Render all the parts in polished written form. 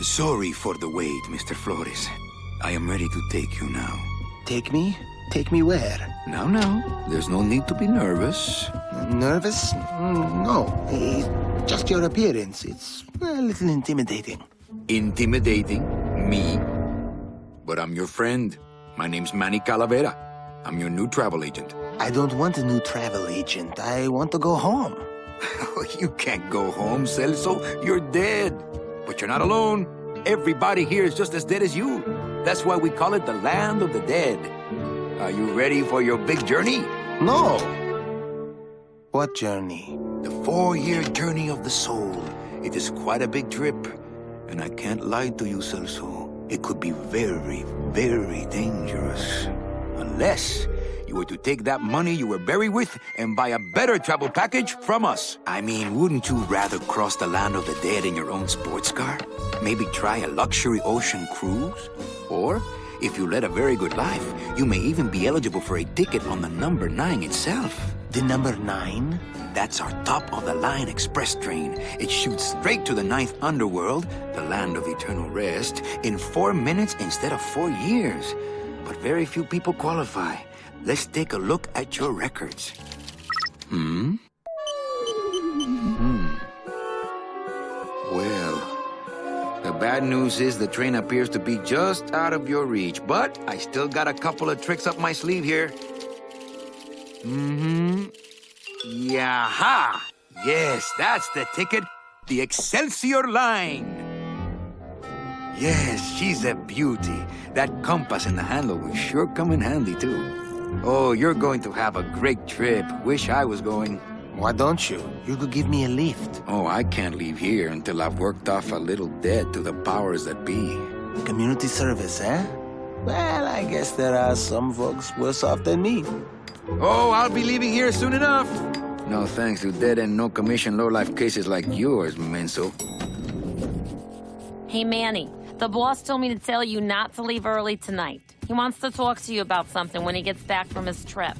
Sorry for the wait, Mr. Flores. I am ready to take you now. Take me? Take me where? Now, there's no need to be nervous. Nervous? No. It's just your appearance. It's a little intimidating. Intimidating? Me? But I'm your friend. My name's Manny Calavera. I'm your new travel agent. I don't want a new travel agent. I want to go home. You can't go home, Celso. You're dead. But you're not alone. Everybody here is just as dead as you. That's why we call it the land of the dead. Are you ready for your big journey? No. What journey? The 4-year journey of the soul. It is quite a big trip. And I can't lie to you, Celso. It could be very, very dangerous. Unless you were to take that money you were buried with and buy a better travel package from us. I mean, wouldn't you rather cross the land of the dead in your own sports car? Maybe try a luxury ocean cruise? Or, if you led a very good life, you may even be eligible for a ticket on the number 9 itself. The number 9? That's our top-of-the-line express train. It shoots straight to the 9th underworld, the land of eternal rest, in 4 minutes instead of 4 years. But very few people qualify. Let's take a look at your records. Well, the bad news is the train appears to be just out of your reach, but I still got a couple of tricks up my sleeve here. Yaha! Yes, that's the ticket. The Excelsior line. Yes, she's a beauty. That compass in the handle will sure come in handy, too. Oh, you're going to have a great trip. Wish I was going. Why don't you? You could give me a lift. Oh, I can't leave here until I've worked off a little debt to the powers that be. Community service, eh? Well, I guess there are some folks worse off than me. Oh, I'll be leaving here soon enough. No thanks to dead and no commission low-life cases like yours, Menso. Hey, Manny. The boss told me to tell you not to leave early tonight. He wants to talk to you about something when he gets back from his trip.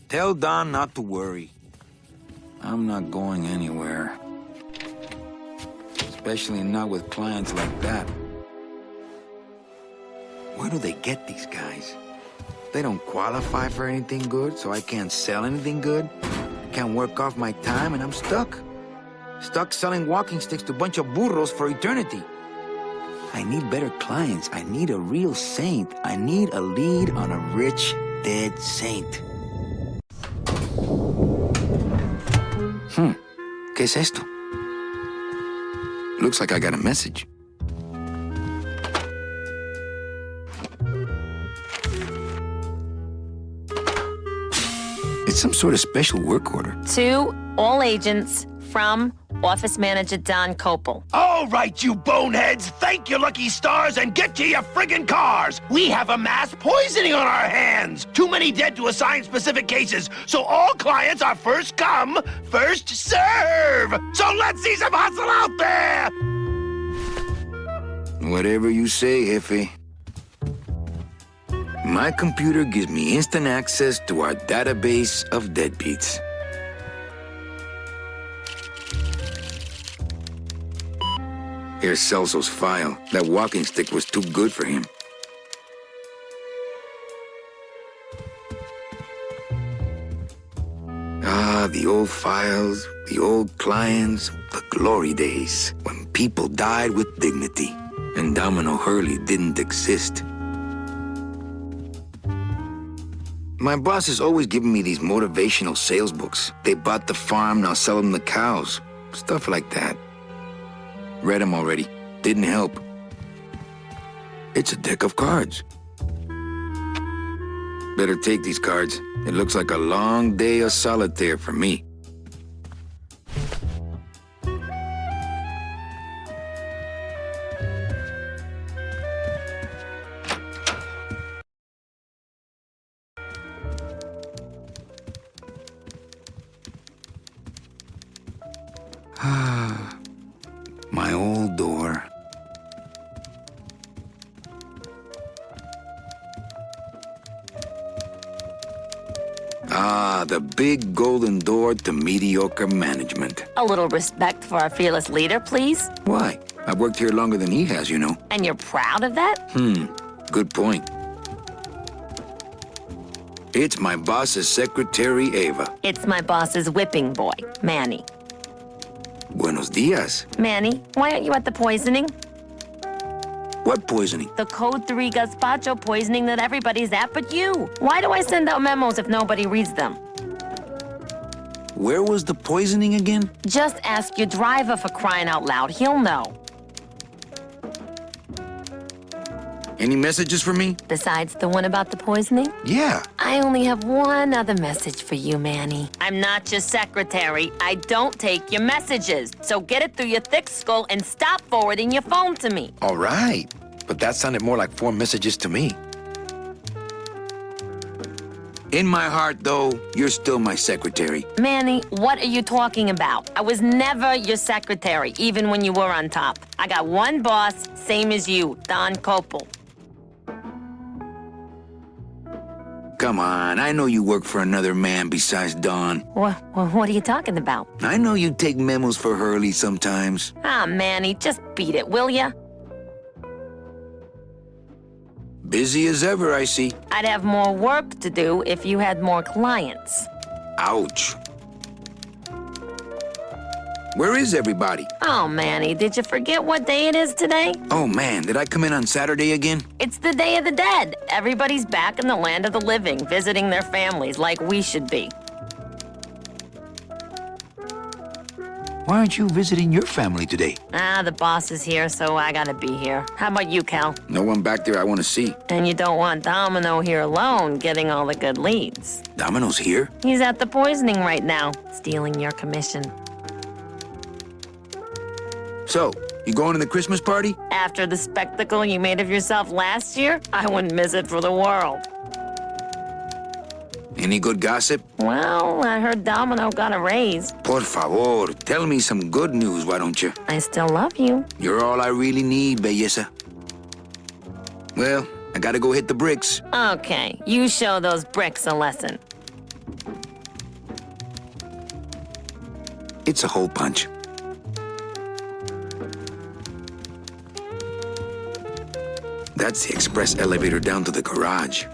Tell Don not to worry. I'm not going anywhere. Especially not with clients like that. Where do they get these guys? They don't qualify for anything good, so I can't sell anything good. Can't work off my time, and I'm stuck. Stuck selling walking sticks to a bunch of burros for eternity. I need better clients. I need a real saint. I need a lead on a rich, dead saint. ¿Qué es esto? Looks like I got a message. It's some sort of special work order. To all agents from Office Manager Don Copel. All right, you boneheads, thank your lucky stars and get to your friggin' cars. We have a mass poisoning on our hands. Too many dead to assign specific cases, so all clients are first come, first serve. So let's see some hustle out there. Whatever you say, Jefe. My computer gives me instant access to our database of deadbeats. Here's Celso's file. That walking stick was too good for him. Ah, the old files, the old clients, the glory days, when people died with dignity, and Domino Hurley didn't exist. My boss is always giving me these motivational sales books. They bought the farm, now sell them the cows. Stuff like that. Read them already. Didn't help. It's a deck of cards. Better take these cards. It looks like a long day of solitaire for me. My old door. Ah, the big golden door to mediocre management. A little respect for our fearless leader, please. Why? I've worked here longer than he has, you know. And you're proud of that? Good point. It's my boss's secretary, Ava. It's my boss's whipping boy, Manny. Buenos dias. Manny, why aren't you at the poisoning? What poisoning? The Code 3 gazpacho poisoning that everybody's at but you. Why do I send out memos if nobody reads them? Where was the poisoning again? Just ask your driver, for crying out loud. He'll know. Any messages for me? Besides the one about the poisoning? Yeah. I only have one other message for you, Manny. I'm not your secretary. I don't take your messages. So get it through your thick skull and stop forwarding your phone to me. All right. But that sounded more like 4 messages to me. In my heart, though, you're still my secretary. Manny, what are you talking about? I was never your secretary, even when you were on top. I got one boss, same as you, Don Copel. Come on, I know you work for another man besides Don. What are you talking about? I know you take memos for Hurley sometimes. Ah, Manny, just beat it, will ya? Busy as ever, I see. I'd have more work to do if you had more clients. Ouch. Where is everybody? Oh, Manny, did you forget what day it is today? Oh, man, did I come in on Saturday again? It's the Day of the Dead. Everybody's back in the land of the living, visiting their families like we should be. Why aren't you visiting your family today? Ah, the boss is here, so I gotta be here. How about you, Cal? No one back there I want to see. And you don't want Domino here alone, getting all the good leads. Domino's here? He's at the poisoning right now, stealing your commission. So, you going to the Christmas party? After the spectacle you made of yourself last year, I wouldn't miss it for the world. Any good gossip? Well, I heard Domino got a raise. Por favor, tell me some good news, why don't you? I still love you. You're all I really need, belleza. Well, I gotta go hit the bricks. Okay, you show those bricks a lesson. It's a hole punch. That's the express elevator down to the garage.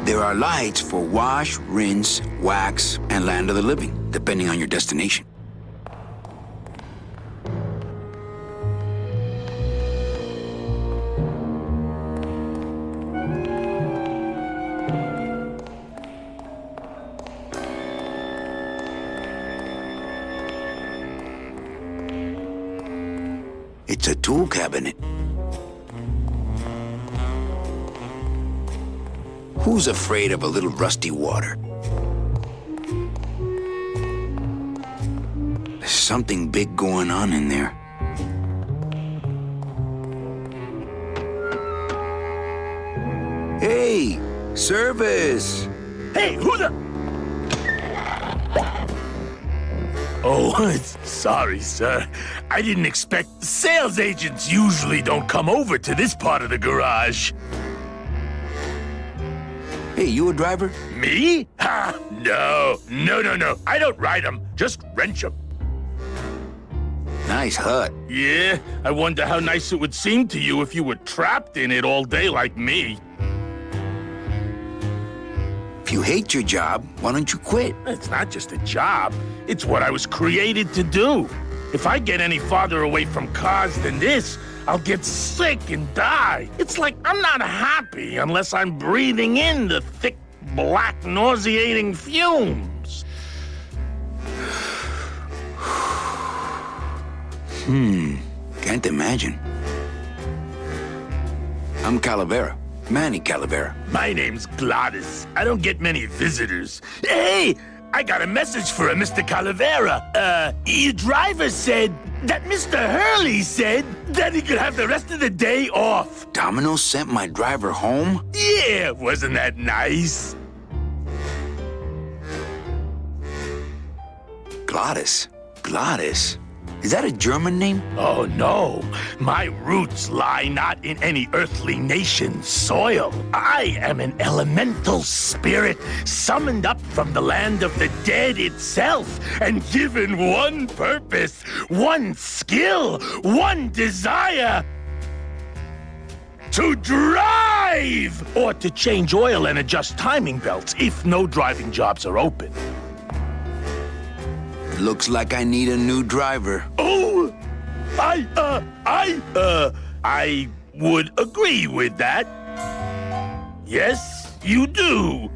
There are lights for wash, rinse, wax, and land of the living, depending on your destination. It's a tool cabinet. Who's afraid of a little rusty water? There's something big going on in there. Hey, service! Hey, who the... Oh, sorry, sir. I didn't expect... Sales agents usually don't come over to this part of the garage. Hey, you a driver? Me? Ha! No. I don't ride them, just wrench them. Nice hut. Yeah, I wonder how nice it would seem to you if you were trapped in it all day like me. If you hate your job, why don't you quit? It's not just a job. It's what I was created to do. If I get any farther away from cars than this, I'll get sick and die. It's like I'm not happy unless I'm breathing in the thick, black, nauseating fumes. Can't imagine. I'm Calavera. Manny Calavera. My name's Gladys. I don't get many visitors. Hey, I got a message for a Mr. Calavera. Your driver said that Mr. Hurley said that he could have the rest of the day off. Domino sent my driver home? Yeah, wasn't that nice? Gladys. Gladys? Is that a German name? Oh, no. My roots lie not in any earthly nation's soil. I am an elemental spirit summoned up from the land of the dead itself and given one purpose, one skill, one desire. To drive! Or to change oil and adjust timing belts if no driving jobs are open. Looks like I need a new driver. Oh, I would agree with that. Yes, you do.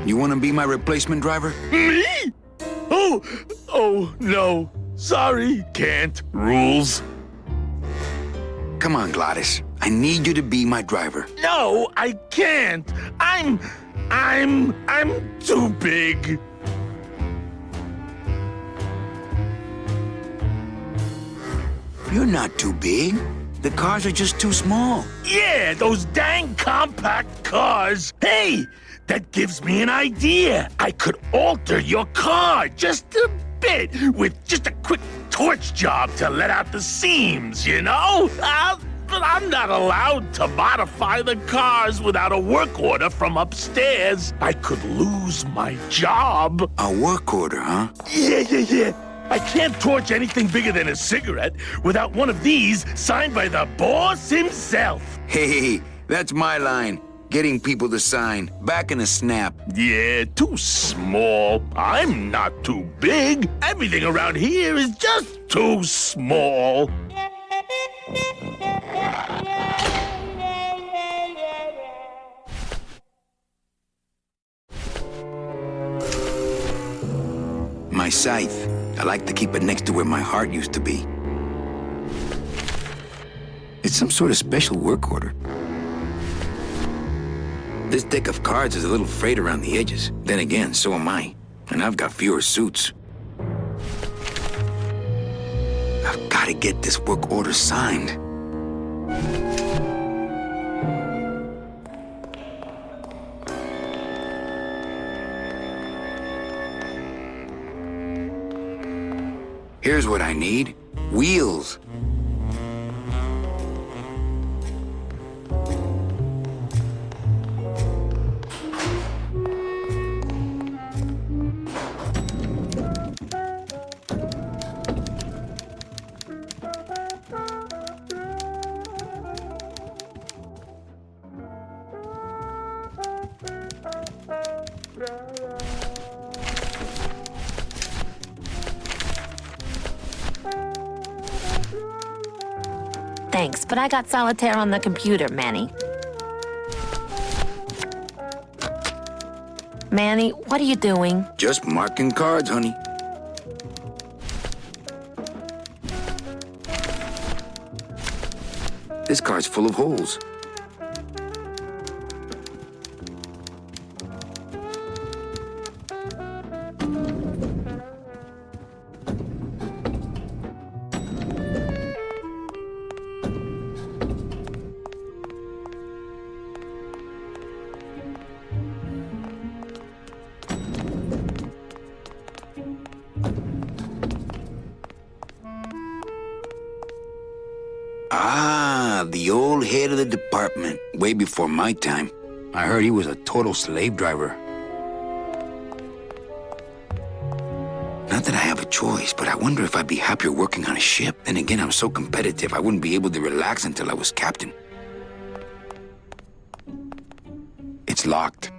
You want to be my replacement driver? Me? Oh, no. Sorry, can't. Rules. Come on, Gladys. I need you to be my driver. No, I can't. I'm too big. You're not too big. The cars are just too small. Yeah, those dang compact cars. Hey, that gives me an idea. I could alter your car just a bit with just a quick torch job to let out the seams, you know? But I'm not allowed to modify the cars without a work order from upstairs. I could lose my job. A work order, huh? Yeah. I can't torch anything bigger than a cigarette without one of these signed by the boss himself. Hey, that's my line. Getting people to sign. Back in a snap. Yeah, too small. I'm not too big. Everything around here is just too small. My scythe. I like to keep it next to where my heart used to be. It's some sort of special work order. This deck of cards is a little frayed around the edges. Then again, so am I. And I've got fewer suits. I've got to get this work order signed. Here's what I need. Wheels. Thanks, but I got solitaire on the computer, Manny. Manny, what are you doing? Just marking cards, honey. This card's full of holes. The old head of the department, way before my time. I heard he was a total slave driver. Not that I have a choice, but I wonder if I'd be happier working on a ship. Then again, I'm so competitive, I wouldn't be able to relax until I was captain. It's locked.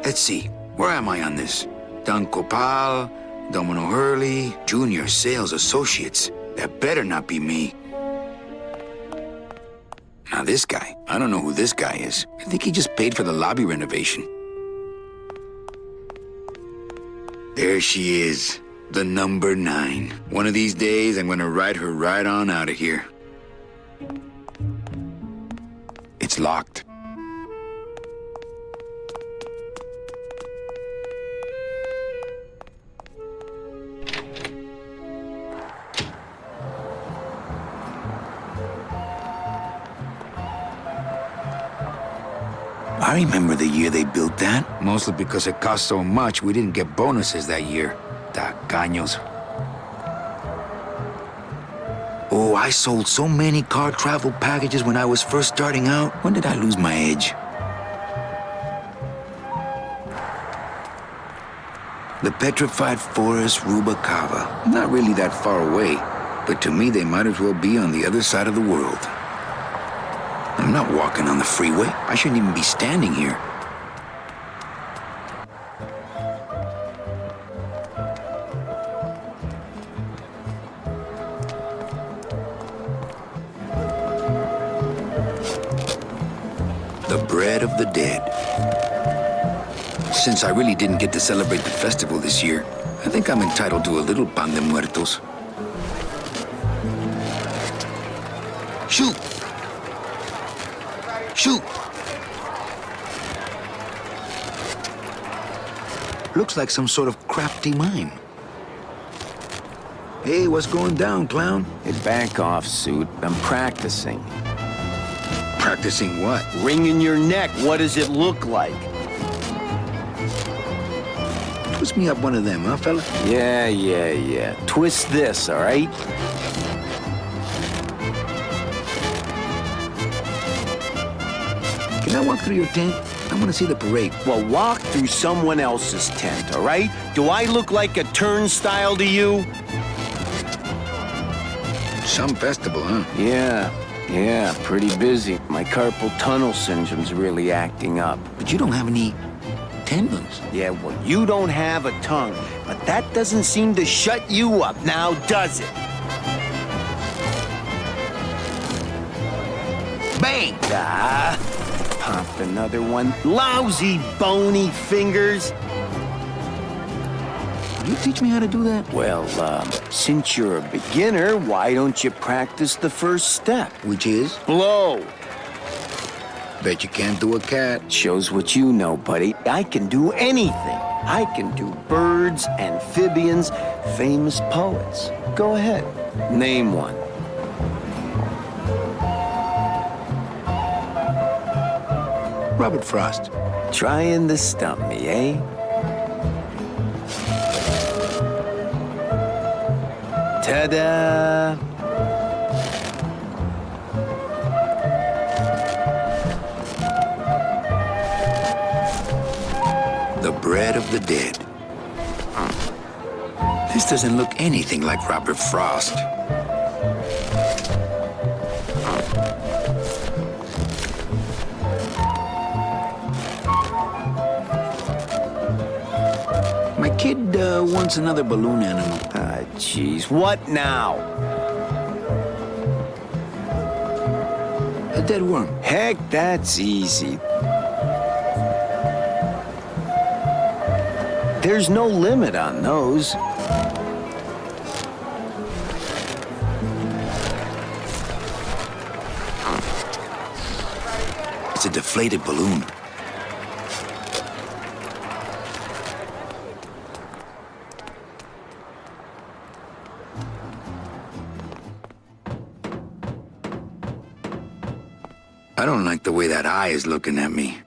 Let's see. Where am I on this? Don Copal, Domino Hurley, Junior Sales Associates. That better not be me. Now this guy, I don't know who this guy is. I think he just paid for the lobby renovation. There she is. The number 9. One of these days, I'm gonna ride her right on out of here. It's locked. I remember the year they built that. Mostly because it cost so much, we didn't get bonuses that year. Tacaños. Oh, I sold so many car travel packages when I was first starting out. When did I lose my edge? The petrified forest Rubacava. Not really that far away, but to me they might as well be on the other side of the world. I'm not walking on the freeway. I shouldn't even be standing here. The bread of the dead. Since I really didn't get to celebrate the festival this year, I think I'm entitled to a little pan de muertos. Shoot! Shoot! Looks like some sort of crafty mime. Hey, what's going down, clown? Hey, back off, suit. I'm practicing. Practicing what? Wringing your neck. What does it look like? Twist me up one of them, huh, fella? Yeah. Twist this, all right? Can I walk through your tent? I want to see the parade. Well, walk through someone else's tent, all right? Do I look like a turnstile to you? Some festival, huh? Yeah, pretty busy. My carpal tunnel syndrome's really acting up. But you don't have any tendons. Yeah, well, you don't have a tongue, but that doesn't seem to shut you up now, does it? Bang! Ah, pop another one. Lousy, bony fingers. You teach me how to do that? Well, since you're a beginner, why don't you practice the first step? Which is? Blow. Bet you can't do a cat. Shows what you know, buddy. I can do anything. I can do birds, amphibians, famous poets. Go ahead. Name one. Robert Frost. Trying to stump me, eh? Ta-da! The bread of the dead. This doesn't look anything like Robert Frost. My kid wants another balloon animal. Ah, jeez. What now? A dead worm. Heck, that's easy. There's no limit on those. It's a deflated balloon. I don't like the way that eye is looking at me.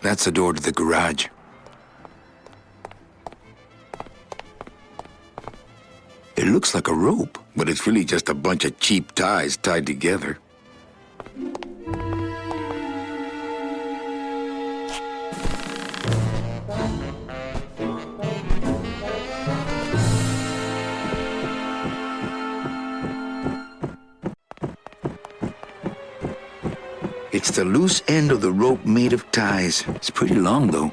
That's the door to the garage. It looks like a rope, but it's really just a bunch of cheap ties tied together. It's the loose end of the rope made of ties. It's pretty long, though.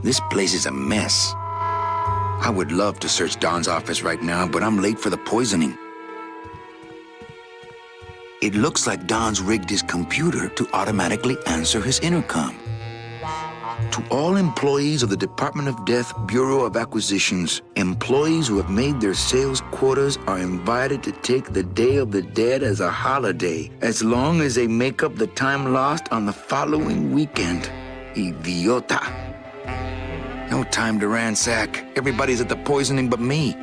This place is a mess. I would love to search Don's office right now, but I'm late for the poisoning. It looks like Don's rigged his computer to automatically answer his intercom. To all employees of the Department of Death Bureau of Acquisitions, employees who have made their sales quotas are invited to take the Day of the Dead as a holiday, as long as they make up the time lost on the following weekend. Idiota. No time to ransack. Everybody's at the poisoning but me.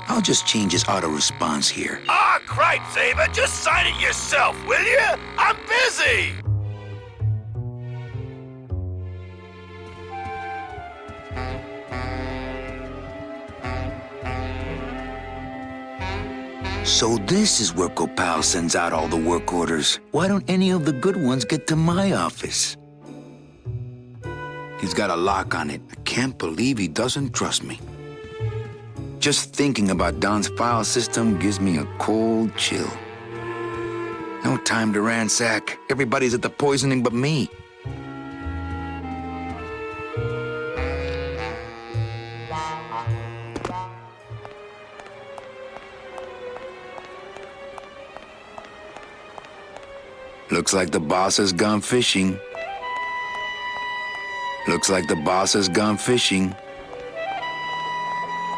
I'll just change his auto-response here. Ah, cripe, Saber, just sign it yourself, will you? I'm busy! So this is where Copal sends out all the work orders. Why don't any of the good ones get to my office? He's got a lock on it. I can't believe he doesn't trust me. Just thinking about Don's file system gives me a cold chill. No time to ransack. Everybody's at the poisoning but me. Looks like the boss has gone fishing. Looks like the boss has gone fishing.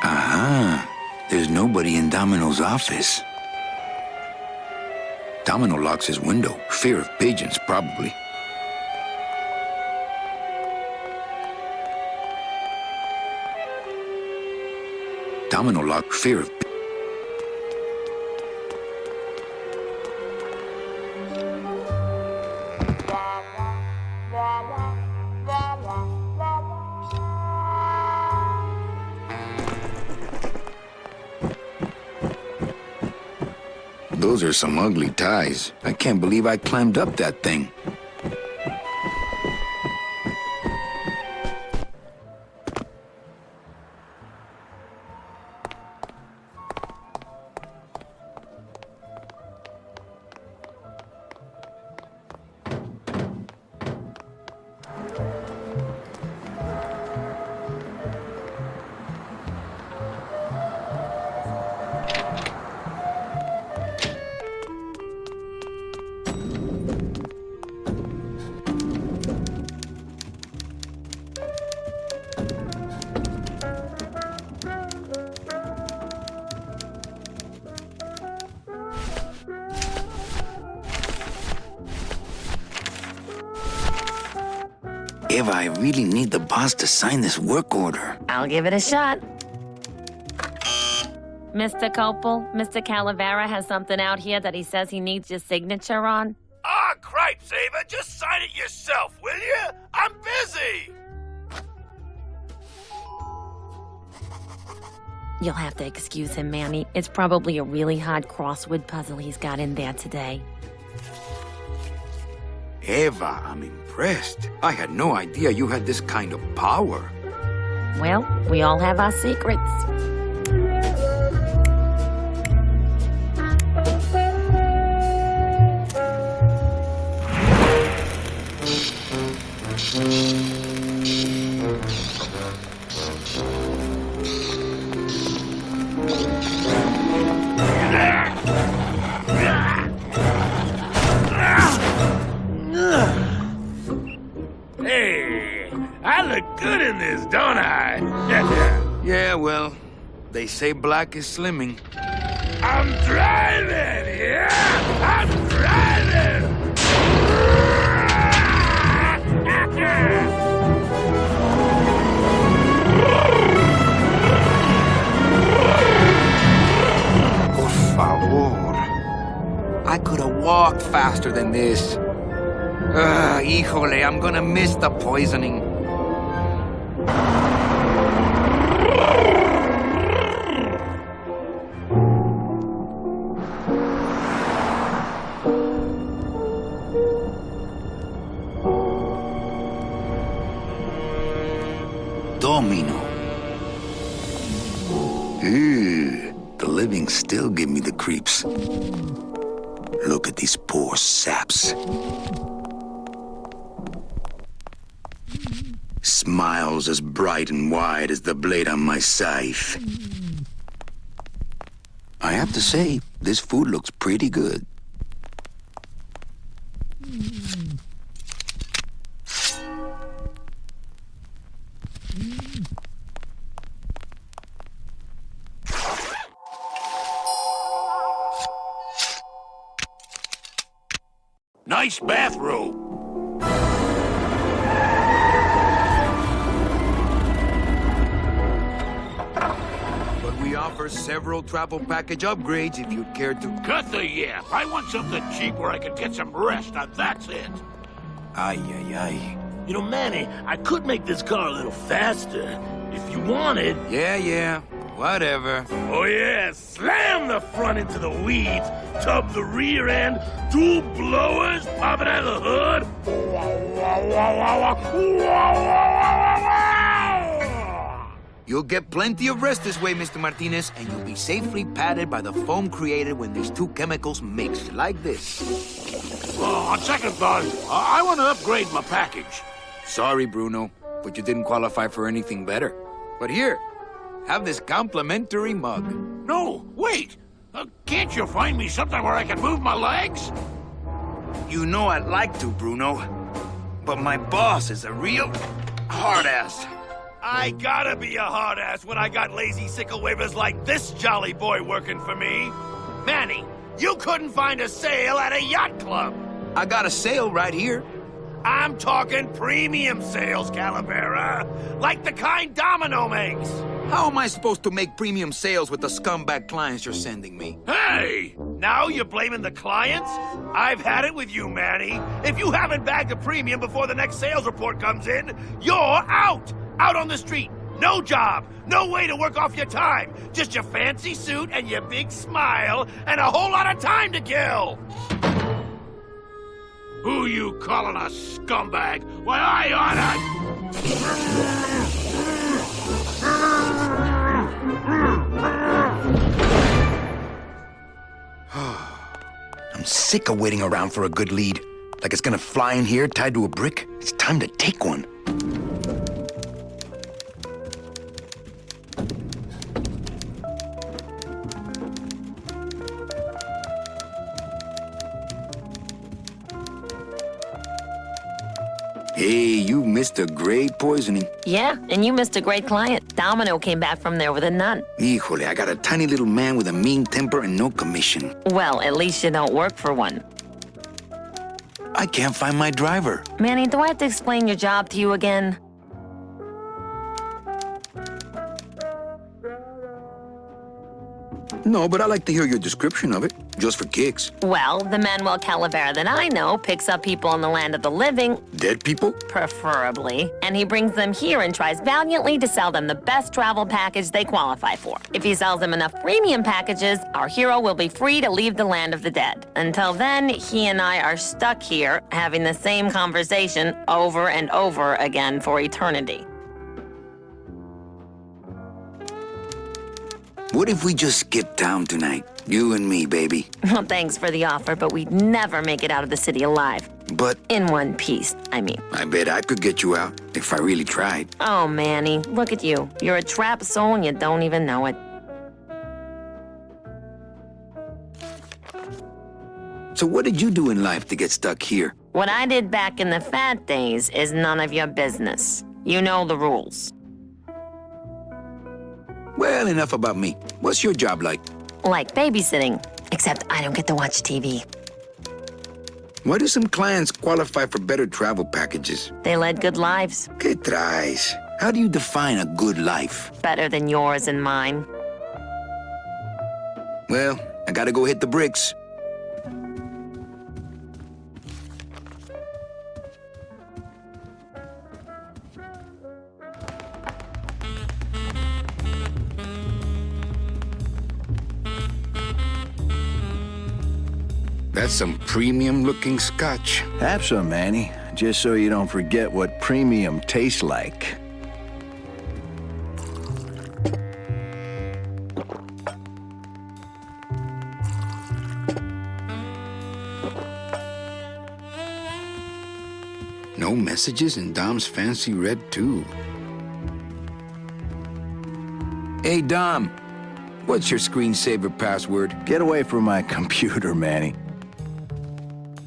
Aha! There's nobody in Domino's office. Domino locks his window. Fear of pigeons, probably. Domino lock, fear of Those are some ugly ties. I can't believe I climbed up that thing. Eva, I really need the boss to sign this work order. I'll give it a shot. Mr. Copel, Mr. Calavera has something out here that he says he needs your signature on. Ah, cripe, Saber, just sign it yourself, will you? I'm busy! You'll have to excuse him, Manny. It's probably a really hard crossword puzzle he's got in there today. Eva, I'm impressed. I had no idea you had this kind of power. Well, we all have our secrets. Hey, I look good in this, don't I? Yeah, well, they say black is slimming. I'm driving, yeah! I'm driving! Por favor. I could have walked faster than this. Híjole, I'm gonna miss the poisoning. Ew, the living still give me the creeps. Look at these poor saps. Smiles as bright and wide as the blade on my scythe. I have to say, this food looks pretty good. Nice bathroom. But we offer several travel package upgrades if you'd care to... Cut the yap. I want something cheap where I can get some rest, and that's it. Ay, ay, ay. You know, Manny, I could make this car a little faster if you wanted. Yeah, whatever. Oh, yeah, slam the front into the weeds, tub the rear end, dual blowers popping out of the hood. You'll get plenty of rest this way, Mr. Martinez, and you'll be safely padded by the foam created when these two chemicals mix, like this. On second thought, I want to upgrade my package. Sorry, Bruno, but you didn't qualify for anything better. But here, have this complimentary mug. No, wait. Can't you find me something where I can move my legs? You know I'd like to, Bruno, but my boss is a real hard-ass. I gotta be a hard ass when I got lazy sickle wavers like this jolly boy working for me. Manny, you couldn't find a sale at a yacht club. I got a sale right here. I'm talking premium sales, Calavera. Like the kind Domino makes. How am I supposed to make premium sales with the scumbag clients you're sending me? Hey! Now you're blaming the clients? I've had it with you, Manny. If you haven't bagged a premium before the next sales report comes in, you're out! Out on the street. No job. No way to work off your time. Just your fancy suit and your big smile and a whole lot of time to kill. Who you calling a scumbag? Why, I oughta... I'm sick of waiting around for a good lead. Like it's gonna fly in here tied to a brick. It's time to take one. Hey, you missed a great poisoning. Yeah, and you missed a great client. Domino came back from there with a nut. Híjole, I got a tiny little man with a mean temper and no commission. Well, at least you don't work for one. I can't find my driver. Manny, do I have to explain your job to you again? No, but I like to hear your description of it, just for kicks. Well, the Manuel Calavera that I know picks up people in the land of the living, Dead people? preferably, and he brings them here and tries valiantly to sell them the best travel package they qualify for. If he sells them enough premium packages, our hero will be free to leave the land of the dead. Until then, he and I are stuck here having the same conversation over and over again for eternity. What if we just skip town tonight? You and me, baby. Well, thanks for the offer, but we'd never make it out of the city alive. But In one piece, I mean. I bet I could get you out if I really tried. Oh, Manny, look at you. You're a trapped soul and you don't even know it. So what did you do in life to get stuck here? What I did back in the fat days is none of your business. You know the rules. Well, enough about me. What's your job like? Like babysitting, except I don't get to watch TV. Why do some clients qualify for better travel packages? They led good lives, ¿Qué traes? How do you define a good life? better than yours and mine. Well, I gotta go hit the bricks. That's some premium-looking scotch. Have some, Manny, just so you don't forget what premium tastes like. No messages in Dom's fancy red tube. Hey, Dom. What's your screensaver password? Get away from my computer, Manny.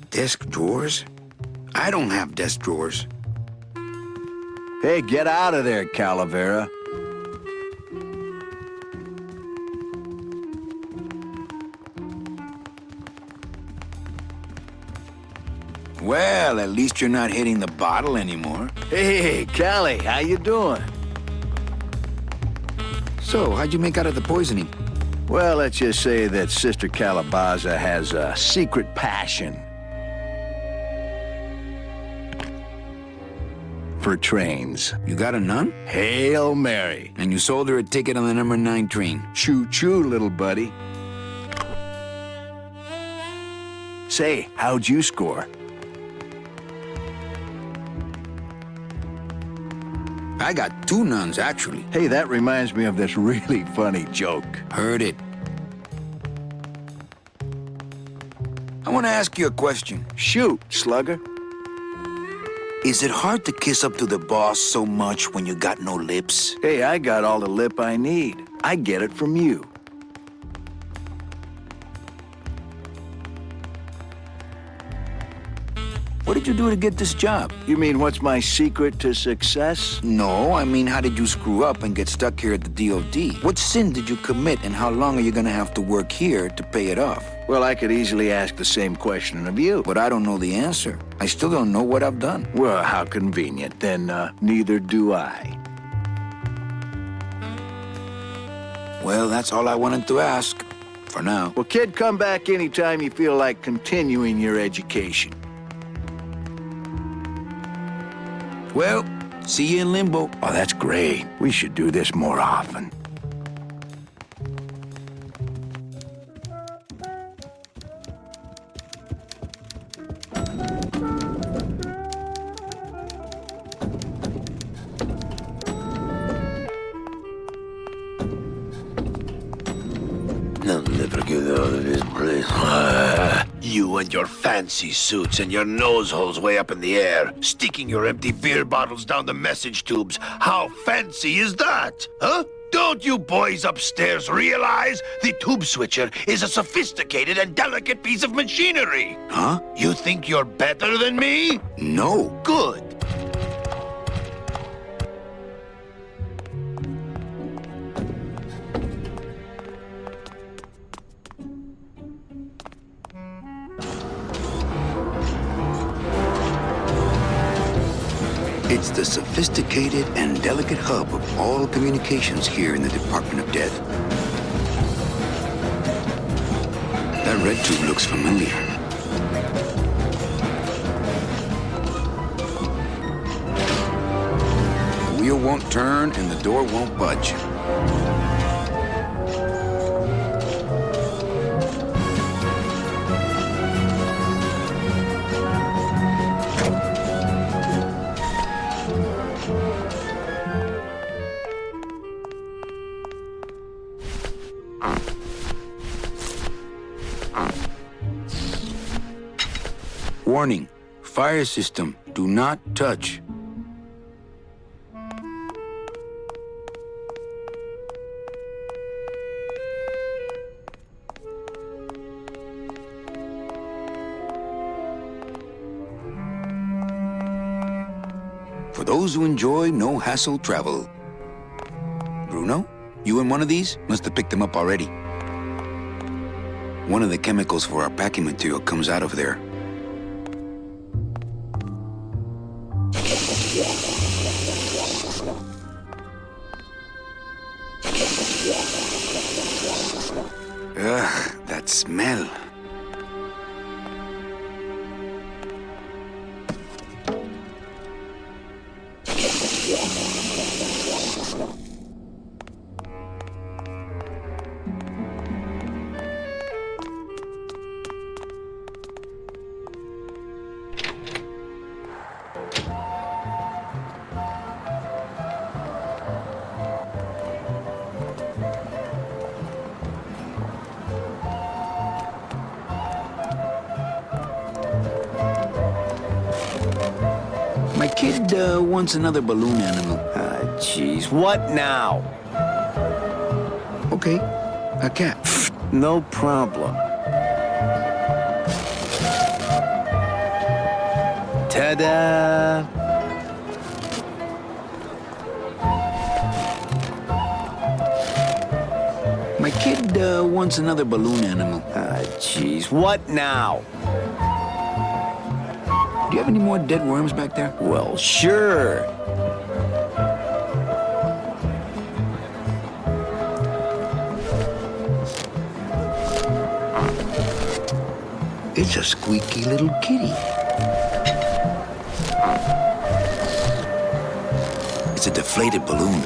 Desk drawers? I don't have desk drawers. Hey, get out of there, Calavera. Well, at least you're not hitting the bottle anymore. Hey, Callie, how you doing? So, how'd you make out of the poisoning? Well, let's just say that Sister Calabaza has a secret passion for trains. You got a nun? Hail Mary. And you sold her a ticket on the number 9 train. Choo-choo, little buddy. Say, how'd you score? I got 2 nuns, actually. Hey, that reminds me of this really funny joke. Heard it. I want to ask you a question. Shoot, slugger. Is it hard to kiss up to the boss so much when you got no lips? Hey, I got all the lip I need. I get it from you. What did you do to get this job? You mean, what's my secret to success? No, I mean, how did you screw up and get stuck here at the DOD? What sin did you commit, and how long are you gonna have to work here to pay it off? Well, I could easily ask the same question of you. But I don't know the answer. I still don't know what I've done. Well, how convenient. Then, neither do I. Well, that's all I wanted to ask. For now. Well, kid, come back anytime you feel like continuing your education. Well, see you in limbo. Oh, that's great. We should do this more often. I'll never get out of this place. You and your fancy suits and your nose holes way up in the air, sticking your empty beer bottles down the message tubes. How fancy is that? Huh? Don't you boys upstairs realize the tube switcher is a sophisticated and delicate piece of machinery? Huh? You think you're better than me? No. Good. It's the sophisticated and delicate hub of all communications here in the Department of Death. That red tube looks familiar. The wheel won't turn and the door won't budge. Warning, fire system, do not touch. For those who enjoy no-hassle travel. Bruno, you in one of these? Must have picked them up already. One of the chemicals for our packing material comes out of there. Ugh, that smell. My kid wants another balloon animal. Jeez, what now? Okay, a cat. No problem. Ta-da! My kid wants another balloon animal. Jeez, what now? Do you have any more dead worms back there? Well, sure. It's a squeaky little kitty. It's a deflated balloon.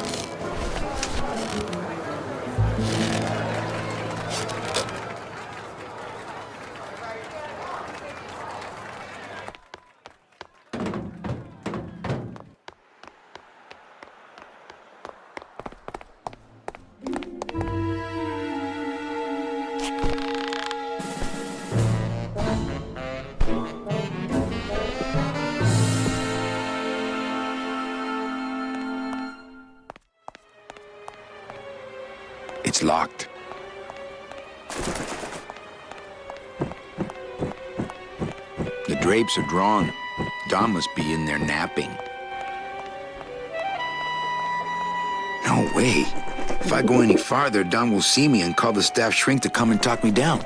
It's locked. The drapes are drawn. Don must be in there napping. No way. If I go any farther, Don will see me and call the staff shrink to come and talk me down.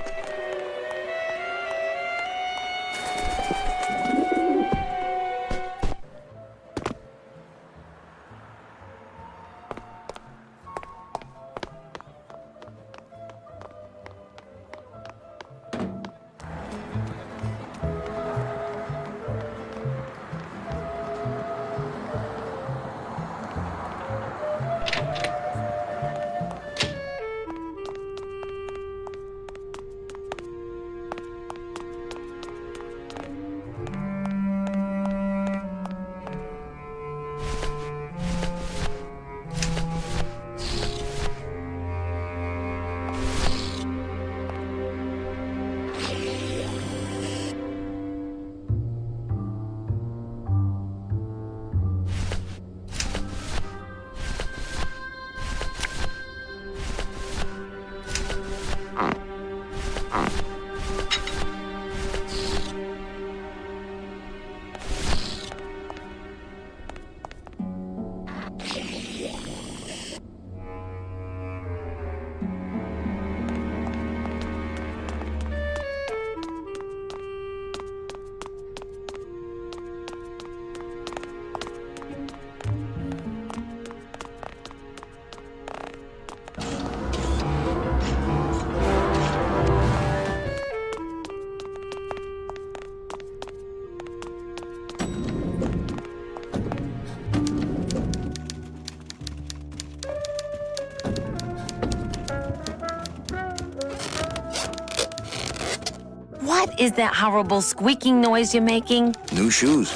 What is that horrible squeaking noise you're making? New shoes.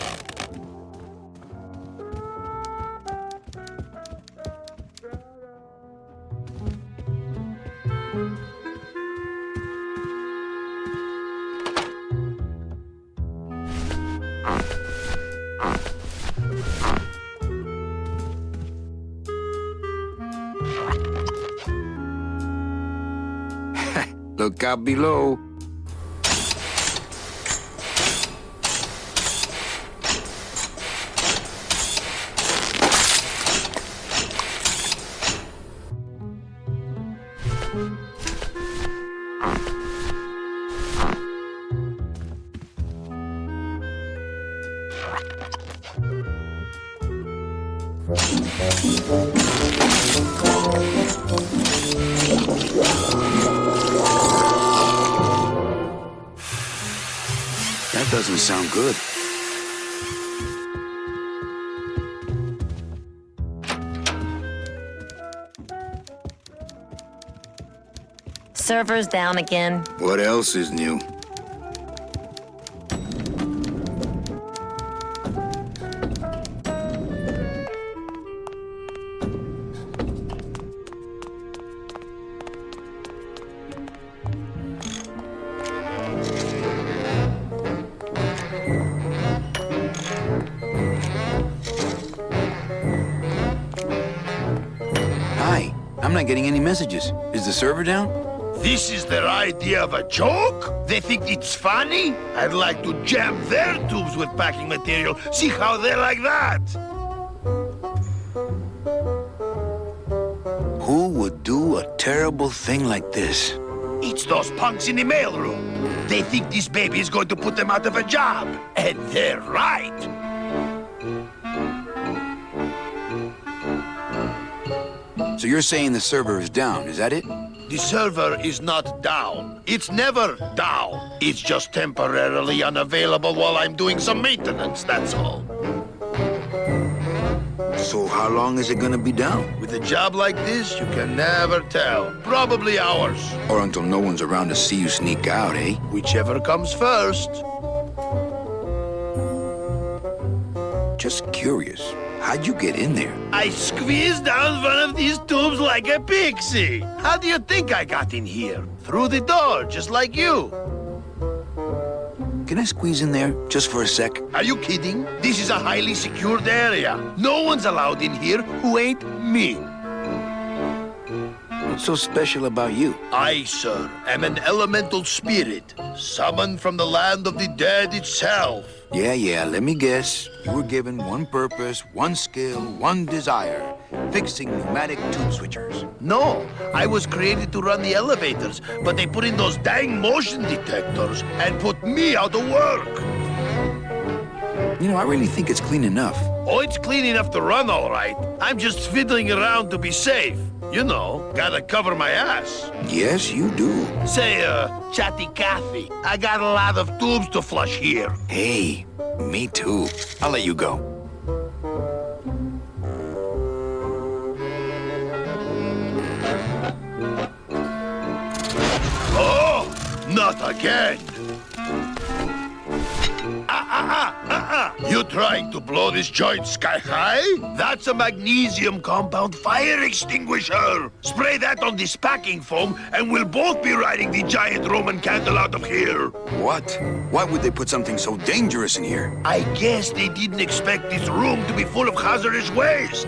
Look out below. That doesn't sound good. Server's down again. What else is new? I'm not getting any messages. Is the server down? This is their idea of a joke? They think it's funny? I'd like to jam their tubes with packing material. See how they like that? Who would do a terrible thing like this? It's those punks in the mailroom. They think this baby is going to put them out of a job. And they're right. So you're saying the server is down, is that it? The server is not down. It's never down. It's just temporarily unavailable while I'm doing some maintenance, that's all. So how long is it gonna be down? With a job like this, you can never tell. Probably hours. Or until no one's around to see you sneak out, eh? Whichever comes first. Just curious. How'd you get in there? I squeezed down one of these tubes like a pixie. How do you think I got in here? Through the door, just like you. Can I squeeze in there just for a sec? Are you kidding? This is a highly secured area. No one's allowed in here who ain't me. What's so special about you? I, sir, am an elemental spirit, summoned from the land of the dead itself. Yeah, let me guess. You were given one purpose, one skill, one desire. Fixing pneumatic tube switchers. No, I was created to run the elevators, but they put in those dang motion detectors and put me out of work. You know, I really think it's clean enough. Oh, it's clean enough to run, all right. I'm just fiddling around to be safe. You know, gotta cover my ass. Yes, you do. Say, Chatty Cathy, I got a lot of tubes to flush here. Hey, me too. I'll let you go. Oh, not again. You trying to blow this joint sky high? That's a magnesium compound fire extinguisher. Spray that on this packing foam and we'll both be riding the giant Roman candle out of here. What? Why would they put something so dangerous in here? I guess they didn't expect this room to be full of hazardous waste.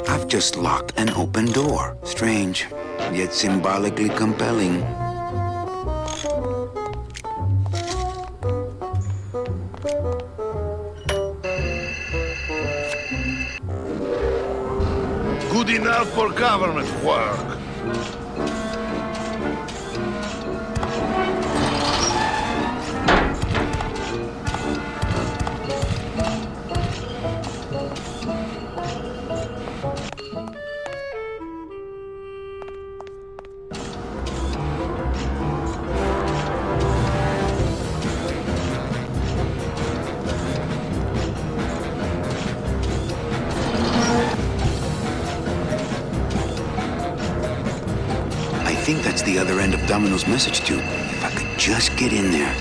I've just locked an open door. Strange, yet symbolically compelling. Good enough for government work. I think that's the other end of Domino's message tube. If I could just get in there.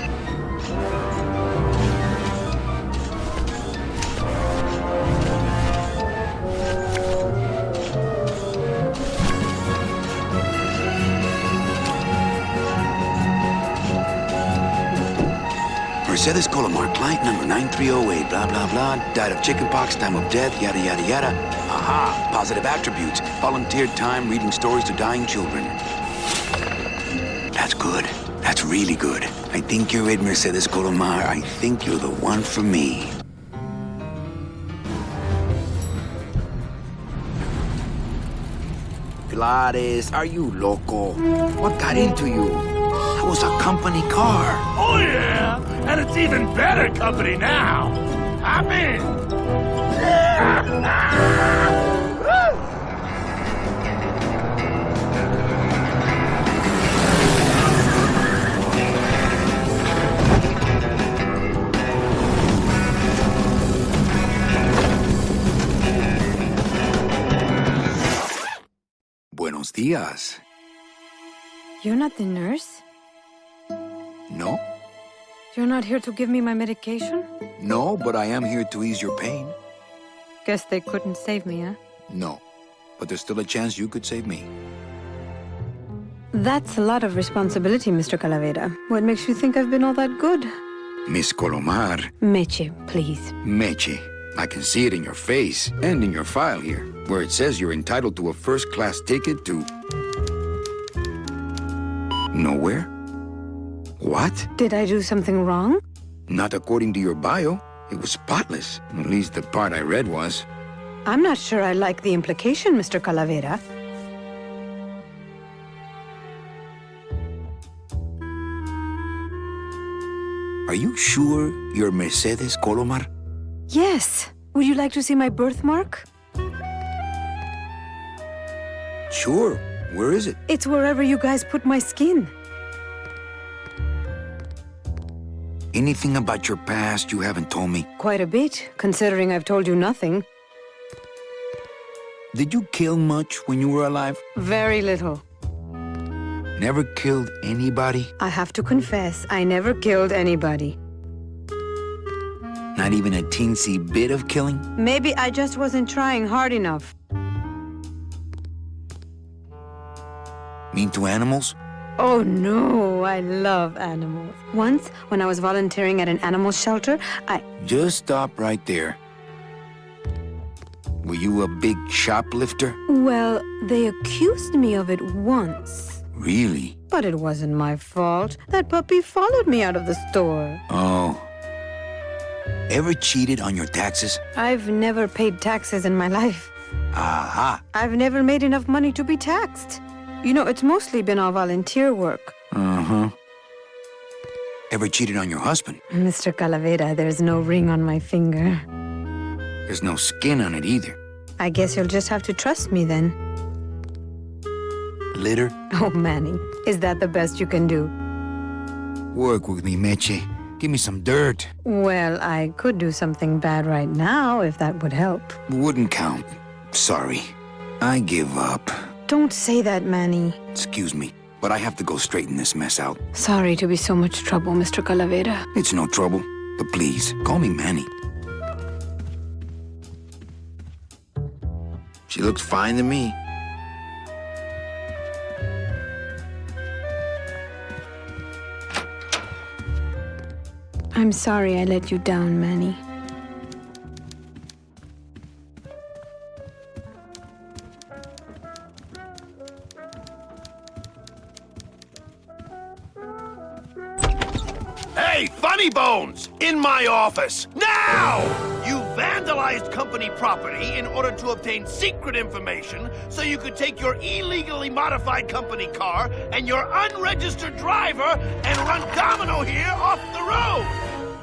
Mercedes Colomar, client number 9308, blah, blah, blah, died of chickenpox, time of death, yada, yada, yada. Aha, positive attributes, volunteered time reading stories to dying children. That's good. That's really good. I think you're it, Mercedes Colomar. I think you're the one for me. Gladys, are you loco? What got into you? That was a company car. Oh, yeah! And it's even better company now! I'm in! Buenos días. You're not the nurse? No? You're not here to give me my medication? No, but I am here to ease your pain. Guess they couldn't save me, huh? No, but there's still a chance you could save me. That's a lot of responsibility, Mr. Calavera. What makes you think I've been all that good? Miss Colomar. Meche, please. Meche. I can see it in your face and in your file here, where it says you're entitled to a first-class ticket to... nowhere? What? Did I do something wrong? Not according to your bio. It was spotless. At least the part I read was. I'm not sure I like the implication, Mr. Calavera. Are you sure you're Mercedes Colomar? Yes. Would you like to see my birthmark? Sure. Where is it? It's wherever you guys put my skin. Anything about your past you haven't told me? Quite a bit, considering I've told you nothing. Did you kill much when you were alive? Very little. Never killed anybody? I have to confess, I never killed anybody. Not even a teensy bit of killing? Maybe I just wasn't trying hard enough. Mean to animals? Oh no, I love animals. Once, when I was volunteering at an animal shelter, Just stop right there. Were you a big shoplifter? Well, they accused me of it once. Really? But it wasn't my fault. That puppy followed me out of the store. Oh. Ever cheated on your taxes? I've never paid taxes in my life. Aha. I've never made enough money to be taxed. You know, it's mostly been all volunteer work. Uh-huh. Ever cheated on your husband? Mr. Calavera, there's no ring on my finger. There's no skin on it either. I guess you'll just have to trust me then. Litter? Oh, Manny, is that the best you can do? Work with me, Meche. Give me some dirt. Well, I could do something bad right now if that would help. Wouldn't count. Sorry. I give up. Don't say that, Manny. Excuse me, but I have to go straighten this mess out. Sorry to be so much trouble, Mr. Calavera. It's no trouble, but please, call me Manny. She looks fine to me. I'm sorry I let you down, Manny. Hey, Funny Bones! In my office! Now! You vandalized company property in order to obtain secret information so you could take your illegally modified company car and your unregistered driver and run domino here off the road!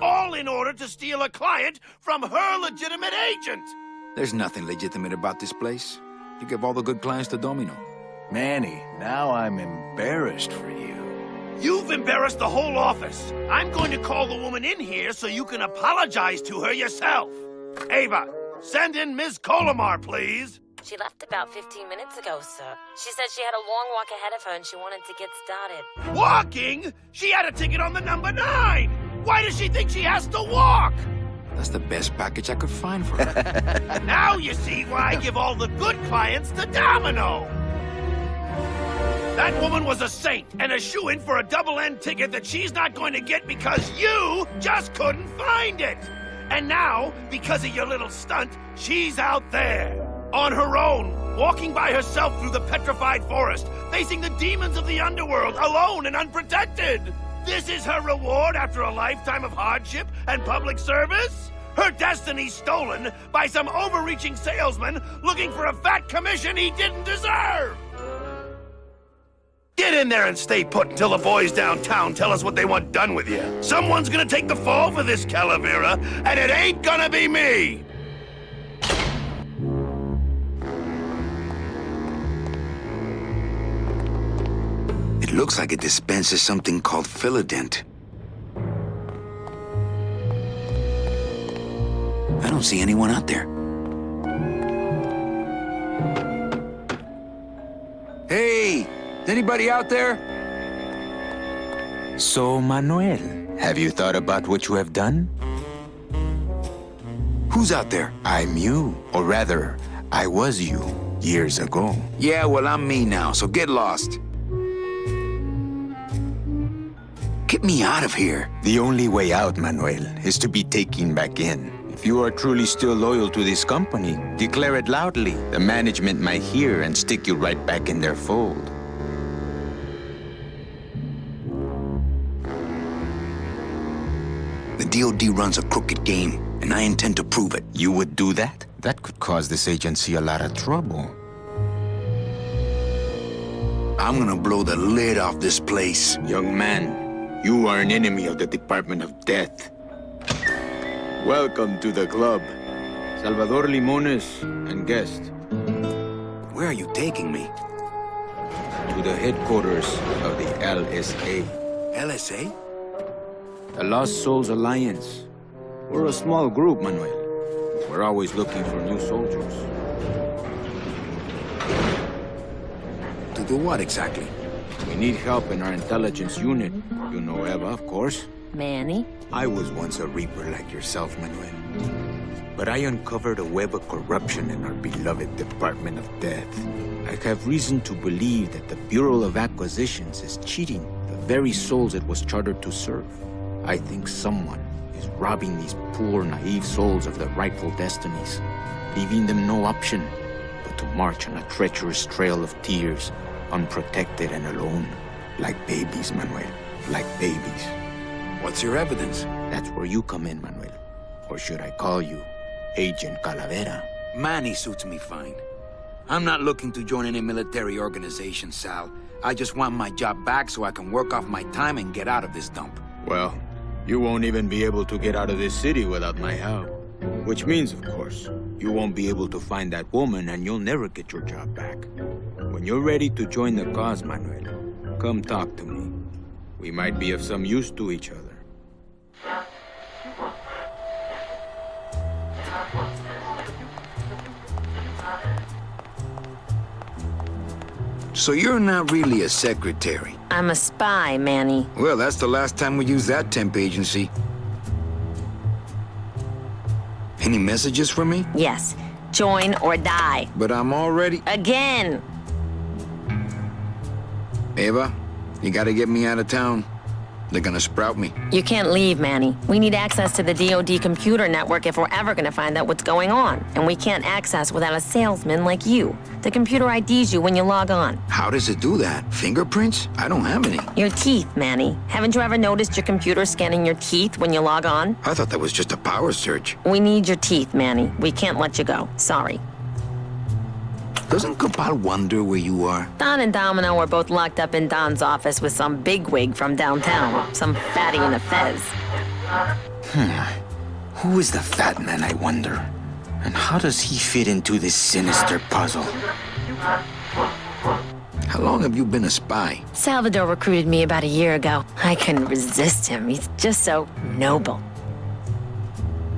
All in order to steal a client from her legitimate agent! There's nothing legitimate about this place. You give all the good clients to Domino. Manny, now I'm embarrassed for you. You've embarrassed the whole office. I'm going to call the woman in here so you can apologize to her yourself. Ava, send in Ms. Colomar, please. She left about 15 minutes ago, sir. She said she had a long walk ahead of her and she wanted to get started. Walking? She had a ticket on the number 9. Why does she think she has to walk? That's the best package I could find for her. Now you see why I give all the good clients to Domino. That woman was a saint and a shoo-in for a double-end ticket that she's not going to get because you just couldn't find it. And now, because of your little stunt, she's out there, on her own, walking by herself through the petrified forest, facing the demons of the underworld, alone and unprotected. This is her reward after a lifetime of hardship and public service? Her destiny stolen by some overreaching salesman looking for a fat commission he didn't deserve! Get in there and stay put until the boys downtown tell us what they want done with you. Someone's gonna take the fall for this, Calavera, and it ain't gonna be me! It looks like it dispenses something called Philodent. I don't see anyone out there. Hey! Is anybody out there? So, Manuel, have you thought about what you have done? Who's out there? I'm you, or rather, I was you, years ago. Yeah, well, I'm me now, so get lost. Get me out of here. The only way out, Manuel, is to be taken back in. If If you are truly still loyal to this company, declare it loudly. The management might hear and stick you right back in their fold. The DOD runs a crooked game, and I intend to prove it. You would do that? That could cause this agency a lot of trouble. I'm gonna blow the lid off this place. Young man, you are an enemy of the Department of Death. Welcome to the club. Salvador Limones and guest. Where are you taking me? To the headquarters of the LSA. LSA? The Lost Souls Alliance. We're a small group, Manuel. We're always looking for new soldiers. To do what exactly? We need help in our intelligence unit. You know Eva, of course. Manny? I was once a reaper like yourself, Manuel. But I uncovered a web of corruption in our beloved Department of Death. I have reason to believe that the Bureau of Acquisitions is cheating the very souls it was chartered to serve. I think someone is robbing these poor, naive souls of their rightful destinies, leaving them no option but to march on a treacherous trail of tears, unprotected and alone, like babies, Manuel, like babies. What's your evidence? That's where you come in, Manuel. Or should I call you Agent Calavera? Manny suits me fine. I'm not looking to join any military organization, Sal. I just want my job back so I can work off my time and get out of this dump. Well, you won't even be able to get out of this city without my help. Which means, of course, you won't be able to find that woman and you'll never get your job back. When you're ready to join the cause, Manuel, come talk to me. We might be of some use to each other. So you're not really a secretary? I'm a spy, Manny. Well, that's the last time we used that temp agency. Any messages for me? Yes. Join or die. But I'm already... Again! Eva, you gotta get me out of town. They're gonna sprout me. You can't leave, Manny. We need access to the DOD computer network if we're ever gonna find out what's going on. And we can't access without a salesman like you. The computer IDs you when you log on. How does it do that? Fingerprints? I don't have any. Your teeth, Manny. Haven't you ever noticed your computer scanning your teeth when you log on? I thought that was just a power search. We need your teeth, Manny. We can't let you go. Sorry. Doesn't Cabal wonder where you are? Don and Domino are both locked up in Don's office with some bigwig from downtown. Some fatty in a fez. Who is the fat man, I wonder? And how does he fit into this sinister puzzle? How long have you been a spy? Salvador recruited me about a year ago. I couldn't resist him. He's just so noble.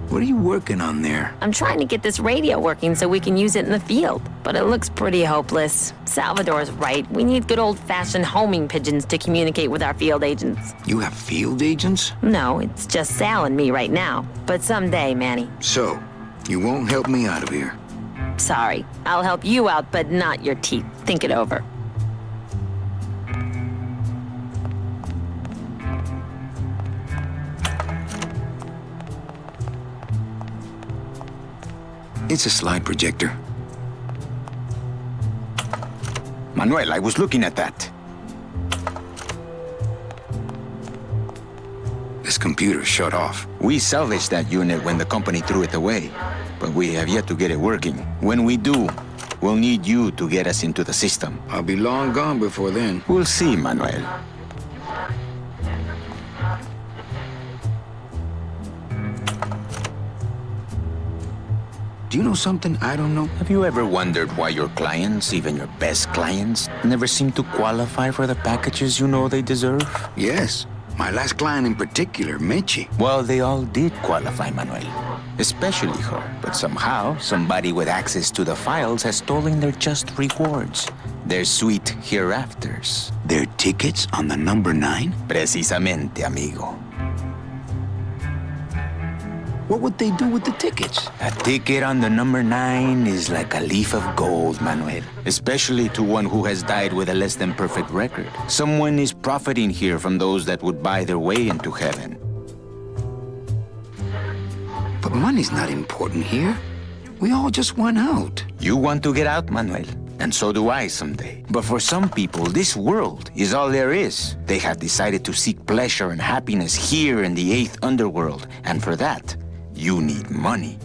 What are you working on there? I'm trying to get this radio working so we can use it in the field. But it looks pretty hopeless. Salvador's right. We need good old-fashioned homing pigeons to communicate with our field agents. You have field agents? No, it's just Sal and me right now. But someday, Manny. So, you won't help me out of here? Sorry. I'll help you out, but not your teeth. Think it over. It's a slide projector. Manuel, I was looking at that. This computer shut off. We salvaged that unit when the company threw it away, but we have yet to get it working. When we do, we'll need you to get us into the system. I'll be long gone before then. We'll see, Manuel. Do you know something I don't know? Have you ever wondered why your clients, even your best clients, never seem to qualify for the packages you know they deserve? Yes. My last client in particular, Mechi. Well, they all did qualify, Manuel. Especially her. But somehow, somebody with access to the files has stolen their just rewards. Their sweet hereafters. Their tickets on the number 9? Precisamente, amigo. What would they do with the tickets? A ticket on the number 9 is like a leaf of gold, Manuel. Especially to one who has died with a less than perfect record. Someone is profiting here from those that would buy their way into heaven. But money's not important here. We all just want out. You want to get out, Manuel, and so do I someday. But for some people, this world is all there is. They have decided to seek pleasure and happiness here in the 8th underworld, and for that, you need money.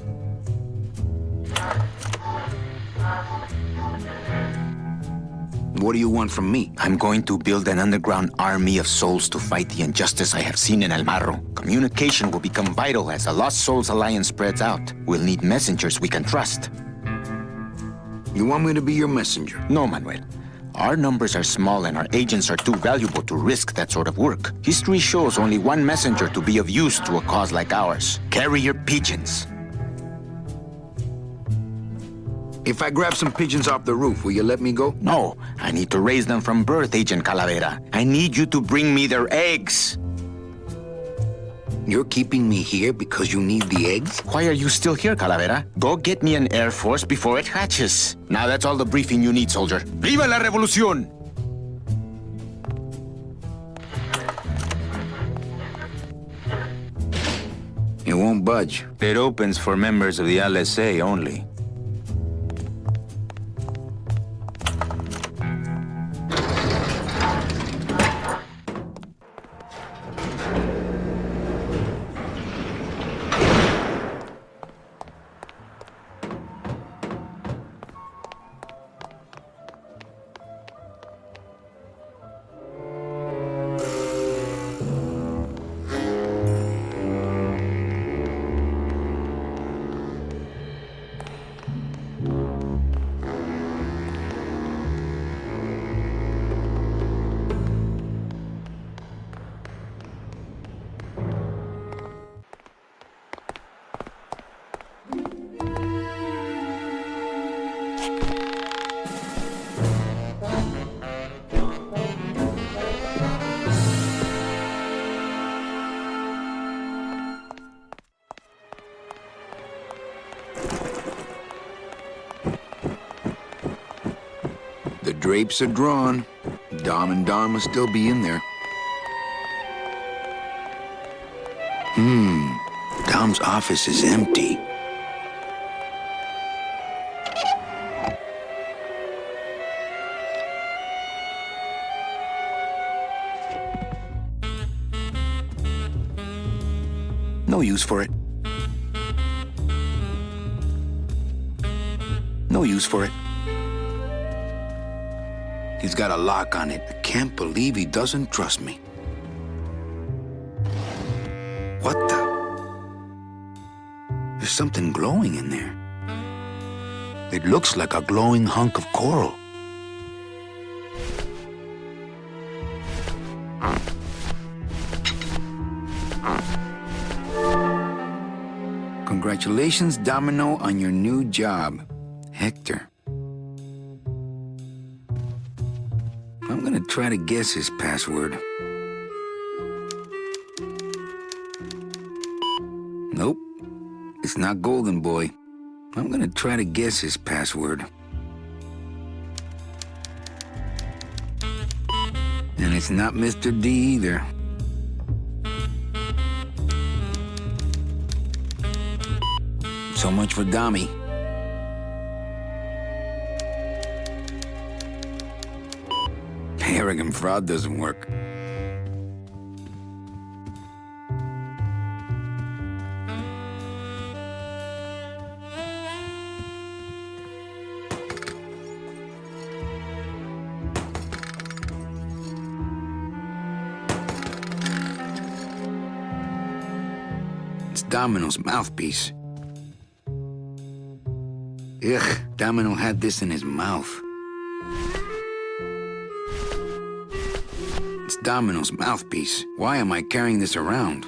What do you want from me? I'm going to build an underground army of souls to fight the injustice I have seen in El Marro. Communication will become vital as the Lost Souls Alliance spreads out. We'll need messengers we can trust. You want me to be your messenger? No, Manuel. Our numbers are small and our agents are too valuable to risk that sort of work. History shows only one messenger to be of use to a cause like ours. Carrier pigeons. If I grab some pigeons off the roof, will you let me go? No, I need to raise them from birth, Agent Calavera. I need you to bring me their eggs. You're keeping me here because you need the eggs? Why are you still here, Calavera? Go get me an Air Force before it hatches. Now that's all the briefing you need, soldier. ¡Viva la revolución! It won't budge. It opens for members of the LSA only. The drapes are drawn. Dom and Don must still be in there. Dom's office is empty. No use for it. No use for it. He's got a lock on it. I can't believe he doesn't trust me. What the? There's something glowing in there. It looks like a glowing hunk of coral. Congratulations, Domino, on your new job, Hector. I'm gonna try to guess his password. Nope, it's not Golden Boy. I'm gonna try to guess his password. And it's not Mr. D either. So much for Dommy. Arrogant fraud doesn't work. It's Domino's mouthpiece. Ugh, Domino had this in his mouth. It's Domino's mouthpiece. Why am I carrying this around?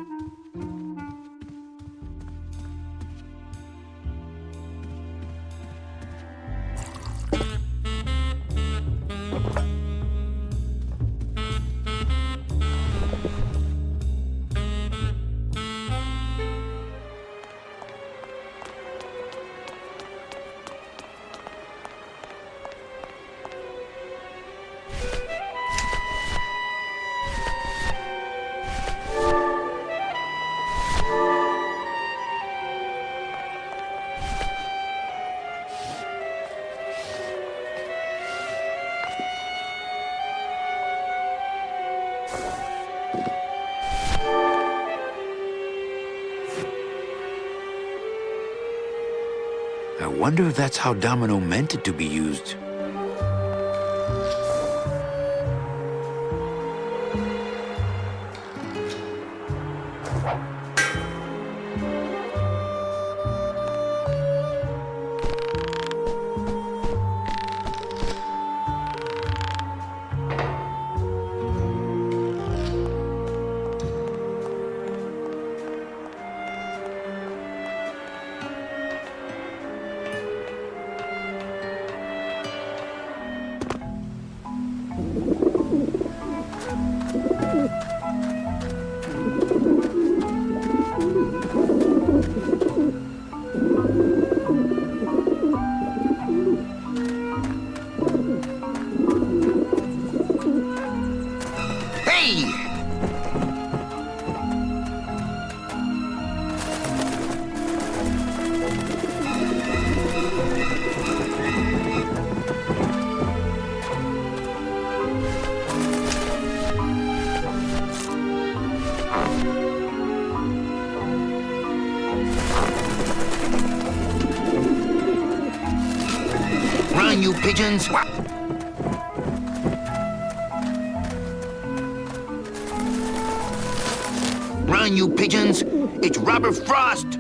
wonder if that's how Domino meant it to be used. Run, you pigeons! Run, you pigeons! It's Robert Frost!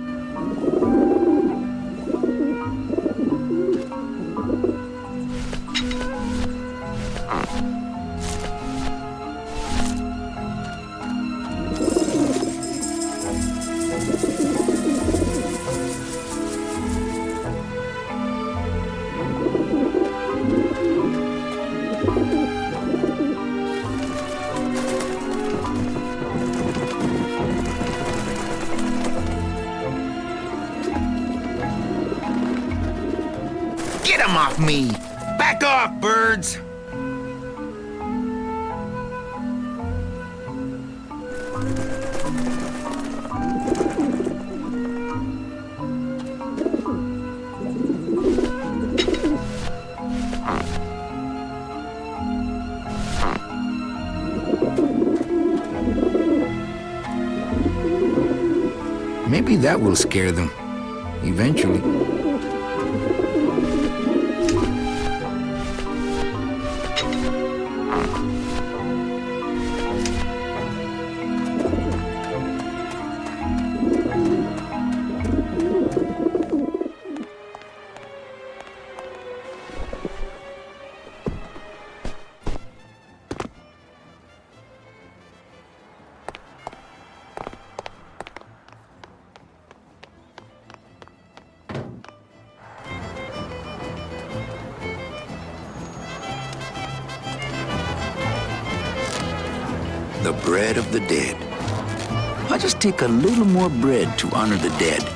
Get 'em off me! Back off, birds! Maybe that will scare them. Eventually. The bread of the dead. I'll just take a little more bread to honor the dead.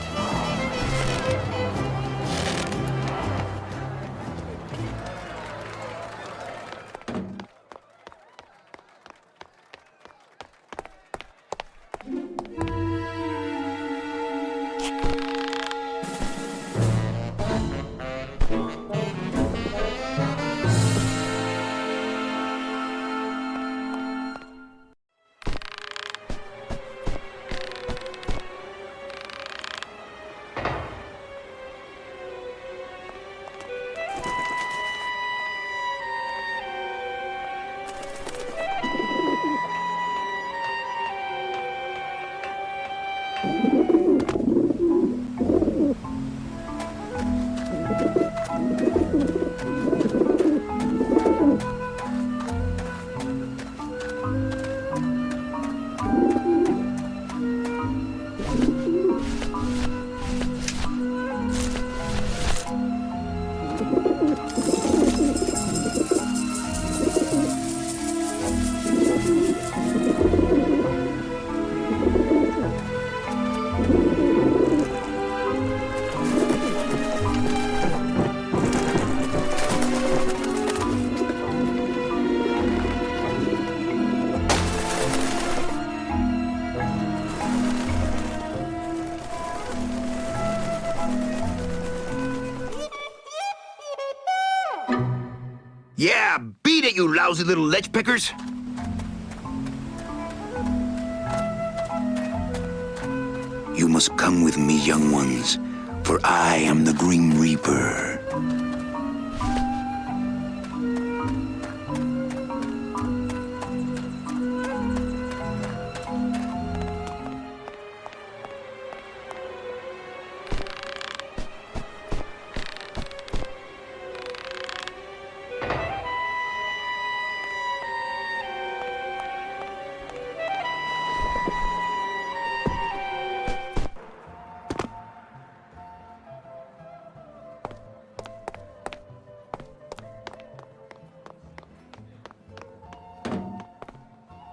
Yeah, beat it, you lousy little lech pickers! You must come with me, young ones, For I am the Grim Reaper.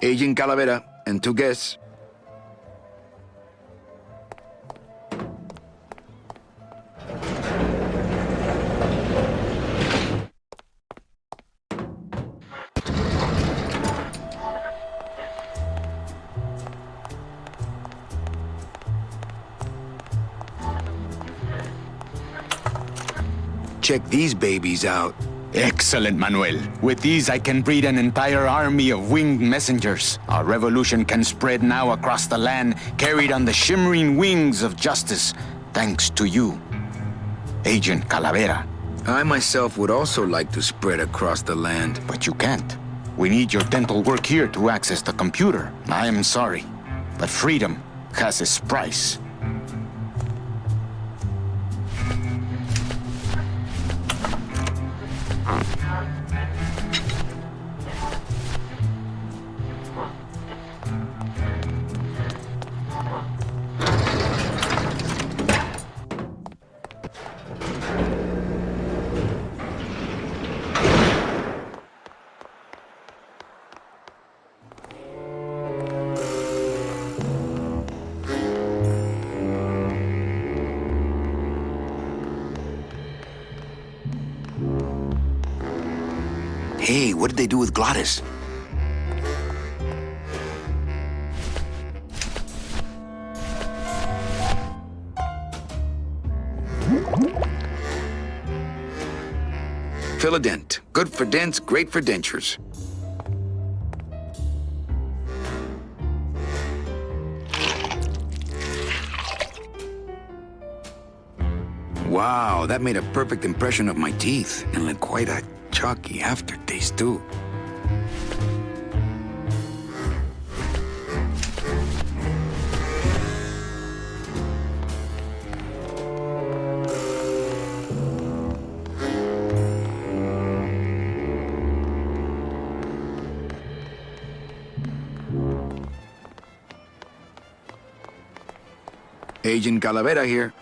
Agent Calavera and 2 guests. Check these babies out. Excellent, Manuel. With these, I can breed an entire army of winged messengers. Our revolution can spread now across the land, carried on the shimmering wings of justice, thanks to you, Agent Calavera. I myself would also like to spread across the land. But you can't. We need your dental work here to access the computer. I am sorry, but freedom has its price. Hey, what did they do with Glottis? Philadent. Good for dents, great for dentures. Wow, that made a perfect impression of my teeth, and like quite a chalky aftertaste, too. Agent Calavera here.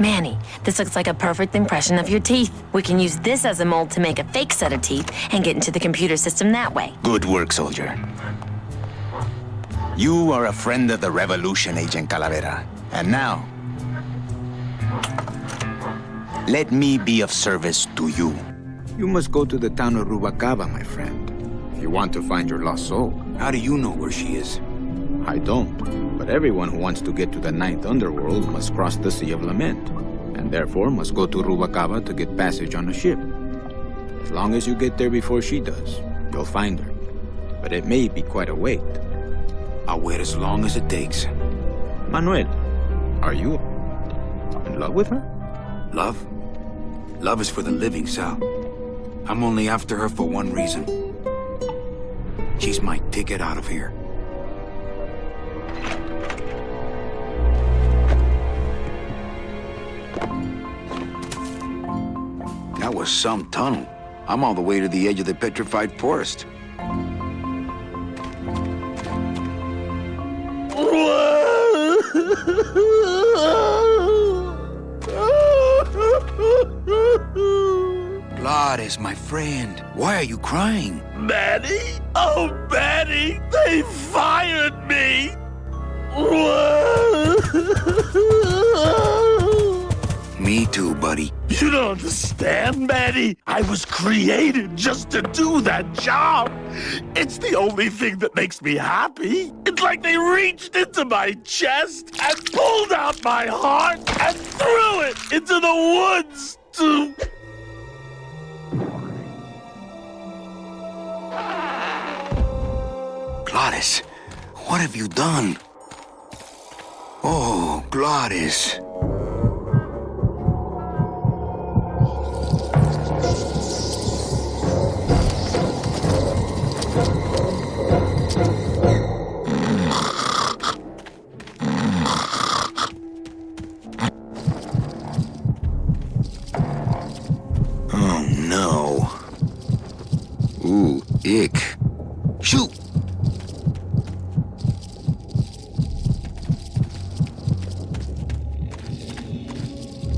Manny, this looks like a perfect impression of your teeth. We can use this as a mold to make a fake set of teeth and get into the computer system that way. Good work, soldier. You are a friend of the revolution, Agent Calavera. And now, let me be of service to you. You must go to the town of Rubacaba, my friend, if you want to find your lost soul. How do you know where she is? I don't, but everyone who wants to get to the Ninth Underworld must cross the Sea of Lament, and therefore must go to Rubacaba to get passage on a ship. As long as you get there before she does, you'll find her. But it may be quite a wait. I'll wait as long as it takes. Manuel, are you in love with her? Love? Love is for the living, Sal. I'm only after her for one reason. She's my ticket out of here. That was some tunnel. I'm all the way to the edge of the petrified forest. Glottis, my friend, why are you crying? Manny? Oh, Manny! They fired me! Me too, buddy. You don't understand, Manny. I was created just to do that job. It's the only thing that makes me happy. It's like they reached into my chest and pulled out my heart and threw it into the woods to... Glottis, what have you done? Oh, Glottis. Oh, no. Ooh, ick. Shoot!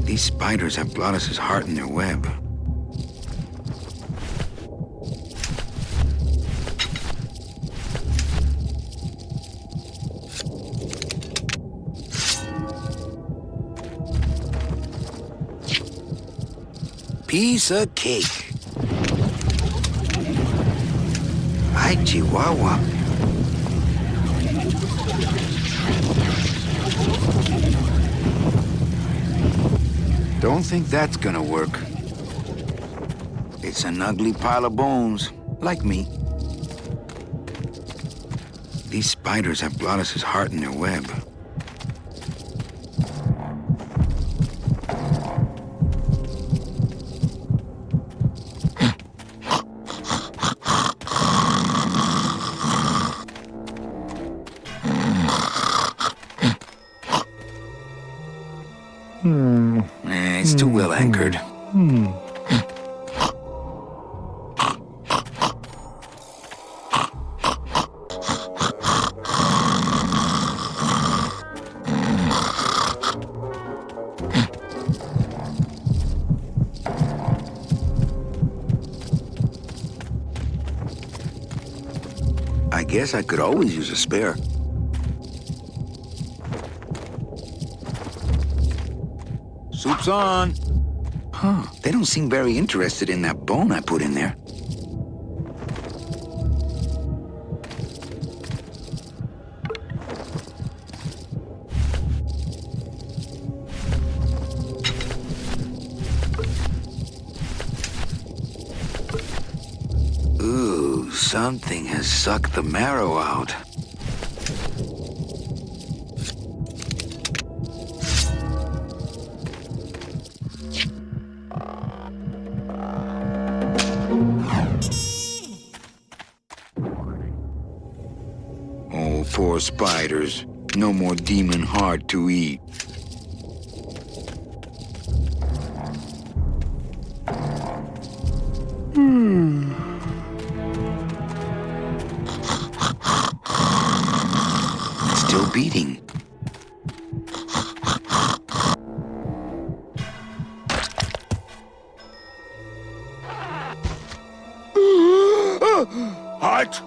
These spiders have Glottis' heart in their web. Piece of cake. Hi, Chihuahua. Don't think that's gonna work. It's an ugly pile of bones, like me. These spiders have Glottis' heart in their web. It's too well anchored. I guess I could always use a spare. Soup's on. Huh, they don't seem very interested in that bone I put in there. Ooh, something has sucked the marrow out. Oh, poor spiders. No more demon heart to eat. It's still beating. Heart.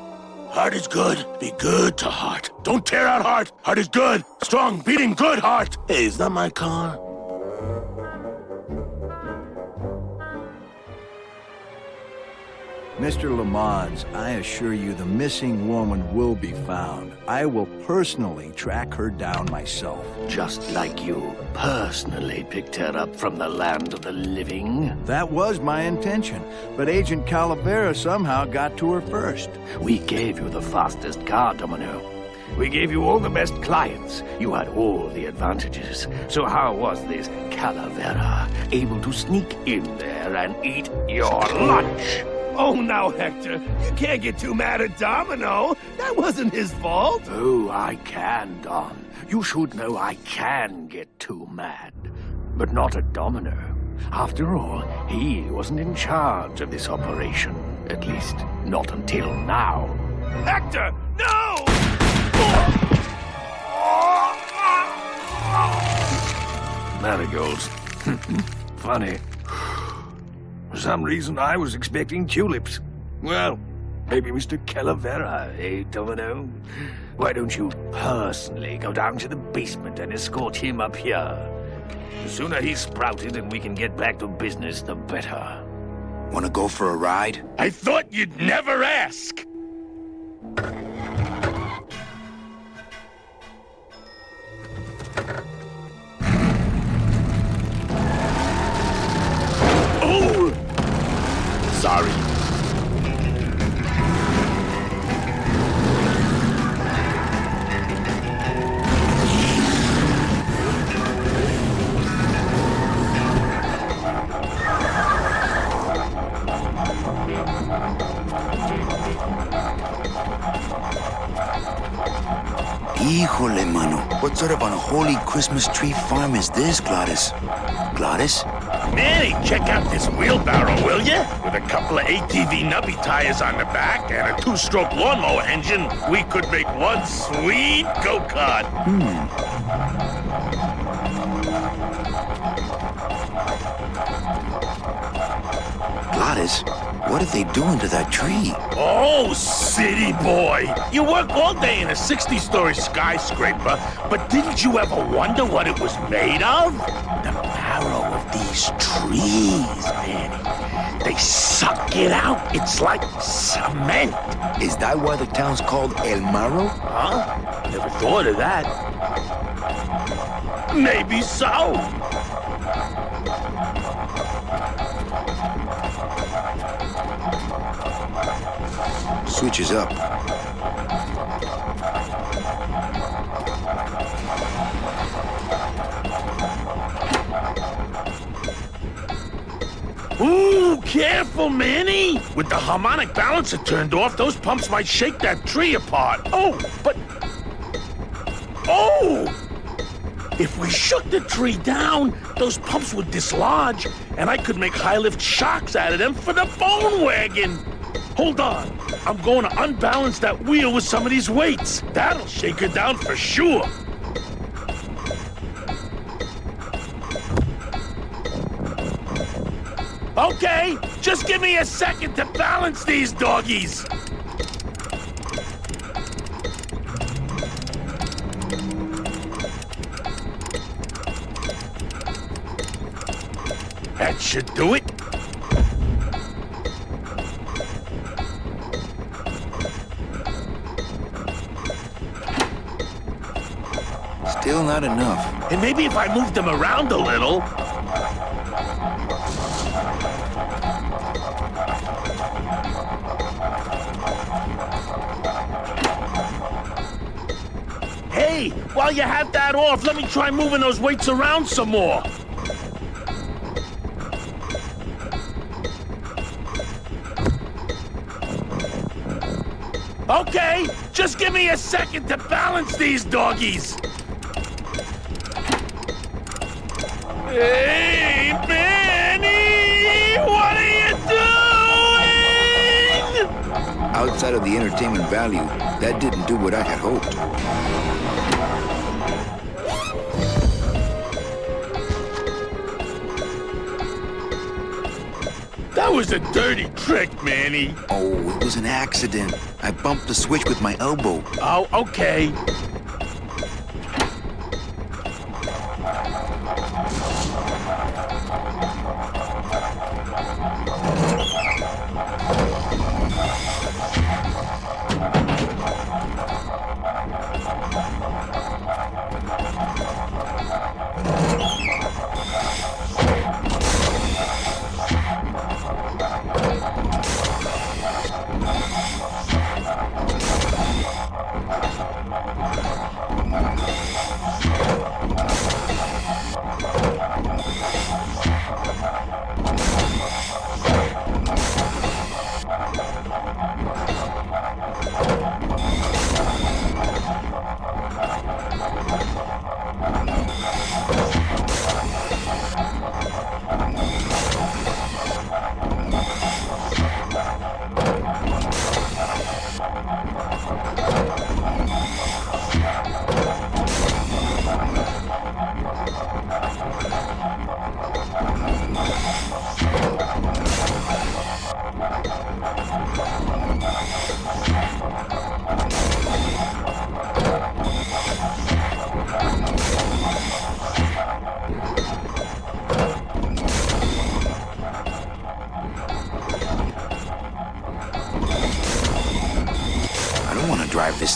Heart is good. Be good to heart. Don't tear out heart. Heart is good. Strong, beating, good heart. Hey, is that my car? Mr. Lamont, I assure you the missing woman will be found. I will personally track her down myself. Just like you personally picked her up from the land of the living. That was my intention, but Agent Calavera somehow got to her first. We gave you the fastest car, Domino. We gave you all the best clients. You had all the advantages. So how was this Calavera able to sneak in there and eat your lunch? Oh, now, Hector, you can't get too mad at Domino. That wasn't his fault. Oh, I can, Don. You should know I can get too mad. But not at Domino. After all, he wasn't in charge of this operation. At least, not until now. Hector, no! Marigolds. Funny. For some reason, I was expecting tulips. Well, maybe Mr. Calavera, eh, Domino? Why don't you personally go down to the basement and escort him up here? The sooner he's sprouted and we can get back to business, the better. Wanna go for a ride? I thought you'd never ask! Oh! Sorry. Híjole, mano. What sort of unholy Christmas tree farm is this, Gladys? Gladys? Manny, check out this wheelbarrow, will ya? With a couple of ATV nubby tires on the back and a 2-stroke lawnmower engine, we could make one sweet go-kart. Gladys, what are they doing to that tree? Oh, city boy! You work all day in a 60-story skyscraper, but didn't you ever wonder what it was made of? The marrow of these trees, Manny. They suck it out. It's like cement. Is that why the town's called El Marro? Huh? Never thought of that. Maybe so. Switch is up. Ooh, careful, Manny! With the harmonic balancer turned off, those pumps might shake that tree apart. Oh, but... Oh! If we shook the tree down, those pumps would dislodge, and I could make high-lift shocks out of them for the bone wagon. Hold on. I'm going to unbalance that wheel with some of these weights. That'll shake her down for sure. Okay, just give me a second to balance these doggies. That should do it. Still not enough. And maybe if I move them around a little... Hey, while you have that off, let me try moving those weights around some more. Okay, just give me a second to balance these doggies. Hey, Manny! What are you doing? Outside of the entertainment value, that didn't do what I had hoped. That was a dirty trick, Manny. Oh, it was an accident. I bumped the switch with my elbow. Oh, okay.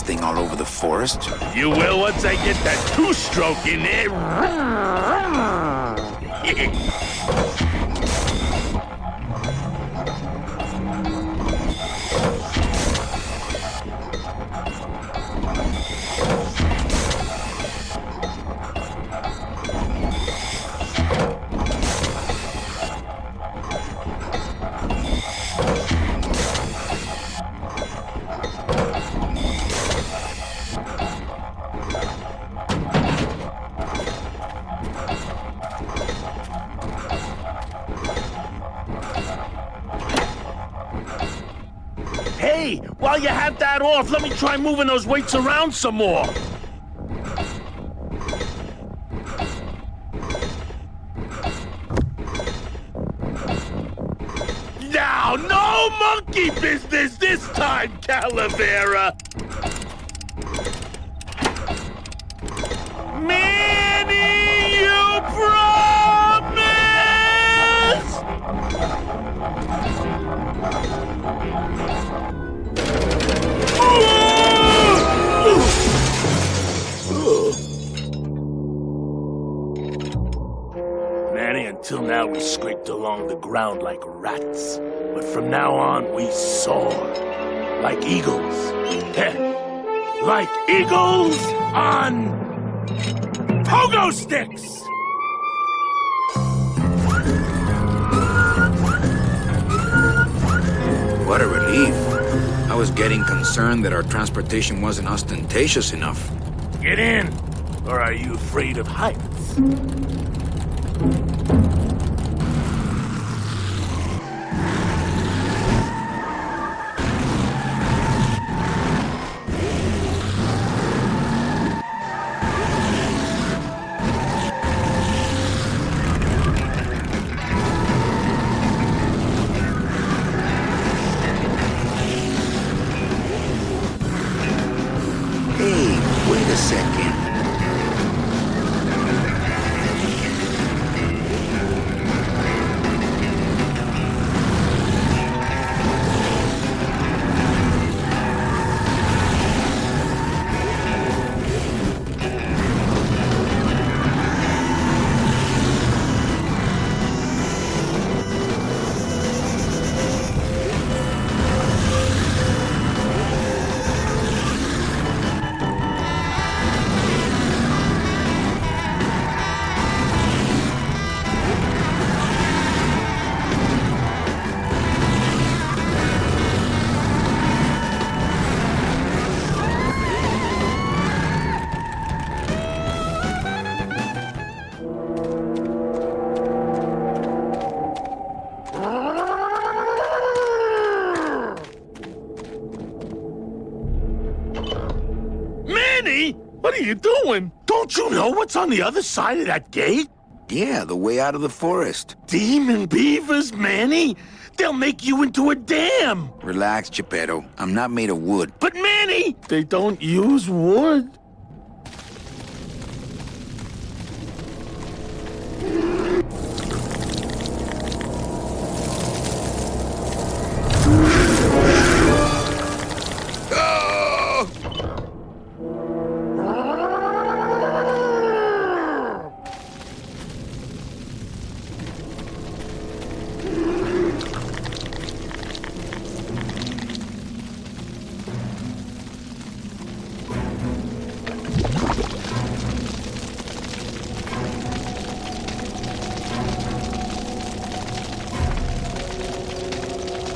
thing all over the forest. You will once I get that two-stroke in there. Hey, while you have that off, let me try moving those weights around some more. Now, no monkey business this time, Calavera. Manny, you promise? Manny, until now we scraped along the ground like rats. But from now on, we soar. Like eagles. Like eagles on pogo sticks! What a relief. I was getting concerned that our transportation wasn't ostentatious enough. Get in! Or are you afraid of heights? Hey, wait a second. Manny, what are you doing? Don't you know what's on the other side of that gate? Yeah, the way out of the forest. Demon beavers, Manny? They'll make you into a dam. Relax, Geppetto. I'm not made of wood. But Manny, they don't use wood.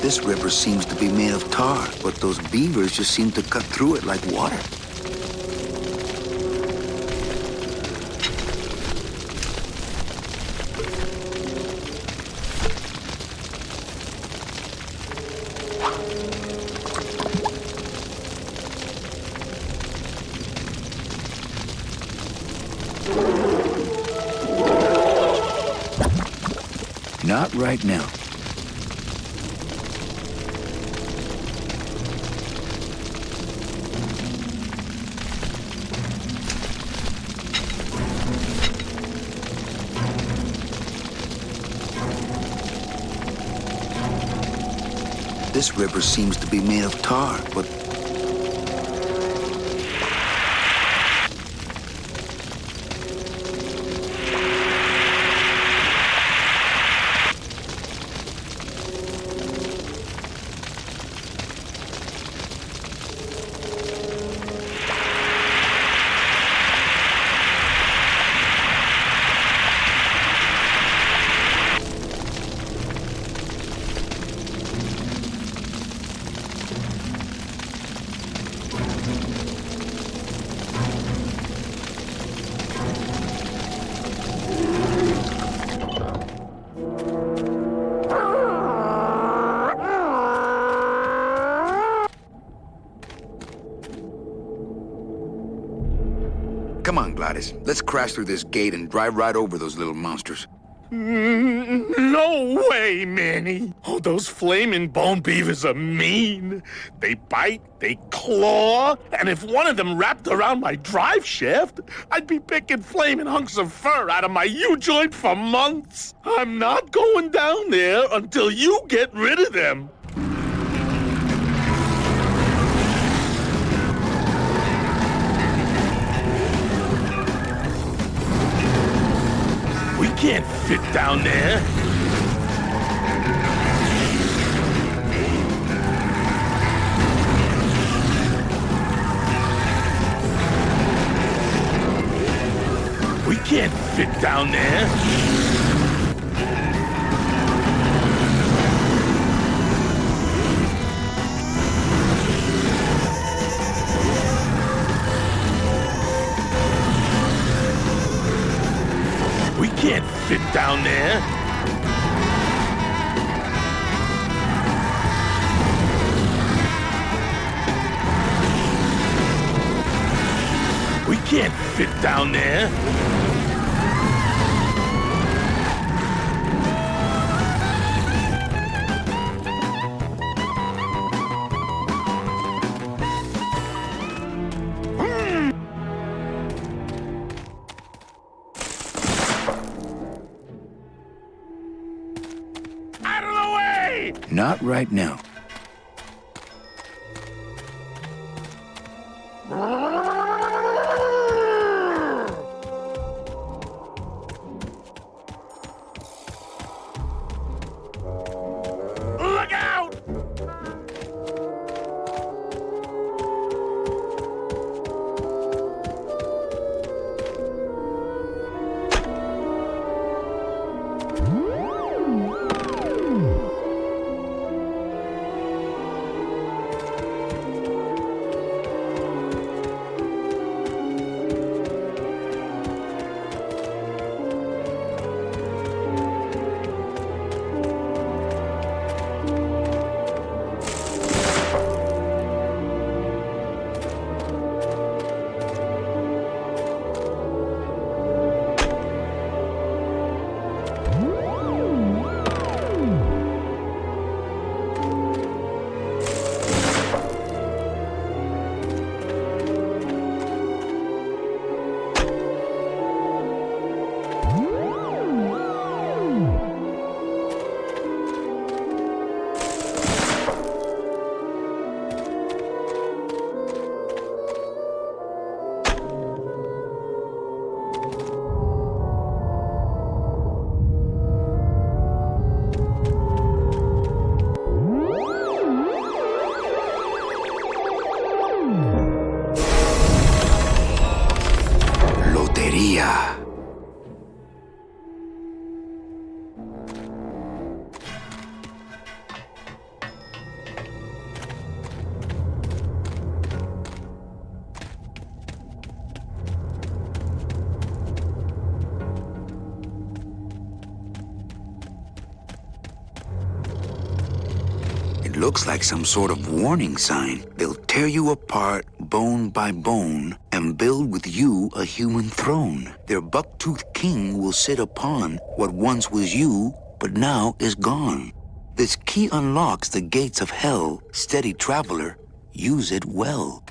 This river seems to be made of tar, but those beavers just seem to cut through it like water. Not right now. This river seems to be made of tar, but Come on, Gladys. Let's crash through this gate and drive right over those little monsters. No way, Manny. Oh, those flaming bone beavers are mean. They bite, they claw, and if one of them wrapped around my drive shaft, I'd be picking flaming hunks of fur out of my U-joint for months. I'm not going down there until you get rid of them. We can't fit down there. We can't fit down there. We can't fit down there. We can't fit down there. Out of the way! Not right now. Look out! Lotería. It looks like some sort of warning sign. They'll tear you apart bone by bone and build with you a human throne. Their buck-toothed king will sit upon what once was you, but now is gone. This key unlocks the gates of hell. Steady traveler, use it well.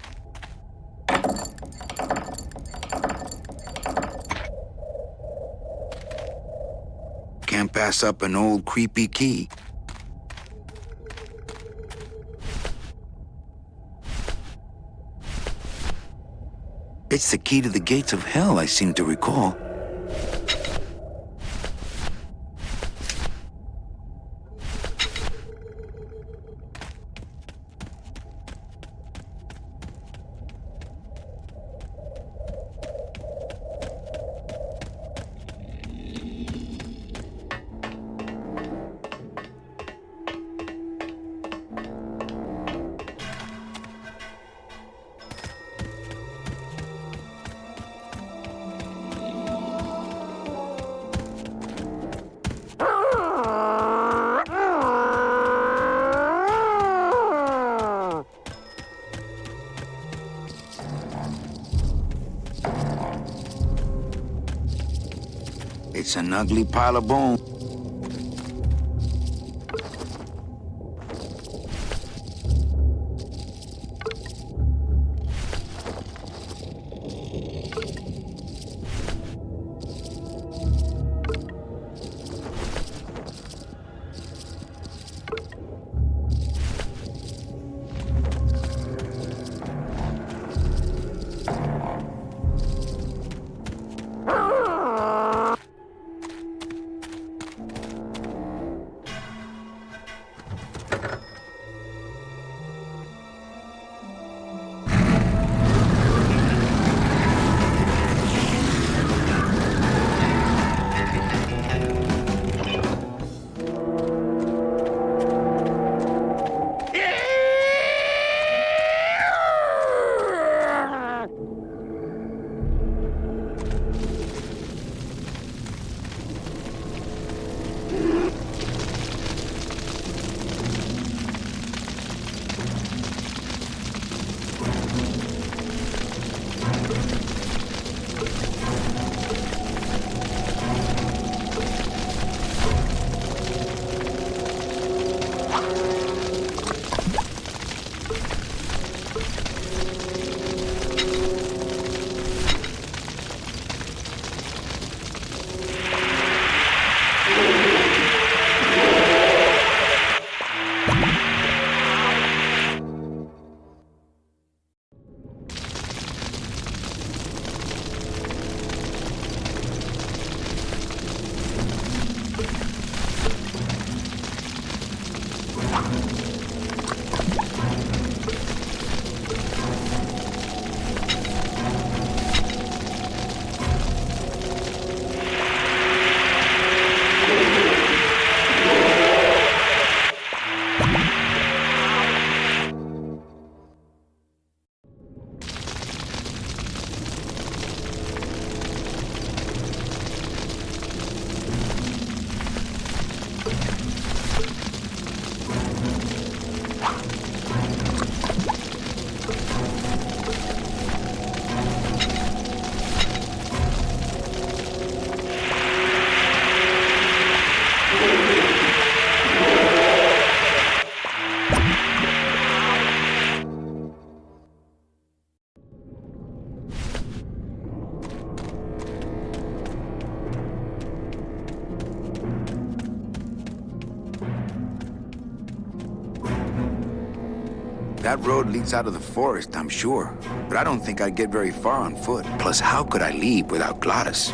Can't pass up an old creepy key. It's the key to the gates of hell, I seem to recall. It's an ugly pile of bone. That road leads out of the forest, I'm sure. But I don't think I'd get very far on foot. Plus, how could I leave without Gladys?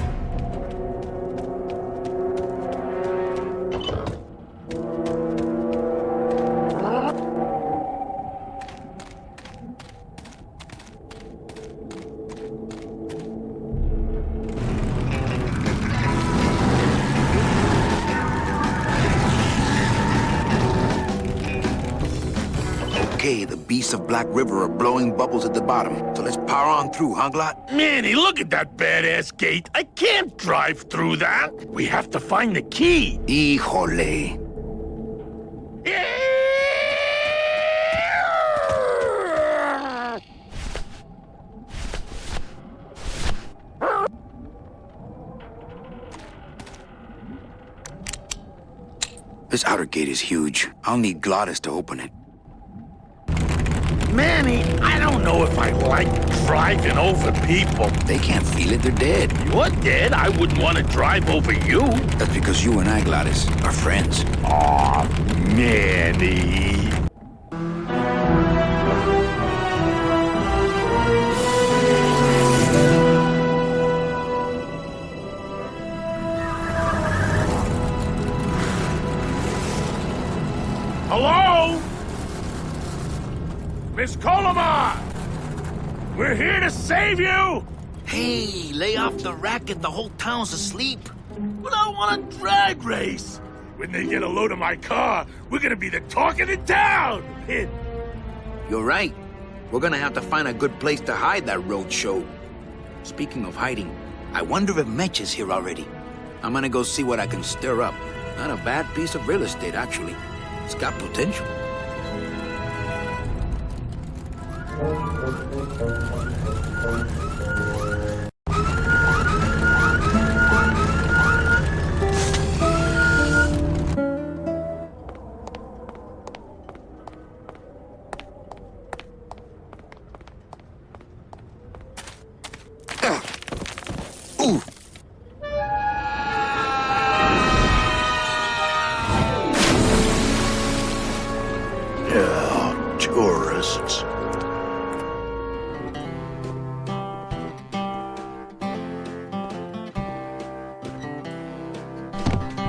Okay, the beasts of Black River are blowing bubbles at the bottom, so let's power on through, huh, Glot? Manny, look at that badass gate. I can't drive through that. We have to find the key. Híjole. This outer gate is huge. I'll need Gladys to open it. Manny, I don't know if I like driving over people. They can't feel it, they're dead. You're dead. I wouldn't want to drive over you. That's because you and I, Gladys, are friends. Aw, Manny. Hello? Miss Colomar! We're here to save you! Hey, lay off the racket. The whole town's asleep. But I want a drag race. When they get a load of my car, we're gonna be the talk of the town! You're right. We're gonna have to find a good place to hide that road show. Speaking of hiding, I wonder if Mitch is here already. I'm gonna go see what I can stir up. Not a bad piece of real estate, actually. It's got potential. Ooh. Yeah, tourists.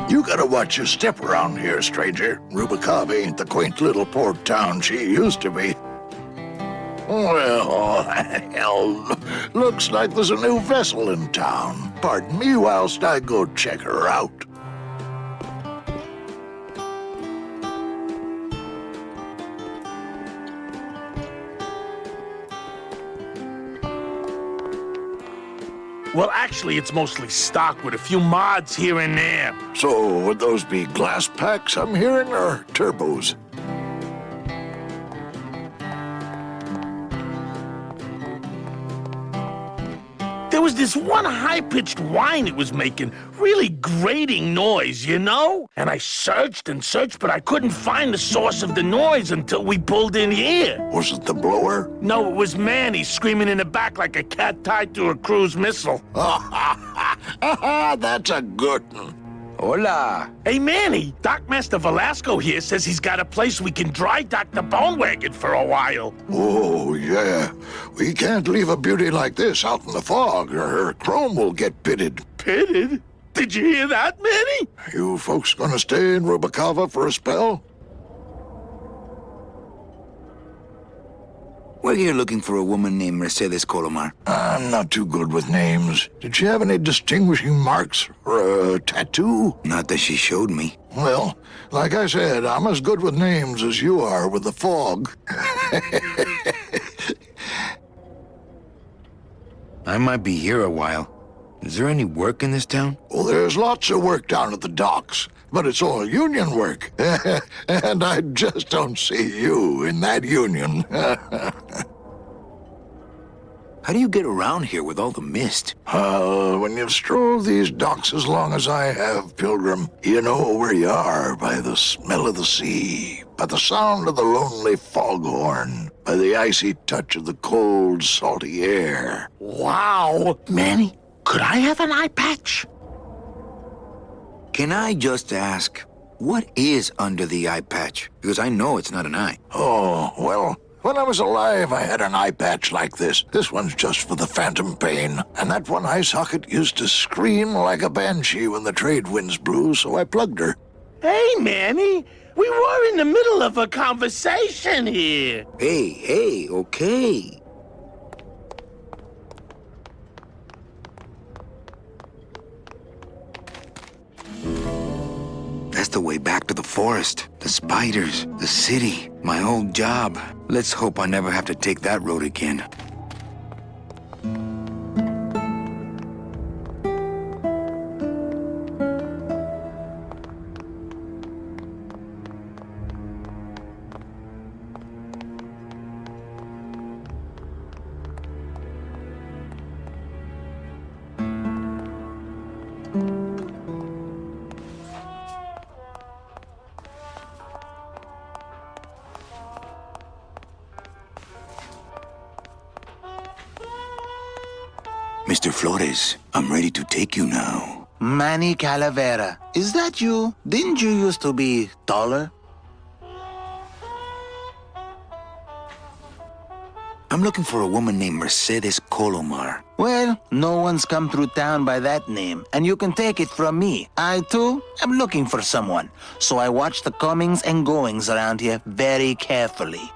You gotta watch your step around here, stranger. Rubicava ain't the quaint little port town she used to be. Well, hell, looks like there's a new vessel in town. Pardon me whilst I go check her out. Well, actually, it's mostly stock with a few mods here and there. So, would those be glass packs I'm hearing, or turbos? There was this one high-pitched whine it was making, really grating noise, you know? And I searched and searched, but I couldn't find the source of the noise until we pulled in here. Was it the blower? No, it was Manny screaming in the back like a cat tied to a cruise missile. That's a good one. Hola. Hey, Manny, Dockmaster Velasco here says he's got a place we can dry dock the bone wagon for a while. Oh, yeah. We can't leave a beauty like this out in the fog, or her chrome will get pitted. Pitted? Did you hear that, Manny? You folks gonna stay in Rubicava for a spell? We're here looking for a woman named Mercedes Colomar. I'm not too good with names. Did she have any distinguishing marks or a tattoo? Not that she showed me. Well, like I said, I'm as good with names as you are with the fog. I might be here a while. Is there any work in this town? Well, there's lots of work down at the docks, but it's all union work. And I just don't see you in that union. How do you get around here with all the mist? When you've strolled these docks as long as I have, Pilgrim, you know where you are by the smell of the sea, by the sound of the lonely foghorn, by the icy touch of the cold, salty air. Wow. Manny, could I have an eye patch? Can I just ask, what is under the eye patch? Because I know it's not an eye. Oh, well, when I was alive, I had an eye patch like this. This one's just for the phantom pain. And that one eye socket used to scream like a banshee when the trade winds blew, so I plugged her. Hey, Manny, we were in the middle of a conversation here. Hey, okay. That's the way back to the forest, the spiders, the city, my old job. Let's hope I never have to take that road again. Mr. Flores, I'm ready to take you now. Manny Calavera, is that you? Didn't you used to be taller? I'm looking for a woman named Mercedes Colomar. Well, no one's come through town by that name, and you can take it from me. I, too, am looking for someone, so I watch the comings and goings around here very carefully.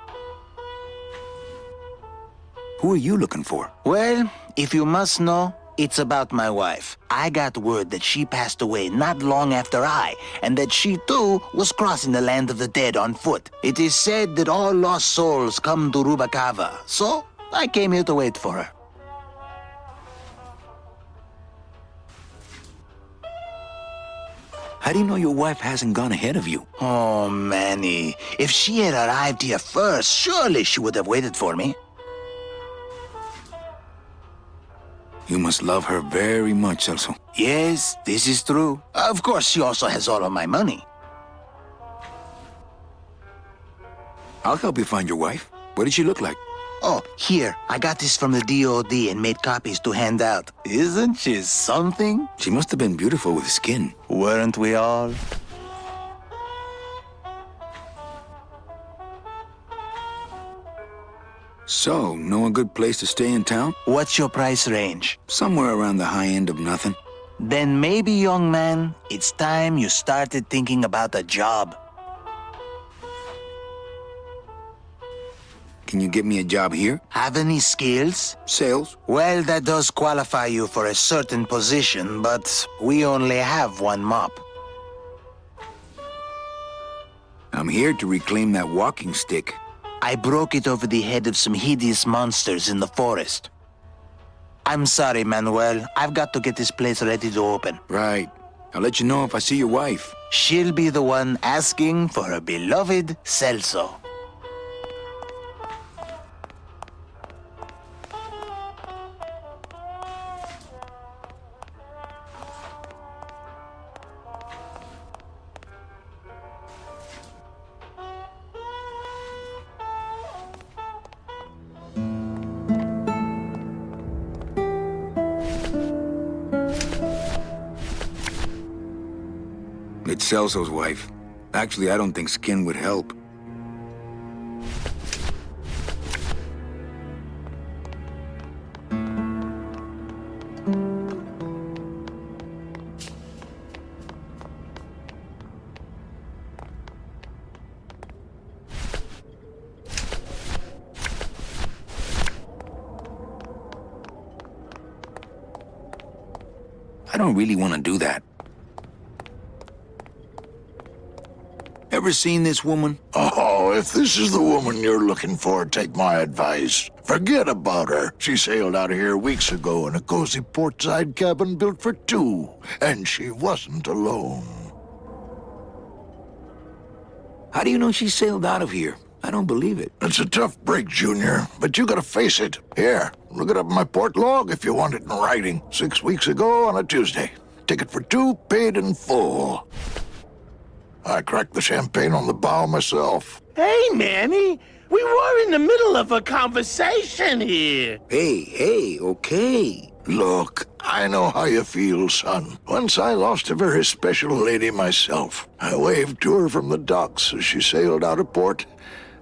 Who are you looking for? Well, if you must know, it's about my wife. I got word that she passed away not long after I, and that she, too, was crossing the land of the dead on foot. It is said that all lost souls come to Rubicava, so I came here to wait for her. How do you know your wife hasn't gone ahead of you? Oh, Manny, if she had arrived here first, surely she would have waited for me. You must love her very much, Celso. Yes, this is true. Of course, she also has all of my money. I'll help you find your wife. What did she look like? Oh, here, I got this from the DOD and made copies to hand out. Isn't she something? She must have been beautiful with skin. Weren't we all? So, know a good place to stay in town? What's your price range? Somewhere around the high end of nothing. Then maybe, young man, it's time you started thinking about a job. Can you get me a job here? Have any skills? Sales? Well, that does qualify you for a certain position, but we only have one mop. I'm here to reclaim that walking stick. I broke it over the head of some hideous monsters in the forest. I'm sorry, Manuel. I've got to get this place ready to open. Right. I'll let you know if I see your wife. She'll be the one asking for her beloved Celso. It's Celso's wife. Actually, I don't think skin would help. I don't really want to do that. Ever seen this woman? Oh, if this is the woman you're looking for, take my advice. Forget about her. She sailed out of here weeks ago in a cozy portside cabin built for two, and she wasn't alone. How do you know she sailed out of here? I don't believe it. It's a tough break, Junior, but you gotta face it. Here, look it up in my port log if you want it in writing. 6 weeks ago on a Tuesday. Ticket for two, paid in full. I cracked the champagne on the bow myself. Hey, Manny. We were in the middle of a conversation here. Hey, okay. Look, I know how you feel, son. Once I lost a very special lady myself. I waved to her from the docks as she sailed out of port,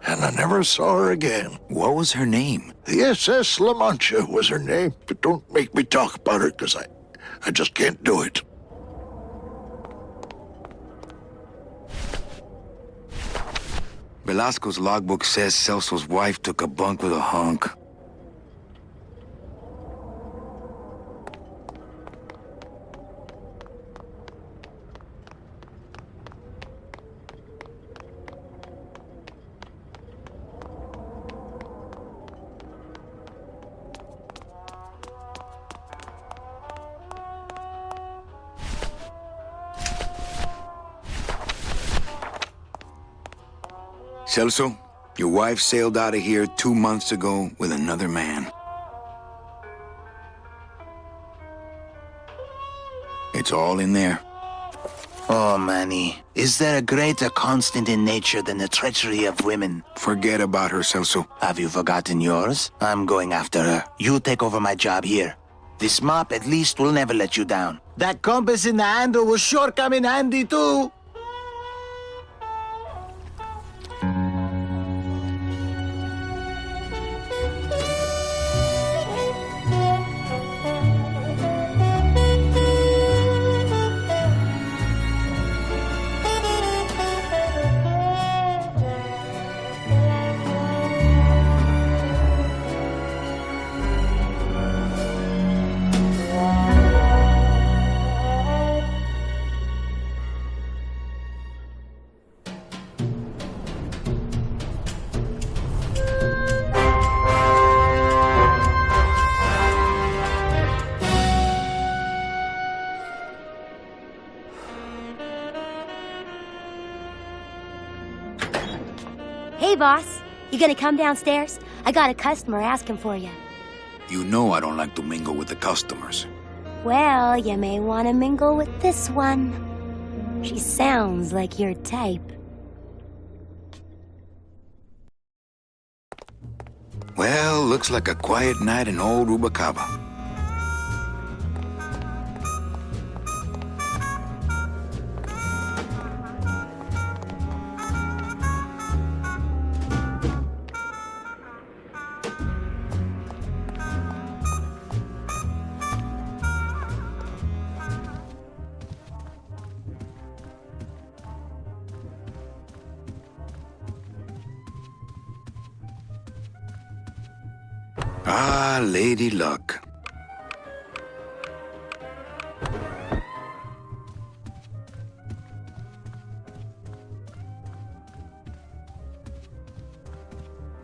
and I never saw her again. What was her name? The SS La Mancha was her name, but don't make me talk about her, because I just can't do it. Velasco's logbook says Celso's wife took a bunk with a hunk. Celso, your wife sailed out of here 2 months ago with another man. It's all in there. Oh, Manny, is there a greater constant in nature than the treachery of women? Forget about her, Celso. Have you forgotten yours? I'm going after her. You take over my job here. This mop at least will never let you down. That compass in the handle will sure come in handy too. Hey, boss. You gonna come downstairs? I got a customer asking for you. You know I don't like to mingle with the customers. Well, you may want to mingle with this one. She sounds like your type. Well, looks like a quiet night in old Rubacava. Ah, Lady Luck.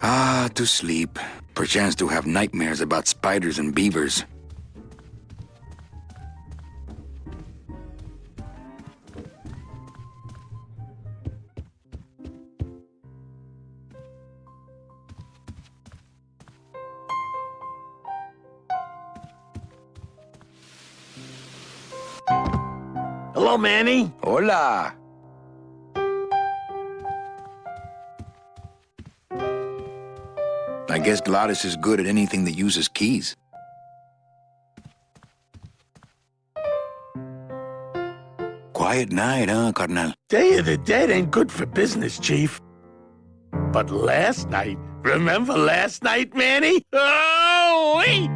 Ah, to sleep. Perchance to have nightmares about spiders and beavers. Hello, Manny. Hola. I guess Gladys is good at anything that uses keys. Quiet night, huh, carnal? Day of the Dead ain't good for business, Chief. But last night, remember last night, Manny? Oh, wait!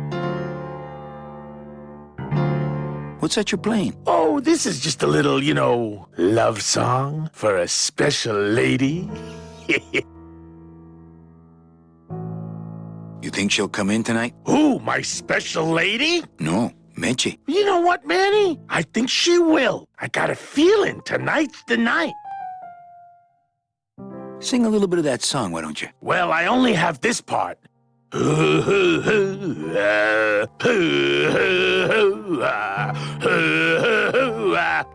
What's that you're playing? Oh, this is just a little, love song for a special lady. You think she'll come in tonight? Who, my special lady? No, Meche. You know what, Manny? I think she will. I got a feeling tonight's the night. Sing a little bit of that song, why don't you? Well, I only have this part.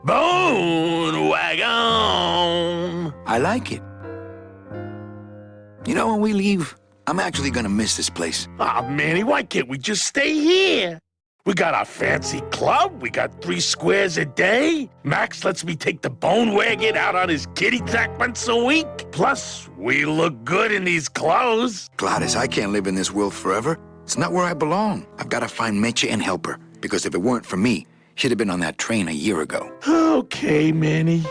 Bone wagon. I like it. You know, when we leave, I'm actually gonna miss this place. Aw, Manny, why can't we just stay here? We got our fancy club. We got 3 squares a day. Max lets me take the bone wagon out on his kitty track once a week. Plus, we look good in these clothes. Gladys, I can't live in this world forever. It's not where I belong. I've got to find Meche and help her. Because if it weren't for me, she'd have been on that train a year ago. Okay, Manny.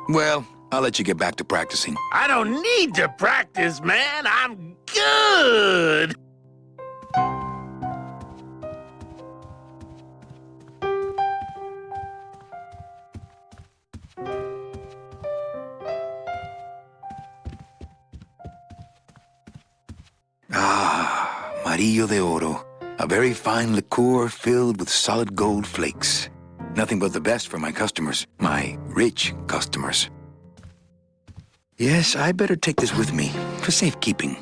Well, I'll let you get back to practicing. I don't need to practice, man. I'm good. Ah, Marillo de Oro. A very fine liqueur filled with solid gold flakes. Nothing but the best for my customers. My rich customers. Yes, I better take this with me for safekeeping.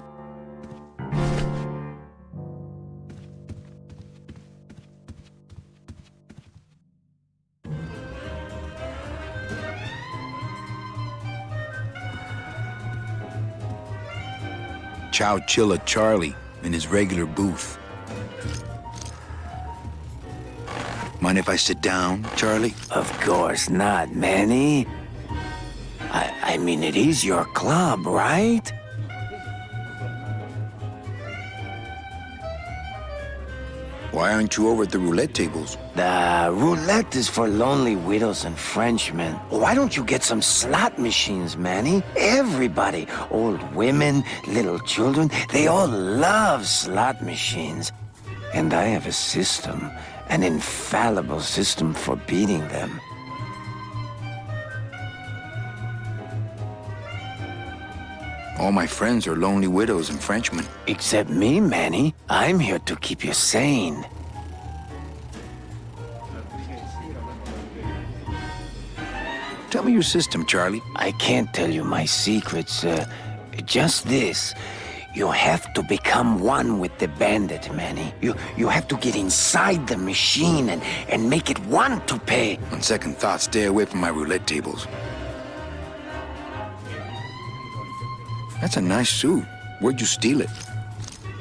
Chowchilla Charlie in his regular booth. Mind if I sit down, Charlie? Of course not, Manny. I mean, it is your club, right? Why aren't you over at the roulette tables? The roulette is for lonely widows and Frenchmen. Why don't you get some slot machines, Manny? Everybody, old women, little children, they all love slot machines. And I have a system, an infallible system for beating them. All my friends are lonely widows and Frenchmen. Except me, Manny. I'm here to keep you sane. Tell me your system, Charlie. I can't tell you my secrets. Just this. You have to become one with the bandit, Manny. You have to get inside the machine and make it want to pay. On second thought, stay away from my roulette tables. That's a nice suit. Where'd you steal it?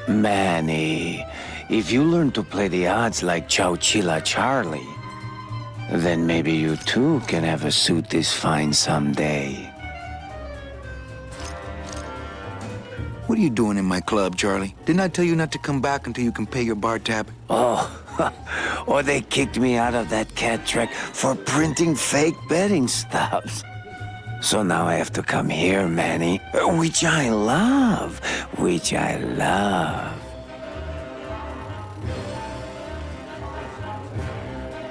Manny, if you learn to play the odds like Chowchilla Charlie, then maybe you too can have a suit this fine someday. What are you doing in my club, Charlie? Didn't I tell you not to come back until you can pay your bar tab? Oh, or they kicked me out of that cat track for printing fake betting stubs. So now I have to come here, Manny, which I love.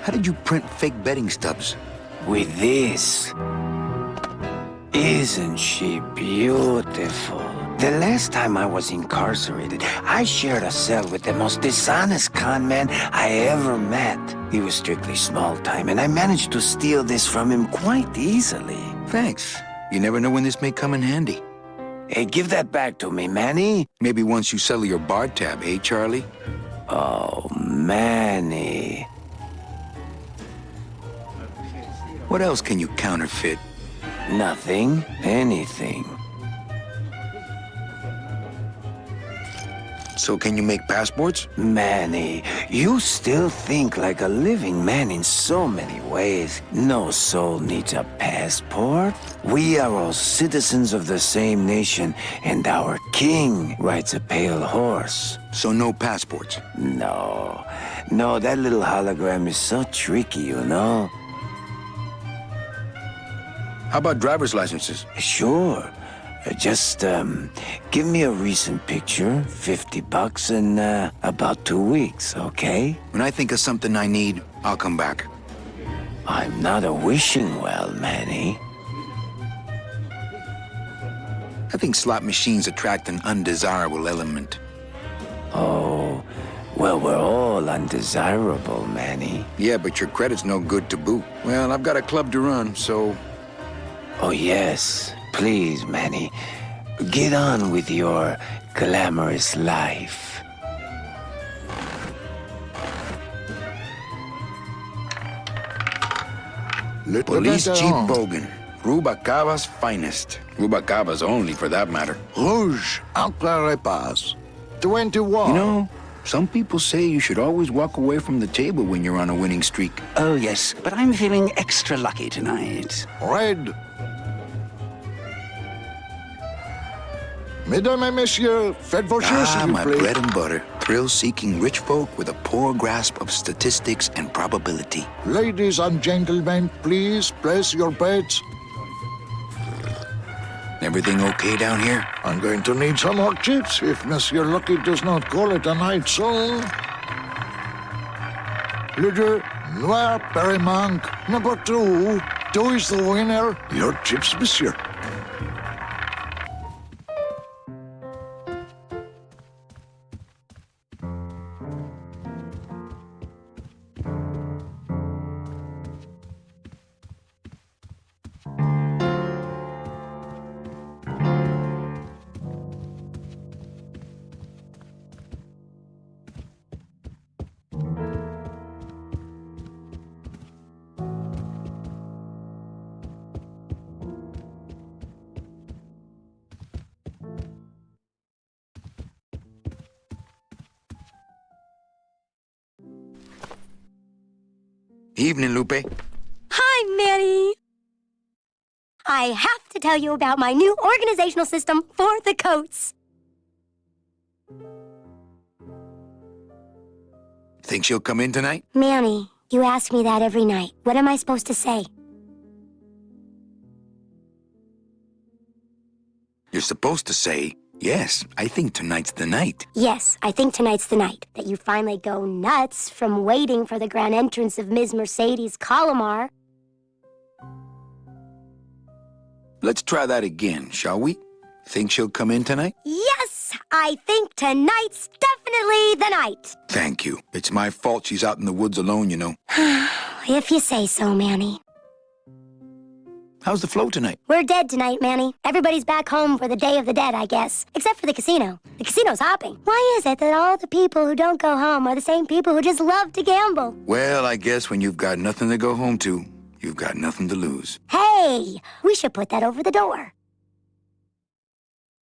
How did you print fake betting stubs? With this. Isn't she beautiful? The last time I was incarcerated, I shared a cell with the most dishonest con man I ever met. He was strictly small time, and I managed to steal this from him quite easily. Thanks. You never know when this may come in handy. Hey, give that back to me, Manny. Maybe once you settle your bar tab, eh, Charlie? Oh, Manny. What else can you counterfeit? Nothing. Anything. So can you make passports? Manny, you still think like a living man in so many ways. No soul needs a passport. We are all citizens of the same nation, and our king rides a pale horse. So no passports? No, that little hologram is so tricky, you know? How about driver's licenses? Sure. Just, give me a recent picture, $50 in, about 2 weeks, okay? When I think of something I need, I'll come back. I'm not a wishing well, Manny. I think slot machines attract an undesirable element. Oh, well, we're all undesirable, Manny. Yeah, but your credit's no good to boot. Well, I've got a club to run, so... Oh, yes. Please, Manny, get on with your glamorous life. Police Chief Bogan, Rubacaba's finest. Rubacaba's only, for that matter. Rouge, Enclarepas. 21. You know, some people say you should always walk away from the table when you're on a winning streak. Oh, yes, but I'm feeling extra lucky tonight. Red. Mesdames et messieurs, faites vos jeux, s'il vous my plaît. bread and butter. Thrill-seeking rich folk with a poor grasp of statistics and probability. Ladies and gentlemen, please place your bets. Everything okay down here? I'm going to need some more chips if Monsieur Lucky does not call it a night soon. Leader, Noir Perrimanque, number 2. 2 is the winner. Your chips, monsieur. Evening, Lupe. Hi, Manny. I have to tell you about my new organizational system for the coats. Think she'll come in tonight? Manny, you ask me that every night. What am I supposed to say? You're supposed to say, yes, I think tonight's the night. Yes, I think tonight's the night that you finally go nuts from waiting for the grand entrance of Ms. Mercedes Colomar. Let's try that again, shall we? Think she'll come in tonight? Yes, I think tonight's definitely the night. Thank you. It's my fault she's out in the woods alone, you know. If you say so, Manny. How's the flow tonight? We're dead tonight, Manny. Everybody's back home for the Day of the Dead, I guess. Except for the casino. The casino's hopping. Why is it that all the people who don't go home are the same people who just love to gamble? Well, I guess when you've got nothing to go home to, you've got nothing to lose. Hey, we should put that over the door.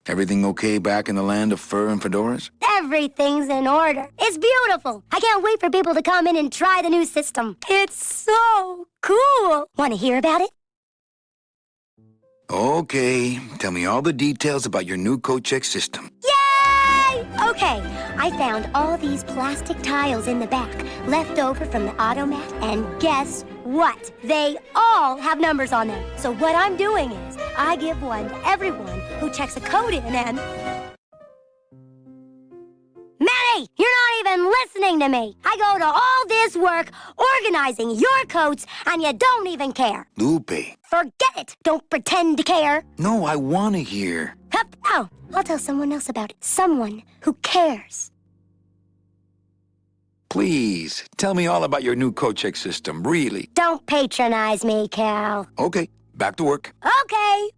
Everything okay back in the land of fur and fedoras? Everything's in order. It's beautiful. I can't wait for people to come in and try the new system. It's so cool. Want to hear about it? Okay, tell me all the details about your new coat check system. Yay! Okay, I found all these plastic tiles in the back, left over from the automat, and guess what? They all have numbers on them. So what I'm doing is, I give one to everyone who checks a code in and... Manny, you're not even listening to me. I go to all this work organizing your coats, and you don't even care. Lupe. Forget it. Don't pretend to care. No, I want to hear. Hup. Oh, I'll tell someone else about it. Someone who cares. Please, tell me all about your new coat check system, really. Don't patronize me, Cal. Okay, back to work. Okay.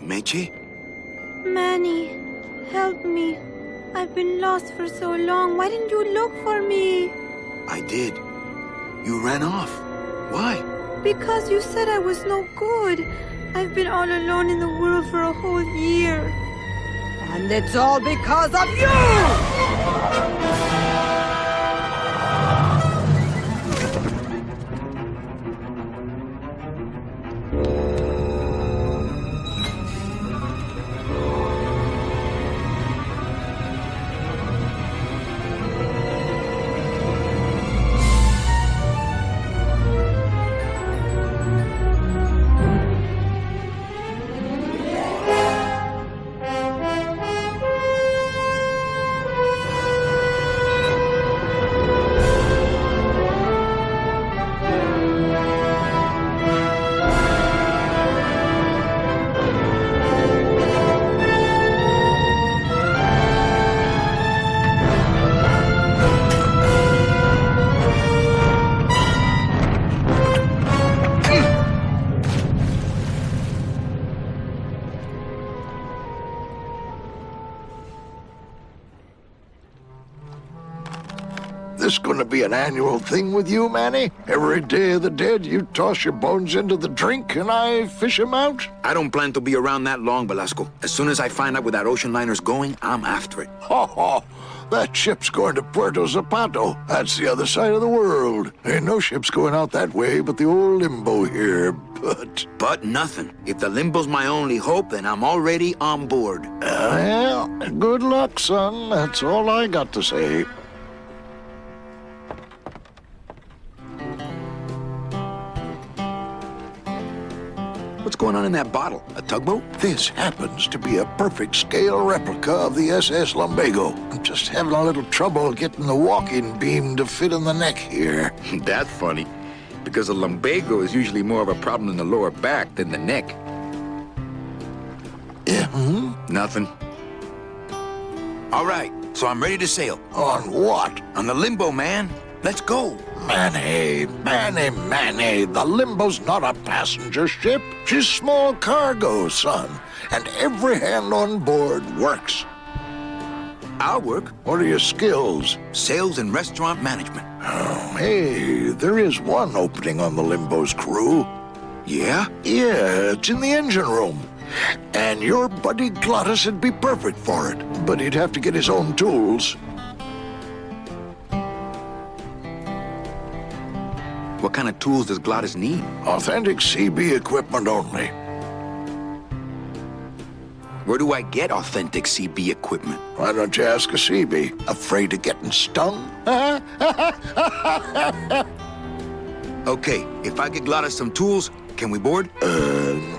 Meche? Manny, help me. I've been lost for so long. Why didn't you look for me? I did. You ran off. Why? Because you said I was no good. I've been all alone in the world for a whole year. And it's all because of you! This gonna be an annual thing with you, Manny? Every Day of the Dead, you toss your bones into the drink and I fish 'em out? I don't plan to be around that long, Velasco. As soon as I find out where that ocean liner's going, I'm after it. Ho ho! That ship's going to Puerto Zapato. That's the other side of the world. Ain't no ships going out that way but the old Limbo here, but... But nothing. If the Limbo's my only hope, then I'm already on board. Well, good luck, son. That's all I got to say. What's going on in that bottle? A tugboat? This happens to be a perfect scale replica of the SS Lumbago. I'm just having a little trouble getting the walking beam to fit in the neck here. That's funny, because a lumbago is usually more of a problem in the lower back than the neck. Yeah, Nothing. All right, so I'm ready to sail. On what? On the Limbo, man. Let's go. Manny, the Limbo's not a passenger ship. She's small cargo, son. And every hand on board works. I'll work. What are your skills? Sales and restaurant management. Oh, hey, there is one opening on the Limbo's crew. Yeah? Yeah, it's in the engine room. And your buddy Glottis would be perfect for it. But he'd have to get his own tools. What kind of tools does Glottis need? Authentic CB equipment only. Where do I get authentic CB equipment? Why don't you ask a CB? Afraid of getting stung? Okay, if I get Glottis some tools, can we board?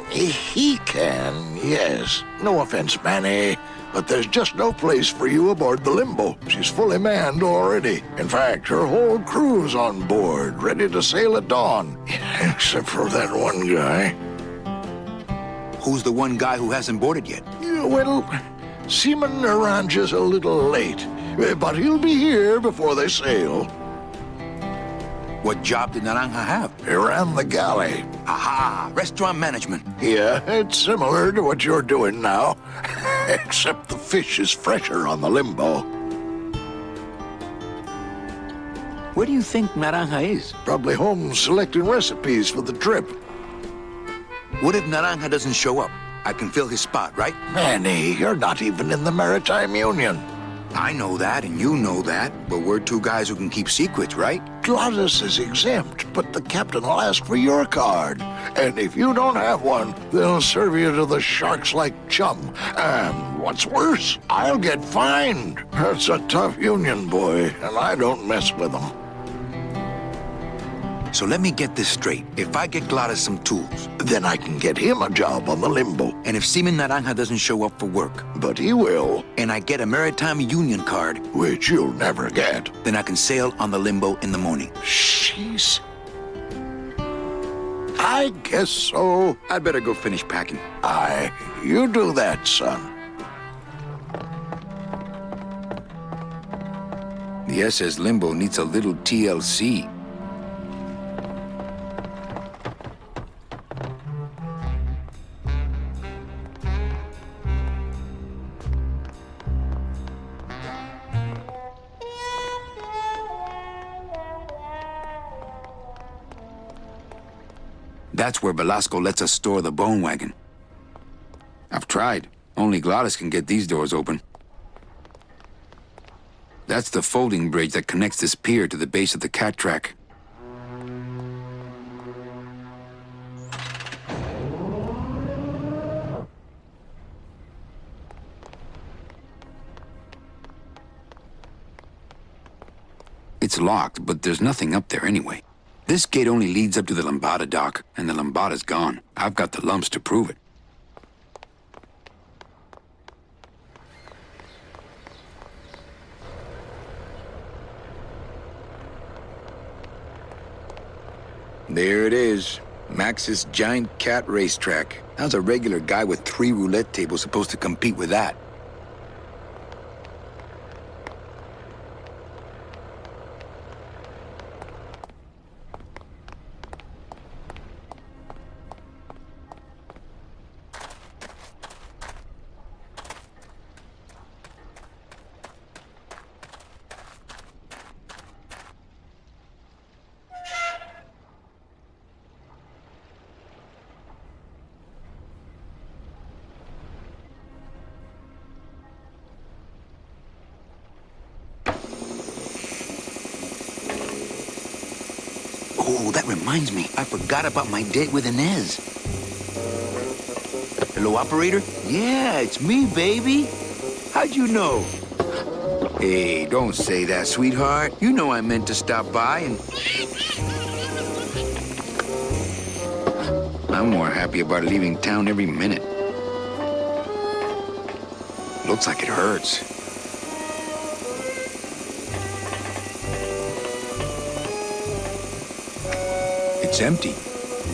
He can, yes. No offense, Manny, but there's just no place for you aboard the Limbo. She's fully manned already. In fact, her whole crew's on board, ready to sail at dawn. Except for that one guy. Who's the one guy who hasn't boarded yet? Yeah, well, Seaman Naranja's a little late, but he'll be here before they sail. What job did Naranja have? He ran the galley. Aha, restaurant management. Yeah, it's similar to what you're doing now, except the fish is fresher on the Limbo. Where do you think Naranja is? Probably home selecting recipes for the trip. What if Naranja doesn't show up? I can fill his spot, right? Manny, you're not even in the Maritime Union. I know that, and you know that, but we're two guys who can keep secrets, right? Glottis is exempt, but the captain will ask for your card. And if you don't have one, they'll serve you to the sharks like chum. And what's worse, I'll get fined. That's a tough union, boy, and I don't mess with them. So let me get this straight. If I get Glottis some tools, then I can get him a job on the Limbo. And if Seaman Naranja doesn't show up for work, but he will, and I get a Maritime Union card, which you'll never get, then I can sail on the Limbo in the morning. Jeez. I guess so. I'd better go finish packing. Aye, you do that, son. The SS Limbo needs a little TLC. That's where Velasco lets us store the bone wagon. I've tried. Only Glottis can get these doors open. That's the folding bridge that connects this pier to the base of the cat track. It's locked, but there's nothing up there anyway. This gate only leads up to the Lambada dock, and the Lambada's gone. I've got the lumps to prove it. There it is. Max's giant cat racetrack. How's a regular guy with 3 roulette tables supposed to compete with that? Oh, that reminds me. I forgot about my date with Inez. Hello, operator? Yeah, it's me, baby. How'd you know? Hey, don't say that, sweetheart. You know I meant to stop by and... I'm more happy about leaving town every minute. Looks like it hurts. It's empty.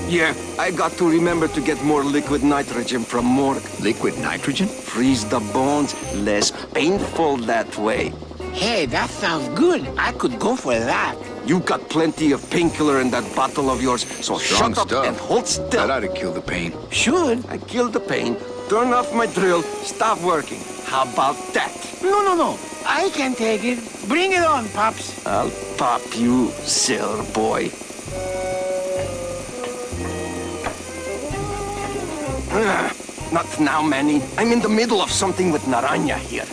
Yeah, I got to remember to get more liquid nitrogen from Morgue. Liquid nitrogen? Freeze the bones, less painful that way. Hey, that sounds good. I could go for that. You got plenty of painkiller in that bottle of yours, so Strong shut up stuff. and hold still. That ought to kill the pain. Should. I killed the pain, turn off my drill, stop working. How about that? No. I can take it. Bring it on, Pops. I'll pop you, sailor boy. Not now, Manny. I'm in the middle of something with Naranja here.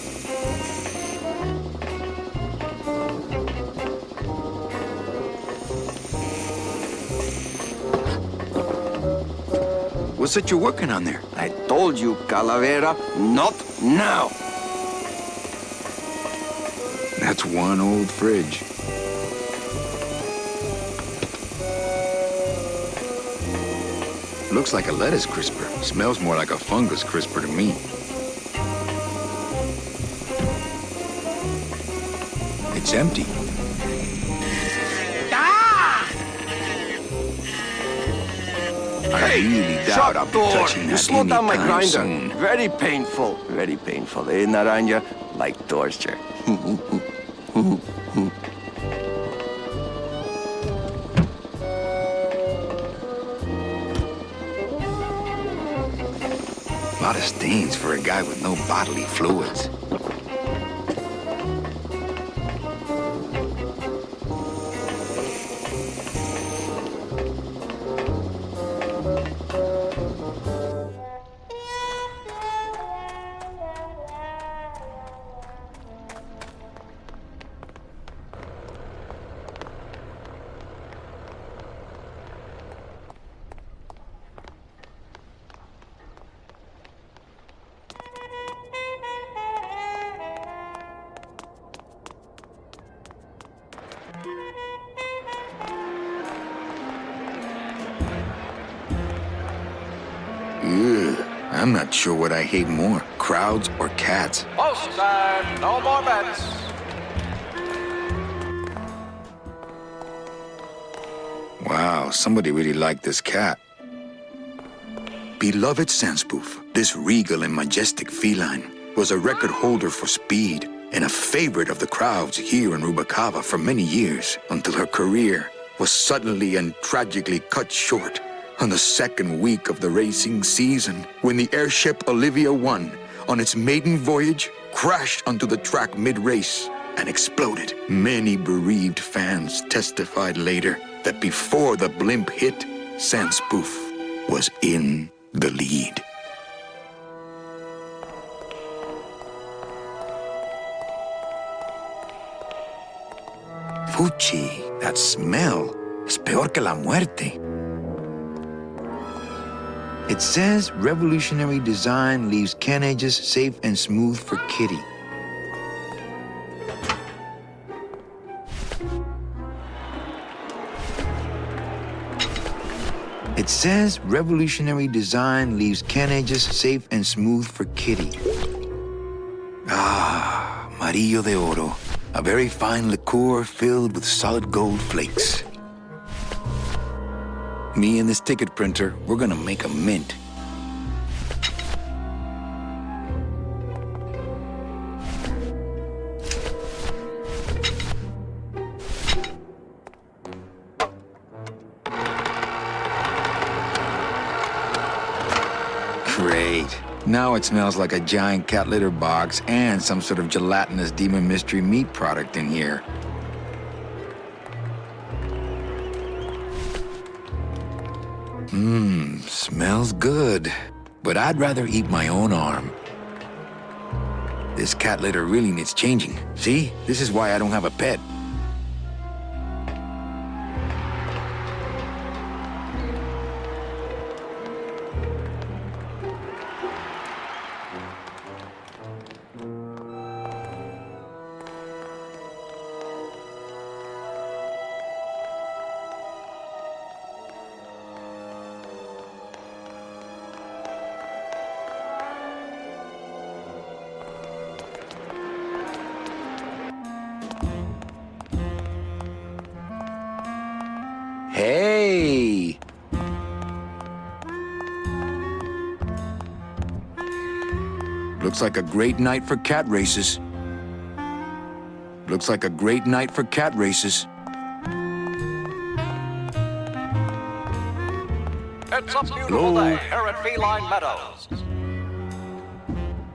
What's that you're working on there? I told you, Calavera, not now. That's one old fridge. Looks like a lettuce crisper. Smells more like a fungus crisper to me. It's empty. I really doubt I'll be touching that You slowed down my anytime grinder. soon. Very painful. Very painful. Eh, Naranja? Like torture. A lot of stains for a guy with no bodily fluids. I'm not sure what I hate more, crowds or cats. Post time, no more bets. Wow, somebody really liked this cat. Beloved Sandspoof, this regal and majestic feline was a record holder for speed and a favorite of the crowds here in Rubacava for many years until her career was suddenly and tragically cut short on the second week of the racing season when the airship Olivia 1 on its maiden voyage crashed onto the track mid-race and exploded. Many bereaved fans testified later that before the blimp hit, Sandspoof was in the lead. Fuchi, that smell es peor que la muerte. It says revolutionary design leaves can edges safe and smooth for Kitty. It says revolutionary design leaves can edges safe and smooth for Kitty. Ah, Amarillo de Oro. A very fine liqueur filled with solid gold flakes. Me and this ticket printer, we're gonna make a mint. Great. Now it smells like a giant cat litter box and some sort of gelatinous demon mystery meat product in here. Smells good. But I'd rather eat my own arm. This cat litter really needs changing. See? This is why I don't have a pet. Hey! Looks like a great night for cat races. Looks like a great night for cat races. It's a beautiful day here at Feline Meadows.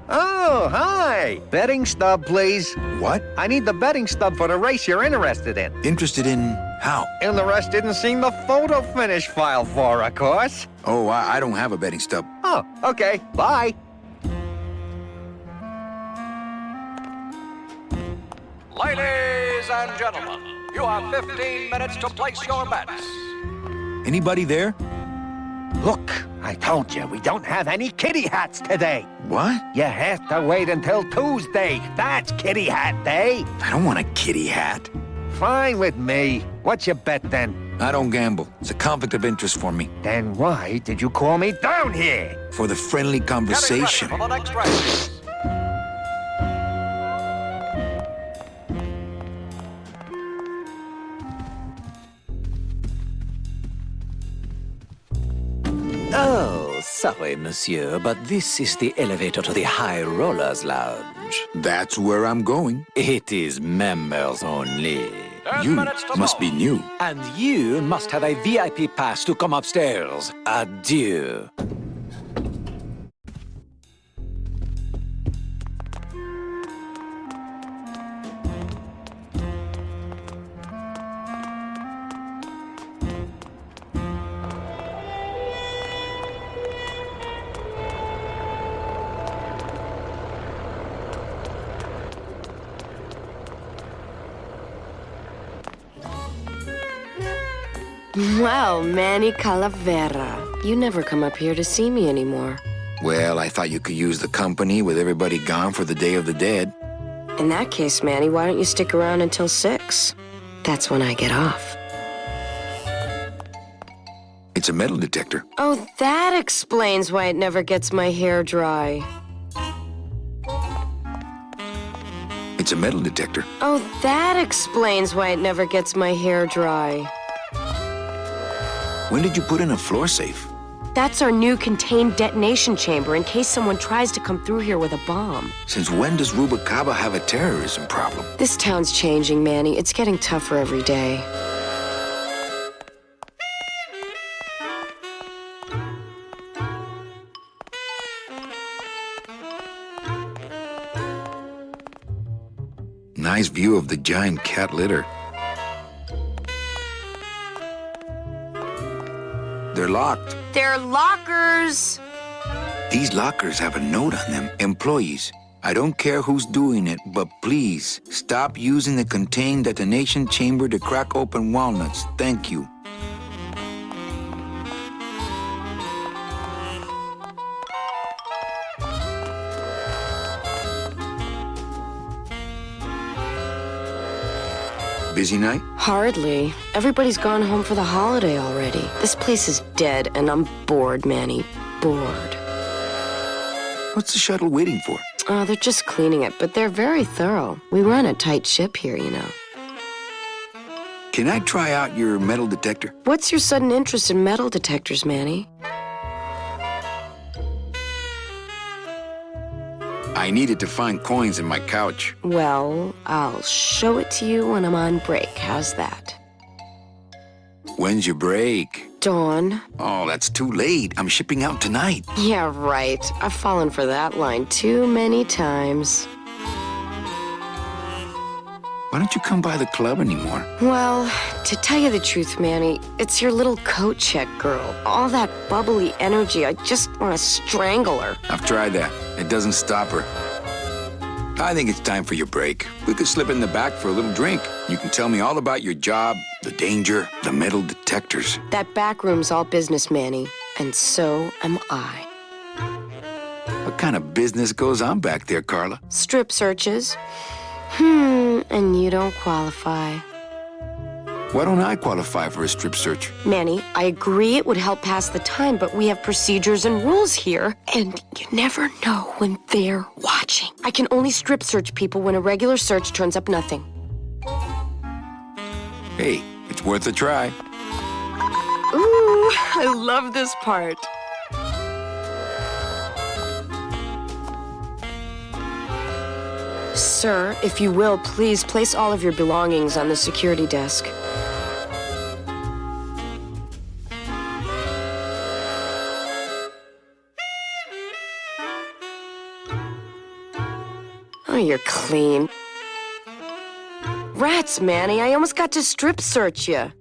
Oh, hi! Betting stub, please. What? I need the betting stub for the race you're interested in. Interested in how? And the rest didn't seem the photo finish file for, of course. Oh, I don't have a betting stub. Oh, okay. Bye. Ladies and gentlemen, you have 15 minutes to place your bets. Anybody there? Look, I told you, we don't have any kitty hats today. What? You have to wait until Tuesday. That's kitty hat day. I don't want a kitty hat. Fine with me. What's your bet then? I don't gamble. It's a conflict of interest for me. Then why did you call me down here? For the friendly conversation. Getting ready for the next race. Oh, sorry, monsieur, but this is the elevator to the High Rollers Lounge. That's where I'm going. It is members only. You must be new. And you must have a VIP pass to come upstairs. Adieu. Well, Manny Calavera, you never come up here to see me anymore. Well, I thought you could use the company with everybody gone for the Day of the Dead. In that case, Manny, why don't you stick around until 6? That's when I get off. It's It's a metal detector. Oh, that explains why it never gets my hair dry. It's a metal detector. Oh, that explains why it never gets my hair dry. When did you put in a floor safe? That's our new contained detonation chamber in case someone tries to come through here with a bomb. Since when does Rubacaba have a terrorism problem? This town's changing, Manny. It's getting tougher every day. Nice view of the giant cat litter. They're locked. They're lockers! These lockers have a note on them. Employees, I don't care who's doing it, but please stop using the contained detonation chamber to crack open walnuts. Thank you. Busy night? Hardly. Everybody's gone home for the holiday already. This place is dead, and I'm bored, Manny. Bored. What's the shuttle waiting for? Oh, they're just cleaning it, but they're very thorough. We run a tight ship here, you know. Can I try out your metal detector? What's your sudden interest in metal detectors, Manny? I needed to find coins in my couch. Well, I'll show it to you when I'm on break. How's that? When's your break? Dawn. Oh, that's too late. I'm shipping out tonight. Yeah, right. I've fallen for that line too many times. Why don't you come by the club anymore? Well, to tell you the truth, Manny, it's your little coat check girl. All that bubbly energy, I just want to strangle her. I've tried that. It doesn't stop her. I think it's time for your break. We could slip in the back for a little drink. You can tell me all about your job, the danger, the metal detectors. That back room's all business, Manny, and so am I. What kind of business goes on back there, Carla? Strip searches. And you don't qualify. Why don't I qualify for a strip search? Manny, I agree it would help pass the time, but we have procedures and rules here, and you never know when they're watching. I can only strip search people when a regular search turns up nothing. Hey, it's worth a try. Ooh, I love this part. Sir, if you will, please place all of your belongings on the security desk. Oh, you're clean. Rats, Manny, I almost got to strip search you.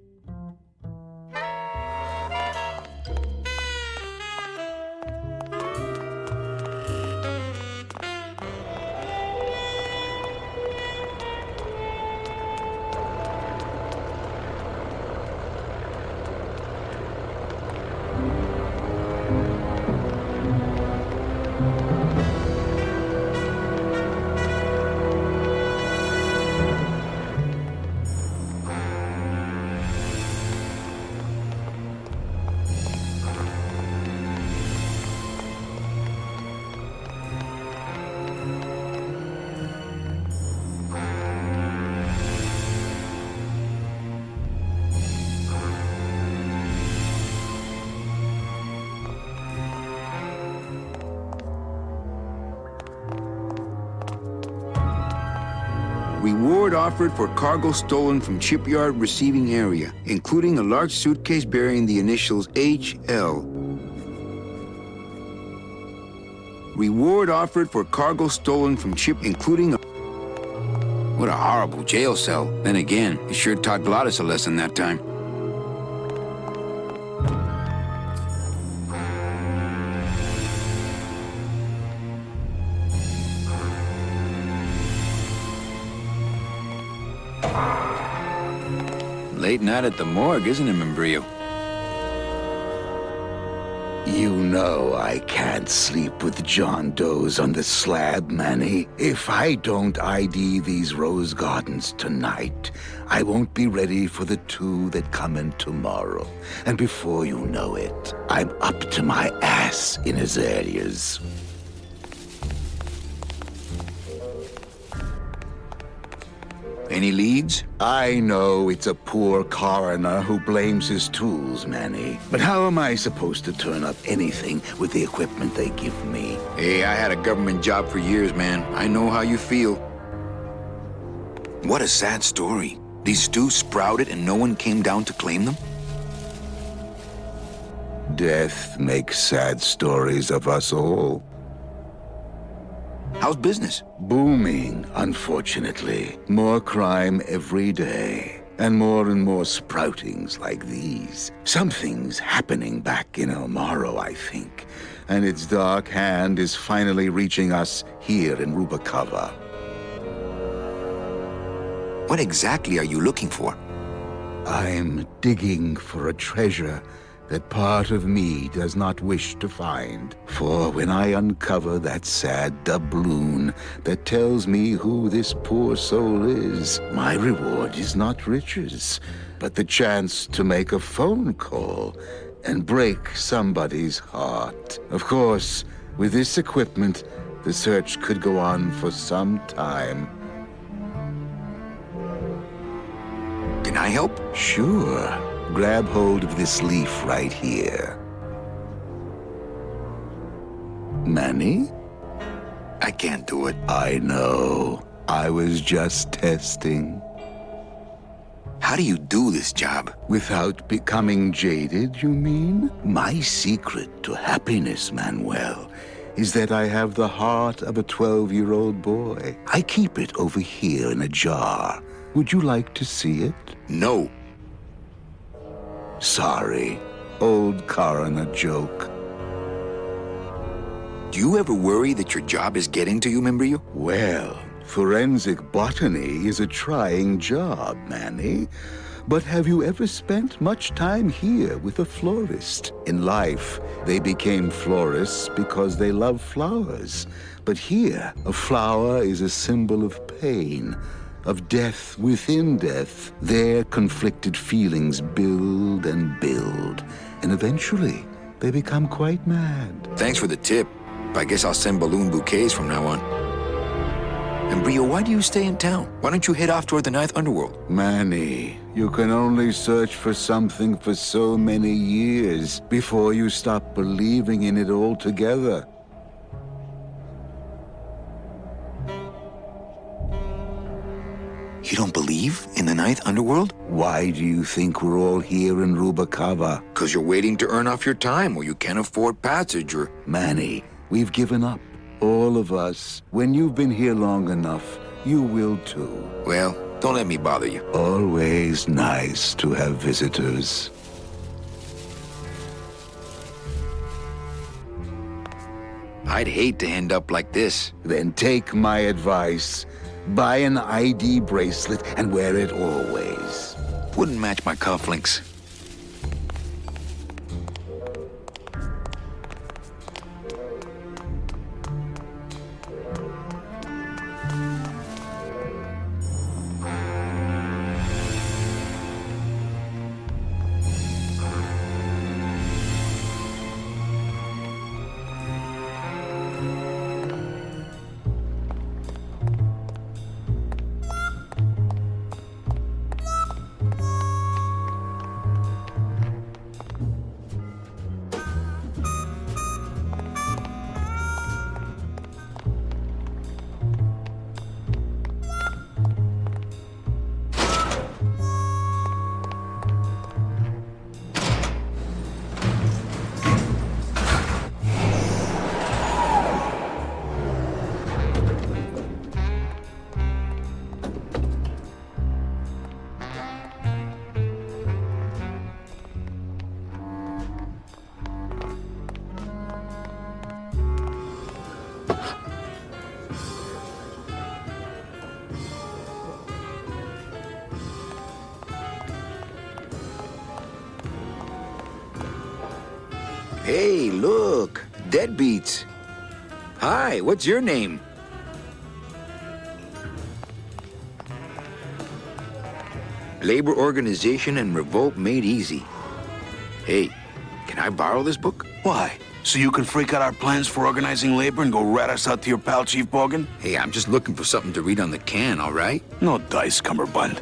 Reward offered for cargo stolen from shipyard receiving area, including a large suitcase bearing the initials HL. Reward offered for cargo stolen from ship, including a... What a horrible jail cell. Then again, it sure taught Gladys a lesson that time. Late night at the morgue, isn't it, Membrillo? You know I can't sleep with John Doe's on the slab, Manny. If I don't ID these rose gardens tonight, I won't be ready for the two that come in tomorrow. And before you know it, I'm up to my ass in azaleas. Any leads? I know it's a poor coroner who blames his tools, Manny. But how am I supposed to turn up anything with the equipment they give me? Hey, I had a government job for years, man. I know how you feel. What a sad story. These stews sprouted and no one came down to claim them? Death makes sad stories of us all. How's business? Booming, unfortunately. More crime every day. And more sproutings like these. Something's happening back in El Morro, I think. And its dark hand is finally reaching us here in Rubacava. What exactly are you looking for? I'm digging for a treasure that part of me does not wish to find. For when I uncover that sad doubloon that tells me who this poor soul is, my reward is not riches, but the chance to make a phone call and break somebody's heart. Of course, with this equipment, the search could go on for some time. Can I help? Sure. Grab hold of this leaf right here. Manny? I can't do it. I know. I was just testing. How do you do this job? Without becoming jaded, you mean? My secret to happiness, Manuel, is that I have the heart of a 12-year-old boy. I keep it over here in a jar. Would you like to see it? No. Sorry. Old coroner joke. Do you ever worry that your job is getting to you, Membrillo? Well, forensic botany is a trying job, Manny. But have you ever spent much time here with a florist? In life, they became florists because they love flowers. But here, a flower is a symbol of pain, of death within death. Their conflicted feelings build and build, and eventually they become quite mad. Thanks for the tip. I guess I'll send balloon bouquets from now on. And Brio, why do you stay in town? Why don't you head off toward the Ninth Underworld? Manny, you can only search for something for so many years before you stop believing in it altogether. You don't believe in the Ninth Underworld? Why do you think we're all here in Rubacava? Because you're waiting to earn off your time or you can't afford passage or... Manny, we've given up. All of us. When you've been here long enough, you will too. Well, don't let me bother you. Always nice to have visitors. I'd hate to end up like this. Then take my advice. Buy an ID bracelet and wear it always. Wouldn't match my cufflinks. Hey, look, deadbeats. Hi, what's your name? Labor Organization and Revolt Made Easy. Hey, can I borrow this book? Why? So you can freak out our plans for organizing labor and go rat us out to your pal, Chief Morgan? Hey, I'm just looking for something to read on the can, all right? No dice, Cumberbund.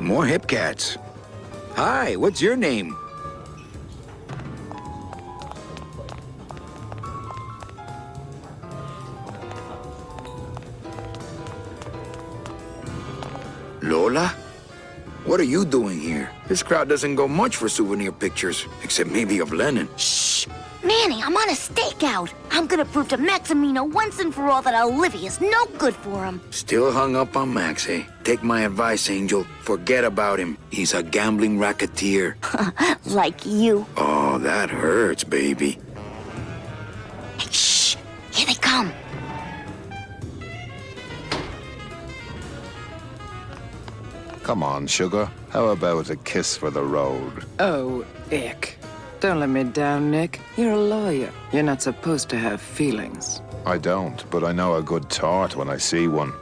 More hip cats. Hi, what's your name? Lola? What are you doing here? This crowd doesn't go much for souvenir pictures, except maybe of Lenin. Shh! Manny, I'm on a stakeout. I'm gonna prove to Maximino once and for all that Olivia's no good for him. Still hung up on Max, eh? Take my advice, Angel. Forget about him. He's a gambling racketeer. Like you. Oh, that hurts, baby. Hey, shh! Here they come. Come on, sugar. How about a kiss for the road? Oh, ick. Don't let me down, Nick. You're a lawyer. You're not supposed to have feelings. I don't, but I know a good tart when I see one.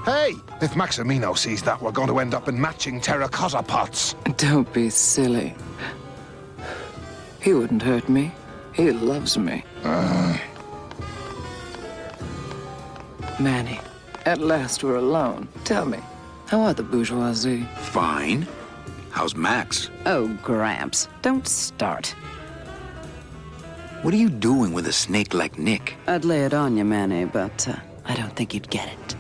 Hey! If Maximino sees that, we're going to end up in matching terracotta pots. Don't be silly. He wouldn't hurt me. He loves me. Manny, at last we're alone. Tell me, how are the bourgeoisie? Fine. How's Max? Oh, Gramps, don't start. What are you doing with a snake like Nick? I'd lay it on you, Manny, but I don't think you'd get it.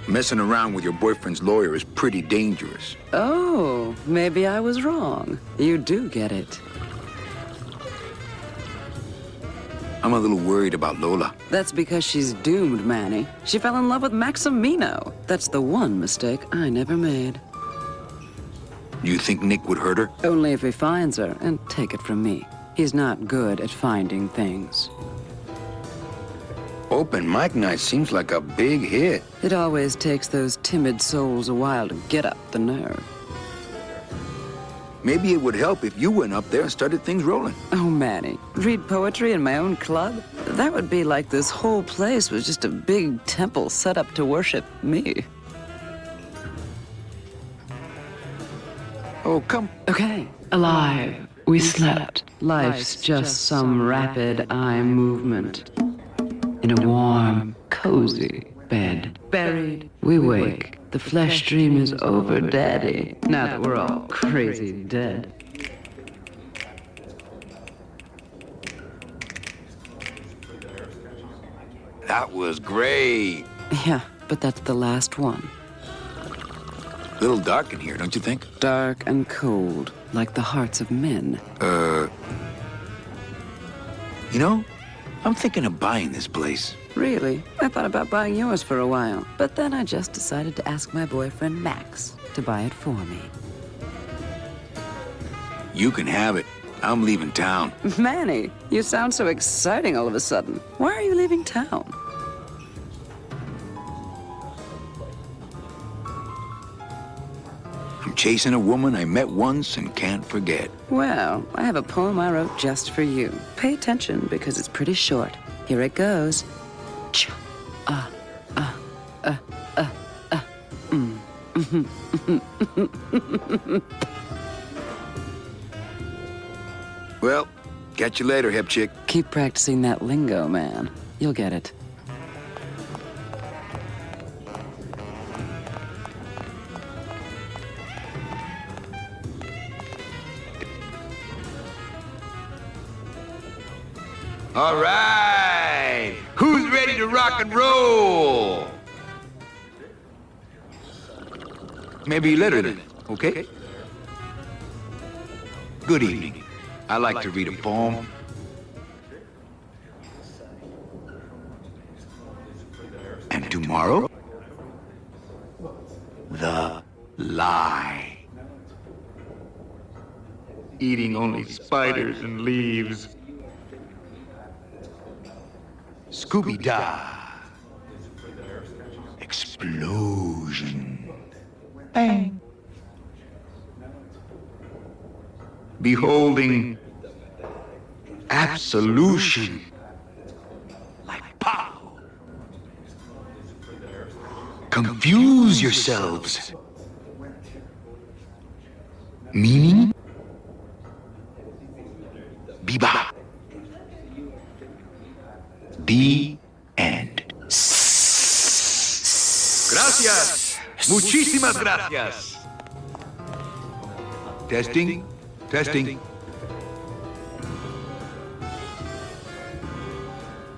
Messing around with your boyfriend's lawyer is pretty dangerous. Oh, maybe I was wrong. You do get it. I'm a little worried about Lola. That's because she's doomed, Manny. She fell in love with Maximino. That's the one mistake I never made. Do you think Nick would hurt her? Only if he finds her, and take it from me. He's not good at finding things. Open mic night seems like a big hit. It always takes those timid souls a while to get up the nerve. Maybe it would help if you went up there and started things rolling. Oh, Manny, read poetry in my own club? That would be like this whole place was just a big temple set up to worship me. Oh, come. Okay. Alive. We slept. Life's just some rapid eye movement. In a warm, cozy bed. Buried. We wake. The flesh dream is over, Daddy. Now that we're all crazy dead. That was great. Yeah, but that's the last one. Little dark in here, don't you think? Dark and cold, like the hearts of men. You know, I'm thinking of buying this place. Really? I thought about buying yours for a while, but then I just decided to ask my boyfriend Max to buy it for me. You can have it. I'm leaving town. Manny, you sound so exciting all of a sudden. Why are you leaving town? I'm chasing a woman I met once and can't forget. Well, I have a poem I wrote just for you. Pay attention because it's pretty short. Here it goes. Well, catch you later, hip chick. Keep practicing that lingo, man. You'll get it. All right, who's ready to rock and roll? Maybe later then, okay? Good evening. I like to read a poem. And tomorrow, the lie. Eating only spiders and leaves. Scooby-Dah. Explode. illusion. Bang. Beholding absolution. Like pow. Confuse yourselves. Meaning? Biba. The end. Gracias. Muchísimas gracias. Testing. Testing.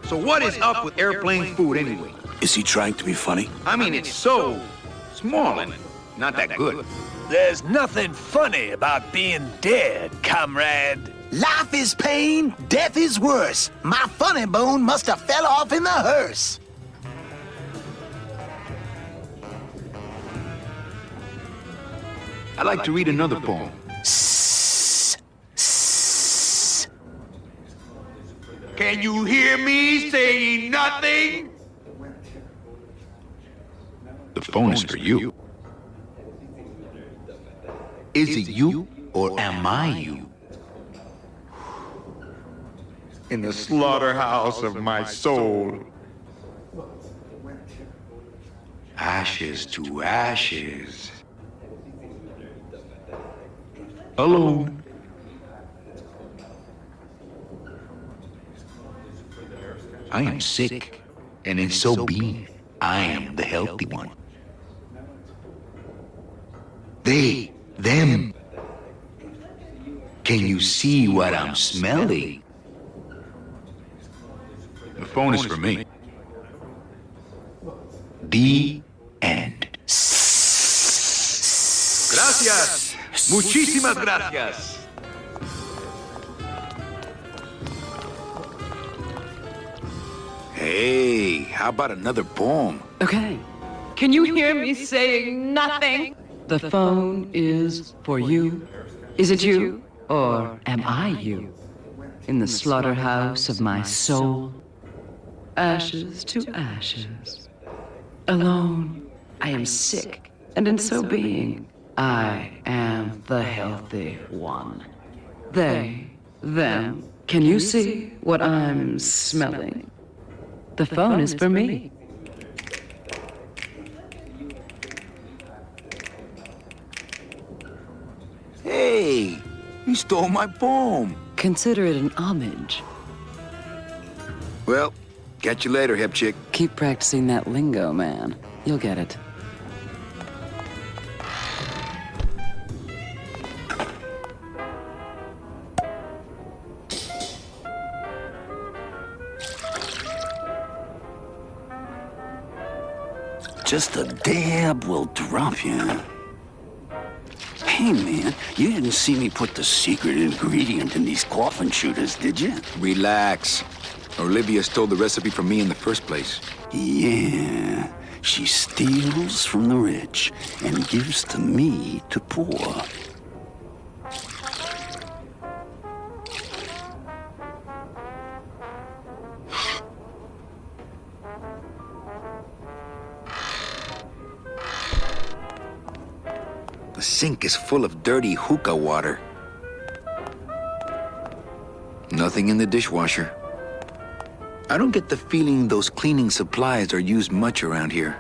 So what is up with airplane food anyway? Is he trying to be funny? I mean, it's so small and not that good. There's nothing funny about being dead, comrade. Life is pain, death is worse. My funny bone must have fell off in the hearse. I'd like to read another poem. Can you hear me saying nothing? The phone is for you. Is it you or am I you? In the slaughterhouse of my soul. Ashes to ashes. Alone. I am sick, and in so being, I am the healthy one. They, them. Can you see what I'm smelling? The phone is for me. The end. Gracias. Muchísimas gracias. Hey, how about another poem? Okay. Can you hear me saying nothing? The phone is for you. Is it you, or am I you? In the slaughterhouse of my soul. Ashes to ashes. Alone, I am sick, and in so being, I am the healthy one. They, them, can you see what I'm smelling? The phone is for me. Hey, you stole my poem. Consider it an homage. Well, catch you later, hip chick. Keep practicing that lingo, man. You'll get it. Just a dab will drop you. Hey, man, you didn't see me put the secret ingredient in these coffin shooters, did you? Relax. Olivia stole the recipe from me in the first place. Yeah, she steals from the rich and gives to me to poor. The sink is full of dirty hookah water. Nothing in the dishwasher. I don't get the feeling those cleaning supplies are used much around here.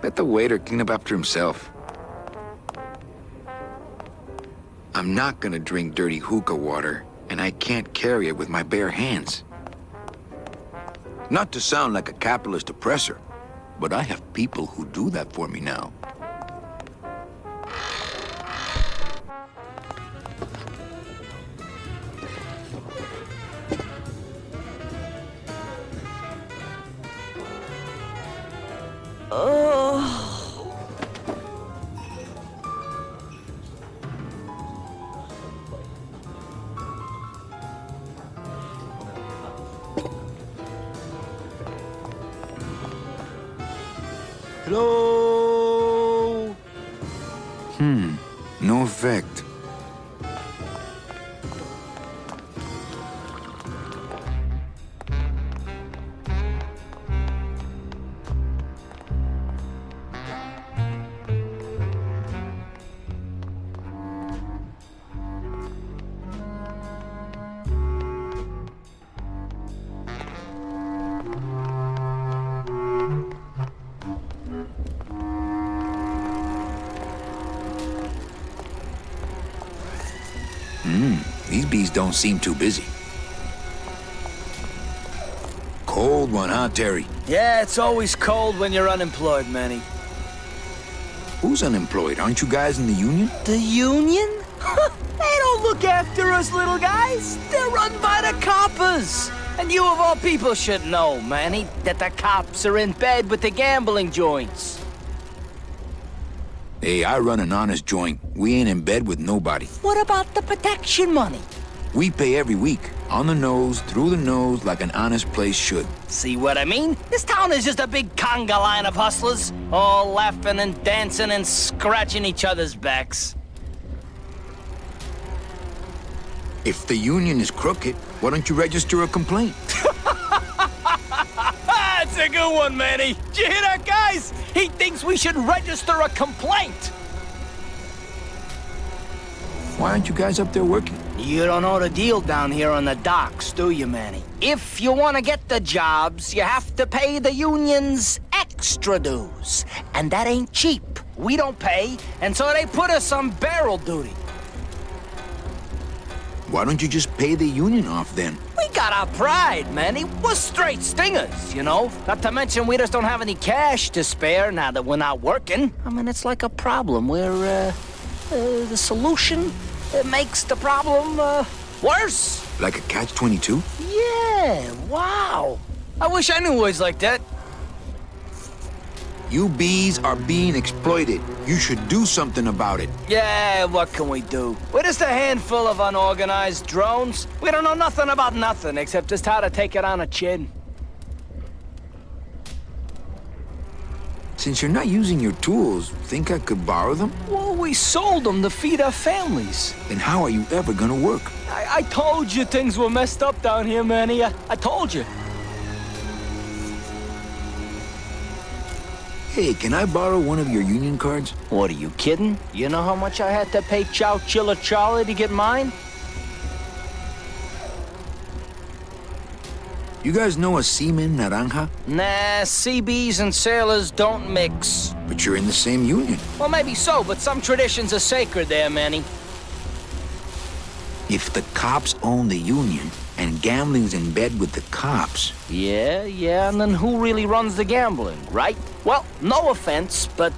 Bet the waiter clean up after himself. I'm not gonna drink dirty hookah water, and I can't carry it with my bare hands. Not to sound like a capitalist oppressor, but I have people who do that for me now. Hello? No effect. These bees don't seem too busy. Cold one, huh, Terry? Yeah, it's always cold when you're unemployed, Manny. Who's unemployed? Aren't you guys in the union? The union? They don't look after us little guys. They're run by the coppers. And you of all people should know, Manny, that the cops are in bed with the gambling joints. Hey, I run an honest joint. We ain't in bed with nobody. What about the protection money? We pay every week. On the nose, through the nose, like an honest place should. See what I mean? This town is just a big conga line of hustlers, all laughing and dancing and scratching each other's backs. If the union is crooked, why don't you register a complaint? That's a good one, Manny. Did you hear that, guys? He thinks we should register a complaint. Why aren't you guys up there working? You don't know the deal down here on the docks, do you, Manny? If you want to get the jobs, you have to pay the unions extra dues. And that ain't cheap. We don't pay, and so they put us on barrel duty. Why don't you just pay the union off then? We got our pride, Manny. We're straight stingers, you know? Not to mention we just don't have any cash to spare now that we're not working. I mean, it's like a problem where, the solution makes the problem, worse. Like a catch-22? Yeah, wow. I wish I knew words like that. You bees are being exploited. You should do something about it. Yeah, what can we do? We're just a handful of unorganized drones. We don't know nothing about nothing except just how to take it on a chin. Since you're not using your tools, think I could borrow them? Well, we sold them to feed our families. Then how are you ever gonna work? I told you things were messed up down here, Manny. I told you. Hey, can I borrow one of your union cards? What, are you kidding? You know how much I had to pay Chow Chilla Charlie to get mine? You guys know a seaman, Naranja? Nah, CBs and sailors don't mix. But you're in the same union. Well, maybe so, but some traditions are sacred there, Manny. If the cops own the union, and gambling's in bed with the cops... Yeah, and then who really runs the gambling, right? Well, no offense, but,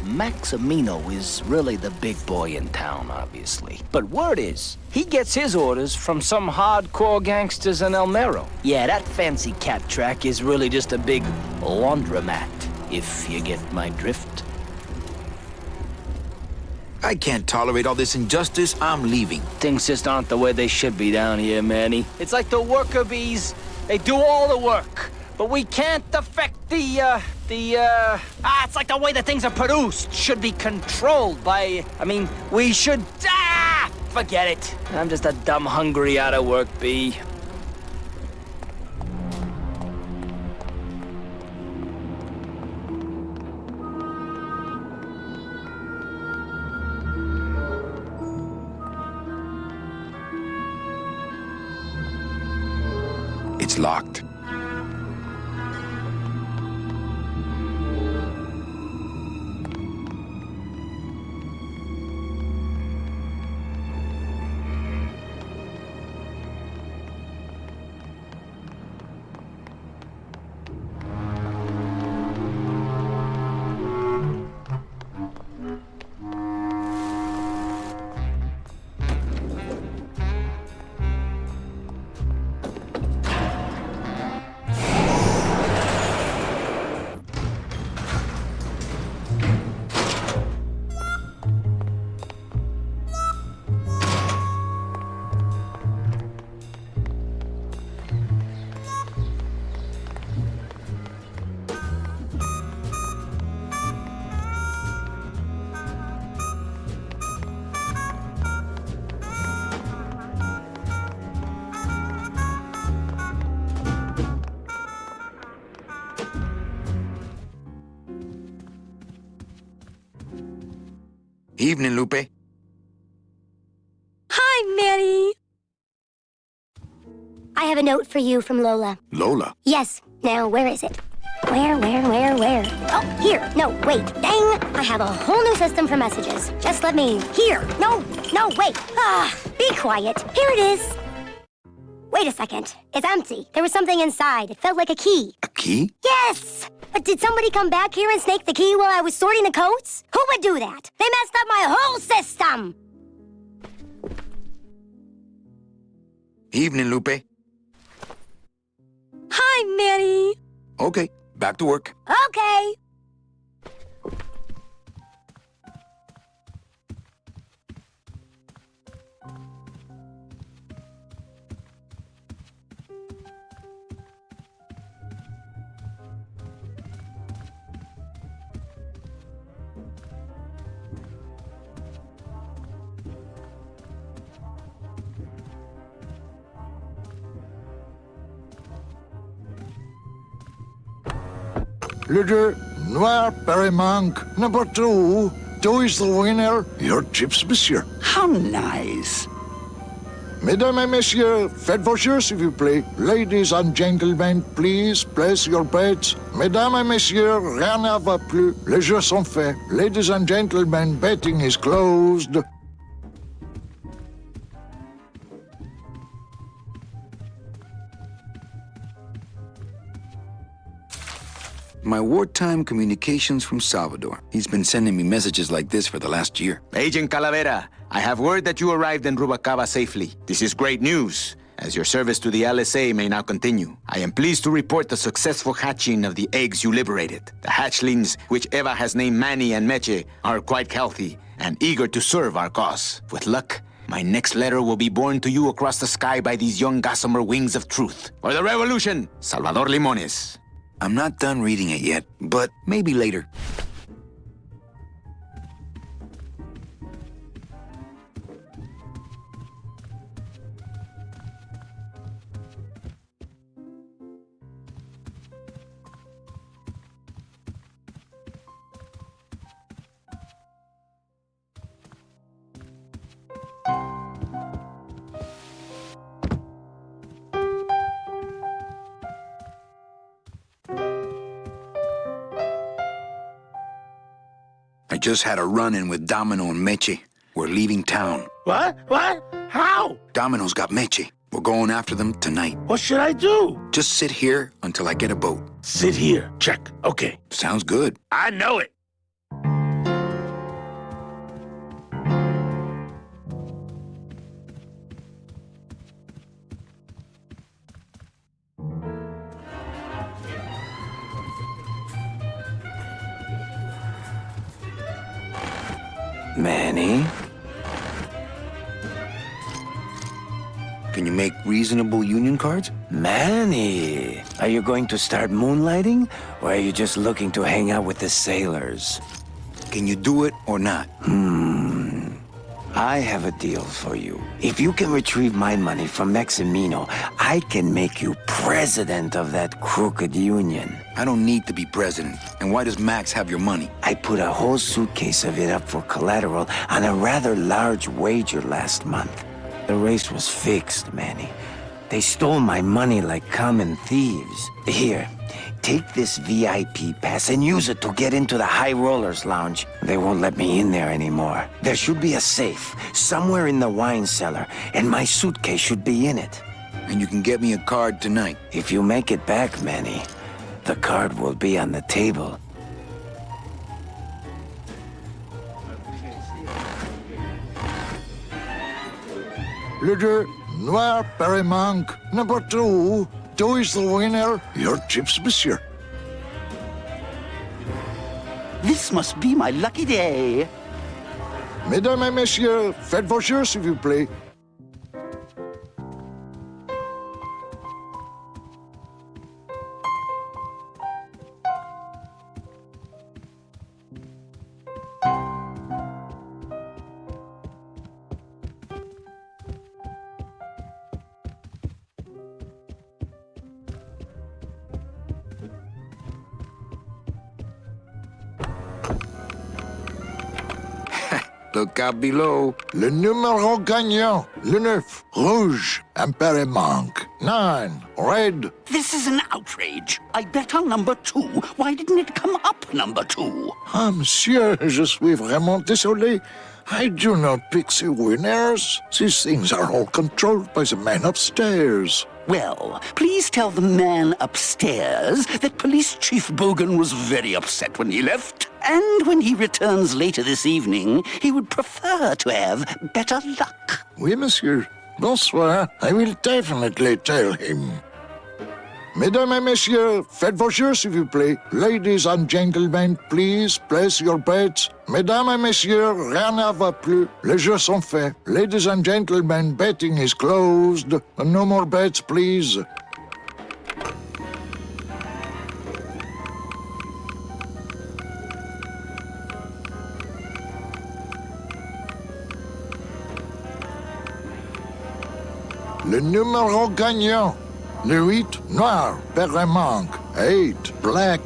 Maximino is really the big boy in town, obviously. But word is, he gets his orders from some hardcore gangsters in El Mero. Yeah, that fancy cat track is really just a big laundromat, if you get my drift. I can't tolerate all this injustice. I'm leaving. Things just aren't the way they should be down here, Manny. It's like the worker bees. They do all the work, but we can't affect it's like the way that things are produced should be controlled by, we should, forget it. I'm just a dumb, hungry, out-of-work bee. It's locked. Evening, Lupe. Hi, Manny. I have a note for you from Lola. Lola? Yes. Now, where is it? Where? Oh, here. No, wait. Dang. I have a whole new system for messages. Just let me... Here. No, wait. Be quiet. Here it is. Wait a second. It's empty. There was something inside. It felt like a key. A key? Yes! But did somebody come back here and snake the key while I was sorting the coats? Who would do that? They messed up my whole system! Evening, Lupe. Hi, Manny. Okay, back to work. Okay. Le jeu Noir Manque number 2. 2 is the winner. Your chips, monsieur. How nice. Mesdames et messieurs, faites vos jeux, s'il vous plaît. Ladies and gentlemen, please place your bets. Mesdames et messieurs, rien ne va plus. Les jeux sont faits. Ladies and gentlemen, betting is closed. My wartime communications from Salvador. He's been sending me messages like this for the last year. Agent Calavera, I have word that you arrived in Rubalcaba safely. This is great news, as your service to the LSA may now continue. I am pleased to report the successful hatching of the eggs you liberated. The hatchlings, which Eva has named Manny and Meche, are quite healthy and eager to serve our cause. With luck, my next letter will be borne to you across the sky by these young gossamer wings of truth. For the revolution, Salvador Limones. I'm not done reading it yet, but maybe later. I just had a run-in with Domino and Meche. We're leaving town. What? What? How? Domino's got Meche. We're going after them tonight. What should I do? Just sit here until I get a boat. Sit here. Check. Okay. Sounds good. I know it. Manny? Can you make reasonable union cards? Manny, are you going to start moonlighting? Or are you just looking to hang out with the sailors? Can you do it or not? I have a deal for you. If you can retrieve my money from Maximino, I can make you president of that crooked union. I don't need to be president. And why does Max have your money? I put a whole suitcase of it up for collateral on a rather large wager last month. The race was fixed, Manny. They stole my money like common thieves. Here, take this VIP pass and use it to get into the High Rollers Lounge. They won't let me in there anymore. There should be a safe somewhere in the wine cellar, and my suitcase should be in it. And you can get me a card tonight. If you make it back, Manny, the card will be on the table. Le jeu Noir Manque number 2. 2 is the winner. Your chips, monsieur. This must be my lucky day. Mesdames et messieurs, faites vos jeux, s'il vous plaît. Look out below. Le numéro gagnant. Le 9, rouge. Manque. 9, red. This is an outrage. I bet on number 2. Why didn't it come up number 2? Ah, monsieur, je suis vraiment désolé. I do not pixie winners. These things are all controlled by the man upstairs. Well, please tell the man upstairs that Police Chief Bogan was very upset when he left. And when he returns later this evening, he would prefer to have better luck. Oui, monsieur. Bonsoir. I will definitely tell him. Mesdames et messieurs, faites vos jeux, s'il vous plaît. Ladies and gentlemen, please place your bets. Mesdames et messieurs, rien ne va plus. Les jeux sont faits. Ladies and gentlemen, betting is closed. No more bets, please. Le numéro gagnant. Le 8, noir, paire manque. 8, black.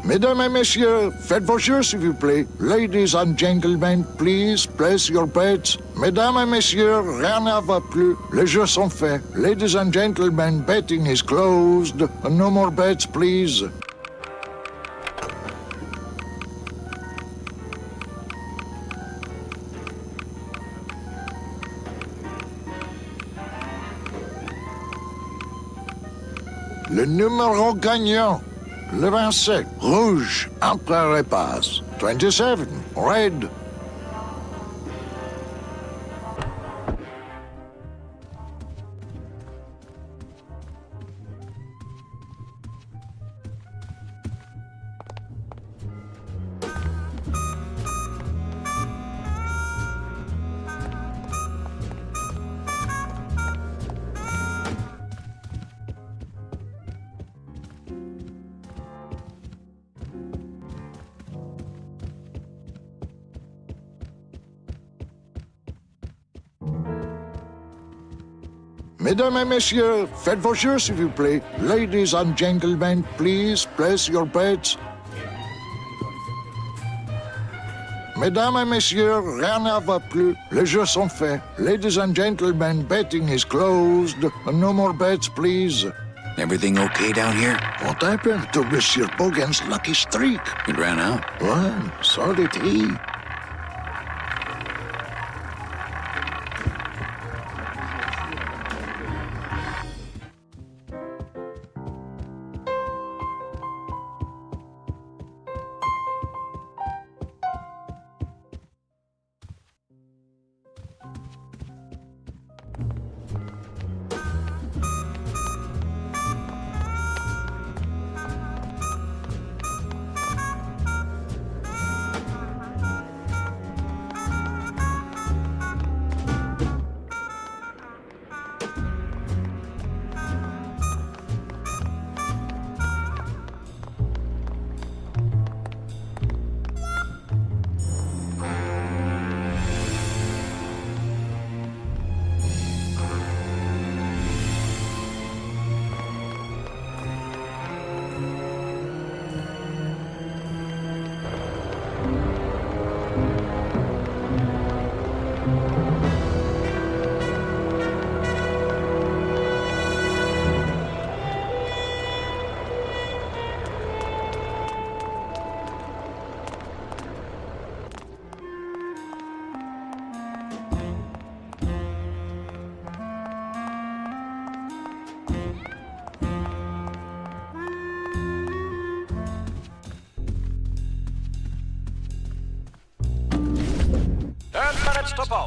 Mesdames et messieurs, faites vos jeux, s'il vous plaît. Ladies and gentlemen, please place your bets. Mesdames et messieurs, rien ne va plus. Les jeux sont faits. Ladies and gentlemen, betting is closed. No more bets, please. Le numéro gagnant. Le 27, rouge, empereur et passe. 27, red. Mesdames et messieurs, faites vos jeux, s'il vous plaît. Ladies and gentlemen, please place your bets. Mesdames et messieurs, rien ne va plus. Les jeux sont faits. Ladies and gentlemen, betting is closed. No more bets, please. Everything okay down here? What happened to Monsieur Bogan's lucky streak? It ran out. Well, so did he.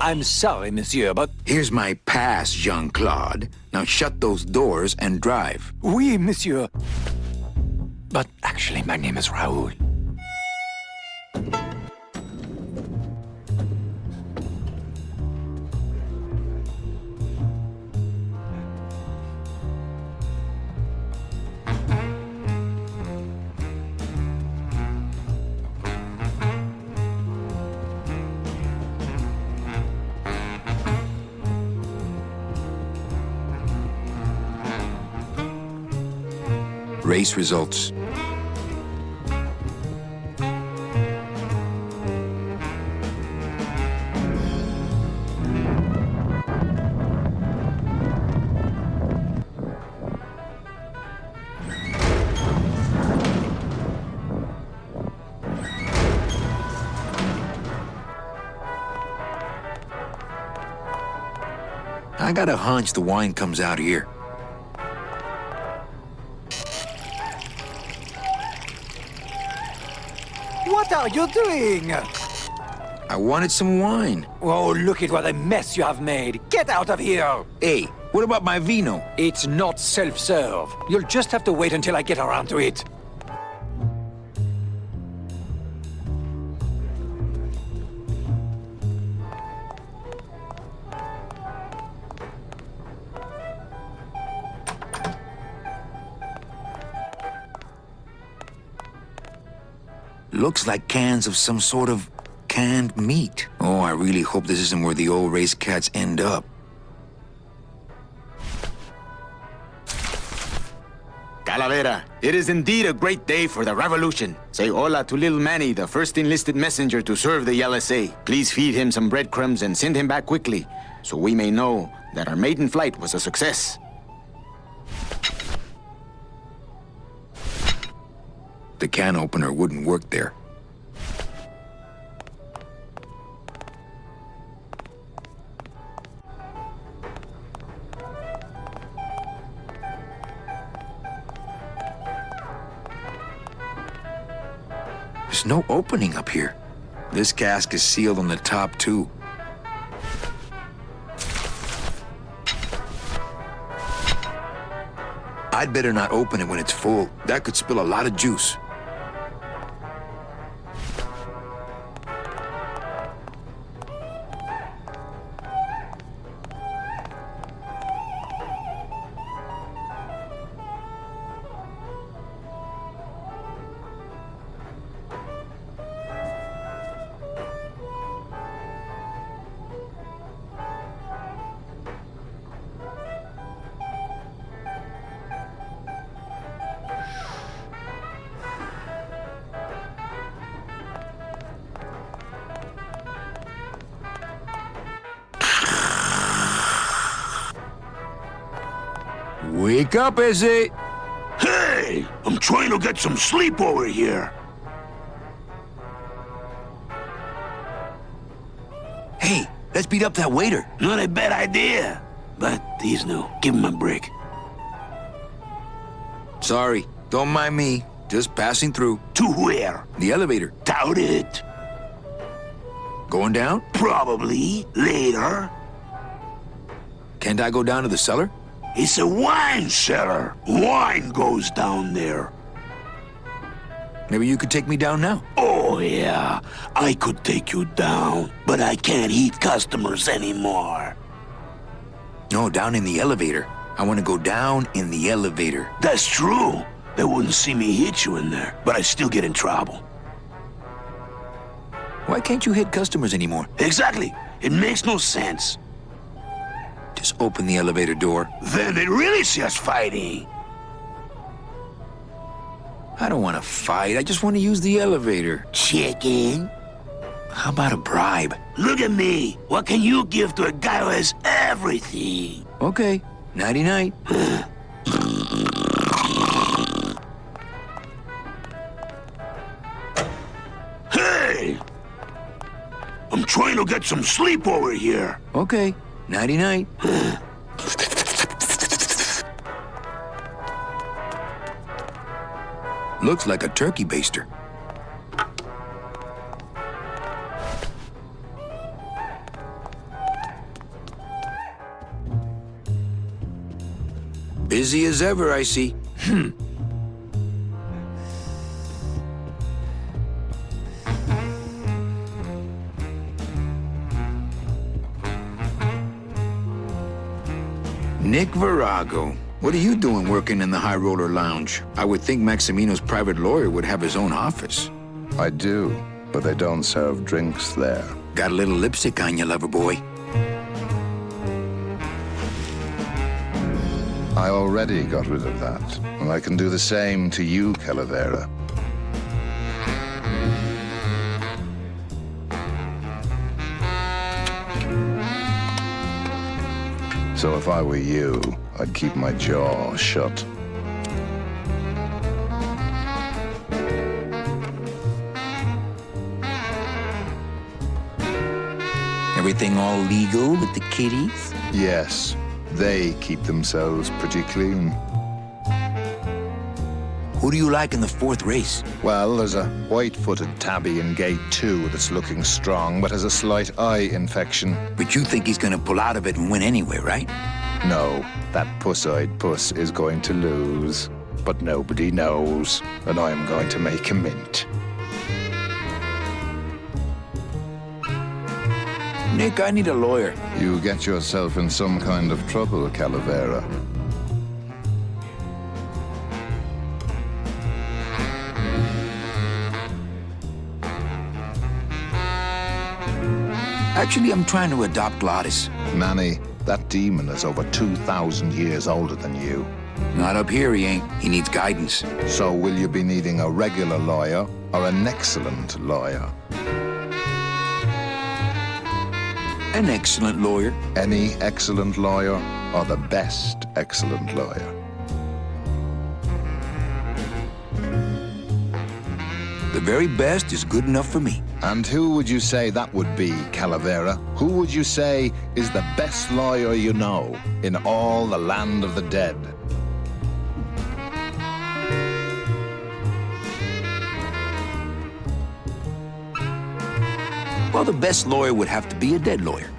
I'm sorry, monsieur, but here's my pass, Jean-Claude. Now shut those doors and drive. Oui, monsieur. But actually, my name is Raoul. Race results. I got a hunch the wine comes out here. What are you doing? I wanted some wine. Oh, look at what a mess you have made. Get out of here! Hey, what about my vino? It's not self-serve. You'll just have to wait until I get around to it. Looks like cans of some sort of canned meat. Oh, I really hope this isn't where the old race cats end up. Calavera, it is indeed a great day for the revolution. Say hola to little Manny, the first enlisted messenger to serve the LSA. Please feed him some breadcrumbs and send him back quickly, so we may know that our maiden flight was a success. The can opener wouldn't work there. There's no opening up here. This cask is sealed on the top, too. I'd better not open it when it's full. That could spill a lot of juice. Wake up, Izzy! Hey! I'm trying to get some sleep over here. Hey, let's beat up that waiter. Not a bad idea. But he's new. Give him a break. Sorry, don't mind me. Just passing through. To where? The elevator. Doubt it. Going down? Probably. Later. Can't I go down to the cellar? It's a wine cellar. Wine goes down there. Maybe you could take me down now. Oh, yeah. I could take you down, but I can't eat customers anymore. No, down in the elevator. I want to go down in the elevator. That's true. They wouldn't see me hit you in there, but I still get in trouble. Why can't you hit customers anymore? Exactly. It makes no sense. Just open the elevator door. Then they really see us fighting. I don't want to fight. I just want to use the elevator. Chicken? How about a bribe? Look at me. What can you give to a guy who has everything? Okay. Nighty-night. Hey! I'm trying to get some sleep over here. Okay. Nighty-night. Looks like a turkey baster. Busy as ever, I see. Nick Virago. What are you doing working in the High Roller Lounge? I would think Maximino's private lawyer would have his own office. I do, but they don't serve drinks there. Got a little lipstick on you, lover boy. I already got rid of that, and I can do the same to you, Calavera. So if I were you, I'd keep my jaw shut. Everything all legal with the kiddies? Yes, they keep themselves pretty clean. Who do you like in the 4th race? Well, there's a white-footed tabby in gate 2 that's looking strong, but has a slight eye infection. But you think he's gonna pull out of it and win anyway, right? No, that puss-eyed puss is going to lose. But nobody knows, and I'm going to make a mint. Nick, I need a lawyer. You get yourself in some kind of trouble, Calavera. Actually, I'm trying to adopt Glottis. Manny, that demon is over 2,000 years older than you. Not up here, he ain't. He needs guidance. So will you be needing a regular lawyer or an excellent lawyer? An excellent lawyer. Any excellent lawyer or the best excellent lawyer? The very best is good enough for me. And who would you say that would be, Calavera? Who would you say is the best lawyer you know in all the land of the dead? Well, the best lawyer would have to be a dead lawyer.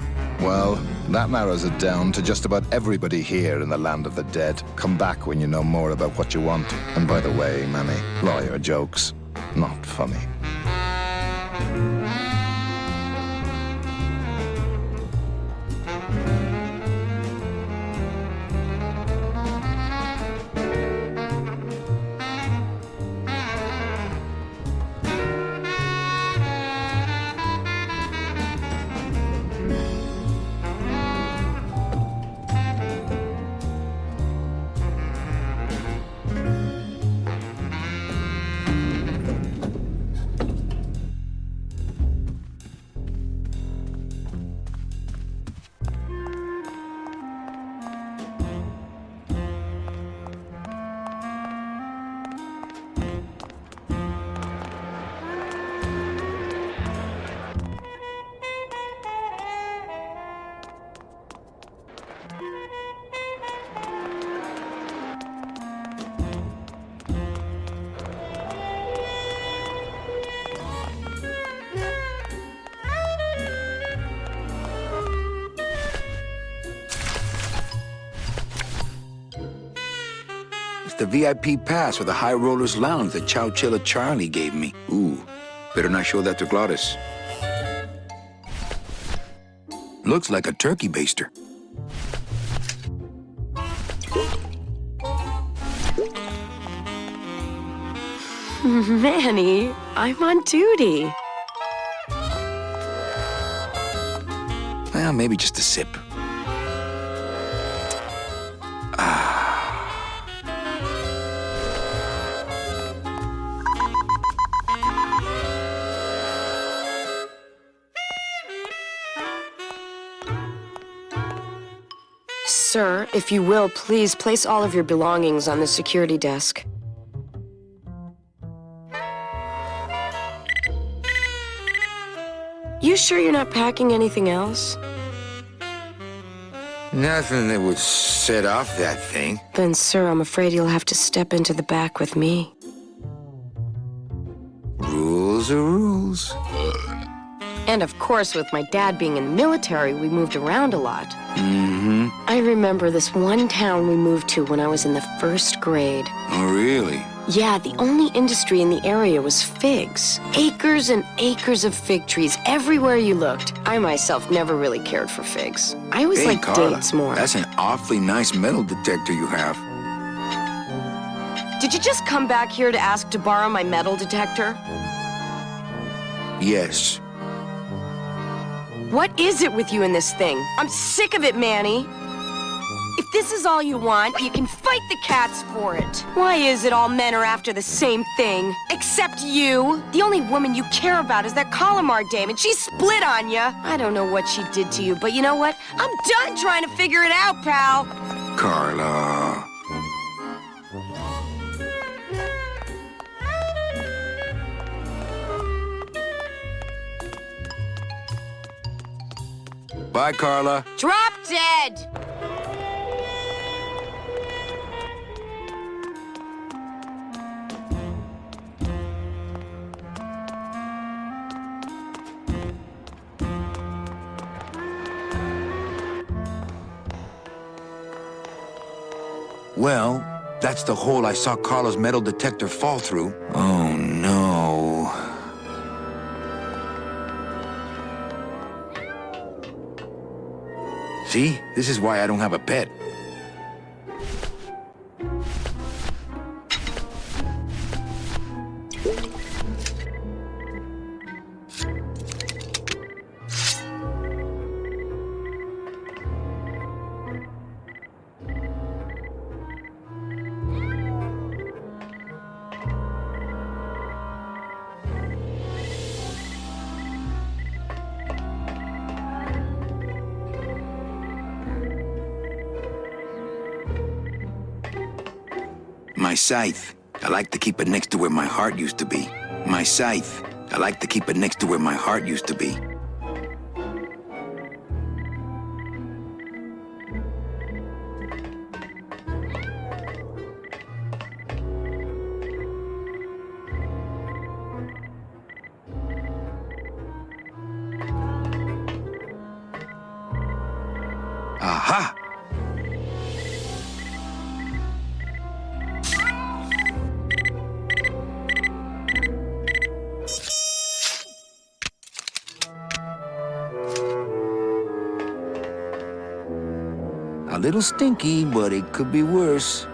Well, that narrows it down to just about everybody here in the land of the dead. Come back when you know more about what you want. And by the way, Manny, lawyer jokes, not funny. The VIP pass for the High Rollers Lounge that Chowchilla Charlie gave me. Ooh, better not show that to Glottis. Looks like a turkey baster. Manny, I'm on duty. Well, maybe just a sip. Sir, if you will, please place all of your belongings on the security desk. You sure you're not packing anything else? Nothing that would set off that thing. Then, sir, I'm afraid you'll have to step into the back with me. Rules are rules. And of course, with my dad being in the military, we moved around a lot. Mm-hmm. I remember this one town we moved to when I was in the 1st grade. Oh, really? Yeah, the only industry in the area was figs. Acres and acres of fig trees everywhere you looked. I myself never really cared for figs. I always liked Carla, dates more. That's an awfully nice metal detector you have. Did you just come back here to ask to borrow my metal detector? Yes. What is it with you in this thing? I'm sick of it, Manny. If this is all you want, you can fight the cats for it. Why is it all men are after the same thing? Except you. The only woman you care about is that Calamar dame, and she split on you. I don't know what she did to you, but you know what? I'm done trying to figure it out, pal. Carla. Bye, Carla. Drop dead! Well, that's the hole I saw Carla's metal detector fall through. Oh, no. See? This is why I don't have a pet. My scythe. I like to keep it next to where my heart used to be. My scythe. I like to keep it next to where my heart used to be. Aha! A little stinky, but it could be worse.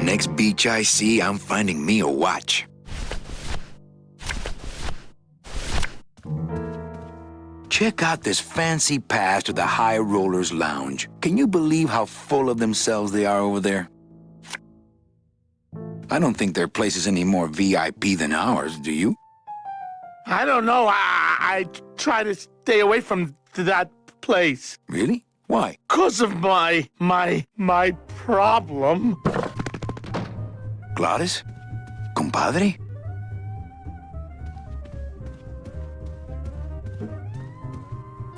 Next beach I see, I'm finding me a watch. Check out this fancy pass to the High Rollers Lounge. Can you believe how full of themselves they are over there? I don't think their place is any more VIP than ours, do you? I don't know. I try to stay away from that place. Really? Why? 'Cause of my problem. Gladys? Compadre?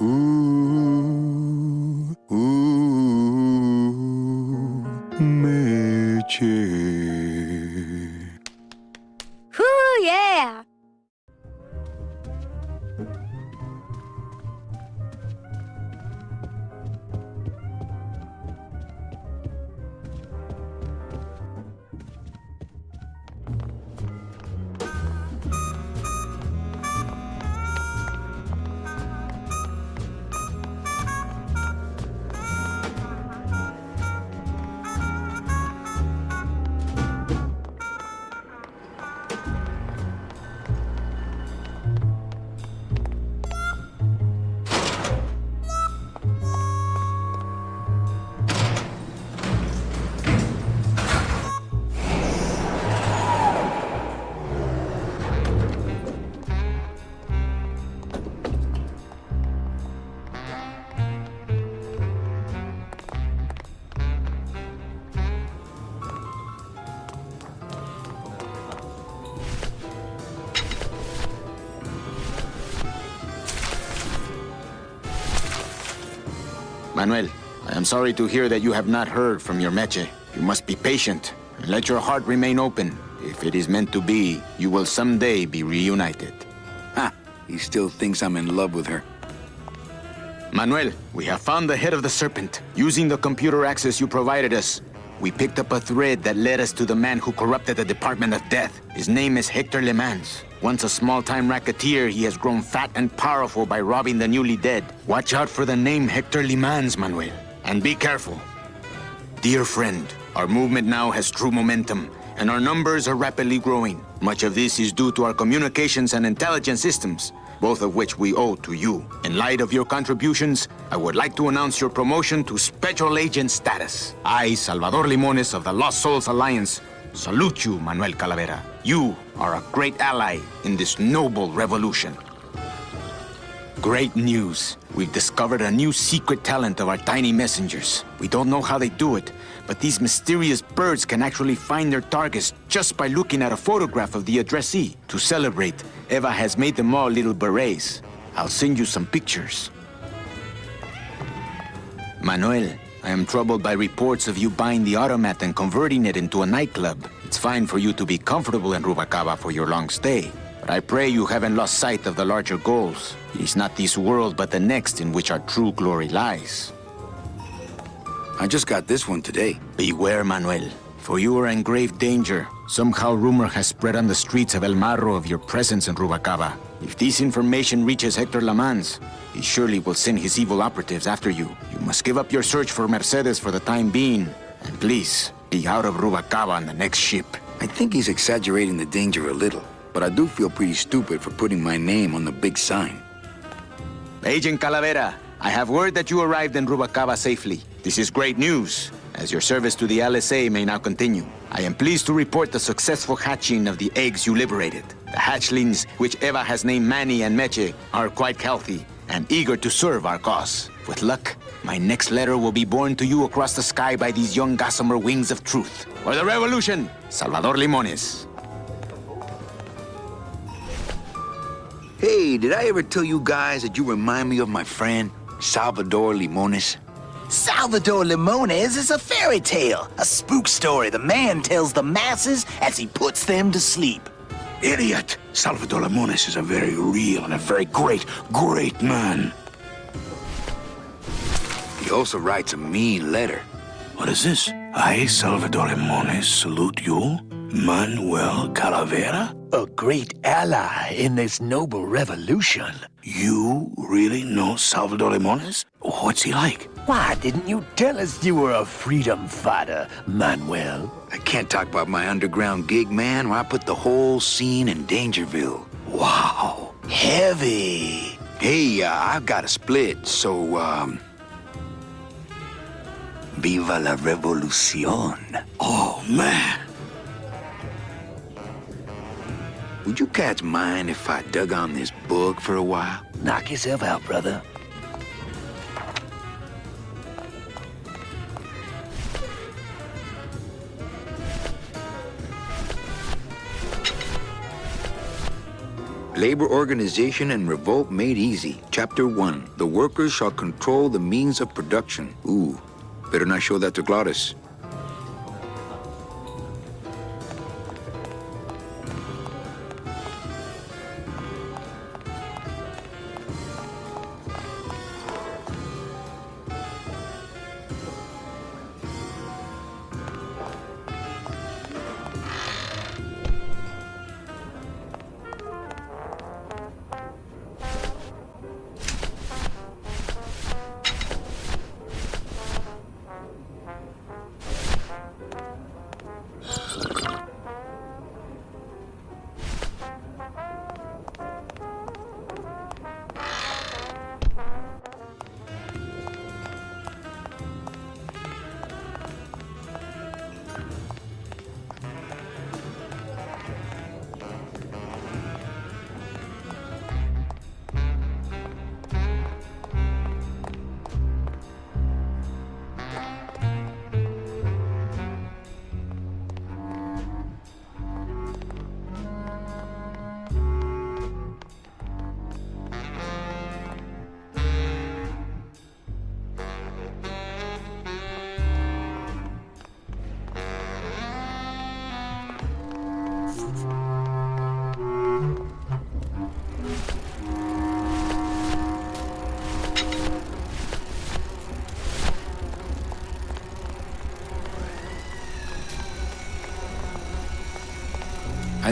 Ooh, Meche. Whoo, yeah! Manuel, I am sorry to hear that you have not heard from your Meche. You must be patient and let your heart remain open. If it is meant to be, you will someday be reunited. Ha! He still thinks I'm in love with her. Manuel, we have found the head of the serpent. Using the computer access you provided us, we picked up a thread that led us to the man who corrupted the Department of Death. His name is Hector Le Mans. Once a small-time racketeer, he has grown fat and powerful by robbing the newly dead. Watch out for the name Hector Le Mans, Manuel. And be careful. Dear friend, our movement now has true momentum, and our numbers are rapidly growing. Much of this is due to our communications and intelligence systems, both of which we owe to you. In light of your contributions, I would like to announce your promotion to Special Agent status. I, Salvador Limones of the Lost Souls Alliance, salute you, Manuel Calavera. You are a great ally in this noble revolution. Great news. We've discovered a new secret talent of our tiny messengers. We don't know how they do it, but these mysterious birds can actually find their targets just by looking at a photograph of the addressee. To celebrate, Eva has made them all little berets. I'll send you some pictures. Manuel, I am troubled by reports of you buying the automat and converting it into a nightclub. It's fine for you to be comfortable in Rubacaba for your long stay, but I pray you haven't lost sight of the larger goals. It is not this world, but the next in which our true glory lies. I just got this one today. Beware, Manuel, for you are in grave danger. Somehow rumor has spread on the streets of El Marro of your presence in Rubacaba. If this information reaches Hector Le Mans, he surely will send his evil operatives after you. You must give up your search for Mercedes for the time being, and please, be out of Rubacaba on the next ship. I think he's exaggerating the danger a little, but I do feel pretty stupid for putting my name on the big sign. Agent Calavera, I have word that you arrived in Rubacaba safely. This is great news, as your service to the LSA may now continue. I am pleased to report the successful hatching of the eggs you liberated. The hatchlings, which Eva has named Manny and Meche, are quite healthy and eager to serve our cause. With luck, my next letter will be borne to you across the sky by these young gossamer wings of truth. For the revolution, Salvador Limones. Hey, did I ever tell you guys that you remind me of my friend, Salvador Limones? Salvador Limones is a fairy tale, a spook story the man tells the masses as he puts them to sleep. Idiot! Salvador Limones is a very real and a very great man. He also writes a mean letter. What is this? I, Salvador Limones, salute you, Manuel Calavera? A great ally in this noble revolution. You really know Salvador Limones? What's he like? Why didn't you tell us you were a freedom fighter, Manuel? I can't talk about my underground gig, man, where I put the whole scene in Dangerville. Wow. Heavy. Hey, I've got a split, so, Viva la revolución. Oh, man. Would you cats mind if I dug on this book for a while? Knock yourself out, brother. Labor Organization and Revolt Made Easy. Chapter 1. The workers shall control the means of production. Ooh, better not show that to Glottis.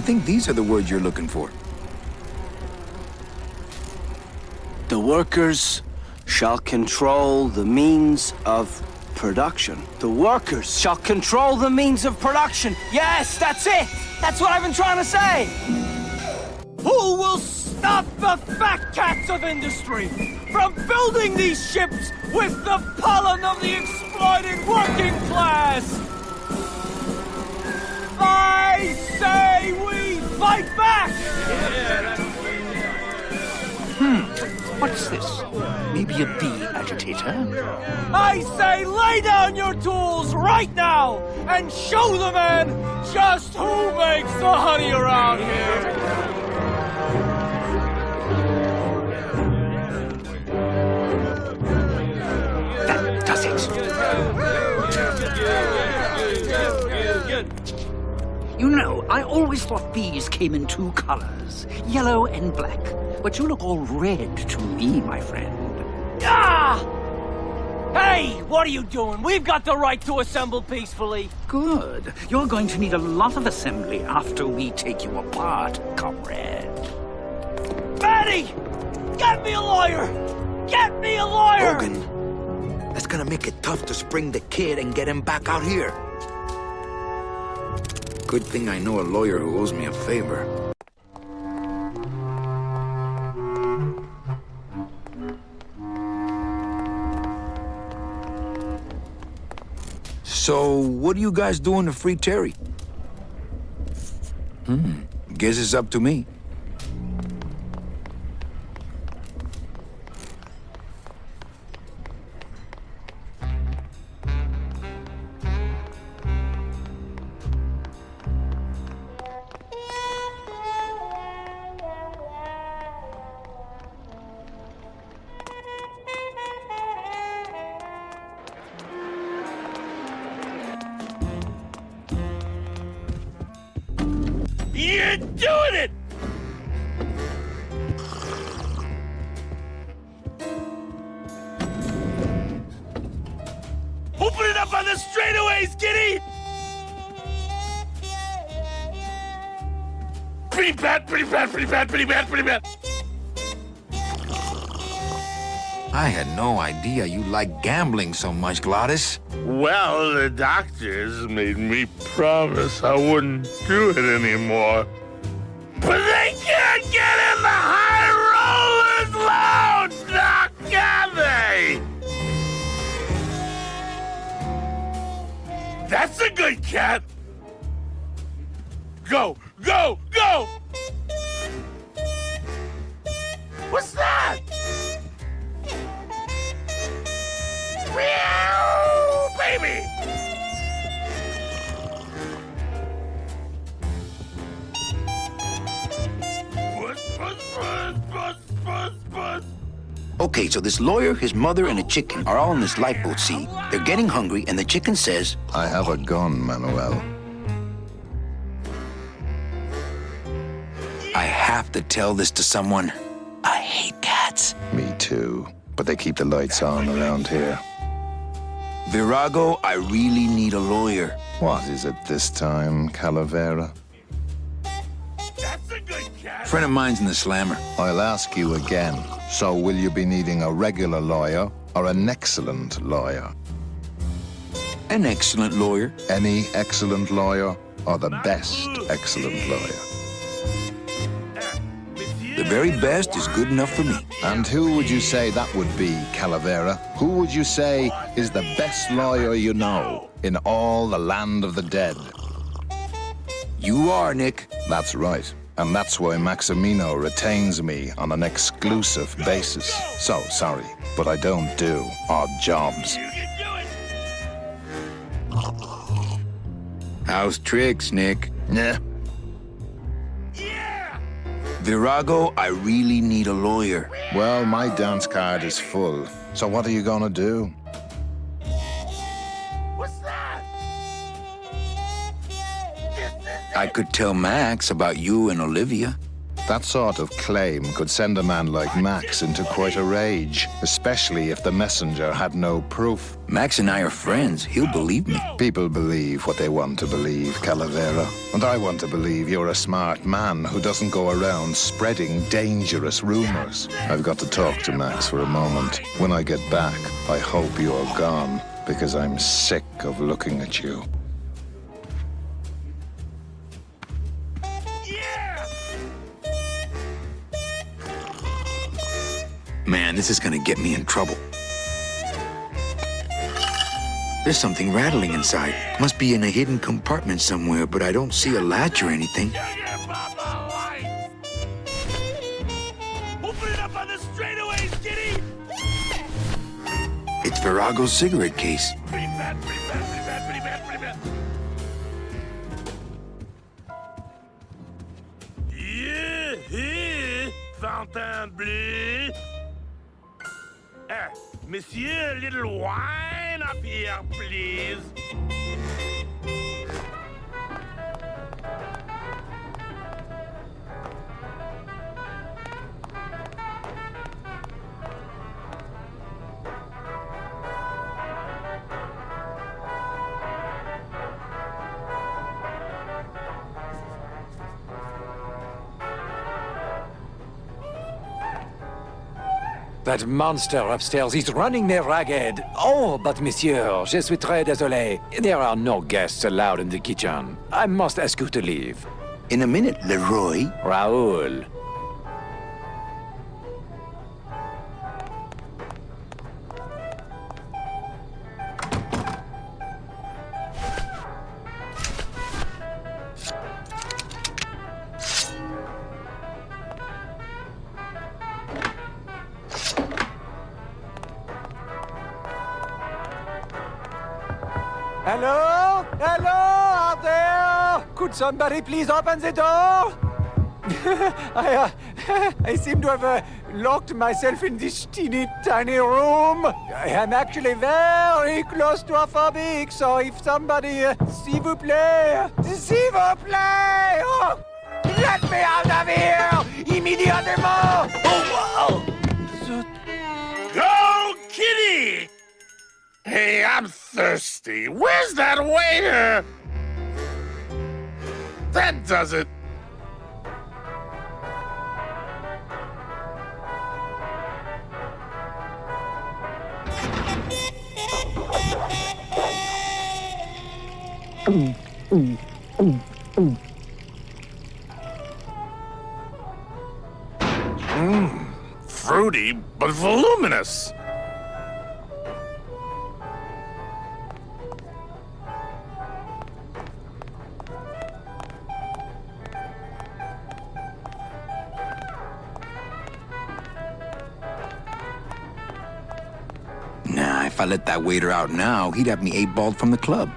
I think these are the words you're looking for. The workers shall control the means of production. The workers shall control the means of production. Yes, that's it. That's what I've been trying to say. Who will stop the fat cats of industry from building these ships with the pollen of the exploited working class? I say we fight back! What's this? Maybe a bee agitator? I say lay down your tools right now and show the men just who makes the honey around here! That does it. You know, I always thought bees came in two colors, yellow and black. But you look all red to me, my friend. Ah! Hey, what are you doing? We've got the right to assemble peacefully. Good. You're going to need a lot of assembly after we take you apart, comrade. Maddie! Get me a lawyer! Get me a lawyer! Bogan, that's gonna make it tough to spring the kid and get him back out here. Good thing I know a lawyer who owes me a favor. So, what are you guys doing to free Terry? Guess it's up to me. You're doing it! Open it up on the straightaways, Giddy! Pretty bad, pretty bad, pretty bad, pretty bad, pretty bad. I had no idea you liked gambling so much, Glottis. Well, the doctors made me promise I wouldn't do it anymore. But they can't get in the high rollers lounge, now can they? That's a good cat. Go, go, go! What's that? Meow, baby! Okay, so this lawyer, his mother, and a chicken are all in this lifeboat, see? They're getting hungry, and the chicken says, I have a gun, Manuel. I have to tell this to someone. I hate cats. Me too. But they keep the lights on around here. Virago, I really need a lawyer. What is it this time, Calavera? Friend of mine's in the slammer. I'll ask you again. So will you be needing a regular lawyer or an excellent lawyer? An excellent lawyer. Any excellent lawyer or the best excellent lawyer? The very best is good enough for me. And who would you say that would be, Calavera? Who would you say is the best lawyer you know in all the land of the dead? You are, Nick. That's right. And that's why Maximino retains me on an exclusive basis. So, sorry, but I don't do odd jobs. How's tricks, Nick? Yeah. Virago, I really need a lawyer. Well, my dance card is full. So what are you gonna do? I could tell Max about you and Olivia. That sort of claim could send a man like Max into quite a rage, especially if the messenger had no proof. Max and I are friends. He'll believe me. People believe what they want to believe, Calavera. And I want to believe you're a smart man who doesn't go around spreading dangerous rumors. I've got to talk to Max for a moment. When I get back, I hope you're gone, because I'm sick of looking at you. Man, this is gonna get me in trouble. There's something rattling inside. Must be in a hidden compartment somewhere, but I don't see a latch or anything. Open it up on the straightaways, kitty! It's Virago's cigarette case. Pretty bad, pretty bad, pretty bad, pretty bad, pretty bad. Yeah, Fontainebleau. Monsieur, a little wine up here, please. That monster upstairs is running me ragged. Oh, but monsieur, je suis très désolé. There are no guests allowed in the kitchen. I must ask you to leave. In a minute, Leroy. Raoul. Hello? Hello out there? Could somebody please open the door? I seem to have locked myself in this teeny tiny room. I am actually very claustrophobic, so if somebody, s'il vous plaît, oh, let me out of here immediately! Oh, Go, kitty! Hey, I'm thirsty. Where's that waiter? That does it. Fruity, but voluminous. Nah, if I let that waiter out now, he'd have me 8-balled from the club.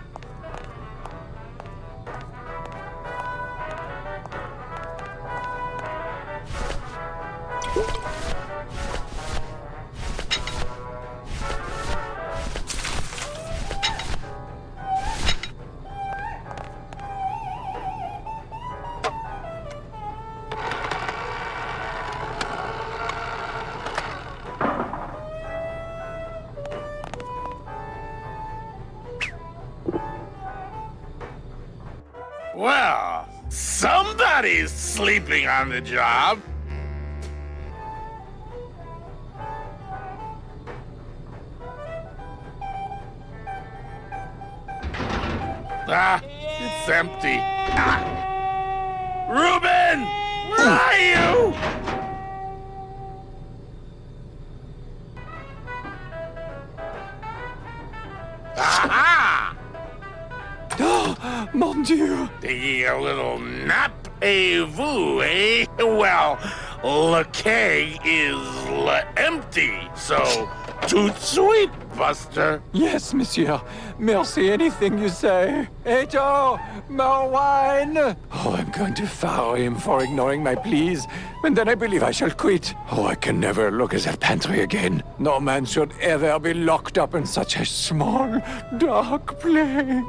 Well, somebody's sleeping on the job. Ah, it's empty. Ah. Reuben! Where are you? Aha! Mon Dieu! Taking a little nap, vous, eh? Well, le keg is empty, so tout sweet, Buster. Yes, monsieur. Merci, anything you say. Eto, more wine. Oh, I'm going to fire him for ignoring my pleas, and then I believe I shall quit. Oh, I can never look at that pantry again. No man should ever be locked up in such a small, dark place.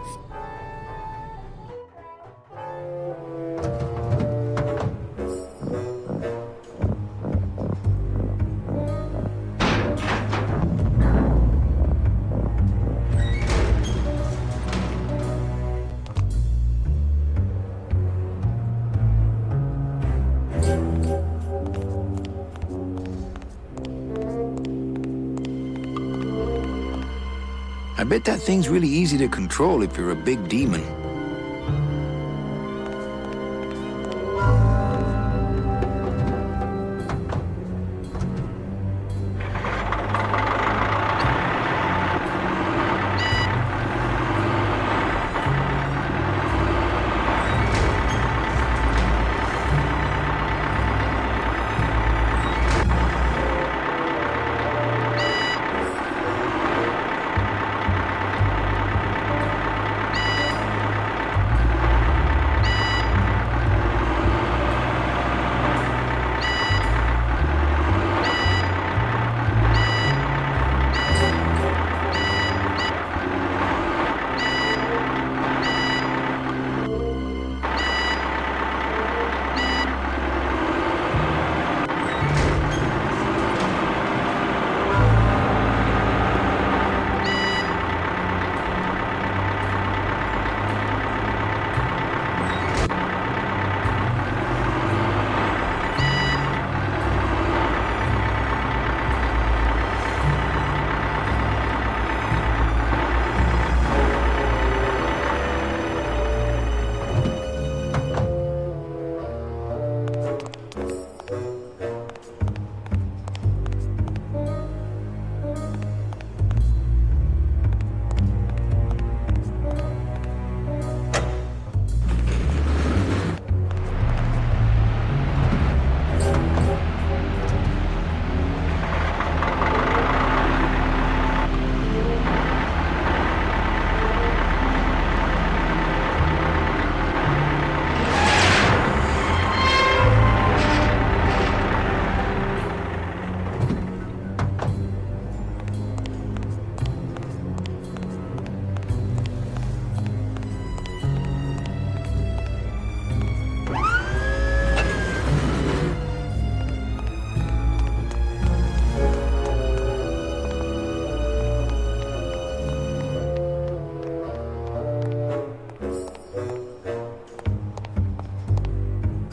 I bet that thing's really easy to control if you're a big demon.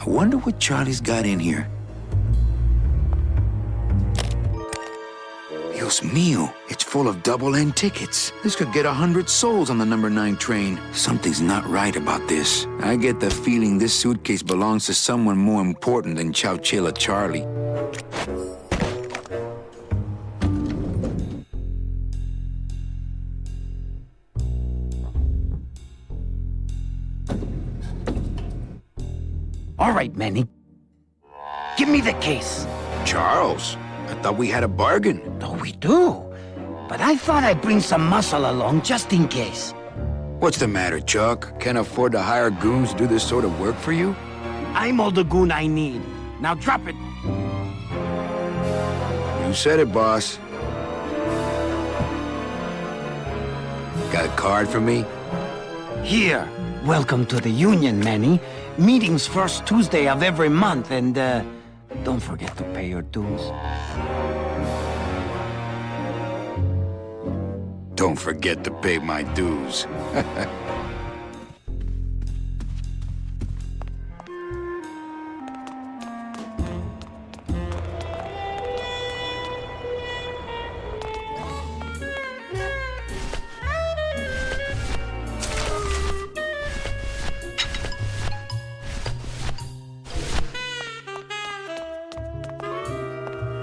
I wonder what Charlie's got in here. Dios mío, it's full of double-end tickets. This could get 100 souls on the number 9 train. Something's not right about this. I get the feeling this suitcase belongs to someone more important than Chowchilla Charlie. All right, Manny. Give me the case. Charles, I thought we had a bargain. No, we do. But I thought I'd bring some muscle along just in case. What's the matter, Chuck? Can't afford to hire goons to do this sort of work for you? I'm all the goon I need. Now drop it. You said it, boss. Got a card for me? Here. Welcome to the Union, Manny. Meetings first Tuesday of every month, and don't forget to pay your dues. Don't forget to pay my dues.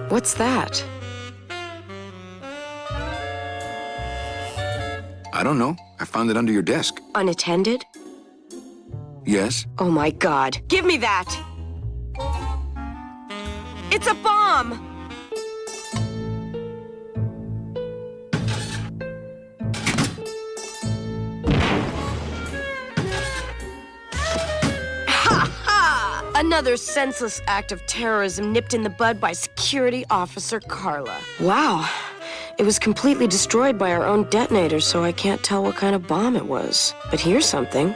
What's that? I don't know. I found it under your desk. Unattended? Yes? Oh my god. Give me that! It's a bomb! Another senseless act of terrorism nipped in the bud by Security Officer Carla. Wow. It was completely destroyed by our own detonator, so I can't tell what kind of bomb it was. But here's something.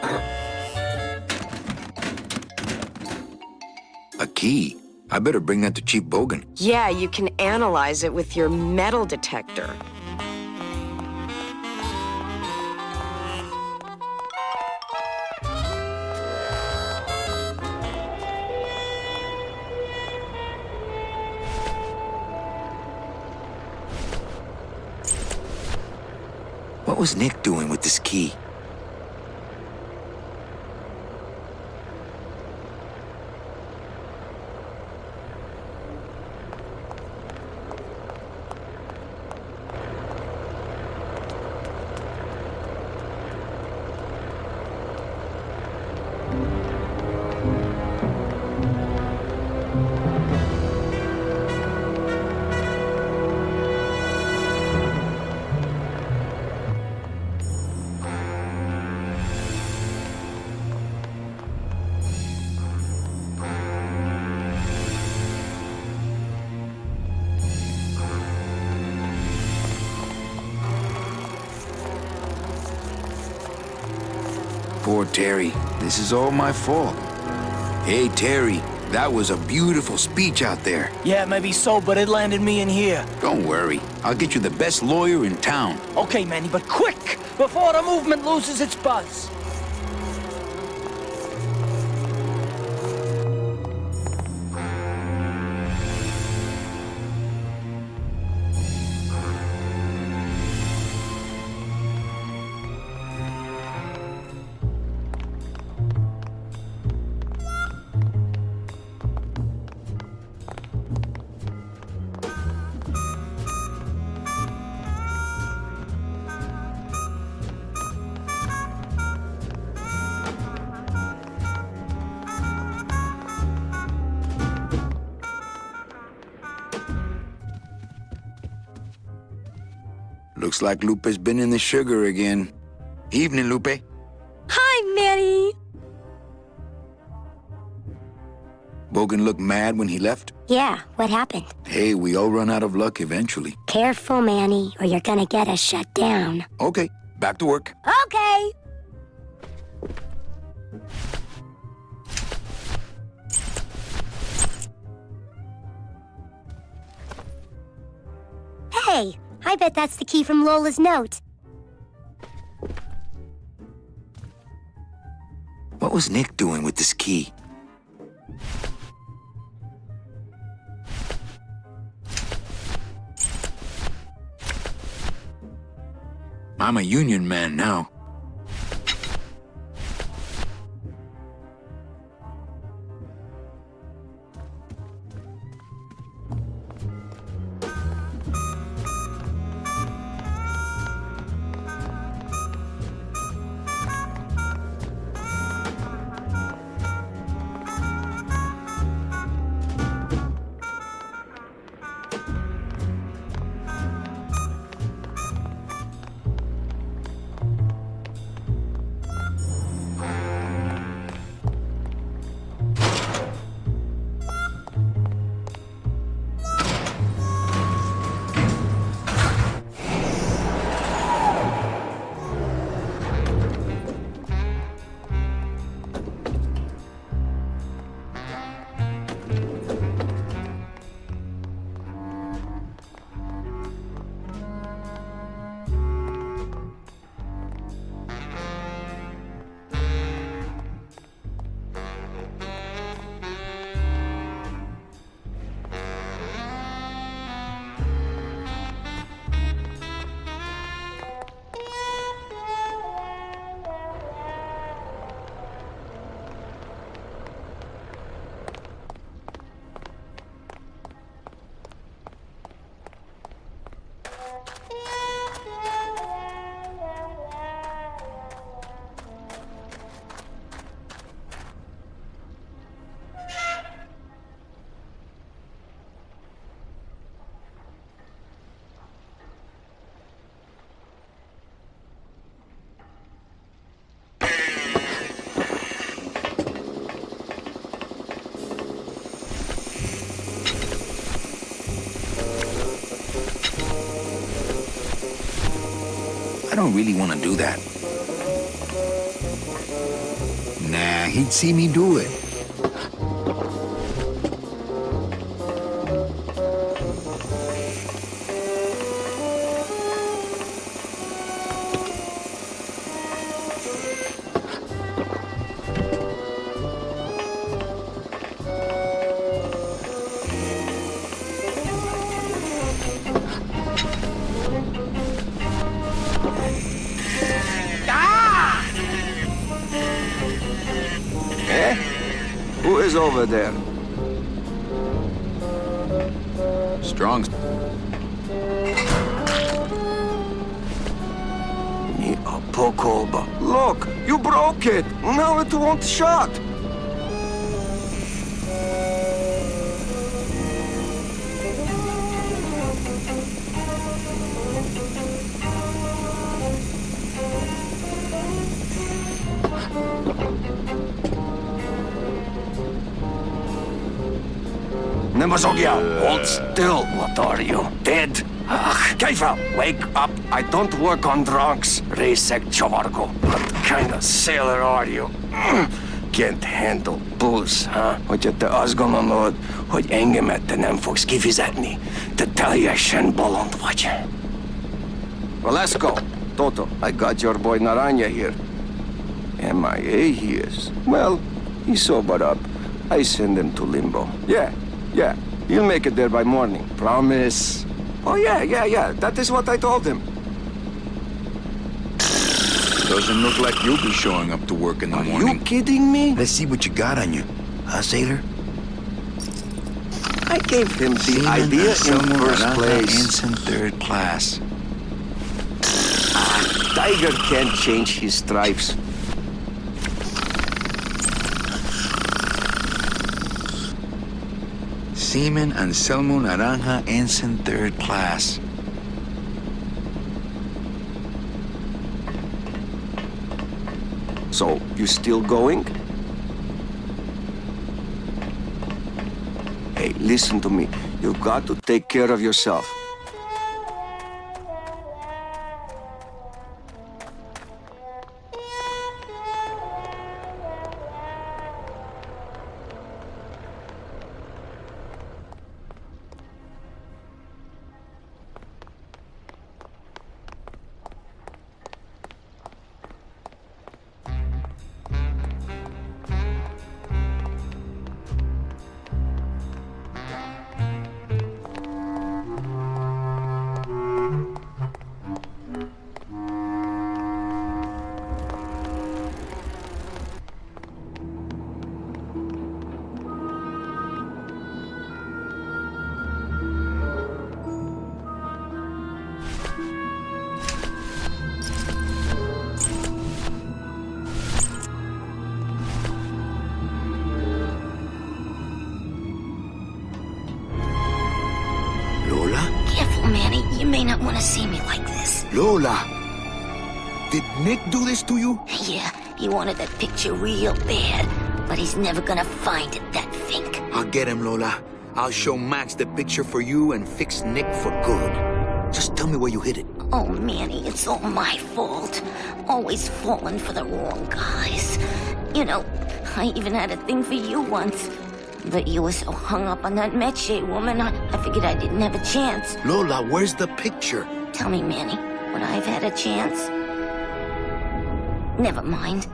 A key? I better bring that to Chief Bogan. Yeah, you can analyze it with your metal detector. What was Nick doing with this key? Poor Terry. This is all my fault. Hey, Terry, that was a beautiful speech out there. Yeah, maybe so, but it landed me in here. Don't worry. I'll get you the best lawyer in town. Okay, Manny, but quick! Before the movement loses its buzz. Looks like Lupe's been in the sugar again. Evening, Lupe. Hi, Manny. Bogan looked mad when he left? Yeah, what happened? Hey, we all run out of luck eventually. Careful, Manny, or you're gonna get us shut down. Okay, back to work. Okay. Hey, I bet that's the key from Lola's note. What was Nick doing with this key? I'm a union man now. I don't really want to do that. Nah, he'd see me do it. Who is over there? Strong's. Look, you broke it. Now it won't shut. Nemazogia, hold still. What are you, dead? Keifa, wake up. I don't work on drunks. Resek Chovargo. What kind of sailor are you? Can't handle booze, huh? Hogy te azt gondolod, hogy engemet te nem fogsz kifizetni? Te teljesen bolond vagy. Well, let's go. Toto, I got your boy Naranja here. MIA he is. Well, he sobered up. I send him to limbo. Yeah. He'll make it there by morning. Promise. Oh, yeah. That is what I told him. Doesn't look like you'll be showing up to work in the morning. Are you kidding me? Let's see what you got on you. Huh, sailor? I gave him the idea in first place. Ensign third class. Tiger can't change his stripes. Seaman Anselmo Naranja, Ensign third class. So, you still going? Hey, listen to me. You've got to take care of yourself. You may not want to see me like this. Lola! Did Nick do this to you? Yeah, he wanted that picture real bad, but he's never gonna find it, that fink. I'll get him, Lola. I'll show Max the picture for you and fix Nick for good. Just tell me where you hid it. Oh, Manny, it's all my fault. Always falling for the wrong guys. You know, I even had a thing for you once. But you were so hung up on that Meche woman, I figured I didn't have a chance. Lola, where's the picture? Tell me, Manny, would I have had a chance? Never mind.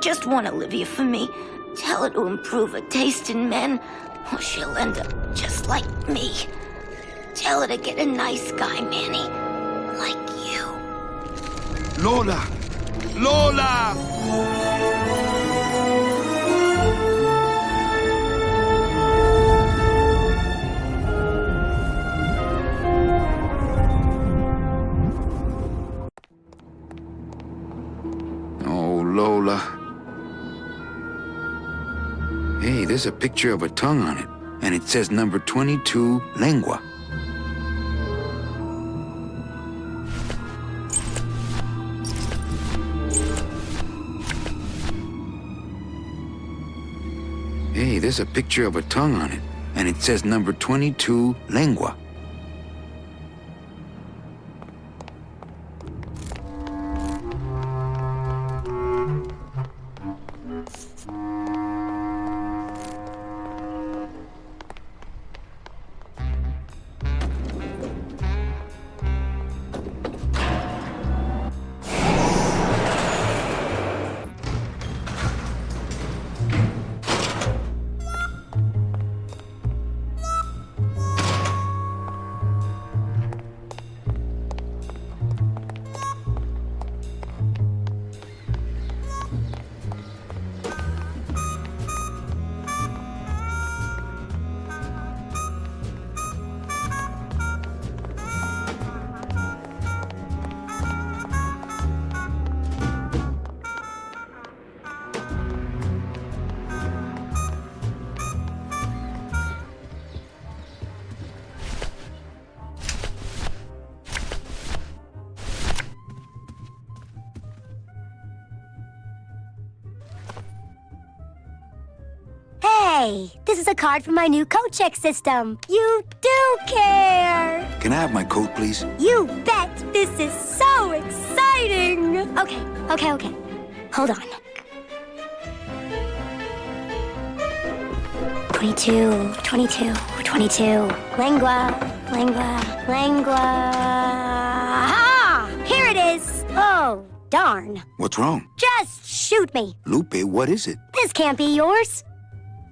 Just want Olivia for me. Tell her to improve her taste in men, or she'll end up just like me. Tell her to get a nice guy, Manny. Like you. Lola! Lola! Lola. Hey, there's a picture of a tongue on it, and it says number 22, lengua. Hey, there's a picture of a tongue on it, and it says number 22, lengua. Hey, this is a card from my new coat check system. You do care. Can I have my coat, please? You bet. This is so exciting. Okay. Hold on. 22. Lengua. Ah! Here it is. Oh, darn. What's wrong? Just shoot me. Lupe, what is it? This can't be yours.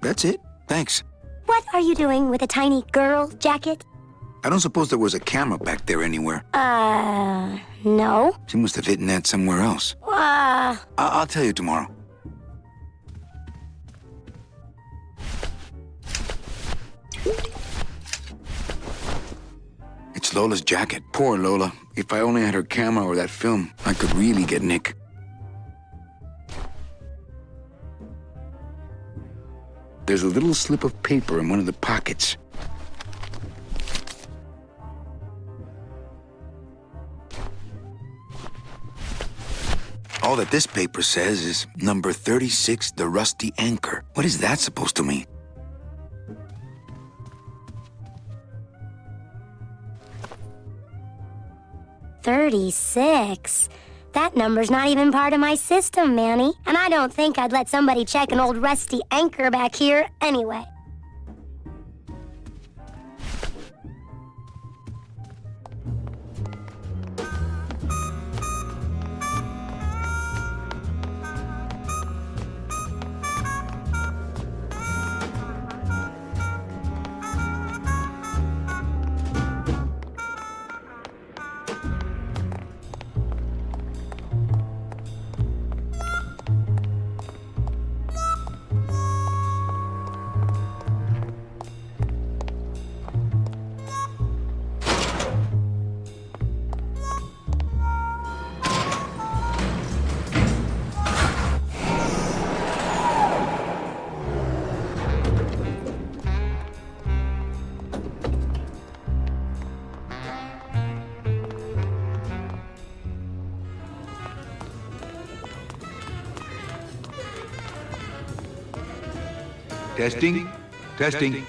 That's it. Thanks. What are you doing with a tiny girl jacket? I don't suppose there was a camera back there anywhere. No. She must have hidden that somewhere else. I'll tell you tomorrow. It's Lola's jacket. Poor Lola. If I only had her camera or that film, I could really get Nick. There's a little slip of paper in one of the pockets. All that this paper says is number 36, the Rusty Anchor. What is that supposed to mean? $36. That number's not even part of my system, Manny. And I don't think I'd let somebody check an old rusty anchor back here anyway. Testing.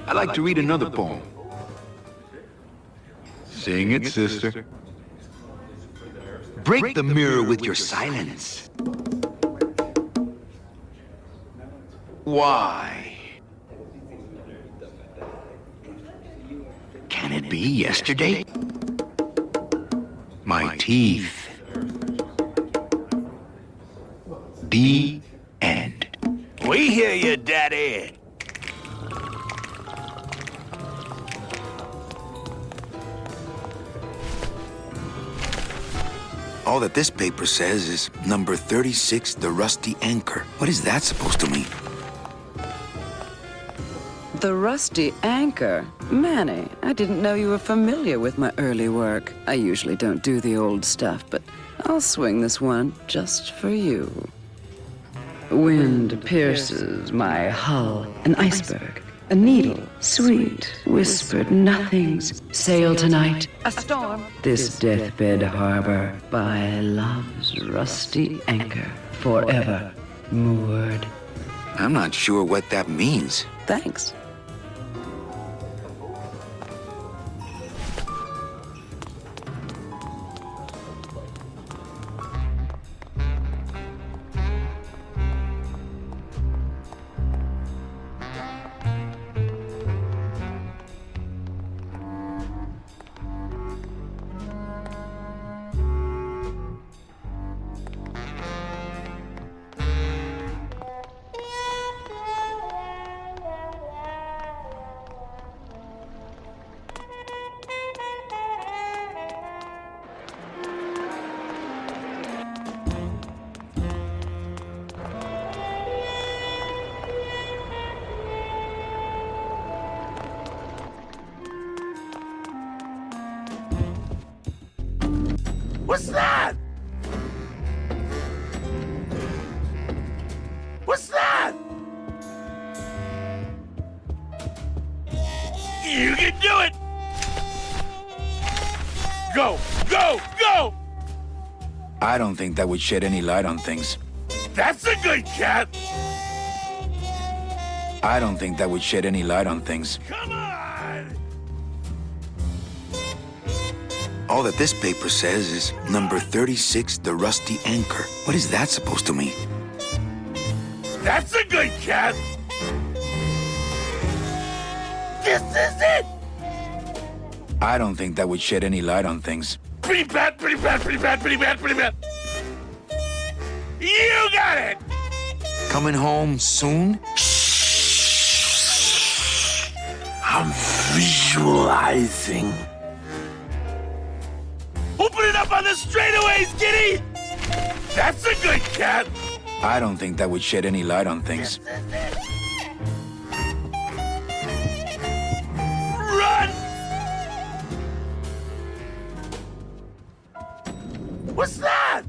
I'd like to read another poem. Sing it, sister. Break the mirror with your silence. Why? Can it be yesterday? My teeth. The end. We hear you, Daddy. All that this paper says is number 36, the Rusty Anchor. What is that supposed to mean? The Rusty Anchor? Manny, I didn't know you were familiar with my early work. I usually don't do the old stuff, but I'll swing this one just for you. Wind pierces my hull, an iceberg, a needle, sweet, whispered nothings. Sail tonight, a storm. This deathbed harbor by love's rusty anchor, forever moored. I'm not sure what that means. Thanks. What's that? What's that? You can do it! Go! I don't think that would shed any light on things. That's a good cat! I don't think that would shed any light on things. Come on! All that this paper says is number 36, the Rusty Anchor. What is that supposed to mean? That's a good cat! This is it! I don't think that would shed any light on things. Pretty bad, pretty bad, pretty bad, pretty bad, pretty bad. You got it! Coming home soon? I'm visualizing. Open it up on the straightaways, Giddy! That's a good cat! I don't think that would shed any light on things. Run! What's that?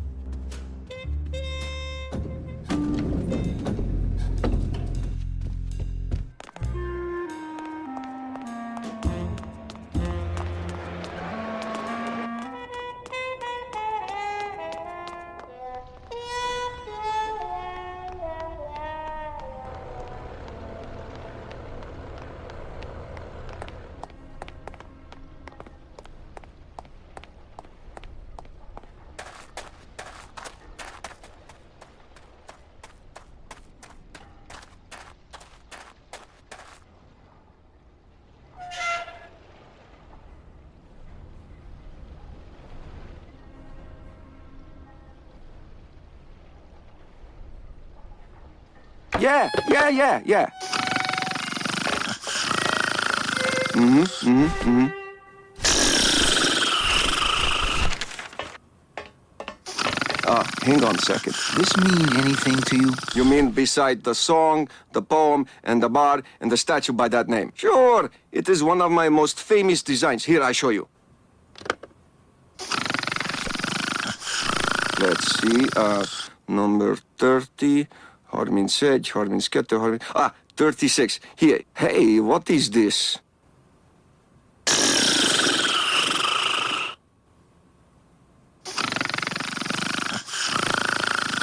Yeah. Hang on a second. This mean anything to you? You mean beside the song, the poem, and the bar, and the statue by that name? Sure, it is one of my most famous designs. Here, I show you. Let's see, number 30, Harmin Sedge, Harmin Sketter, Harmin... 36. Here. Hey, what is this?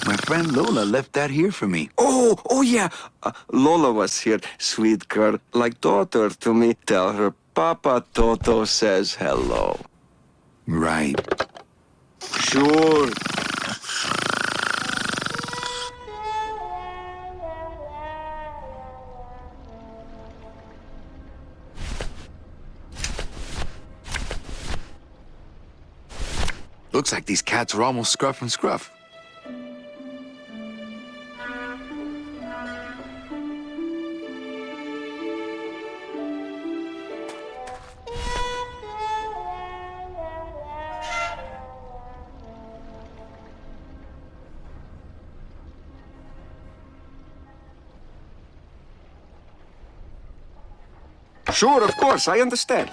My friend Lola left that here for me. Oh yeah. Lola was here, sweet girl, like daughter to me. Tell her Papa Toto says hello. Right. Sure. Looks like these cats are almost scruff and scruff. Sure, of course, I understand.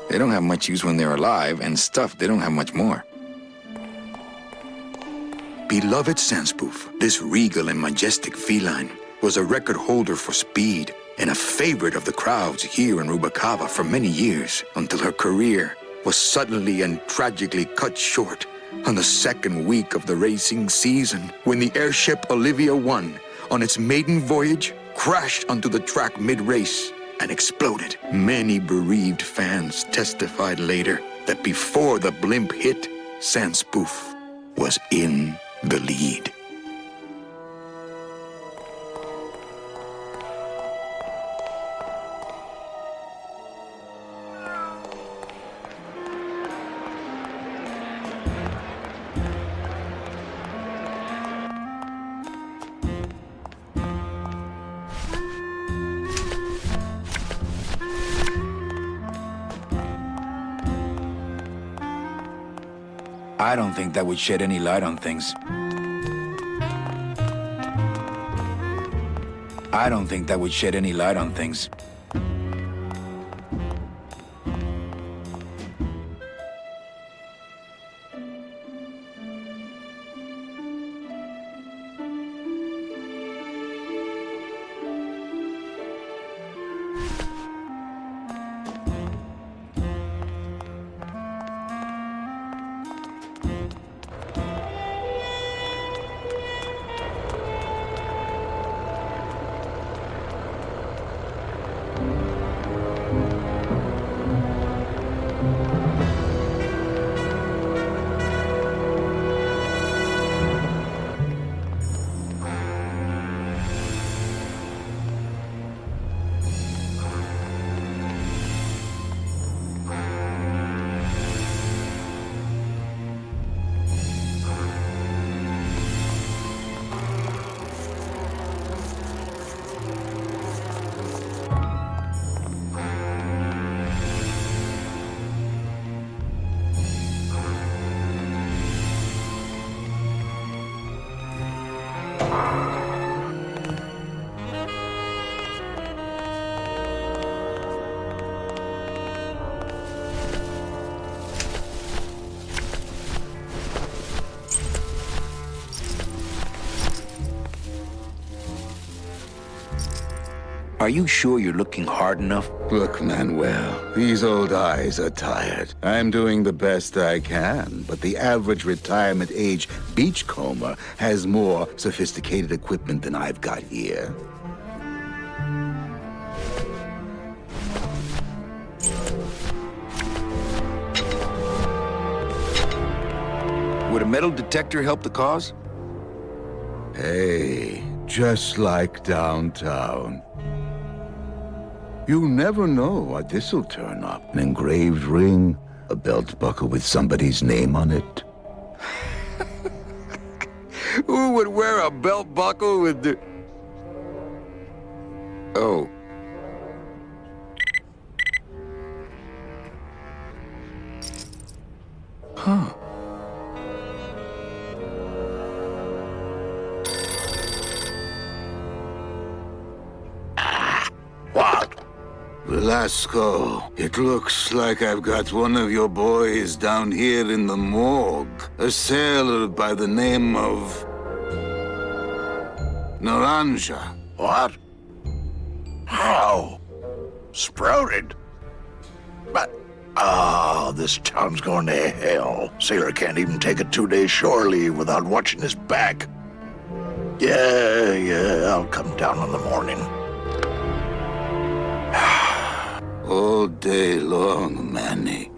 They don't have much use when they're alive, and stuff, they don't have much more. Beloved Sandspoof, this regal and majestic feline was a record holder for speed and a favorite of the crowds here in Rubacava for many years, until her career was suddenly and tragically cut short on the second week of the racing season, when the airship Olivia 1 on its maiden voyage, crashed onto the track mid-race and exploded. Many bereaved fans testified later that before the blimp hit, Sandspoof was in the lead. I don't think that would shed any light on things. I don't think that would shed any light on things. Are you sure you're looking hard enough? Look, Manuel, these old eyes are tired. I'm doing the best I can, but the average retirement age beachcomber has more sophisticated equipment than I've got here. Would a metal detector help the cause? Hey, just like downtown. You never know what this'll turn up. An engraved ring, a belt buckle with somebody's name on it. Who would wear a belt buckle with the... Oh. Huh. What? Velasco, it looks like I've got one of your boys down here in the morgue. A sailor by the name of... Naranja. What? How? Sprouted? But... Oh, this town's going to hell. Sailor can't even take a 2-day shore leave without watching his back. Yeah, I'll come down in the morning. All day long, Manny,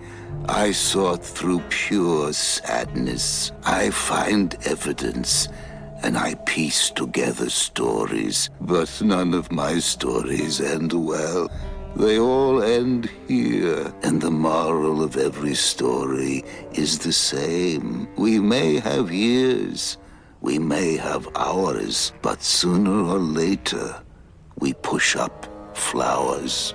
I sought through pure sadness. I find evidence, and I piece together stories. But none of my stories end well. They all end here, and the moral of every story is the same. We may have years, we may have hours, but sooner or later, we push up flowers.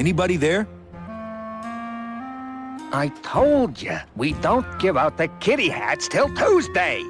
Anybody there? I told you, we don't give out the kitty hats till Tuesday.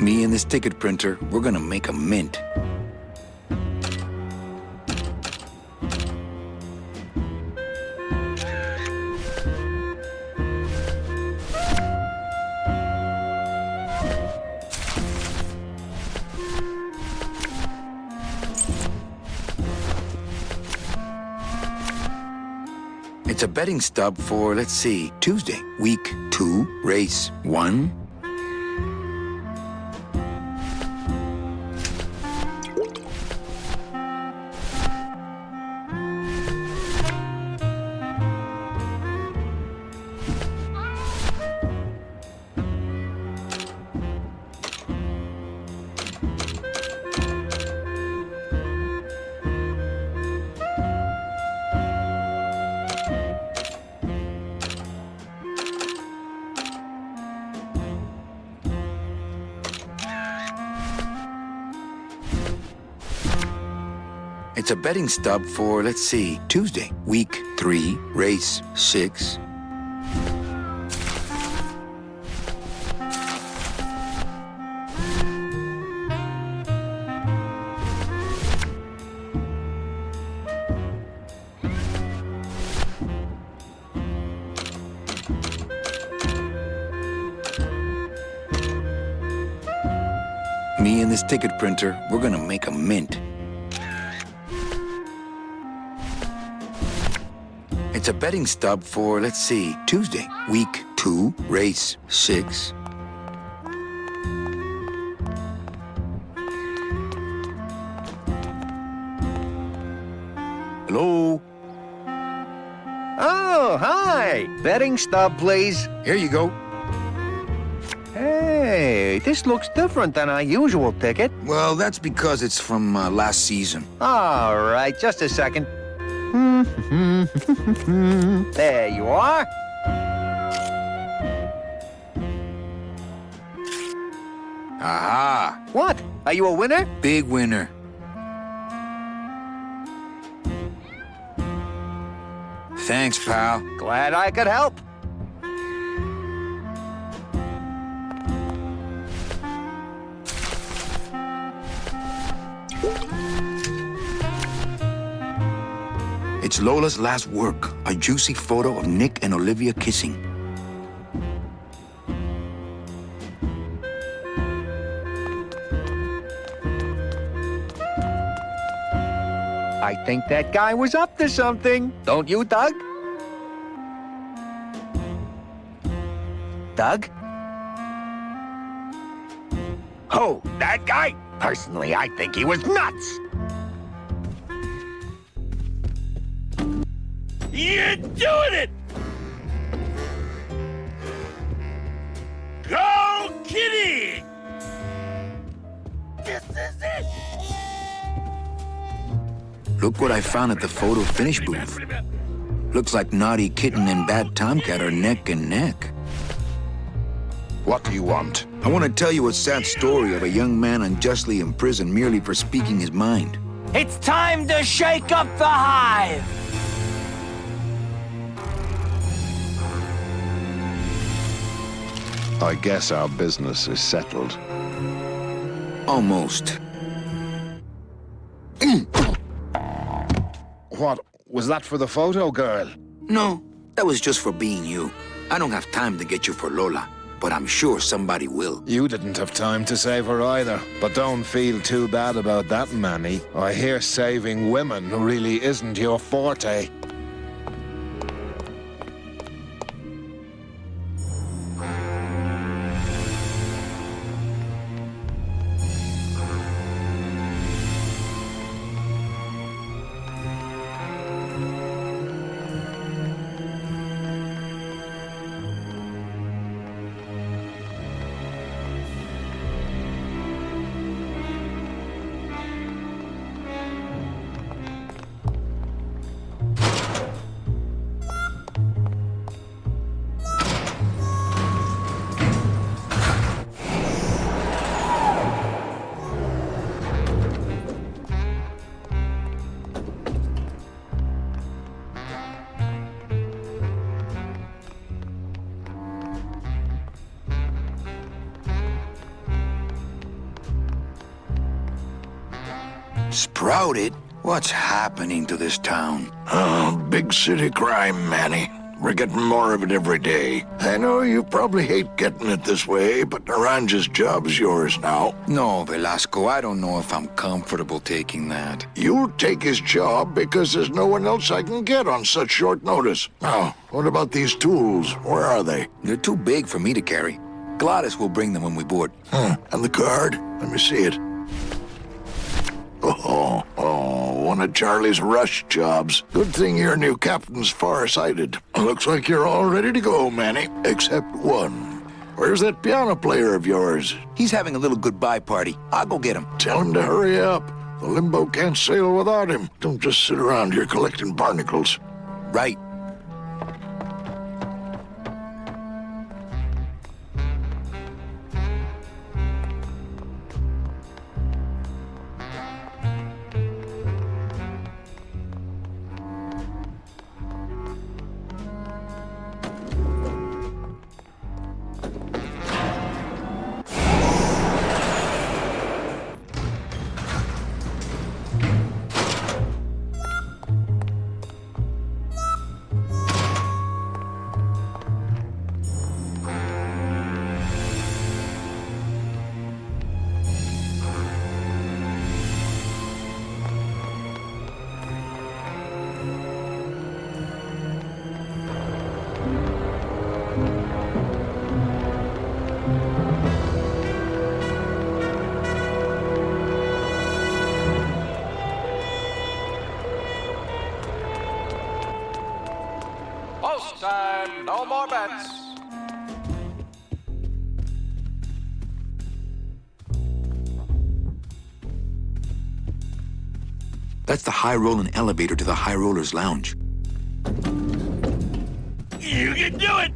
Me and this ticket printer, we're gonna make a mint. It's a betting stub for, let's see, Tuesday, week 2, race 1. It's a betting stub for, let's see, Tuesday, week 3, race 6. Me and this ticket printer, we're gonna make a mint. It's a betting stub for, let's see, Tuesday, week 2, race 6. Hello? Oh, hi! Betting stub, please. Here you go. Hey, this looks different than our usual ticket. Well, that's because it's from last season. All right, just a second. There you are. Aha! What? Are you a winner? Big winner. Thanks, pal. Glad I could help. It's Lola's last work, a juicy photo of Nick and Olivia kissing. I think that guy was up to something. Don't you, Doug? Doug? Oh, that guy? Personally, I think he was nuts. You're doing it! Go, Kitty! This is it! Look what I found at the photo finish booth. Looks like Naughty Kitten and Bad Tomcat are neck and neck. What do you want? I want to tell you a sad story of a young man unjustly imprisoned merely for speaking his mind. It's time to shake up the hive! I guess our business is settled. Almost. What? Was that for the photo, girl? No, that was just for being you. I don't have time to get you for Lola. but I'm sure somebody will. You didn't have time to save her either. But don't feel too bad about that, Manny. I hear saving women really isn't your forte. Sprouted? What's happening to this town? Oh, big city crime, Manny. We're getting more of it every day. I know you probably hate getting it this way, but Naranja's job's yours now. No, Velasco, I don't know if I'm comfortable taking that. You'll take his job because there's no one else I can get on such short notice. Now, what about these tools? Where are they? They're too big for me to carry. Gladys will bring them when we board. And the card? Let me see it. Oh, one of Charlie's rush jobs. Good thing your new captain's far-sighted. Looks like you're all ready to go, Manny. Except one. Where's that piano player of yours? He's having a little goodbye party. I'll go get him. Tell him to hurry up. The Limbo can't sail without him. Don't just sit around here collecting barnacles. Right. Time, no more bets. That's the high-rolling elevator to the High Rollers Lounge. You can do it!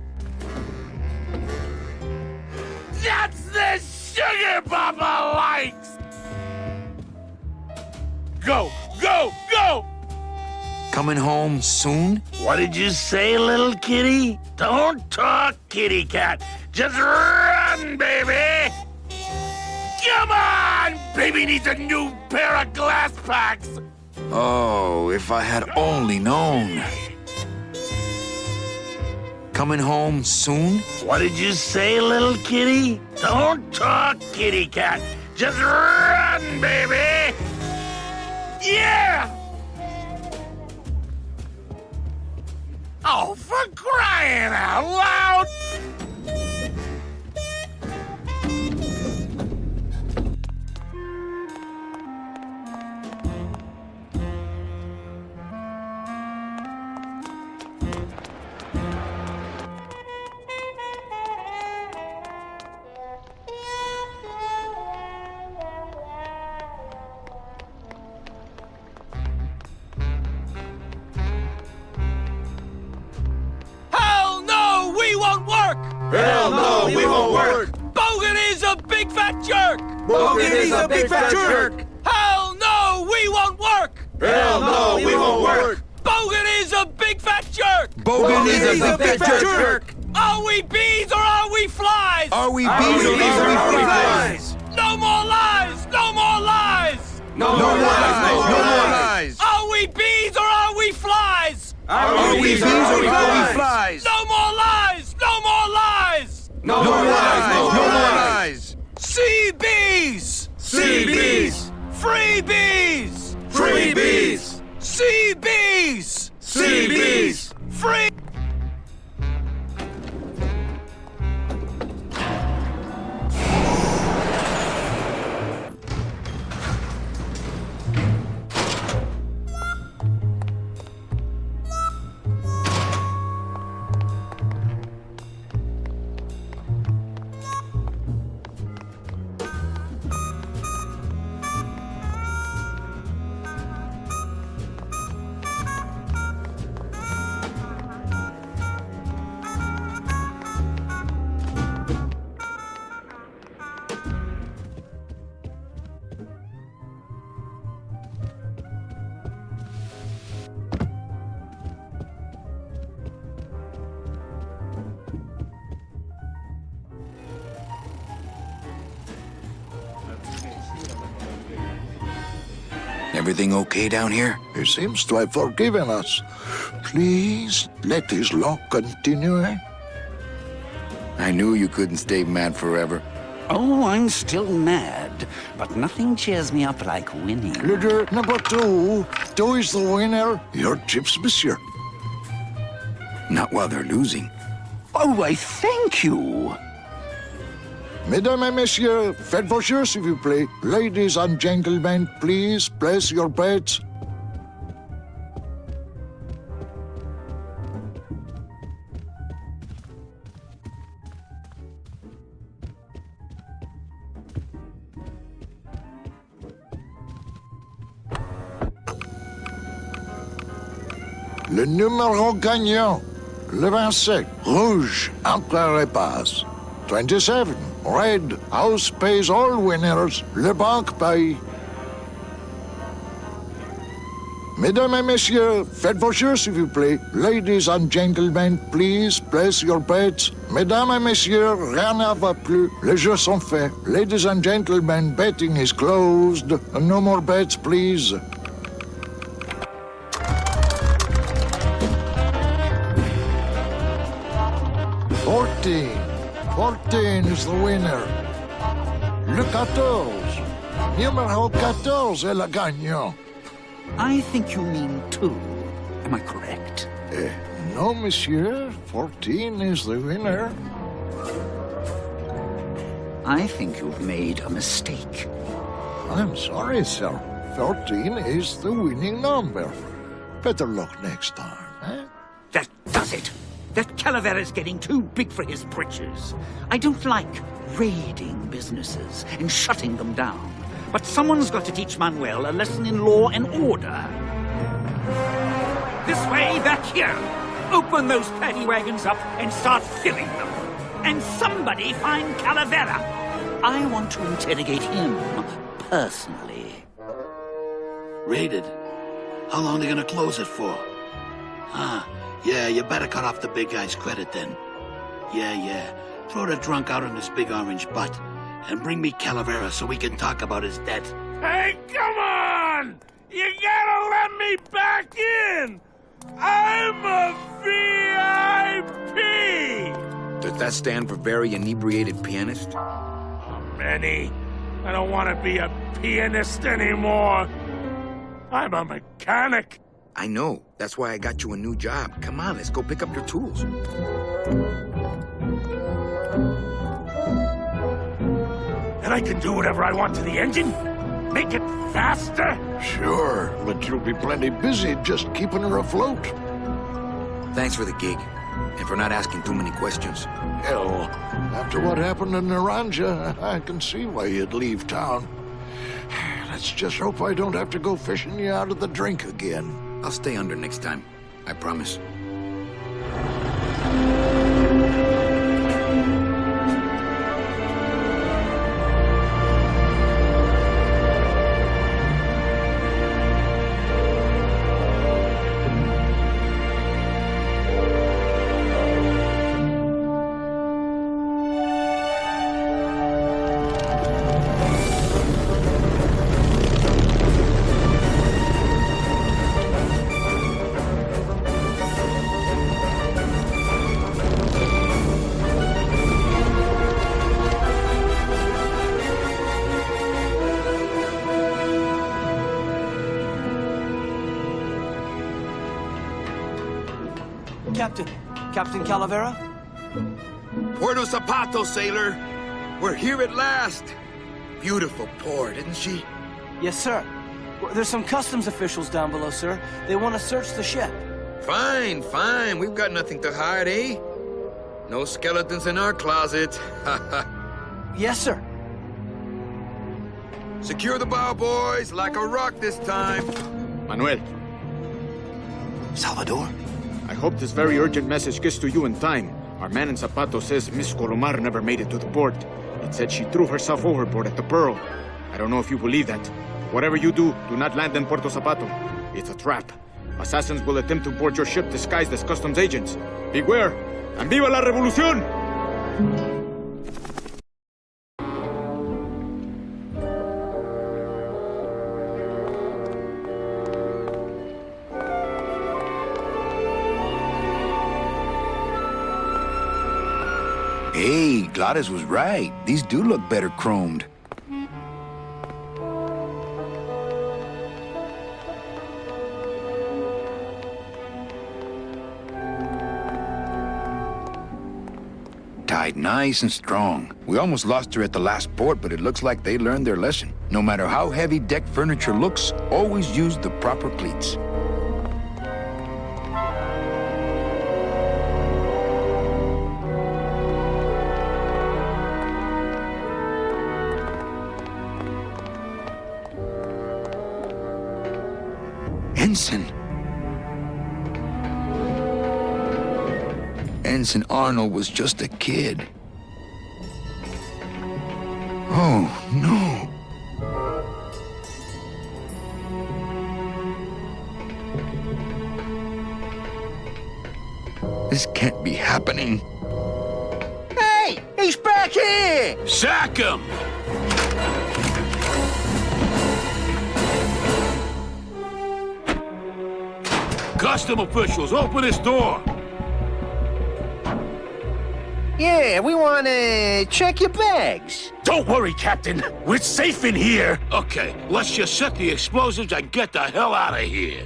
That's the sugar Papa likes! Go, go, go! Coming home soon? What did you say, little kitty? Don't talk, kitty cat. Just run, baby! Come on! Baby needs a new pair of glass packs! Oh, if I had only known. Coming home soon? What did you say, little kitty? Don't talk, kitty cat. Just run, baby! Yeah! Oh, for crying out loud! Hell no, we won't work! Bogan is a big fat jerk! Bogan is a big fat jerk! Hell no, we won't work! Hell no, we won't work! Bogan is a big fat jerk! Bogan is a big fat jerk! Are we bees or are we flies? Are we bees or are we flies? No more lies! No more lies! No more lies! No more lies! Are we bees or are we flies? Are we bees or are we flies? No more lies! No more lies! No more lies! No more lies! CBs! CBs! Freebies! Freebies! CBs! CBs! Free! Everything okay down here? He seems to have forgiven us. Please, let his luck continue. I knew you couldn't stay mad forever. Oh, I'm still mad, but nothing cheers me up like winning. Leader number 2. 2 is the winner. Your chips, monsieur. Not while they're losing. Oh, I thank you. Mesdames et messieurs, faites vos jeux, s'il vous plaît. Ladies and gentlemen, please place your bets. Le numéro gagnant, le 27, rouge, entre les passes. 27, red, house pays all winners, le banque paye. Mesdames et messieurs, faites vos jeux, s'il vous plaît. Ladies and gentlemen, please place your bets. Mesdames et messieurs, rien ne va plus. Les jeux sont faits. Ladies and gentlemen, betting is closed. No more bets, please. Fourteen is the winner. Le 14. Numéro 14 est le gagnant. I think you mean 2. Am I correct? No, monsieur. 14 is the winner. I think you've made a mistake. I'm sorry, sir. 14 is the winning number. Better luck next time, eh? That does it. That Calavera's getting too big for his britches. I don't like raiding businesses and shutting them down. But someone's got to teach Manuel a lesson in law and order. This way, back here. Open those paddy wagons up and start filling them. And somebody find Calavera. I want to interrogate him personally. Raided? How long are they gonna close it for? Yeah, you better cut off the big guy's credit then. Yeah. Throw the drunk out on his big orange butt. And bring me Calavera so we can talk about his debt. Hey, come on! You gotta let me back in! I'm a VIP! Does that stand for very inebriated pianist? Manny, I don't want to be a pianist anymore. I'm a mechanic. I know. That's why I got you a new job. Come on, let's go pick up your tools. And I can do whatever I want to the engine? Make it faster? Sure, but you'll be plenty busy just keeping her afloat. Thanks for the gig, and for not asking too many questions. Hell, after what happened in Naranja, I can see why you'd leave town. Let's just hope I don't have to go fishing you out of the drink again. I'll stay under next time. I promise. Captain. Captain Calavera? Puerto Zapato, sailor. We're here at last. Beautiful port, isn't she? Yes, sir. There's some customs officials down below, sir. They want to search the ship. Fine, fine. We've got nothing to hide, eh? No skeletons in our closet. Yes, sir. Secure the bow, boys, like a rock this time. Manuel. Salvador? I hope this very urgent message gets to you in time. Our man in Zapato says Miss Colomar never made it to the port. It said she threw herself overboard at the Pearl. I don't know if you believe that. Whatever you do not land in Puerto Zapato. It's a trap. Assassins will attempt to board your ship disguised as customs agents. Beware, and viva la revolución! Hey, Gladys was right. These do look better chromed. Tied nice and strong. We almost lost her at the last port, but it looks like they learned their lesson. No matter how heavy deck furniture looks, always use the proper cleats. Ensign. Ensign Arnold was just a kid. Oh, no. This can't be happening. Hey! He's back here! Sack him! Custom officials, open this door! Yeah, we want to check your bags. Don't worry, Captain. We're safe in here. Okay, let's just set the explosives and get the hell out of here.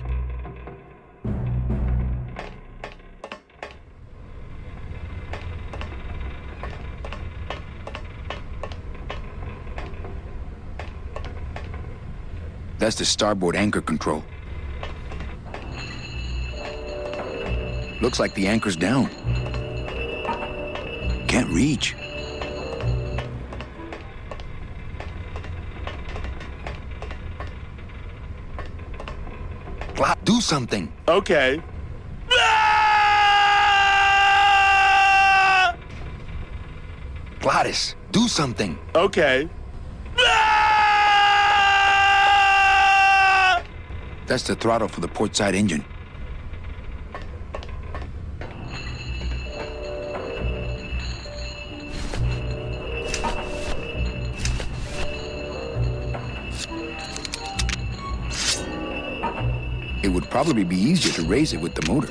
That's the starboard anchor control. Looks like the anchor's down. Can't reach. Do something. Okay. Gladys, do something. Okay. That's the throttle for the port side engine. It would probably be easier to raise it with the motor.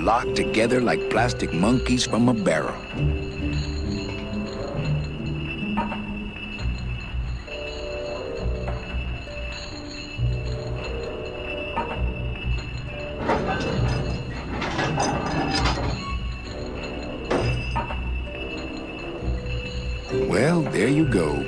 They're locked together like plastic monkeys from a barrel. Well, there you go.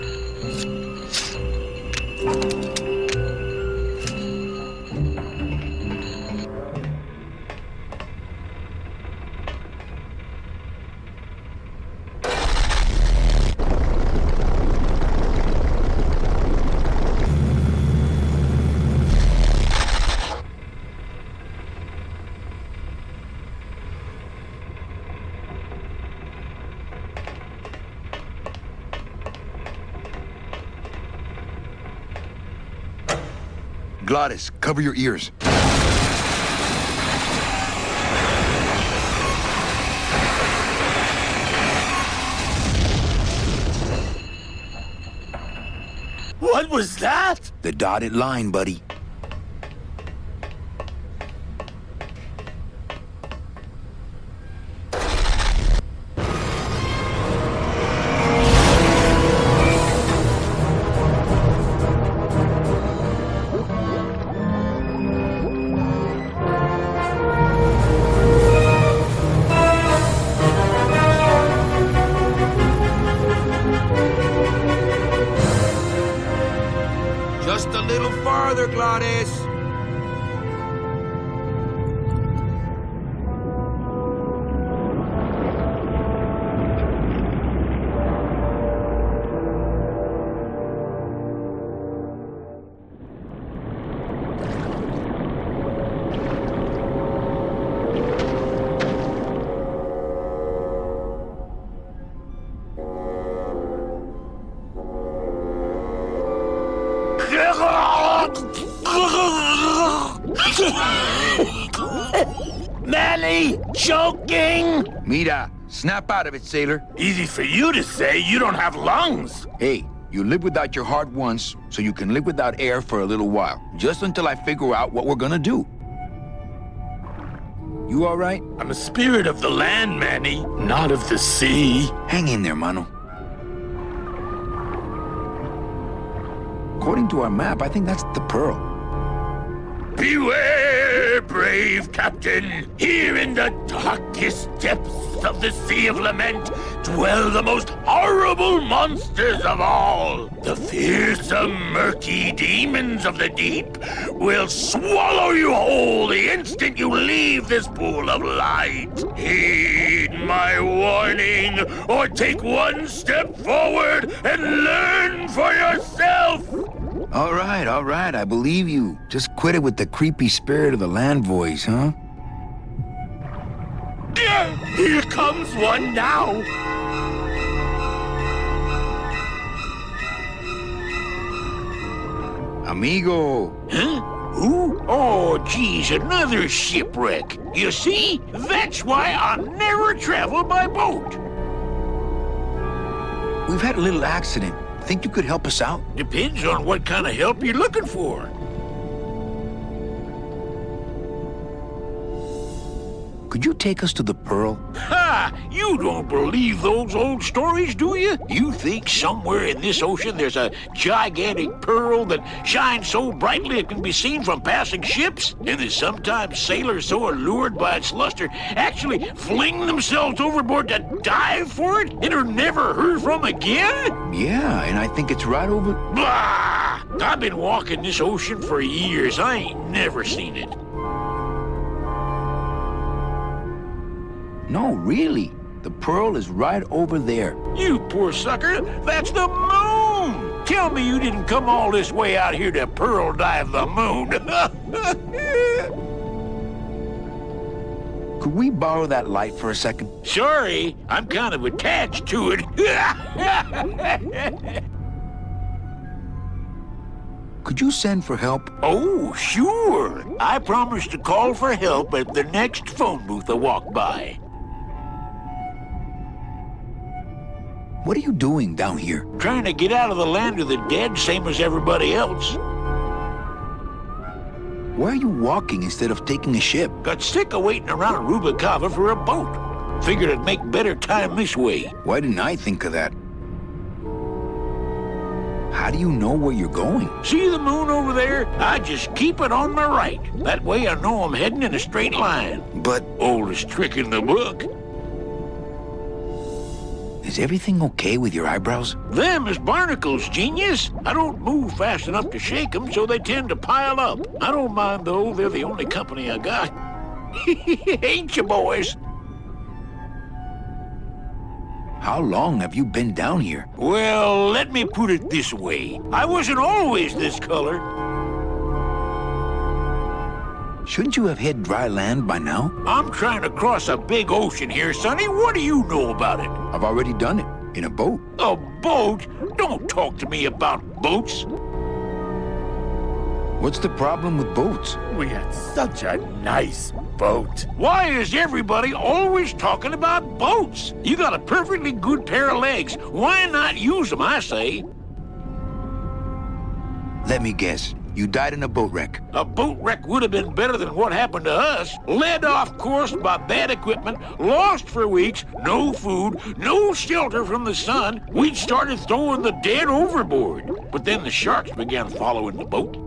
Glottis, cover your ears. What was that? The dotted line, buddy. Just a little farther, Glottis. Manny, choking! Mira, snap out of it, sailor. Easy for you to say, you don't have lungs. Hey, you live without your heart once, so you can live without air for a little while. Just until I figure out what we're gonna do. You all right? I'm a spirit of the land, Manny, not of the sea. Hang in there, mano. According to our map, I think that's the Pearl. Beware, brave captain! Here in the darkest depths of the Sea of Lament dwell the most horrible monsters of all. The fearsome, murky demons of the deep will swallow you whole the instant you leave this pool of light. Heed my warning, or take one step forward and learn for yourself! All right, I believe you. Just quit it with the creepy spirit of the land voice, huh? Here comes one now! Amigo! Huh? Who? Oh, geez, another shipwreck. You see? That's why I'll never travel by boat. We've had a little accident. Think you could help us out? Depends on what kind of help you're looking for. Could you take us to the Pearl? Ha! You don't believe those old stories, do you? You think somewhere in this ocean there's a gigantic pearl that shines so brightly it can be seen from passing ships? And that sometimes sailors so allured by its luster actually fling themselves overboard to dive for it and are never heard from again? Yeah, and I think it's right over... Blah! I've been walking this ocean for years. I ain't never seen it. No, really. The Pearl is right over there. You poor sucker, that's the moon! Tell me you didn't come all this way out here to pearl dive the moon. Could we borrow that light for a second? Sorry, I'm kind of attached to it. Could you send for help? Oh, sure. I promise to call for help at the next phone booth I walk by. What are you doing down here? Trying to get out of the land of the dead, same as everybody else. Why are you walking instead of taking a ship? Got sick of waiting around Rubicava for a boat. Figured it'd make better time this way. Why didn't I think of that? How do you know where you're going? See the moon over there? I just keep it on my right. That way I know I'm heading in a straight line. But... Oldest trick in the book. Is everything okay with your eyebrows? Them is barnacles, genius. I don't move fast enough to shake them, so they tend to pile up. I don't mind, though. They're the only company I got. Ain't you, boys? How long have you been down here? Well, let me put it this way. I wasn't always this color. Shouldn't you have hit dry land by now? I'm trying to cross a big ocean here, Sonny. What do you know about it? I've already done it. In a boat. A boat? Don't talk to me about boats. What's the problem with boats? We had such a nice boat. Why is everybody always talking about boats? You got a perfectly good pair of legs. Why not use them, I say? Let me guess. You died in a boat wreck. A boat wreck would have been better than what happened to us. Led off course by bad equipment, lost for weeks, no food, no shelter from the sun. We'd started throwing the dead overboard. But then the sharks began following the boat.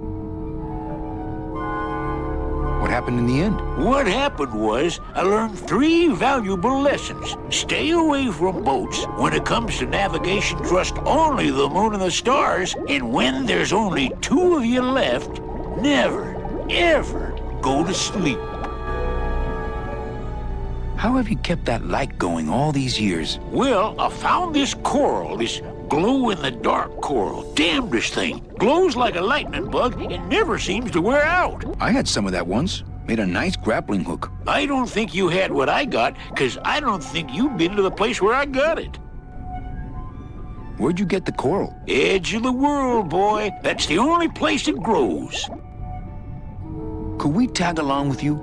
What happened in the end? What happened was, I learned 3 valuable lessons. Stay away from boats. When it comes to navigation, trust only the moon and the stars. And when there's only 2 of you left, never, ever go to sleep. How have you kept that light going all these years? Well, I found this coral, this glow-in-the-dark coral. Damnedest thing. Glows like a lightning bug and never seems to wear out. I had some of that once. Made a nice grappling hook. I don't think you had what I got, because I don't think you've been to the place where I got it. Where'd you get the coral? Edge of the world, boy. That's the only place it grows. Could we tag along with you?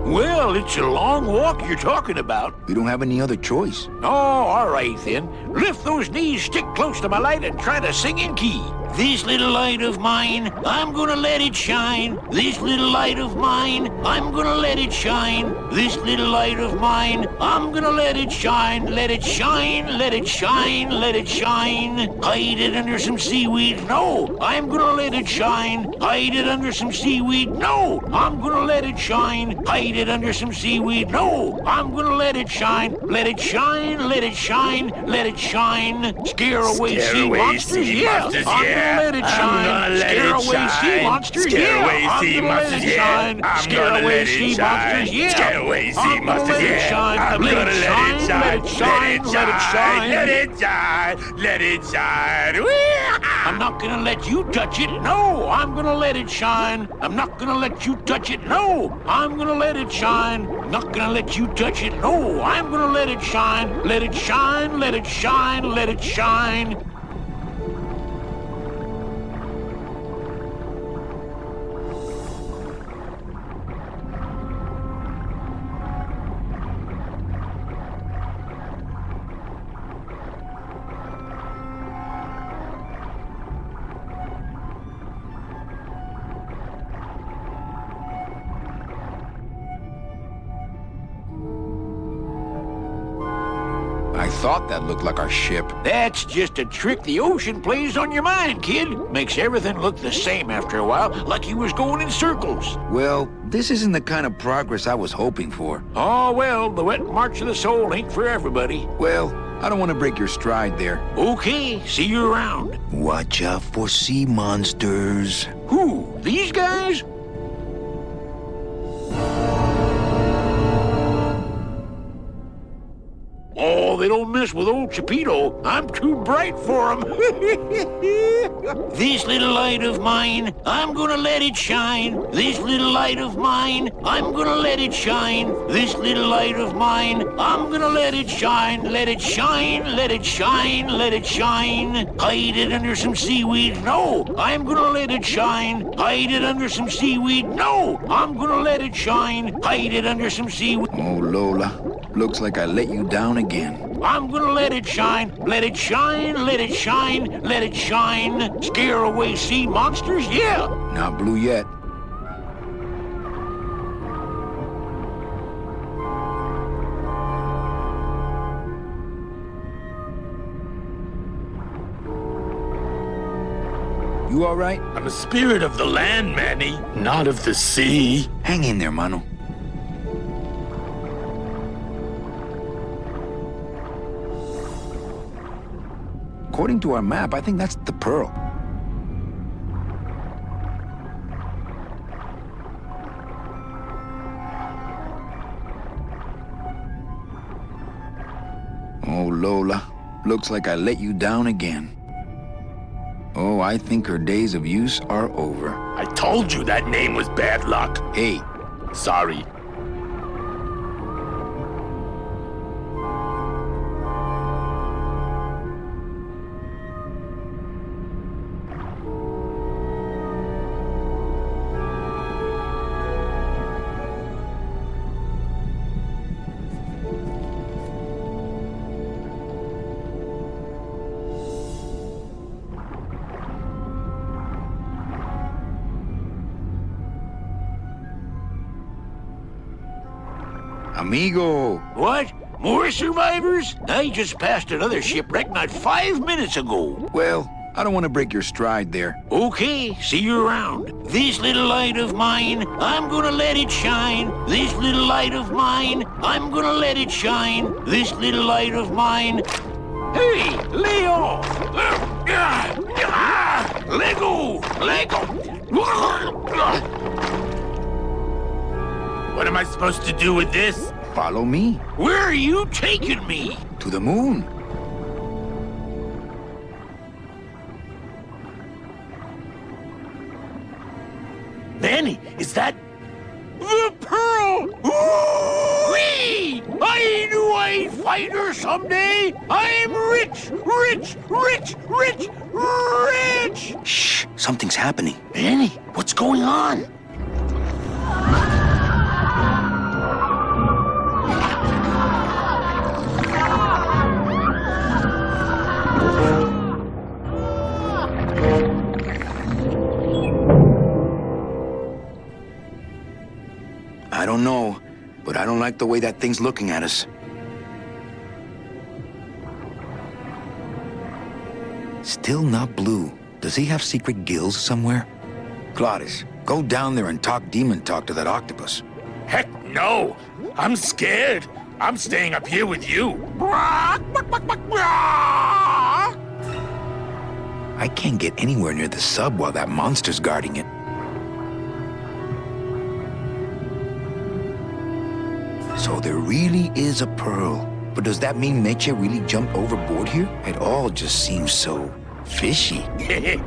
Well, it's a long walk you're talking about. We don't have any other choice. Oh, all right then. Lift those knees, stick close to my light, and try to sing in key. This little light of mine, I'm gonna let it shine. This little light of mine, I'm gonna let it shine. This little light of mine, I'm gonna let it shine. Let it shine, let it shine, let it shine. Hide it under some seaweed. No, I'm gonna let it shine. Hide it under some seaweed. No, I'm gonna let it shine. Hide it under some seaweed. No, I'm gonna let it shine. Let it shine, let it shine, let it shine. Scare away sea monsters. Yeah, let it shine. Scare away sea monsters. Yeah, I'm gonna let it shine. Scare away sea monsters. Yeah, Scare away sea monsters. Yeah, I'm gonna let it shine. Let it shine. Let it shine. Let it shine. Let it shine. I'm not gonna let you touch it. No, I'm gonna let it shine. I'm not gonna let you touch it. No, I'm gonna let it shine. Not gonna let you touch it. No, I'm gonna let it shine. Let it shine. Let it shine. Let it shine. I thought that looked like our ship. That's just a trick the ocean plays on your mind, kid. Makes everything look the same after a while, like you was going in circles. Well, this isn't the kind of progress I was hoping for. Oh, well, the wet march of the soul ain't for everybody. Well, I don't want to break your stride there. Okay, see you around. Watch out for sea monsters. Who? These guys? Oh, they don't mess with old Chapito. I'm too bright for them. This little light of mine, I'm gonna let it shine. This little light of mine, I'm gonna let it shine. This little light of mine, I'm gonna let it shine. Let it shine, let it shine, let it shine. Hide it under some seaweed. No, I'm gonna let it shine. Hide it under some seaweed. No, I'm gonna let it shine. Hide it under some seaweed. Oh, Lola. Looks like I let you down again. I'm gonna let it shine. Let it shine, let it shine, let it shine. Scare away sea monsters, yeah. Not blue yet. You all right? I'm a spirit of the land, Manny, not of the sea. Hang in there, Mano. According to our map, I think that's the Pearl. Oh, Lola. Looks like I let you down again. Oh, I think her days of use are over. I told you that name was bad luck. Hey. Sorry. Amigo! What? More survivors? I just passed another shipwreck not 5 minutes ago. Well, I don't want to break your stride there. Okay, see you around. This little light of mine, I'm gonna let it shine. This little light of mine, I'm gonna let it shine. This little light of mine. Hey, lay off! Let go! Let go! What am I supposed to do with this? Follow me. Where are you taking me? To the moon. Manny, is that the Pearl? Whee! I knew I'd find her someday. I'm rich, rich, rich, rich, rich. Shh, something's happening. Manny, what's going on? I don't know, but I don't like the way that thing's looking at us. Still not blue. Does he have secret gills somewhere? Glottis, go down there and talk demon talk to that octopus. Heck no! I'm scared. I'm staying up here with you. I can't get anywhere near the sub while that monster's guarding it. So there really is a pearl. But does that mean Meche really jumped overboard here? It all just seems so fishy.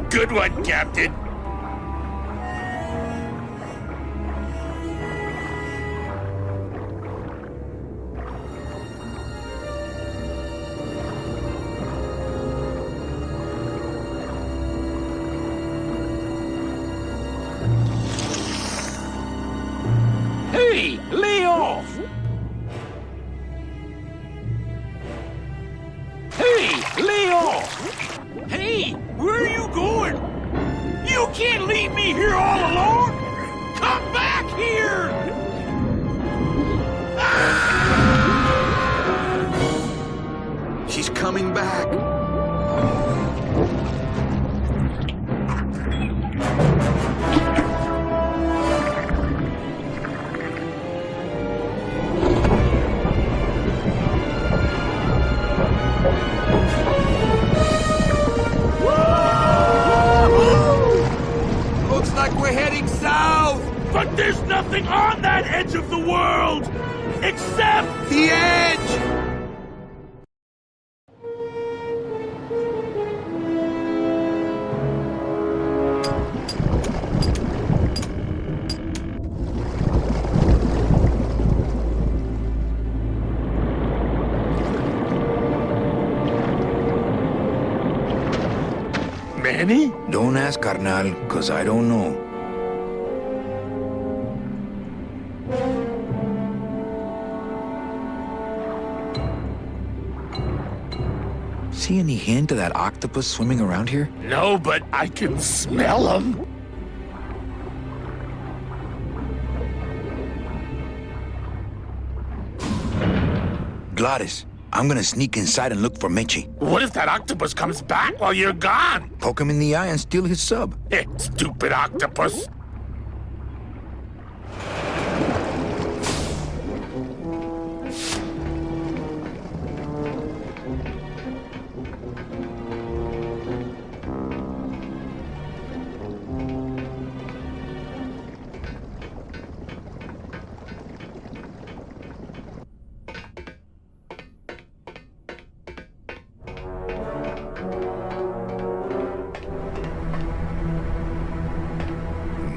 Good one, Captain. Hey, lay off! Hey, lay off! Hey, where are you going? You can't leave me here all alone! Come back here! She's coming back. Looks like we're heading south! But there's nothing on that edge of the world! Except the edge! Manny? Don't ask, carnal, cause I don't know. See any hint of that octopus swimming around here? No, but I can smell him. Glottis, I'm gonna sneak inside and look for Meche. What if that octopus comes back while you're gone? Poke him in the eye and steal his sub. Stupid octopus.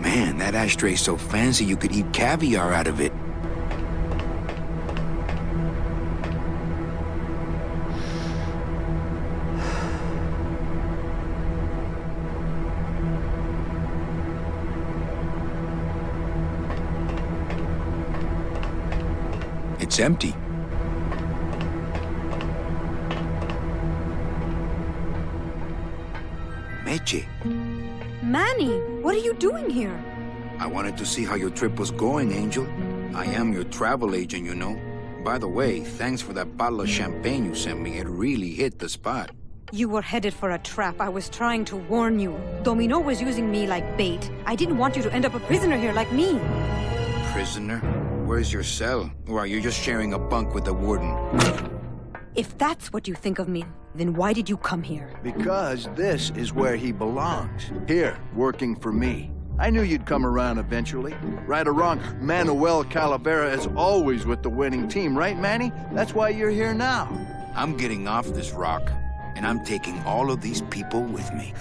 Man, that ashtray's so fancy you could eat caviar out of it. It's empty. Meche. Manny, what are you doing here? I wanted to see how your trip was going, Angel. I am your travel agent, you know. By the way, thanks for that bottle of champagne you sent me. It really hit the spot. You were headed for a trap. I was trying to warn you. Domino was using me like bait. I didn't want you to end up a prisoner here like me. Prisoner? Where's your cell? Or are you just sharing a bunk with the warden? If that's what you think of me, then why did you come here? Because this is where he belongs. Here, working for me. I knew you'd come around eventually. Right or wrong, Manuel Calavera is always with the winning team, right, Manny? That's why you're here now. I'm getting off this rock, and I'm taking all of these people with me.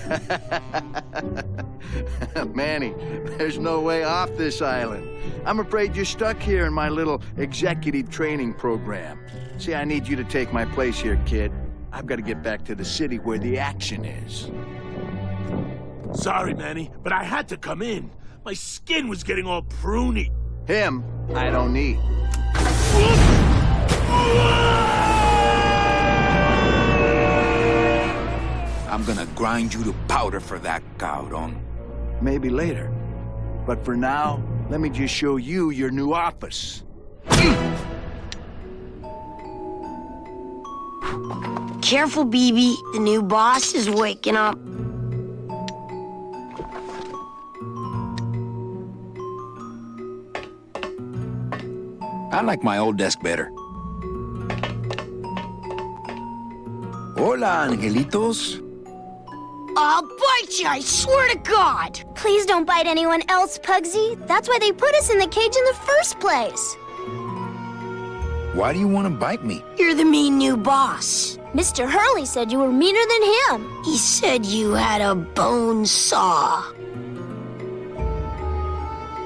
Manny, there's no way off this island. I'm afraid you're stuck here in my little executive training program. See, I need you to take my place here, kid. I've got to get back to the city where the action is. Sorry, Manny, but I had to come in. My skin was getting all pruny. Him, I don't need. I'm gonna grind you to powder for that, cabrón. Maybe later. But for now, let me just show you your new office. Careful, BB. The new boss is waking up. I like my old desk better. Hola, angelitos. I'll bite you, I swear to God! Please don't bite anyone else, Pugsy. That's why they put us in the cage in the first place. Why do you want to bite me? You're the mean new boss. Mr. Hurley said you were meaner than him. He said you had a bone saw.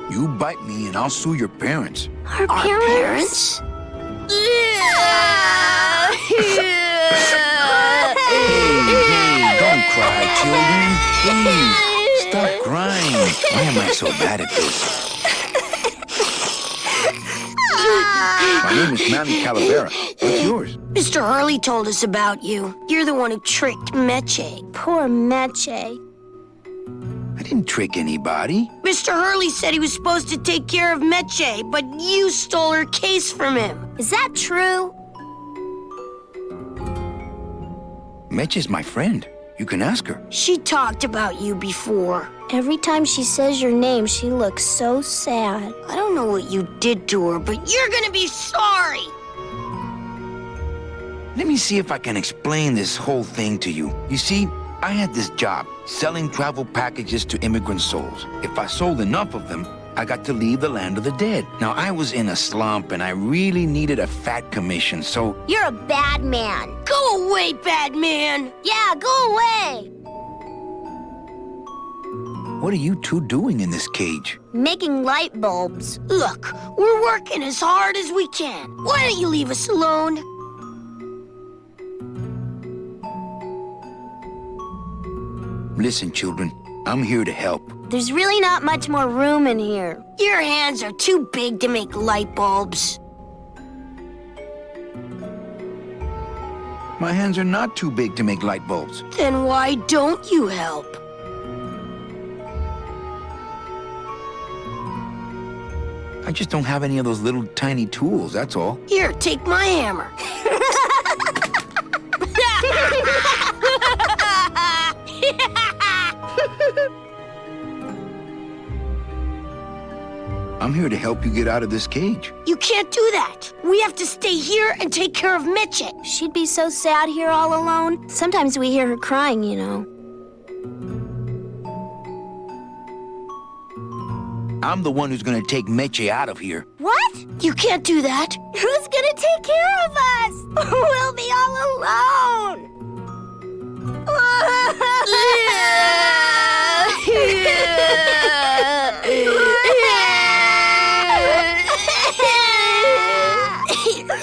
You bite me and I'll sue your parents. Our parents? Hey, don't cry, children. Please, stop crying. Why am I so bad at this? My name is Manny Calavera. What's yours? Mr. Hurley told us about you. You're the one who tricked Meche. Poor Meche. I didn't trick anybody. Mr. Hurley said he was supposed to take care of Meche, but you stole her case from him. Is that true? Meche's my friend. You can ask her. She talked about you before. Every time she says your name, she looks so sad. I don't know what you did to her, but you're gonna be sorry! Let me see if I can explain this whole thing to you. You see, I had this job, selling travel packages to immigrant souls. If I sold enough of them, I got to leave the land of the dead. Now, I was in a slump, and I really needed a fat commission, so... You're a bad man. Go away, bad man! Yeah, go away! What are you two doing in this cage? Making light bulbs. Look, we're working as hard as we can. Why don't you leave us alone? Listen, children, I'm here to help. There's really not much more room in here. Your hands are too big to make light bulbs. My hands are not too big to make light bulbs. Then why don't you help? I just don't have any of those little tiny tools, that's all. Here, take my hammer. I'm here to help you get out of this cage. You can't do that. We have to stay here and take care of Mitchie. She'd be so sad here all alone. Sometimes we hear her crying, you know. I'm the one who's gonna take Meche out of here. What? You can't do that. Who's gonna take care of us? We'll be all alone.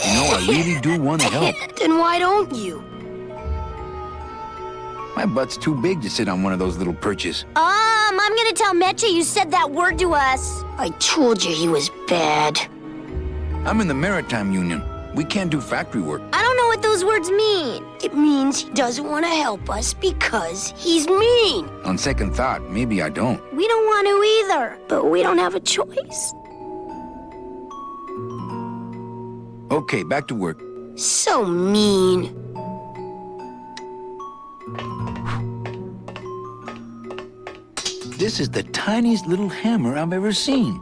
You know, I really do want to help. Then why don't you? My butt's too big to sit on one of those little perches. I'm gonna tell Meche you said that word to us. I told you he was bad. I'm in the Maritime Union. We can't do factory work. I don't know what those words mean. It means he doesn't want to help us because he's mean. On second thought, maybe I don't. We don't want to either, but we don't have a choice. Okay, back to work. So mean. This is the tiniest little hammer I've ever seen.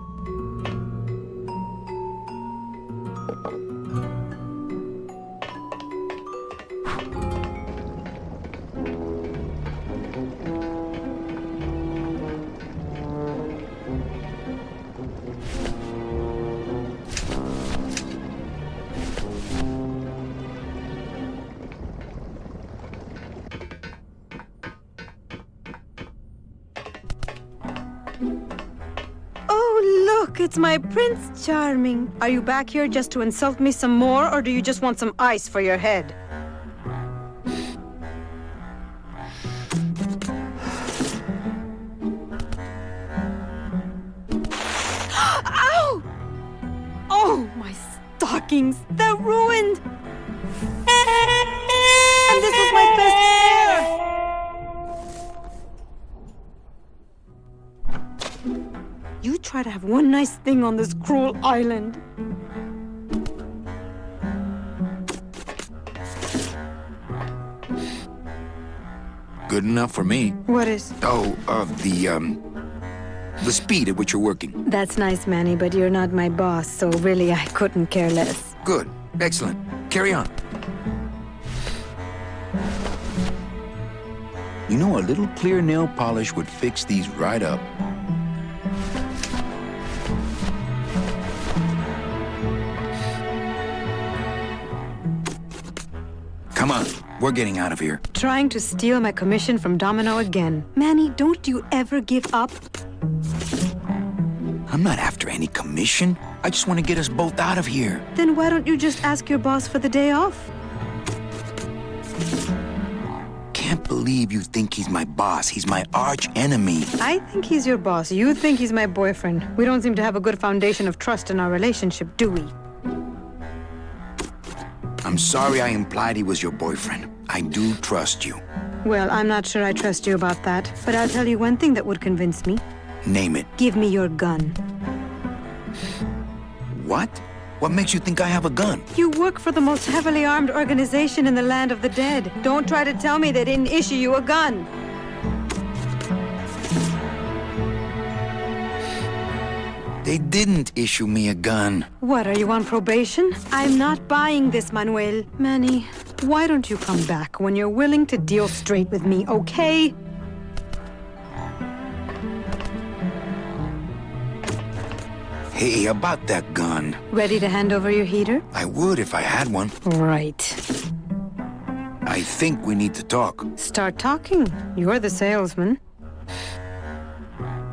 Look, it's my Prince Charming. Are you back here just to insult me some more, or do you just want some ice for your head? Ow! Oh, my stockings! They're ruined! And this was my best pair! You try to have one nice thing on this cruel island. Good enough for me. What is? Oh, the speed at which you're working. That's nice, Manny, but you're not my boss, so really I couldn't care less. Good. Excellent. Carry on. You know, a little clear nail polish would fix these right up. Come on, we're getting out of here. Trying to steal my commission from Domino again. Manny, don't you ever give up? I'm not after any commission. I just want to get us both out of here. Then why don't you just ask your boss for the day off? Can't believe you think he's my boss. He's my arch enemy. I think he's your boss. You think he's my boyfriend. We don't seem to have a good foundation of trust in our relationship, do we? I'm sorry I implied he was your boyfriend. I do trust you. Well, I'm not sure I trust you about that, but I'll tell you one thing that would convince me. Name it. Give me your gun. What? What makes you think I have a gun? You work for the most heavily armed organization in the land of the dead. Don't try to tell me they didn't issue you a gun. They didn't issue me a gun. What, are you on probation? I'm not buying this, Manuel. Manny, why don't you come back when you're willing to deal straight with me, okay? Hey, about that gun. Ready to hand over your heater? I would if I had one. Right. I think we need to talk. Start talking. You're the salesman.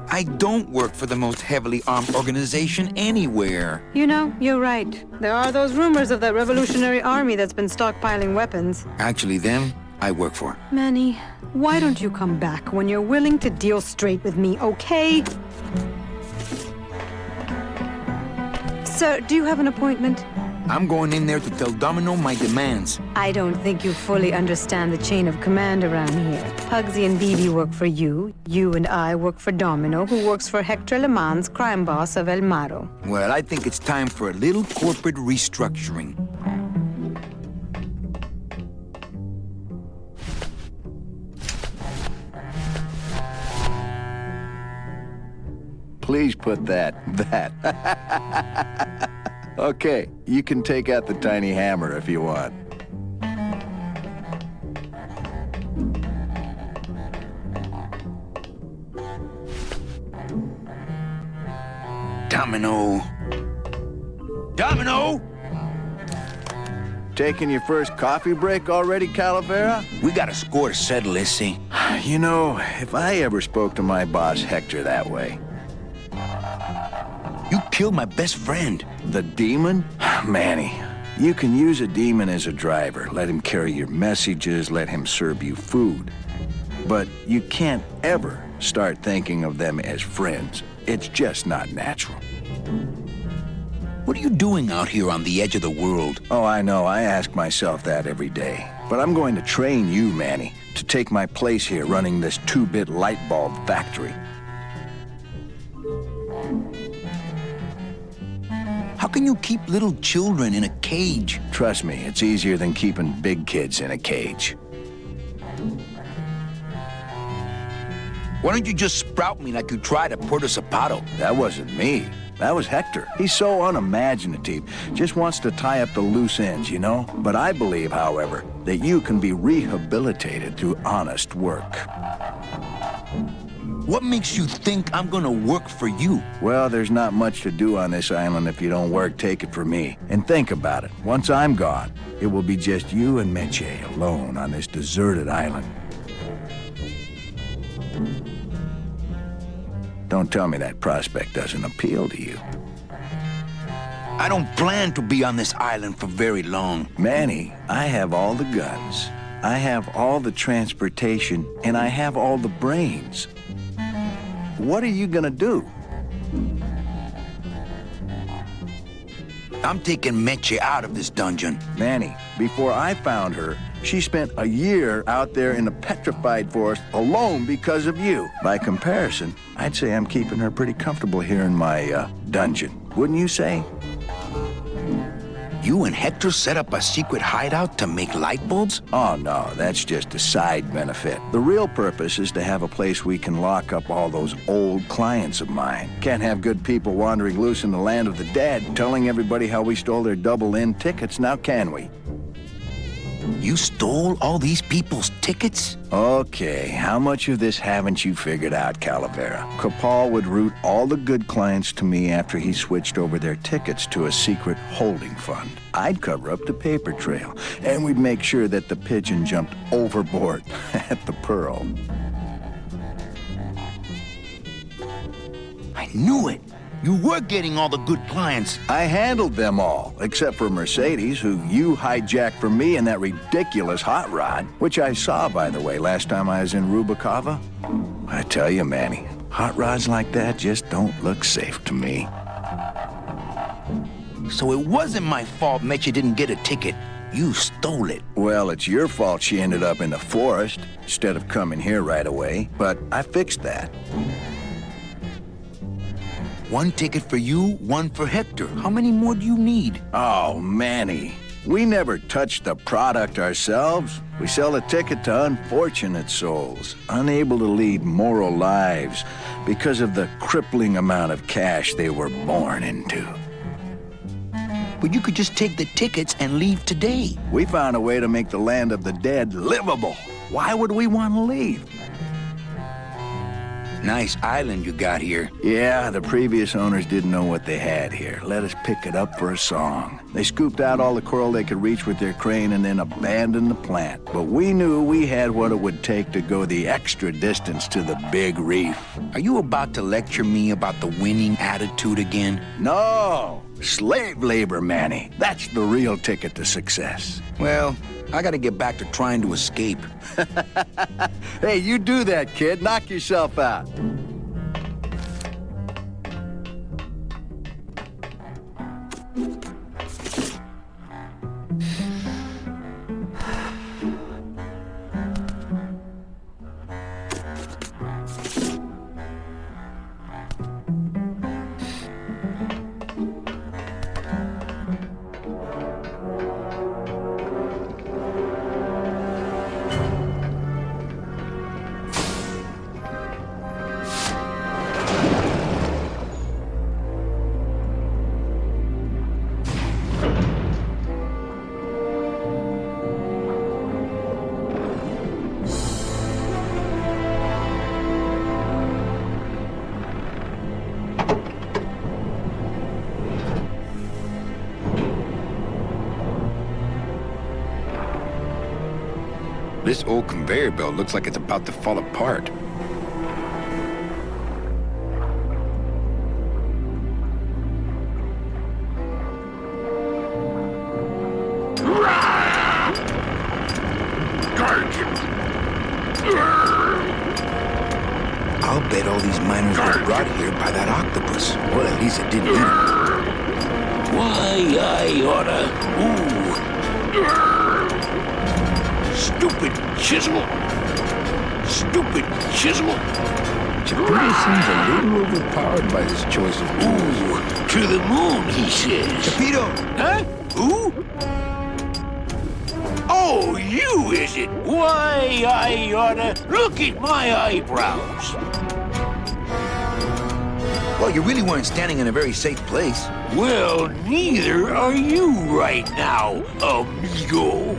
I don't work for the most heavily armed organization anywhere. You know, you're right. There are those rumors of that Revolutionary Army that's been stockpiling weapons. Actually, them, I work for. Manny, why don't you come back when you're willing to deal straight with me, okay? Sir, do you have an appointment? I'm going in there to tell Domino my demands. I don't think you fully understand the chain of command around here. Pugsy and Bibi work for you. You and I work for Domino, who works for Hector Le Mans, crime boss of El Maro. Well, I think it's time for a little corporate restructuring. Please put that. Okay, you can take out the tiny hammer if you want. Domino. Domino! Taking your first coffee break already, Calavera? We got a score to settle, let's see. You know, if I ever spoke to my boss Hector that way... You killed my best friend. The demon? Manny, you can use a demon as a driver. Let him carry your messages, let him serve you food. But you can't ever start thinking of them as friends. It's just not natural. What are you doing out here on the edge of the world? Oh, I know. I ask myself that every day. But I'm going to train you, Manny, to take my place here running this 2-bit light bulb factory. How can you keep little children in a cage? Trust me, it's easier than keeping big kids in a cage. Why don't you just sprout me like you tried at Puerto Zapato? That wasn't me. That was Hector. He's so unimaginative. Just wants to tie up the loose ends, you know? But I believe, however, that you can be rehabilitated through honest work. What makes you think I'm gonna work for you? Well, there's not much to do on this island if you don't work, take it from me. And think about it. Once I'm gone, it will be just you and Meche alone on this deserted island. Don't tell me that prospect doesn't appeal to you. I don't plan to be on this island for very long. Manny, I have all the guns. I have all the transportation, and I have all the brains. What are you gonna do? I'm taking Meche out of this dungeon. Manny, before I found her, she spent a year out there in the petrified forest alone because of you. By comparison, I'd say I'm keeping her pretty comfortable here in my dungeon. Wouldn't you say? You and Hector set up a secret hideout to make light bulbs? Oh, no, that's just a side benefit. The real purpose is to have a place we can lock up all those old clients of mine. Can't have good people wandering loose in the land of the dead, telling everybody how we stole their double-in tickets, now can we? You stole all these people's tickets? Okay, how much of this haven't you figured out, Calavera? Capal would route all the good clients to me after he switched over their tickets to a secret holding fund. I'd cover up the paper trail, and we'd make sure that the pigeon jumped overboard at the Pearl. I knew it! You were getting all the good clients. I handled them all, except for Mercedes, who you hijacked from me in that ridiculous hot rod, which I saw, by the way, last time I was in Rubacava. I tell you, Manny, hot rods like that just don't look safe to me. So it wasn't my fault Meche didn't get a ticket. You stole it. Well, it's your fault she ended up in the forest instead of coming here right away, but I fixed that. One ticket for you, one for Hector. How many more do you need? Oh, Manny. We never touch the product ourselves. We sell a ticket to unfortunate souls, unable to lead moral lives because of the crippling amount of cash they were born into. But you could just take the tickets and leave today. We found a way to make the land of the dead livable. Why would we want to leave? Nice island you got here. Yeah, the previous owners didn't know what they had here. Let us pick it up for a song. They scooped out all the coral they could reach with their crane and then abandoned the plant. But we knew we had what it would take to go the extra distance to the big reef. Are you about to lecture me about the winning attitude again? No! Slave labor, Manny. That's the real ticket to success. Well, I gotta get back to trying to escape. Hey, you do that, kid. Knock yourself out. This old conveyor belt looks like it's about to fall apart. I'll bet all these miners were brought here by that octopus. Well, at least it didn't eat them. Why, I oughta... Ooh. Stupid chisel. Stupid chisel. Chapito seems a little overpowered by this choice of tools. Ooh, to the moon, he says. Chapito! Huh? Who? Oh, you, is it? Why, I oughta... Look at my eyebrows. Well, you really weren't standing in a very safe place. Well, neither are you right now, amigo.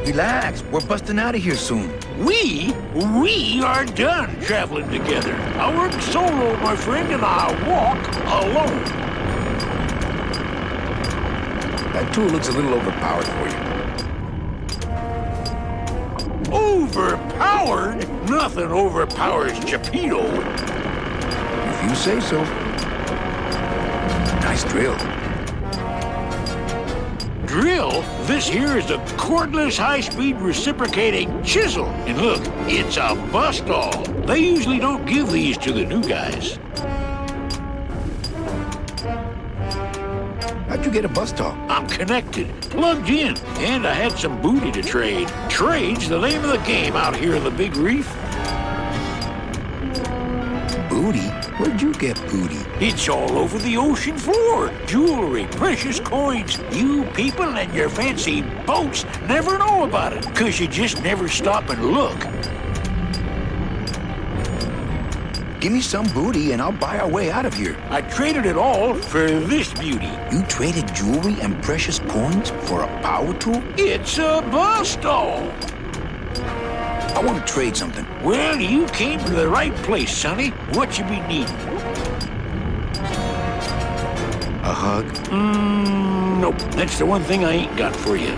Relax, we're busting out of here soon. We are done traveling together. I work solo, my friend, and I walk alone. That tool looks a little overpowered for you. Overpowered? Nothing overpowers Chapito. If you say so. Nice drill. Drill? This here is a cordless, high-speed reciprocating chisel. And look, it's a bust-all. They usually don't give these to the new guys. How'd you get a bust-all? I'm connected, plugged in, and I had some booty to trade. Trade's the name of the game out here in the Big Reef. Booty? Where'd you get booty? It's all over the ocean floor. Jewelry, precious coins. You people and your fancy boats never know about it, 'cause you just never stop and look. Give me some booty and I'll buy our way out of here. I traded it all for this beauty. You traded jewelry and precious coins for a power tool? It's a bust-all. I want to trade something. Well, you came to the right place, sonny. What you be needing? A hug? Nope. That's the one thing I ain't got for you.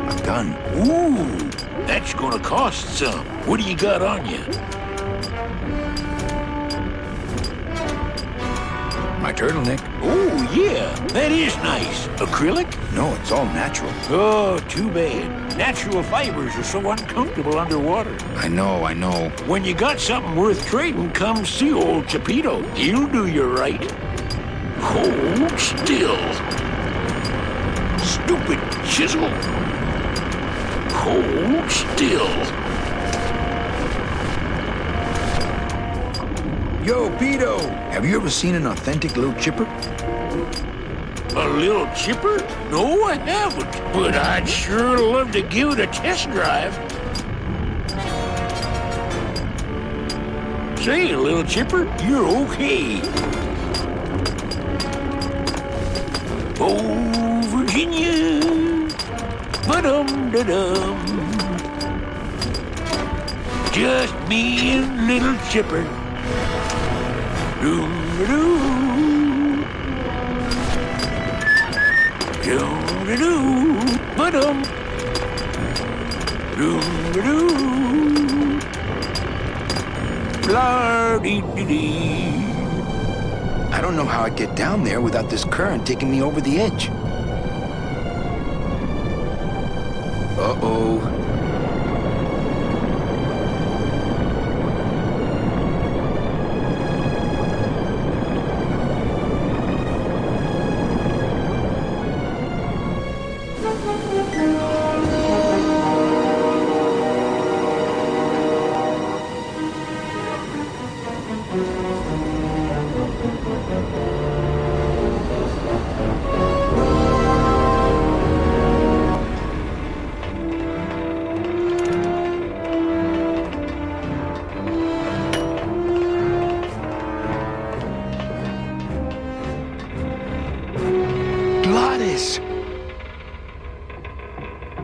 A gun? Ooh, that's gonna cost some. What do you got on you? My turtleneck. Oh, yeah, that is nice. Acrylic? No, it's all natural. Oh, too bad. Natural fibers are so uncomfortable underwater. I know. When you got something worth trading, come see old Chapito. He'll do you right. Hold still. Stupid chisel. Hold still. Yo, Pito, have you ever seen an authentic little chipper? A little chipper? No, I haven't. But I'd sure love to give it a test drive. Say, little chipper, you're okay. Oh, Virginia. Ba-dum-da-dum. Just me and little chipper. Doom-a-doo. Doom-a-doo. Ba-dum. Doom-a-doo. Blah-dee-dee-dee. I don't know how I'd get down there without this current taking me over the edge. Uh-oh.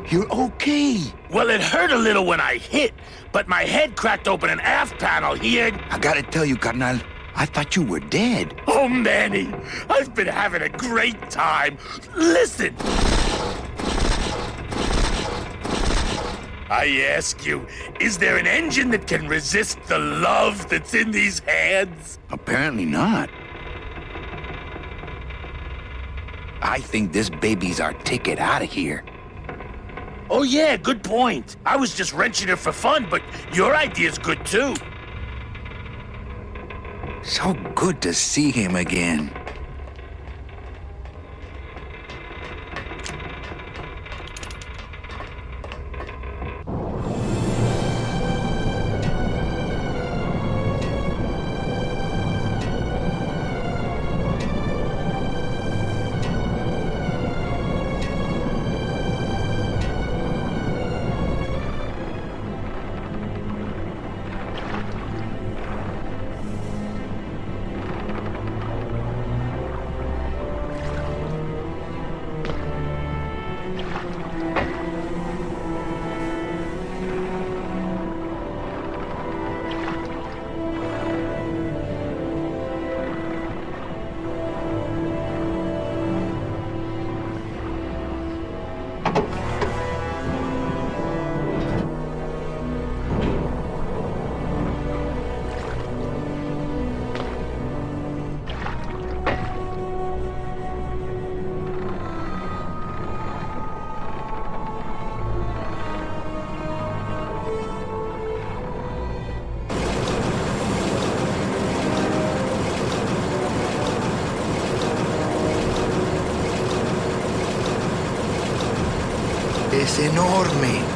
You're okay. Well, it hurt a little when I hit, but my head cracked open an aft panel here. I gotta tell you, carnal, I thought you were dead. Oh, Manny, I've been having a great time. Listen. I ask you, is there an engine that can resist the love that's in these hands? Apparently not. I think this baby's our ticket out of here. Oh yeah, good point. I was just wrenching it for fun, but your idea's good too. So good to see him again. Es enorme.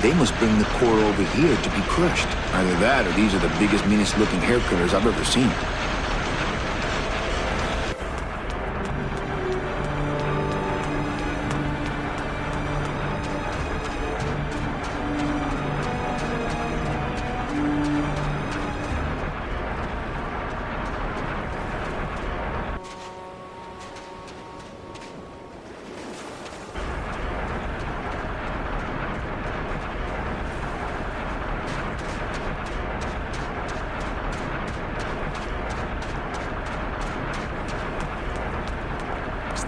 They must bring the core over here to be crushed. Either that or these are the biggest, meanest looking hair cutters I've ever seen.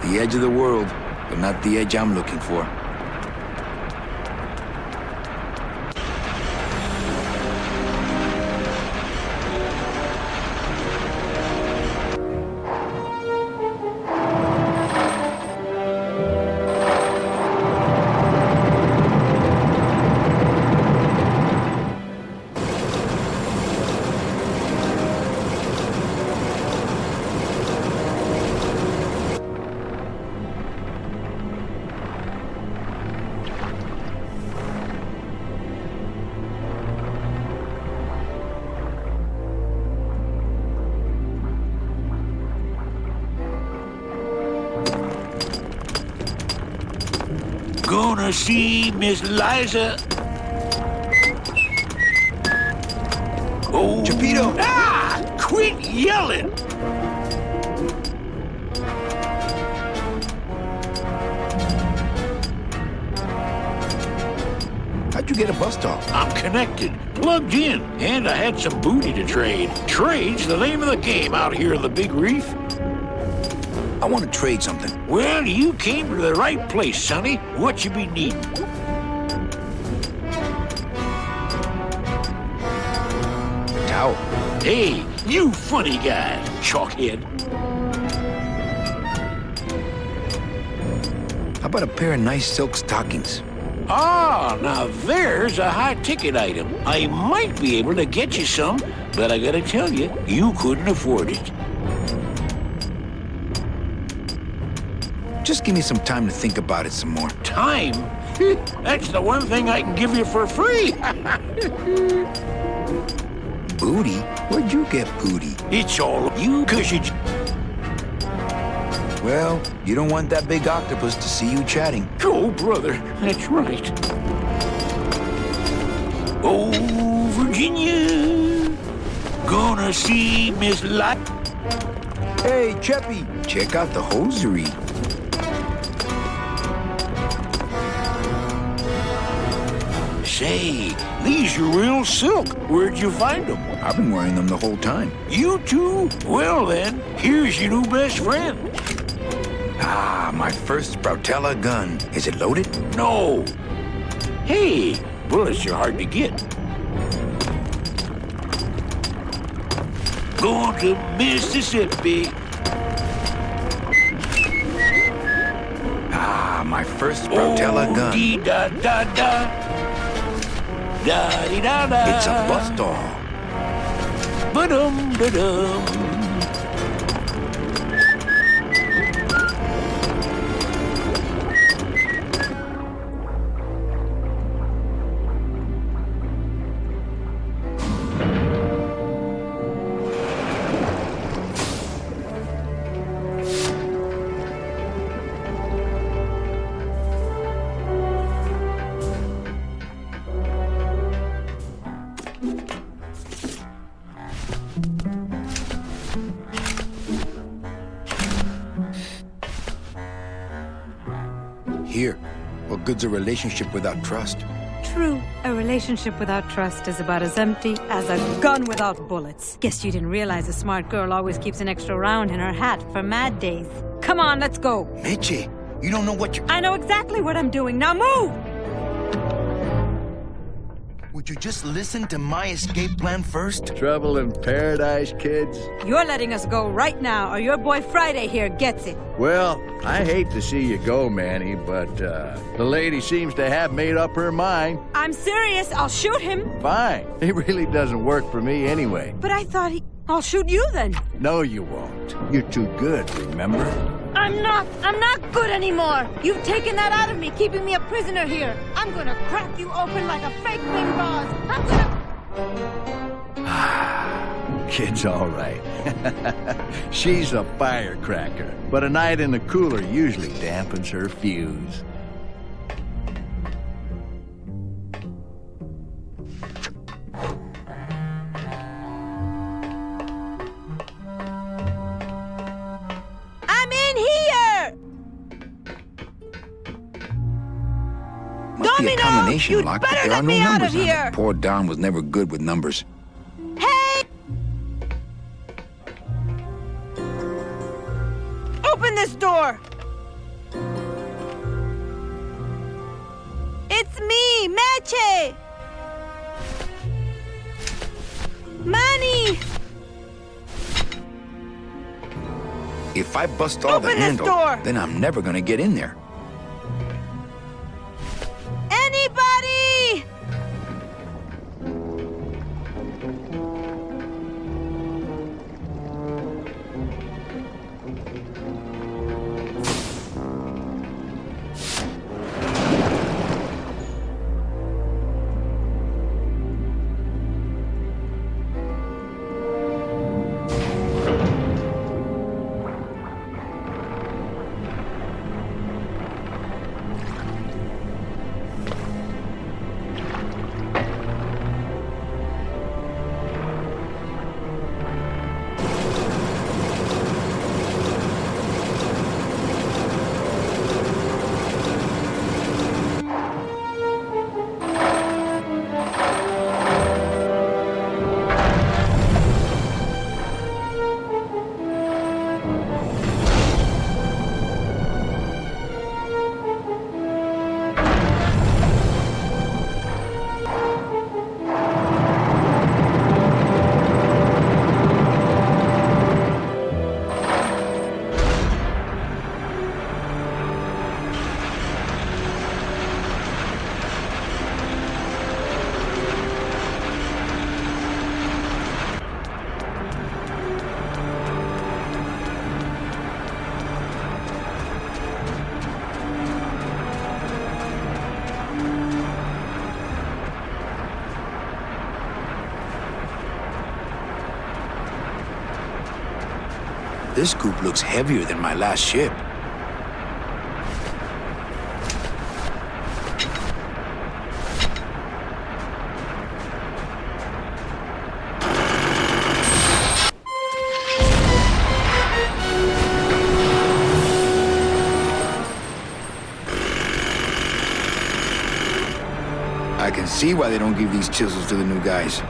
The edge of the world, but not the edge I'm looking for. Gonna see Miss Liza. Oh, Geppetto! Ah! Quit yelling! How'd you get a bus stop? I'm connected, plugged in, and I had some booty to trade. Trade's the name of the game out here in the Big Reef. I want to trade something. Well, you came to the right place, Sonny. What you be needing? Towel. Hey, you funny guy, chalkhead. How about a pair of nice silk stockings? Ah, now there's a high-ticket item. I might be able to get you some, but I gotta tell you, you couldn't afford it. Just give me some time to think about it some more. Time? That's the one thing I can give you for free. Booty? Where'd you get booty? It's all you, 'cause you... Well, you don't want that big octopus to see you chatting. Go, brother. That's right. Oh, Virginia. Gonna see Miss Lot. Hey, Cheppy, check out the hosiery. Say, these are real silk. Where'd you find them? I've been wearing them the whole time. You too? Well then, here's your new best friend. Ah, my first Sproutella gun. Is it loaded? No. Hey, bullets are hard to get. Going to Mississippi. Ah, my first Sproutella gun. Dee-da-da-da. Da-dee-da-da. It's a bust all. Ba-dum-da-dum. Here, what good's a relationship without trust? True, a relationship without trust is about as empty as a gun without bullets. Guess you didn't realize a smart girl always keeps an extra round in her hat for mad days. Come on, let's go. Mitchie, you don't know what you're... I know exactly what I'm doing. Now move! Would you just listen to my escape plan first? Trouble in paradise, kids? You're letting us go right now, or your boy Friday here gets it. Well, I hate to see you go, Manny, but the lady seems to have made up her mind. I'm serious. I'll shoot him. Fine. He really doesn't work for me anyway. But I thought I'll shoot you then. No, you won't. You're too good, remember? I'm not good anymore. You've taken that out of me, keeping me a prisoner here. I'm gonna crack you open like a fake wing gauze. I'm gonna... Kid's all right. She's a firecracker, but a night in the cooler usually dampens her fuse. I'm in here! Must be a combination you'd lock, but better there are let no me out numbers of on here. it. Poor Don was never good with numbers. Hey! Open this door! It's me, Meche! Manny! If I bust all the Open this handle, door. then I'm never gonna get in there. Anybody! This scoop looks heavier than my last ship. I can see why they don't give these chisels to the new guys.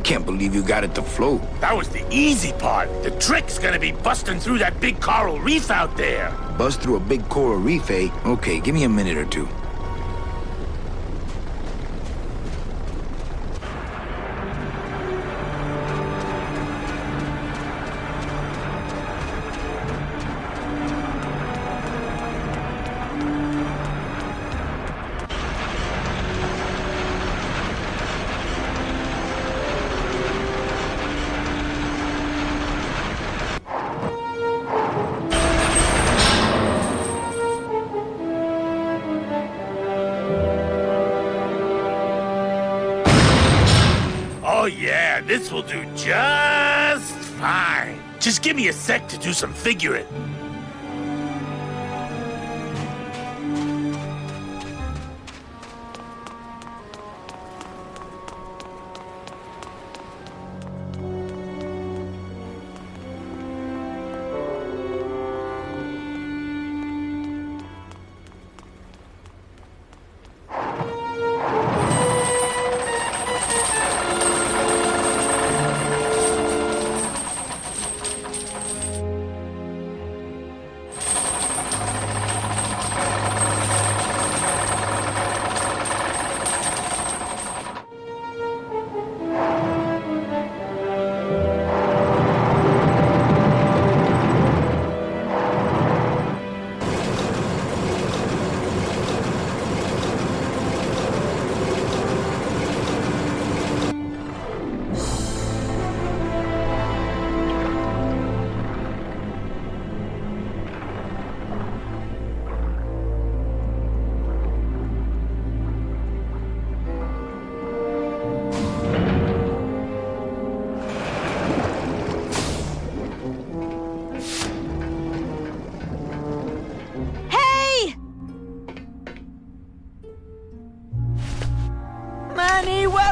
can't believe you got it to float. That was the easy part. The trick's gonna be busting through that big coral reef out there. Bust through a big coral reef, eh? Okay, give me a minute or two. Oh yeah, this will do just fine. Just give me a sec to do some figuring.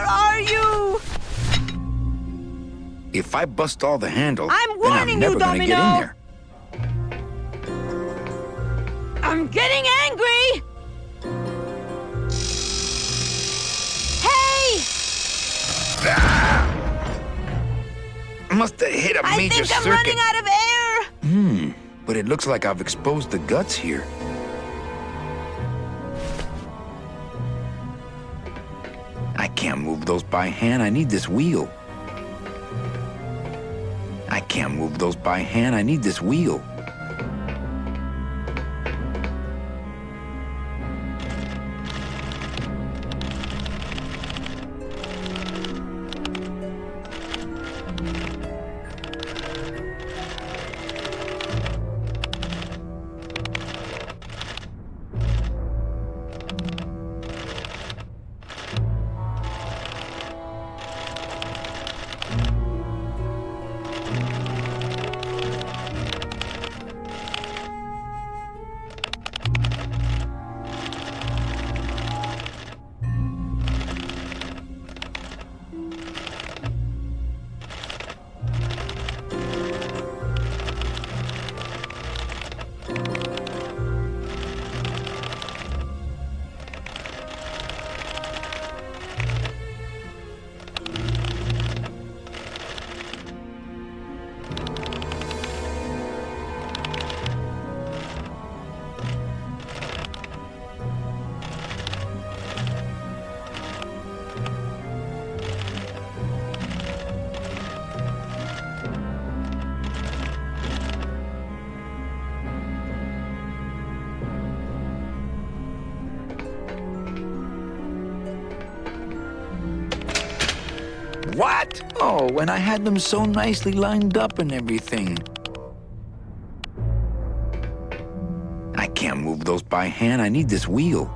Where are you? If I bust all the handles, I'm then warning I'm never you, gonna get in Domino. there. I'm getting angry! Hey! Must have hit a I major think I'm circuit. running out of air! But it looks like I've exposed the guts here. I can't move those by hand. I need this wheel. I can't move those by hand. I need this wheel. What? Oh, and I had them so nicely lined up and everything. I can't move those by hand. I need this wheel.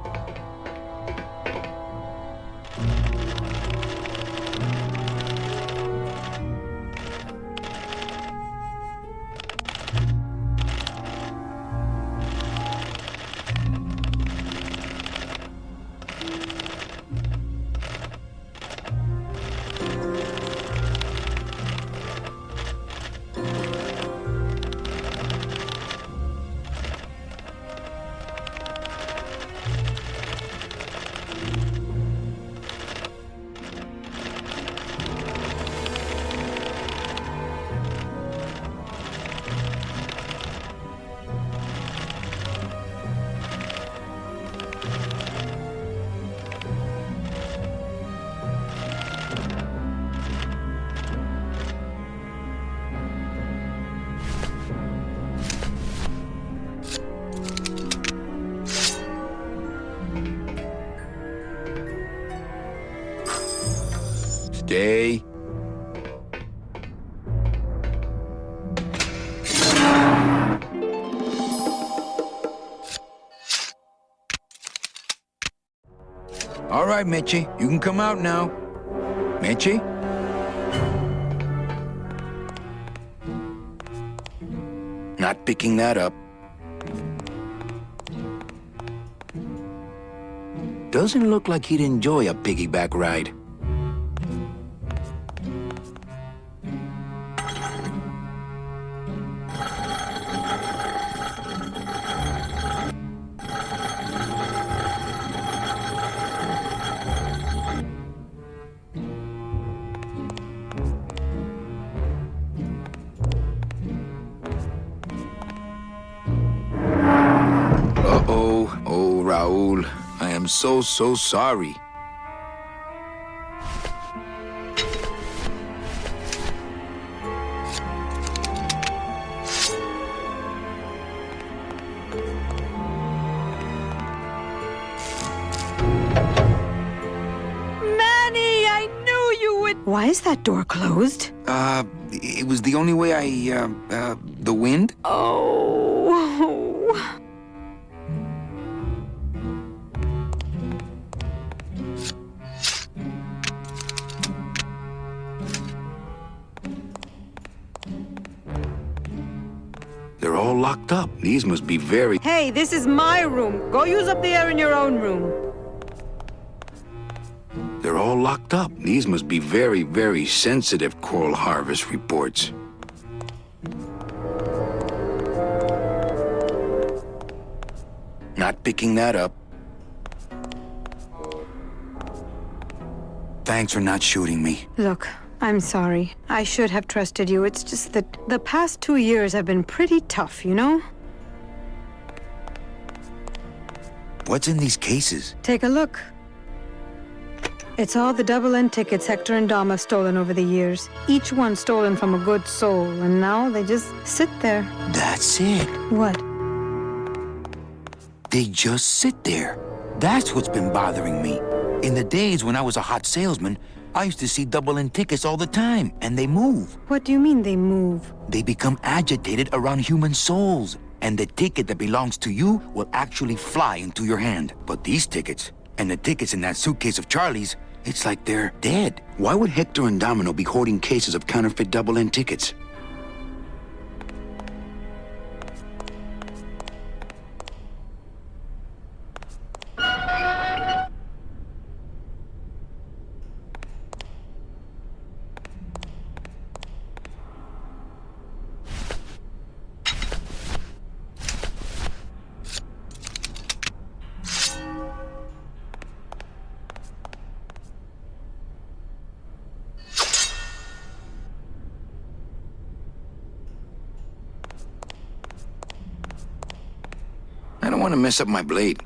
Stay. All right, Mitchie, you can come out now. Mitchie? Not picking that up. Doesn't look like he'd enjoy a piggyback ride. Oh, Raul, I am so sorry. Manny, I knew you would... Why is that door closed? It was the only way the wind? Oh... They're all locked up. These must be very... Hey, this is my room. Go use up the air in your own room. They're all locked up. up. These must be very, very sensitive coral harvest reports. Not picking that up. Thanks for not shooting me. Look, I'm sorry. I should have trusted you. It's just that the past 2 years have been pretty tough, you know? What's in these cases? Take a look. It's all the double-end tickets Hector and Dom have stolen over the years. Each one stolen from a good soul, and now they just sit there. That's it. What? They just sit there. That's what's been bothering me. In the days when I was a hot salesman, I used to see double-end tickets all the time, and they move. What do you mean they move? They become agitated around human souls, and the ticket that belongs to you will actually fly into your hand. But these tickets, and the tickets in that suitcase of Charlie's, it's like they're dead. Why would Hector and Domino be hoarding cases of counterfeit double-end tickets? I don't want to mess up my blade.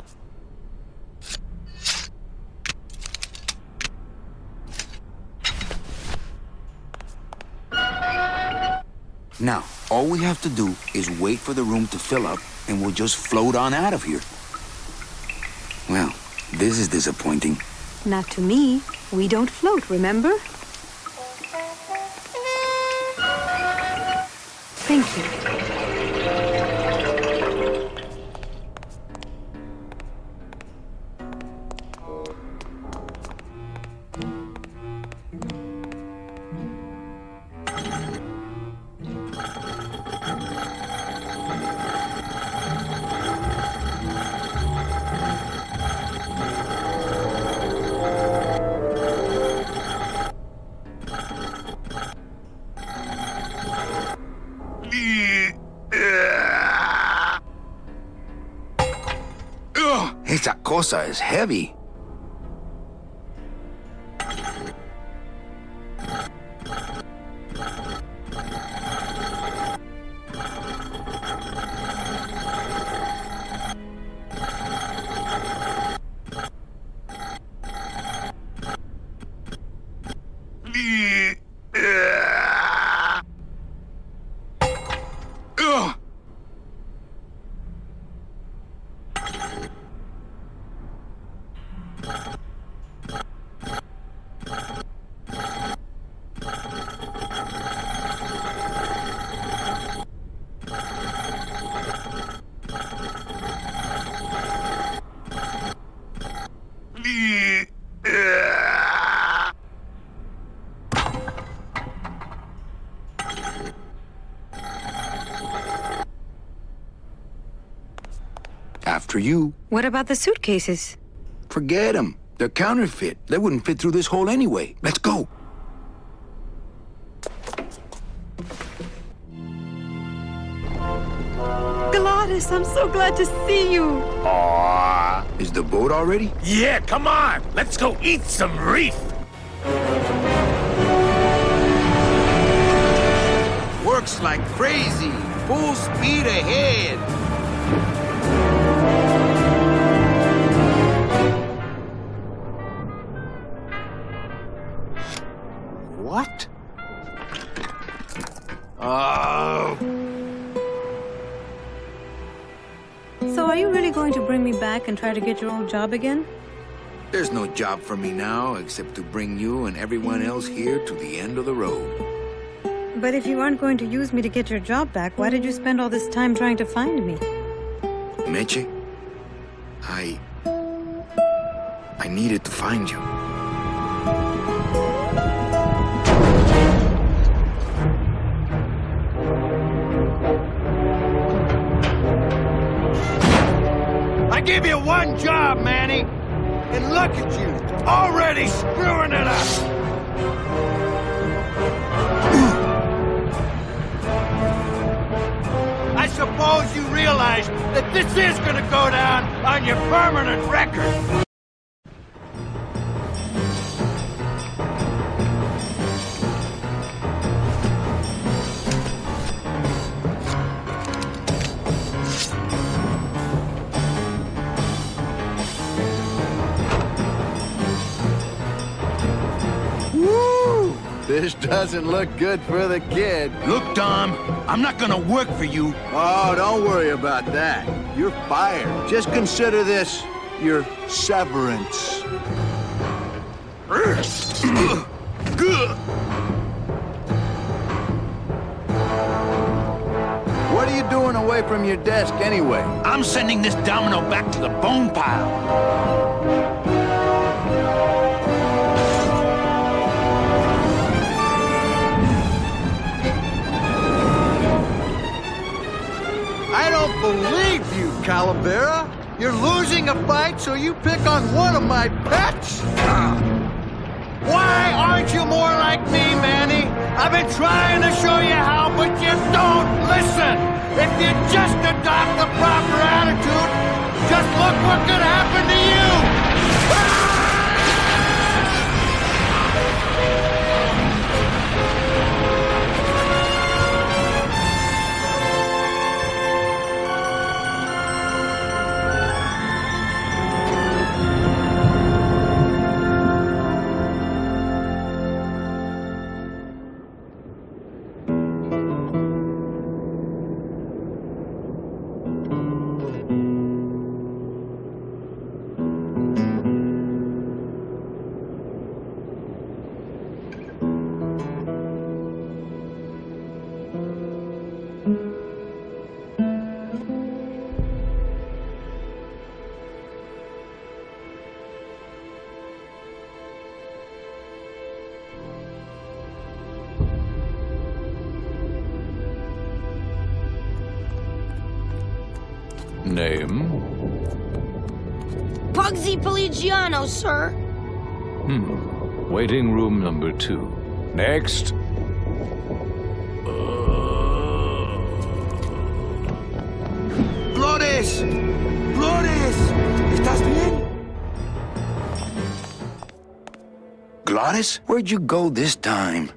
Now, all we have to do is wait for the room to fill up, and we'll just float on out of here. Well, this is disappointing. Not to me. We don't float, remember? Thank you. Esa cosa is heavy. After you. What about the suitcases? Forget them. They're counterfeit. They wouldn't fit through this hole anyway. Let's go. Gladys, I'm so glad to see you. Aww. Is the boat already? Yeah, come on. Let's go eat some reef. Works like crazy. Full speed ahead. What? Oh. So are you really going to bring me back and try to get your old job again? There's no job for me now except to bring you and everyone else here to the end of the road. But if you aren't going to use me to get your job back, why did you spend all this time trying to find me? Meche, I needed to find you. I gave you one job, Manny. And look at you, Already screwing it up! I suppose you realize that this is gonna go down on your permanent record. This doesn't look good for the kid. Look, Dom, I'm not gonna work for you. Oh, don't worry about that. You're fired. Just consider this your severance. What are you doing away from your desk anyway? I'm sending this domino back to the bone pile. I don't believe you, Calavera. You're losing a fight, so you pick on one of my pets? Why aren't you more like me, Manny? I've been trying to show you how, but you don't listen. If you just adopt the proper attitude, just look what could happen to you. Name? Pugsy Pelagiano, sir. Waiting room number 2. Next. ¡Flores! ¡Flores! ¿Estás bien? Glottis, where'd you go this time?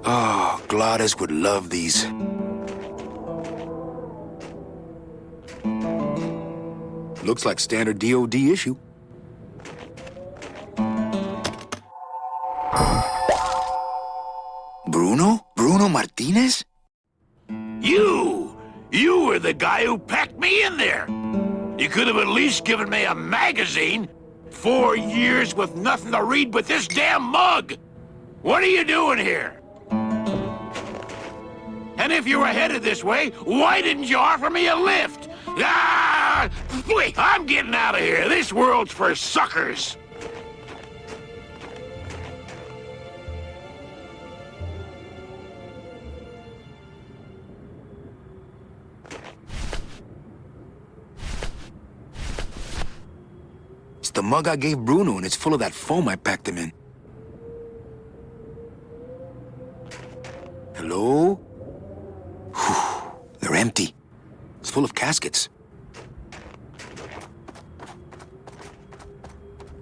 Oh, Glottis would love these. Looks like standard DOD issue. Bruno? Bruno Martinez? You were the guy who packed me in there. You could have at least given me a magazine. 4 years with nothing to read but this damn mug. What are you doing here? And if you were headed this way, why didn't you offer me a lift? Ah! Wait, I'm getting out of here. This world's for suckers. It's the mug I gave Bruno, and it's full of that foam I packed him in. Hello? Whew, they're empty. It's full of caskets.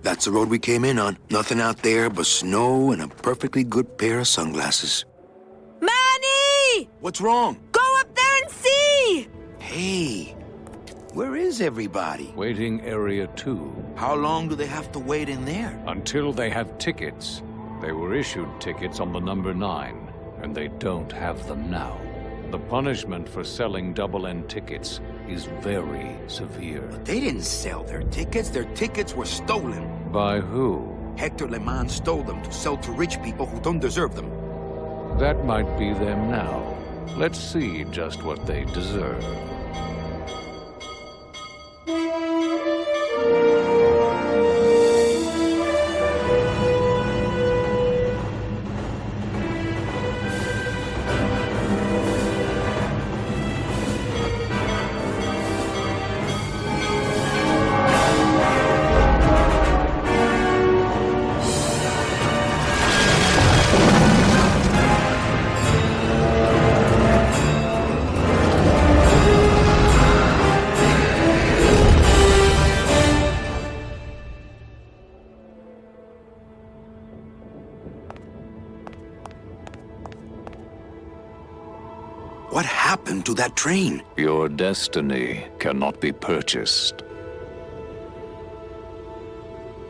That's the road we came in on. Nothing out there but snow and a perfectly good pair of sunglasses. Manny! What's wrong? Go up there and see! Hey, where is everybody? Waiting area 2. How long do they have to wait in there? Until they have tickets. They were issued tickets on the number 9, and they don't have them now. The punishment for selling double-end tickets is very severe. But they didn't sell their tickets. Their tickets were stolen. By who? Hector Le Mans stole them to sell to rich people who don't deserve them. That might be them now. Let's see just what they deserve. to that train? Your destiny cannot be purchased.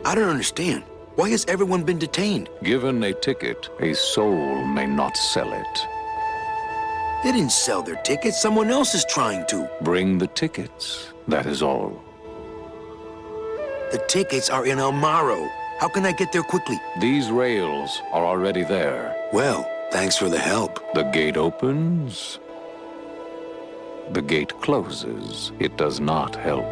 I don't understand. Why has everyone been detained? Given a ticket, a soul may not sell it. They didn't sell their tickets. Someone else is trying to. Bring the tickets. That is all. The tickets are in El Morro. How can I get there quickly? These rails are already there. Well, thanks for the help. The gate opens. The gate closes. It does not help.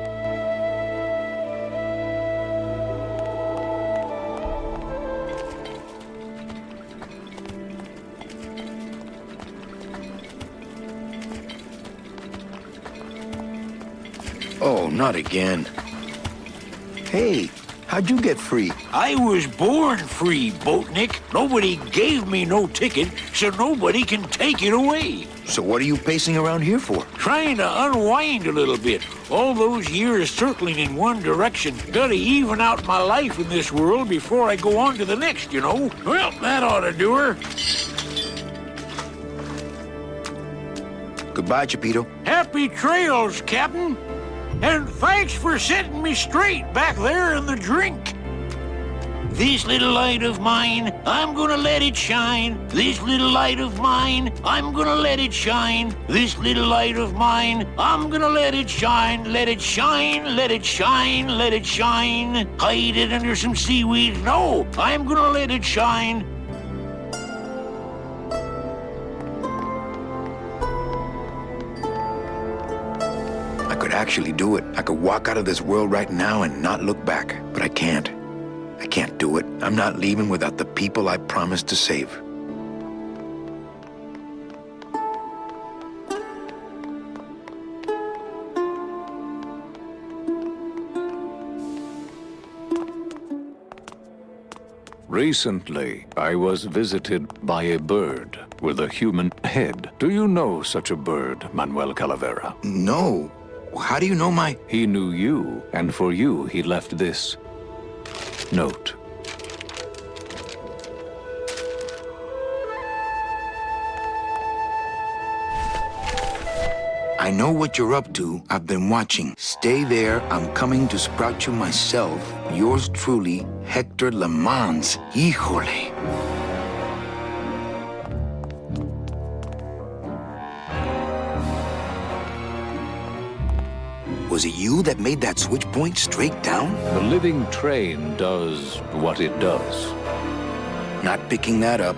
Oh, not again. Hey, how'd you get free? I was born free, Boatnik. Nobody gave me no ticket, so nobody can take it away. So what are you pacing around here for? Trying to unwind a little bit. All those years circling in one direction. Gotta even out my life in this world before I go on to the next, you know. Well, that ought to do her. Goodbye, Chapito. Happy trails, Captain. And thanks for setting me straight back there in the drink. This little light of mine, I'm gonna let it shine. This little light of mine, I'm gonna let it shine. This little light of mine, I'm gonna let it shine. Let it shine, let it shine, let it shine. Hide it under some seaweed. No, I'm gonna let it shine. I could actually do it. I could walk out of this world right now and not look back. But I can't. I can't do it. I'm not leaving without the people I promised to save. Recently, I was visited by a bird with a human head. Do you know such a bird, Manuel Calavera? No. How do you know my... He knew you, and for you, he left this note. I know what you're up to. I've been watching. Stay there. I'm coming to sprout you myself. Yours truly, Hector Le Mans. Híjole. Was it you that made that switch point straight down? The living train does what it does. Not picking that up.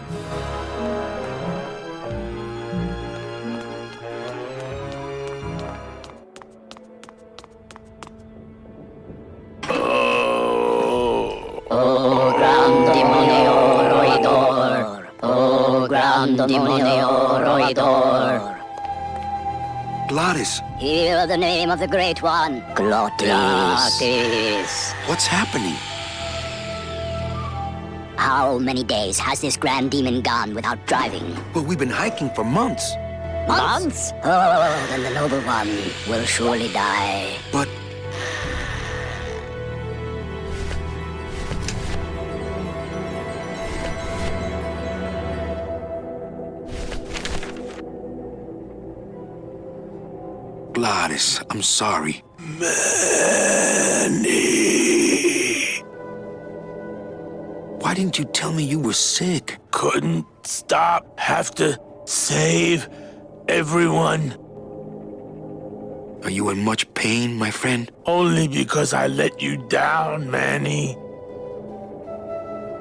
Oh, gran demonio roidor. Oh, gran demonio roidor. Glottis. Hear the name of the Great One. Glottis. What's happening? How many days has this grand demon gone without driving? Well, we've been hiking for months. Months? Oh, then the noble one will surely die. But... Glottis, I'm sorry. Manny. Why didn't you tell me you were sick? Couldn't stop. Have to save everyone. Are you in much pain, my friend? Only because I let you down, Manny.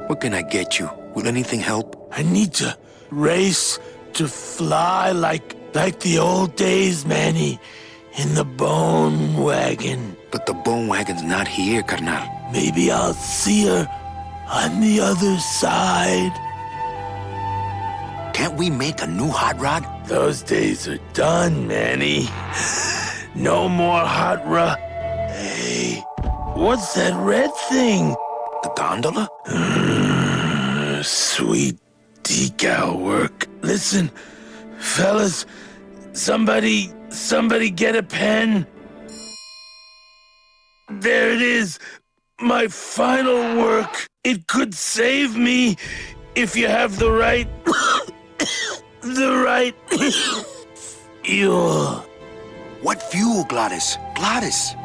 What can I get you? Will anything help? I need to race to fly like the old days, Manny. In the bone wagon. But the bone wagon's not here, carnal. Maybe I'll see her on the other side. Can't we make a new hot rod? Those days are done, Manny. No more hot rod. Hey, what's that red thing? The gondola? Sweet decal work. Listen, fellas, somebody get a pen. There it is. My final work. It could save me if you have the right... Ew. What fuel, Gladys? Gladys!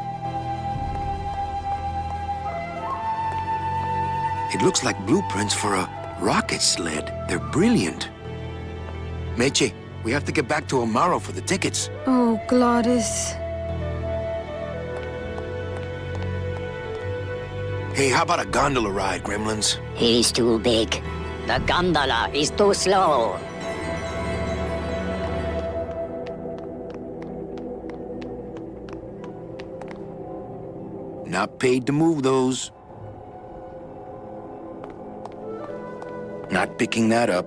It looks like blueprints for a rocket sled. They're brilliant. Meche, we have to get back to Amaro for the tickets. Oh, Gladys. Hey, how about a gondola ride, Gremlins? He's too big. The gondola is too slow. Not paid to move those. Not picking that up.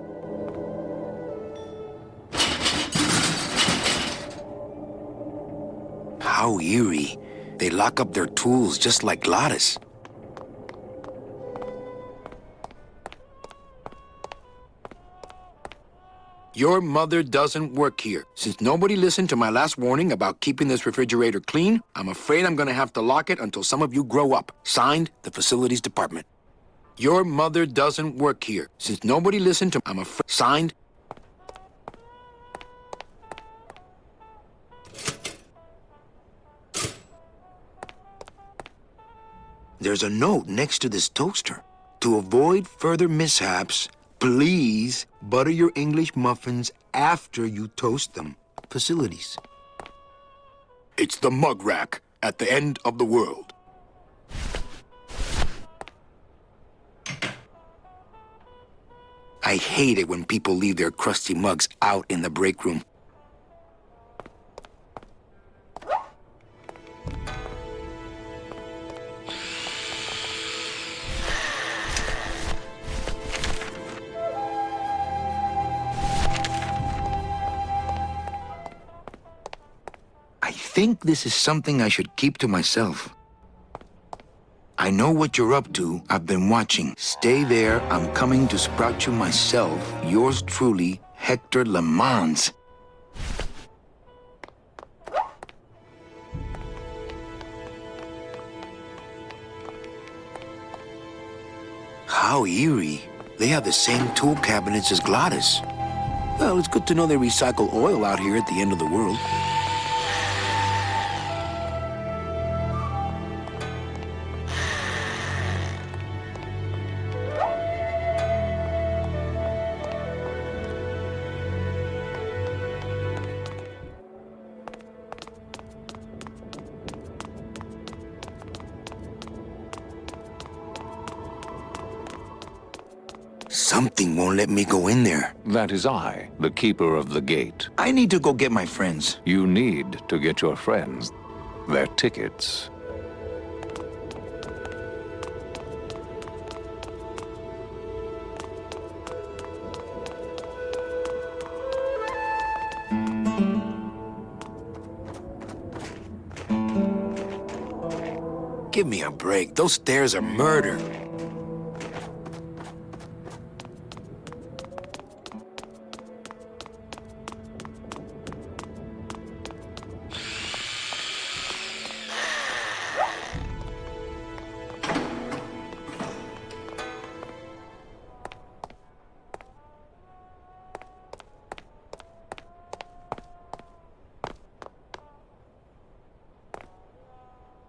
How eerie. They lock up their tools just like Gladys. Your mother doesn't work here. Since nobody listened to my last warning about keeping this refrigerator clean, I'm afraid I'm gonna have to lock it until some of you grow up. Signed, the Facilities Department. Your mother doesn't work here. Since nobody listened to... I'm afraid... Signed... There's a note next to this toaster. To avoid further mishaps, please butter your English muffins after you toast them. Facilities. It's the mug rack at the end of the world. I hate it when people leave their crusty mugs out in the break room. I think this is something I should keep to myself. I know what you're up to. I've been watching. Stay there. I'm coming to sprout you myself. Yours truly, Hector Le Mans. How eerie. They have the same tool cabinets as Gladys. Well, it's good to know they recycle oil out here at the end of the world. Something won't let me go in there. That is I, the keeper of the gate. I need to go get my friends. You need to get your friends their tickets. Give me a break. Those stairs are murder.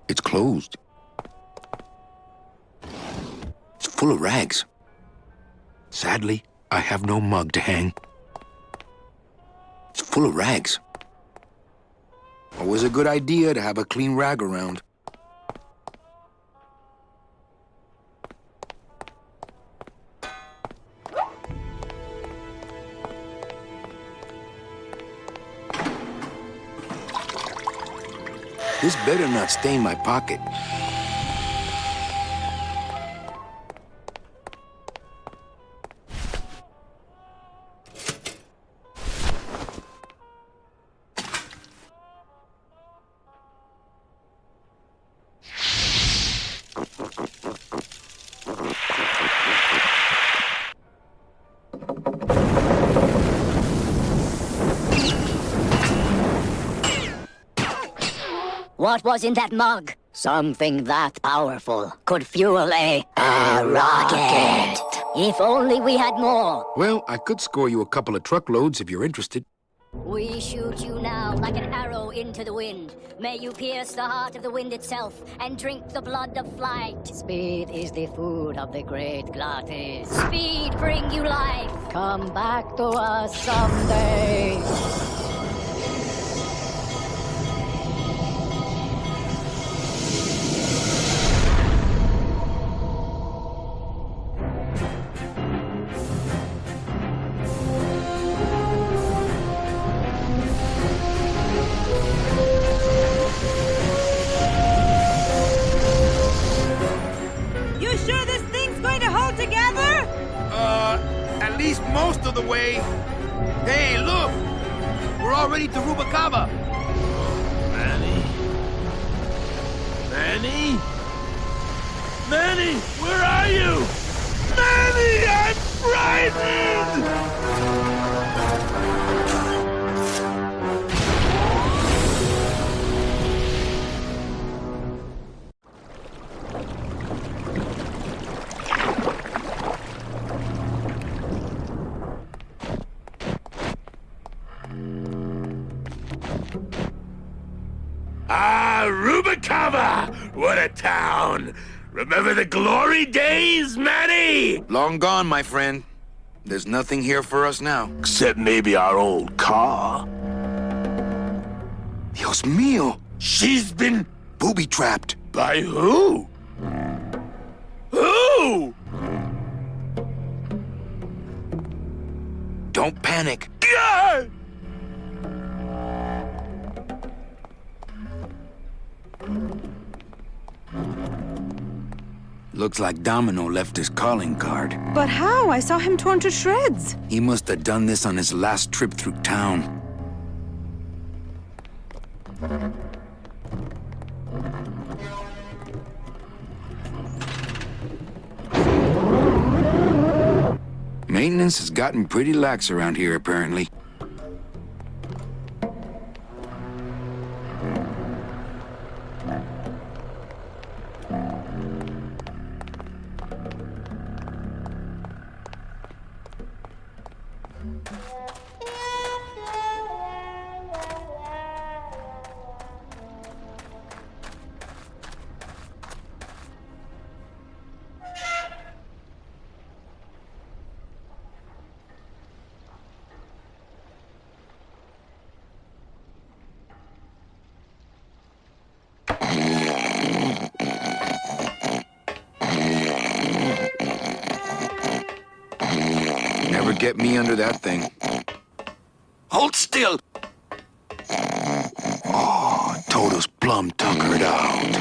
It's closed. It's full of rags. Sadly, I have no mug to hang. It's full of rags. Always a good idea to have a clean rag around. This better not stain my pocket. What was in that mug? Something that powerful could fuel a rocket. If only we had more. Well, I could score you a couple of truckloads if you're interested. We shoot you now like an arrow into the wind. May you pierce the heart of the wind itself and drink the blood of flight. Speed is the food of the great glottis. Speed bring you life. Come back to us someday. At least most of the way. Hey, look! We're already to Rubacava. Manny? Manny? Manny, where are you? Manny, I'm frightened! Ah, Rubacava! What a town! Remember the glory days, Manny? Long gone, my friend. There's nothing here for us now. Except maybe our old car. Dios mío! She's been booby-trapped. By who? Who? Don't panic. God! Looks like Domino left his calling card. But how? I saw him torn to shreds. He must have done this on his last trip through town. Maintenance has gotten pretty lax around here, apparently. Never get me under that thing. Hold still! Oh, Toto's plumb tuckered out.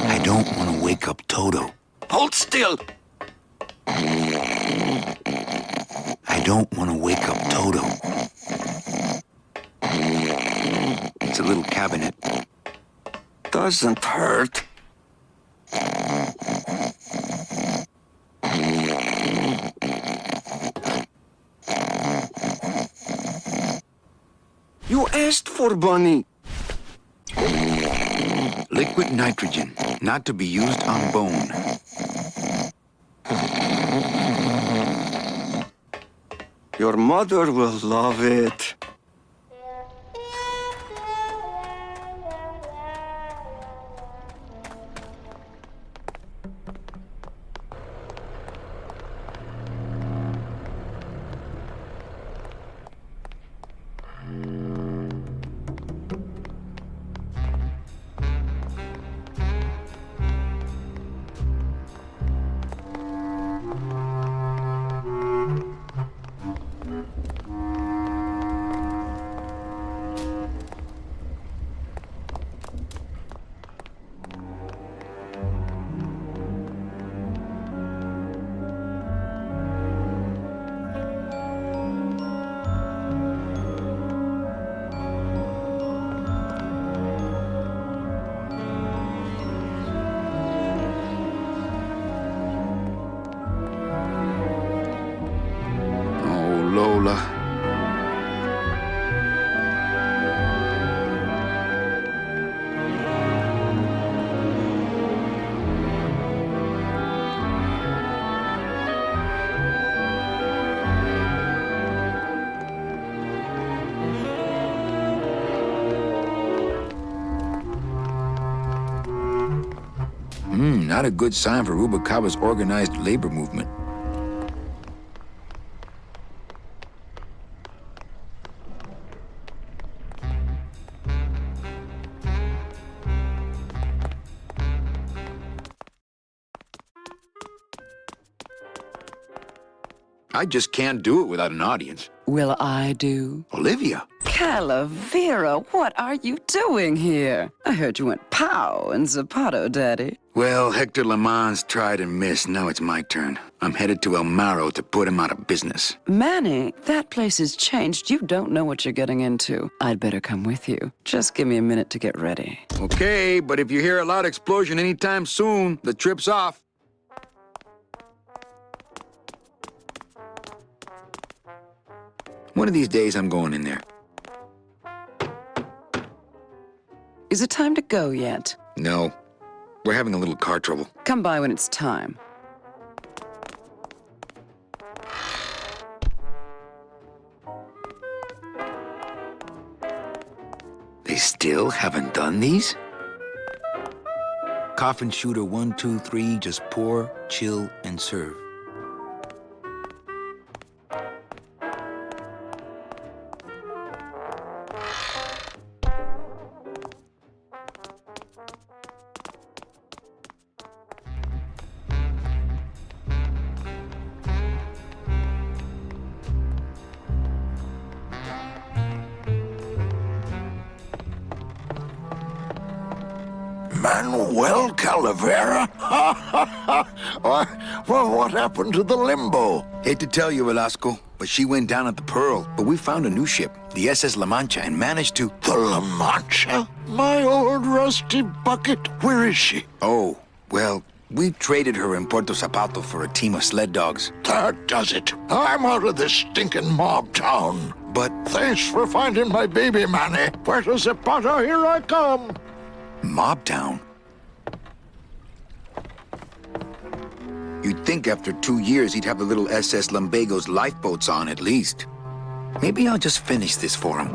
I don't want to wake up Toto. Hold still! I don't want to wake up Toto. It's a little cabinet. Doesn't hurt. You asked for Bunny. Liquid nitrogen, not to be used on bone. Your mother will love it. Not a good sign for Rubalcaba's organized labor movement. I just can't do it without an audience. Will I do? Olivia. Calavera, what are you doing here? I heard you went pow in Zapato, Daddy. Well, Hector Lamans tried and missed. Now it's my turn. I'm headed to El Maro to put him out of business. Manny, that place has changed. You don't know what you're getting into. I'd better come with you. Just give me a minute to get ready. Okay, but if you hear a loud explosion anytime soon, the trip's off. One of these days, I'm going in there. Is it time to go yet? No. We're having a little car trouble. Come by when it's time. They still haven't done these? Coffin shooter 1, 2, 3, just pour, chill, and serve. Manuel Calavera? Well, what happened to the Limbo? Hate to tell you, Velasco, but she went down at the Pearl. But we found a new ship, the SS La Mancha, and managed to... The La Mancha? My old rusty bucket. Where is she? Oh, well, we traded her in Puerto Zapato for a team of sled dogs. That does it. I'm out of this stinking mob town. But... Thanks for finding my baby, Manny. Puerto Zapato, here I come. Mob town? You'd think after 2 years he'd have the little SS Lumbago's lifeboats on at least. Maybe I'll just finish this for him.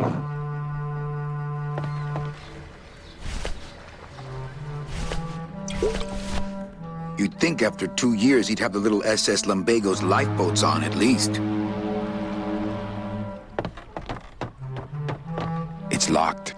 You'd think after 2 years he'd have the little SS Lumbago's lifeboats on at least. It's locked.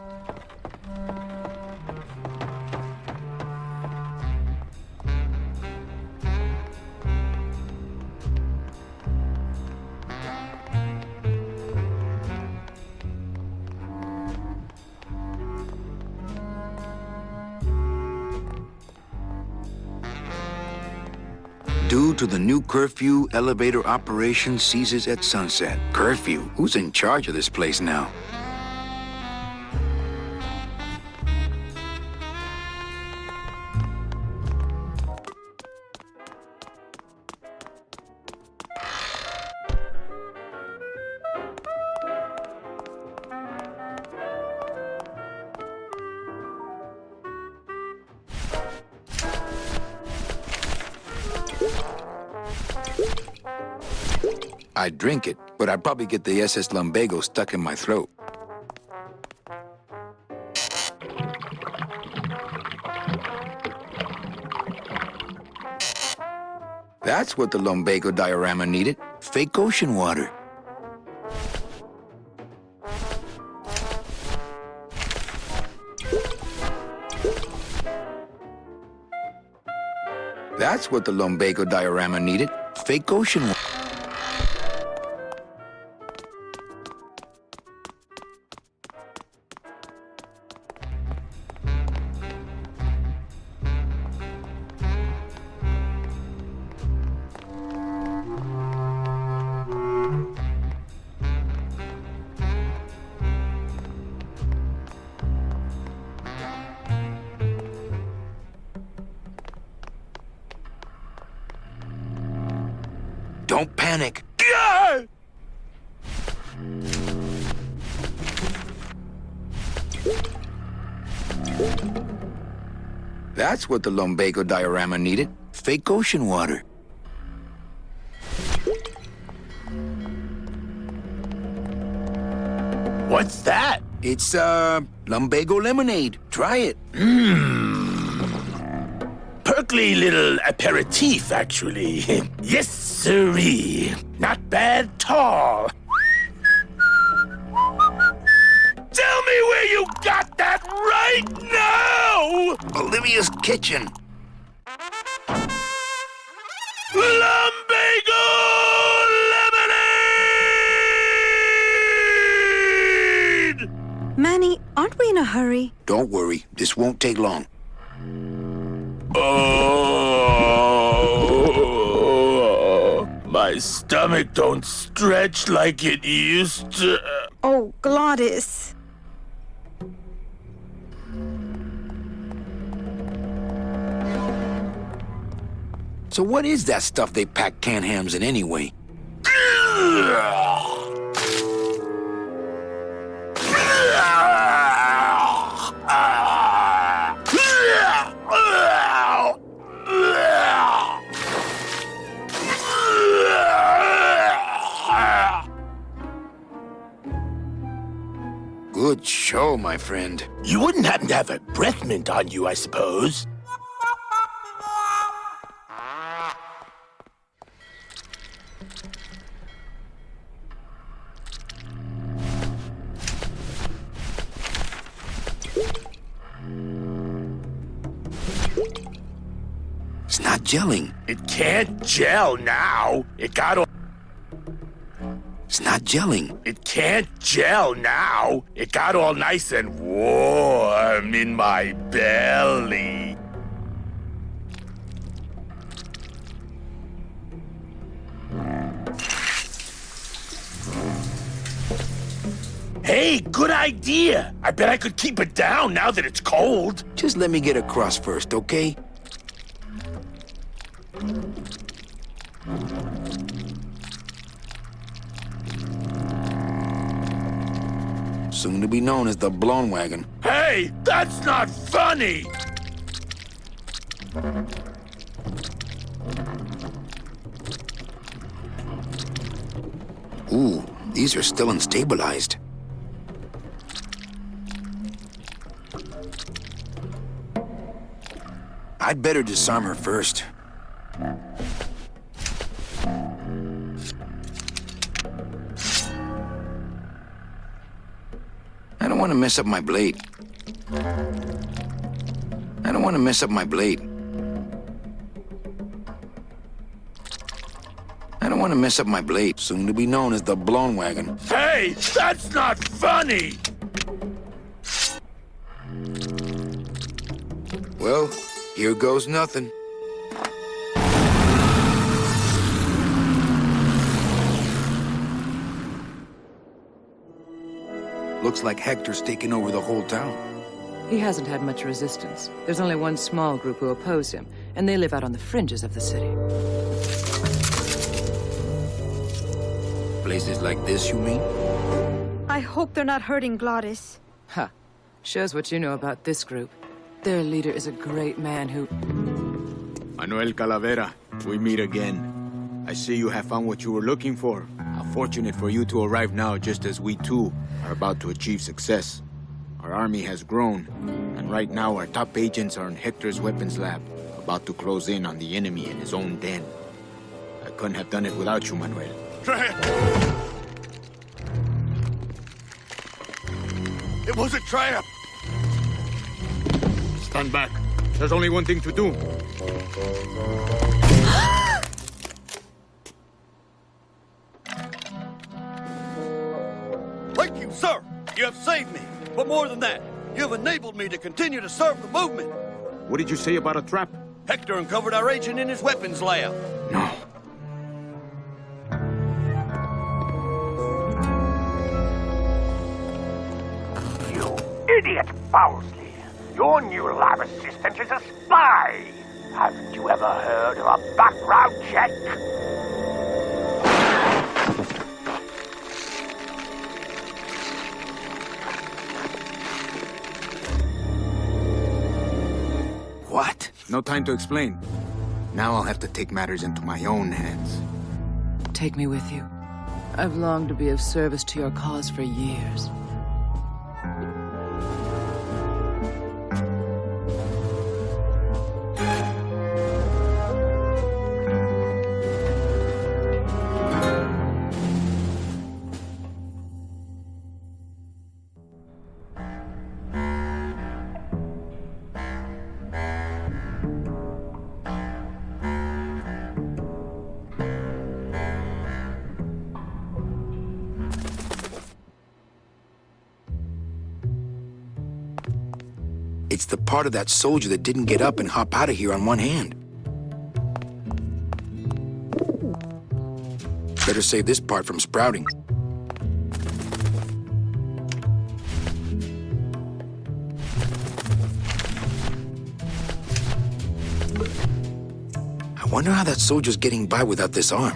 Due to the new curfew, elevator operation ceases at sunset. Curfew? Who's in charge of this place now? I'd drink it, but I'd probably get the SS Lumbago stuck in my throat. That's what the Lumbago diorama needed. Fake ocean water. That's what the Lumbago diorama needed. Fake ocean water. Don't panic. That's what the Lumbago diorama needed. Fake ocean water. What's that? It's, Lumbago lemonade. Try it. Perk sparkly little aperitif, actually. Yes, sirree. Not bad at all. Tell me where you got that right now! Olivia's kitchen. Lumbago lemonade! Manny, aren't we in a hurry? Don't worry, this won't take long. Oh, my stomach don't stretch like it used to. Oh, Gladys. So what is that stuff they pack canned hams in anyway? Good show, my friend. You wouldn't happen to have a breath mint on you, I suppose? It's not gelling. It can't gel now. It got all... It's not gelling. It can't gel now. It got all nice and warm in my belly. Hey, good idea. I bet I could keep it down now that it's cold. Just let me get across first, okay? Soon to be known as the blown wagon. Hey, that's not funny! Ooh, these are still unstabilized. I'd better disarm her first. I don't want to mess up my blade. I don't want to mess up my blade. I don't want to mess up my blade. Soon to be known as the blown wagon. Hey, that's not funny! Well, here goes nothing. Looks like Hector's taken over the whole town. He hasn't had much resistance. There's only one small group who oppose him, and they live out on the fringes of the city. Places like this, you mean? I hope they're not hurting Gladys. Ha. Shows what you know about this group. Their leader is a great man who... Manuel Calavera, we meet again. I see you have found what you were looking for. How fortunate for you to arrive now, just as we too are about to achieve success. Our army has grown, and right now our top agents are in Hector's weapons lab, about to close in on the enemy in his own den. I couldn't have done it without you, Manuel. It was a trap! Stand back. There's only one thing to do. Thank you, sir! You have saved me! But more than that, you have enabled me to continue to serve the movement! What did you say about a trap? Hector uncovered our agent in his weapons lab. No. You idiot, Bowsley! Your new lab assistant is a spy! Haven't you ever heard of a background check? What? No time to explain. Now I'll have to take matters into my own hands. Take me with you. I've longed to be of service to your cause for years. It's the part of that soldier that didn't get up and hop out of here on one hand. Better save this part from sprouting. I wonder how that soldier's getting by without this arm.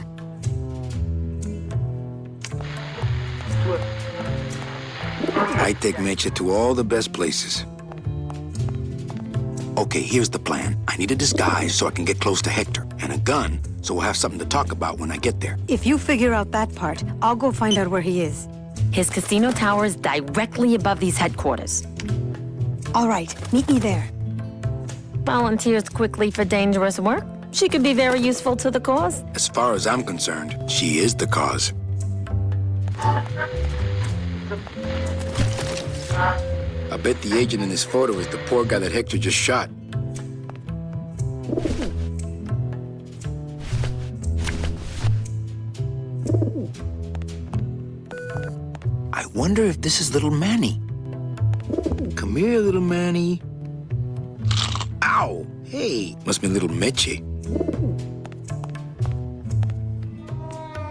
I take Mecha to all the best places. Okay, here's the plan. I need a disguise so I can get close to Hector, and a gun so we'll have something to talk about when I get there. If you figure out that part, I'll go find out where he is. His casino tower is directly above these headquarters. All right, meet me there. Volunteers quickly for dangerous work. She could be very useful to the cause. As far as I'm concerned, she is the cause. I bet the agent in this photo is the poor guy that Hector just shot. I wonder if this is little Manny. Come here, little Manny. Ow! Hey, must be little Meche.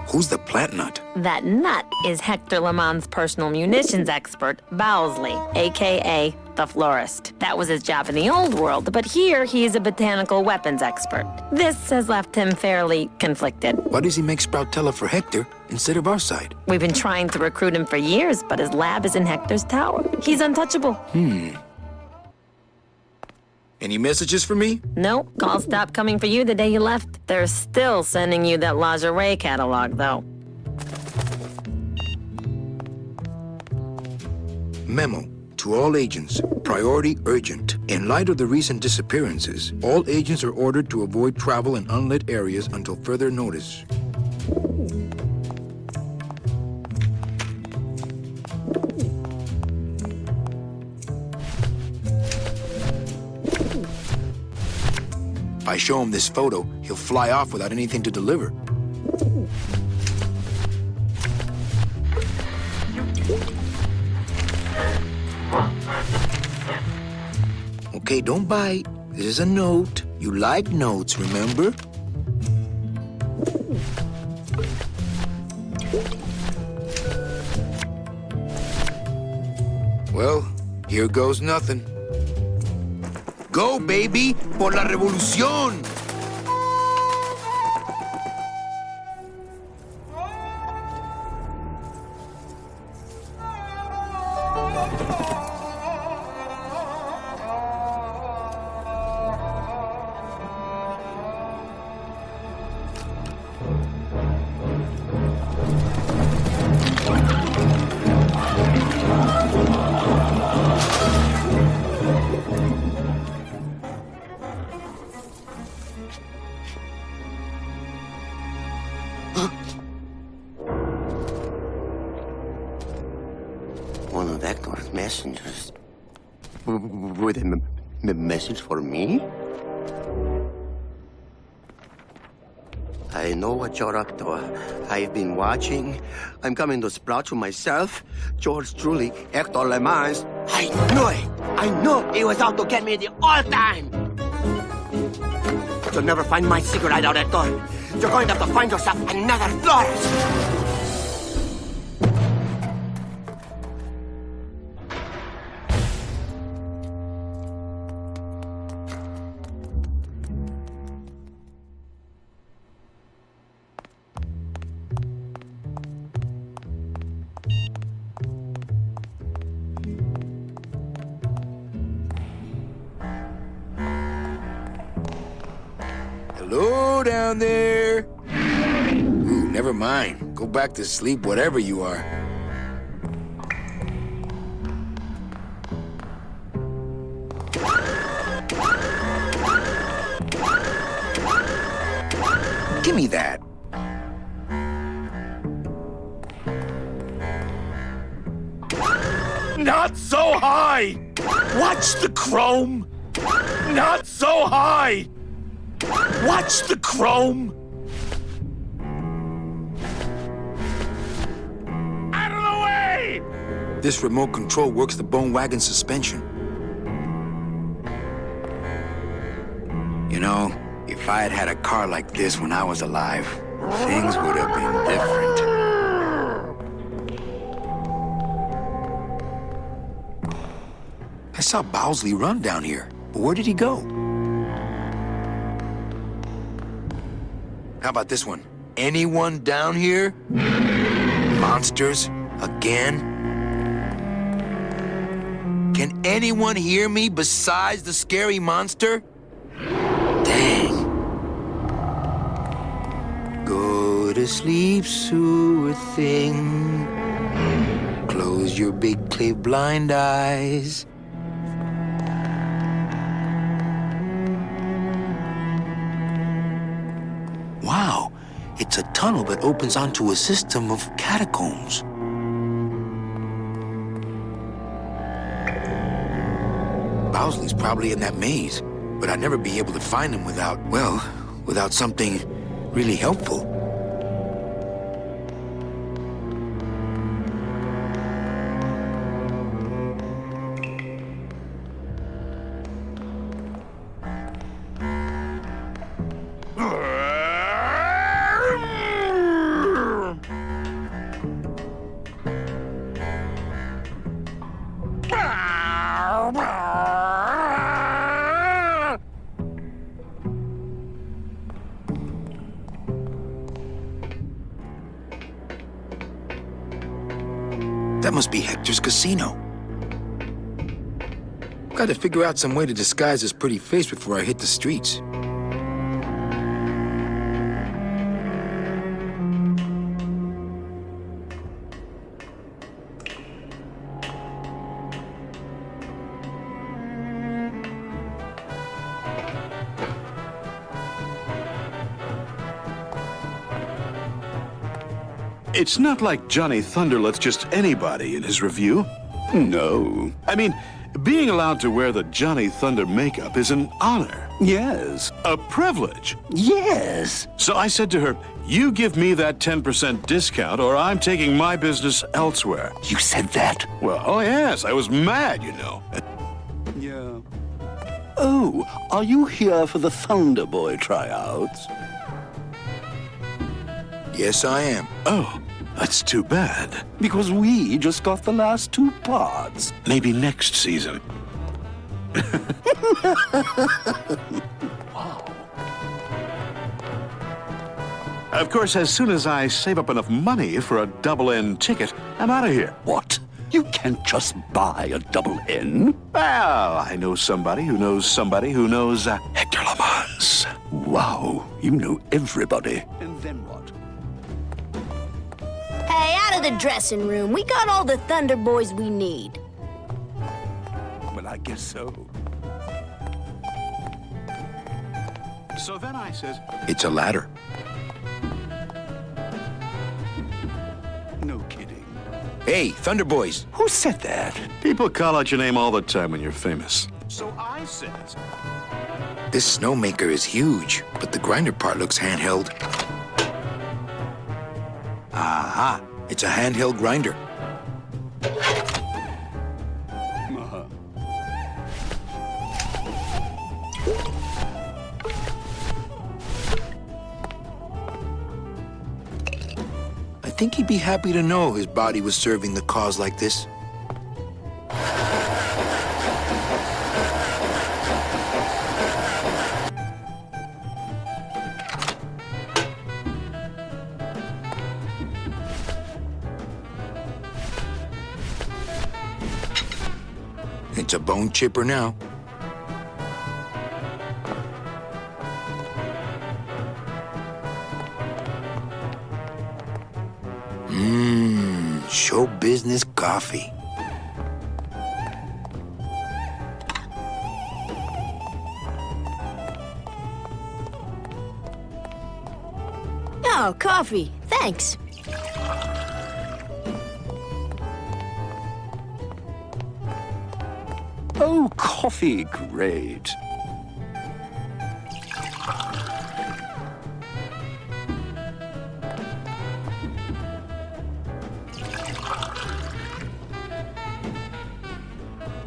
Who's the plant nut? That nut is Hector Lemon's personal munitions expert, Bowsley, a.k.a. the florist. That was his job in the old world, but here he is a botanical weapons expert. This has left him fairly conflicted. Why does he make Sproutella for Hector instead of our side? We've been trying to recruit him for years, but his lab is in Hector's tower. He's untouchable. Any messages for me? Nope. Calls stopped coming for you the day you left. They're still sending you that lingerie catalog, though. Memo to all agents. Priority urgent. In light of the recent disappearances, all agents are ordered to avoid travel in unlit areas until further notice. If I show him this photo, he'll fly off without anything to deliver. Okay, don't bite. This is a note. You like notes, remember? Well, here goes nothing. Go, baby, por la revolución! One of Hector's messengers. With a message for me? I know what you're up to. I've been watching. I'm coming to sprout you myself. George truly, Hector LeMans. I knew it! I knew he was out to get me the whole time! You'll never find my secret hideout, Hector. You're going to have to find yourself another Flores! Hello down there. Ooh, never mind. Go back to sleep, whatever you are. Give me that. Not so high! Watch the chrome! Not so high! Watch the chrome! Out of the way! This remote control works the bone wagon suspension. You know, if I had had a car like this when I was alive, things would have been different. I saw Bowsley run down here, but where did he go? How about this one? Anyone down here? Monsters? Again? Can anyone hear me besides the scary monster? Dang. Go to sleep, sure thing. Close your big clay blind eyes. Wow, it's a tunnel that opens onto a system of catacombs. Bowsley's probably in that maze, but I'd never be able to find him without, well, without something really helpful. That must be Hector's casino. Gotta figure out some way to disguise this pretty face before I hit the streets. It's not like Johnny Thunder lets just anybody in his review. No. I mean, being allowed to wear the Johnny Thunder makeup is an honor. Yes. A privilege. Yes. So I said to her, you give me that 10% discount or I'm taking my business elsewhere. You said that? Well, oh yes, I was mad, you know. Yeah. Oh, are you here for the Thunder Boy tryouts? Yes, I am. Oh, that's too bad. Because we just got the last 2 parts. Maybe next season. Wow. Of course, as soon as I save up enough money for a double-N ticket, I'm out of here. What? You can't just buy a double N? Well, I know somebody who knows somebody who knows Hector Lamans. Wow, you know everybody. And then what? Hey, out of the dressing room. We got all the Thunder Boys we need. Well, I guess so. So then I says, it's a ladder. No kidding. Hey, Thunder Boys. Who said that? People call out your name all the time when you're famous. So I says, this snowmaker is huge, but the grinder part looks handheld. Aha! It's a handheld grinder. I think he'd be happy to know his body was serving the cause like this. It's a bone chipper now. Show business coffee. Oh, coffee. Thanks. Oh, coffee, great.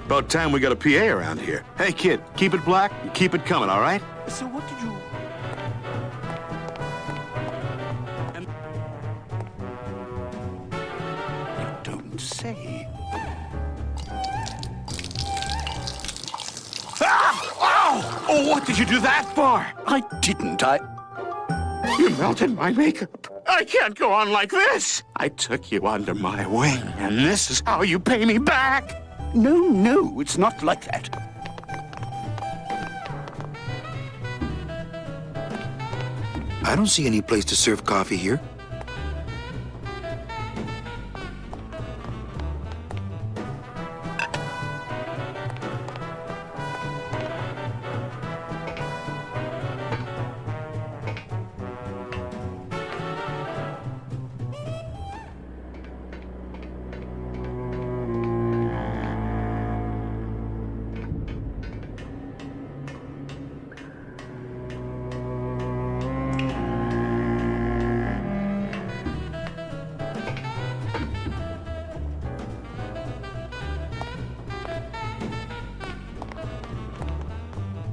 About time we got a PA around here. Hey, kid, keep it black and keep it coming, all right? So what did you... You don't say. Ah! Oh, what did you do that for? I didn't. You melted my makeup. I can't go on like this. I took you under my wing, and this is how you pay me back. No, it's not like that. I don't see any place to serve coffee here.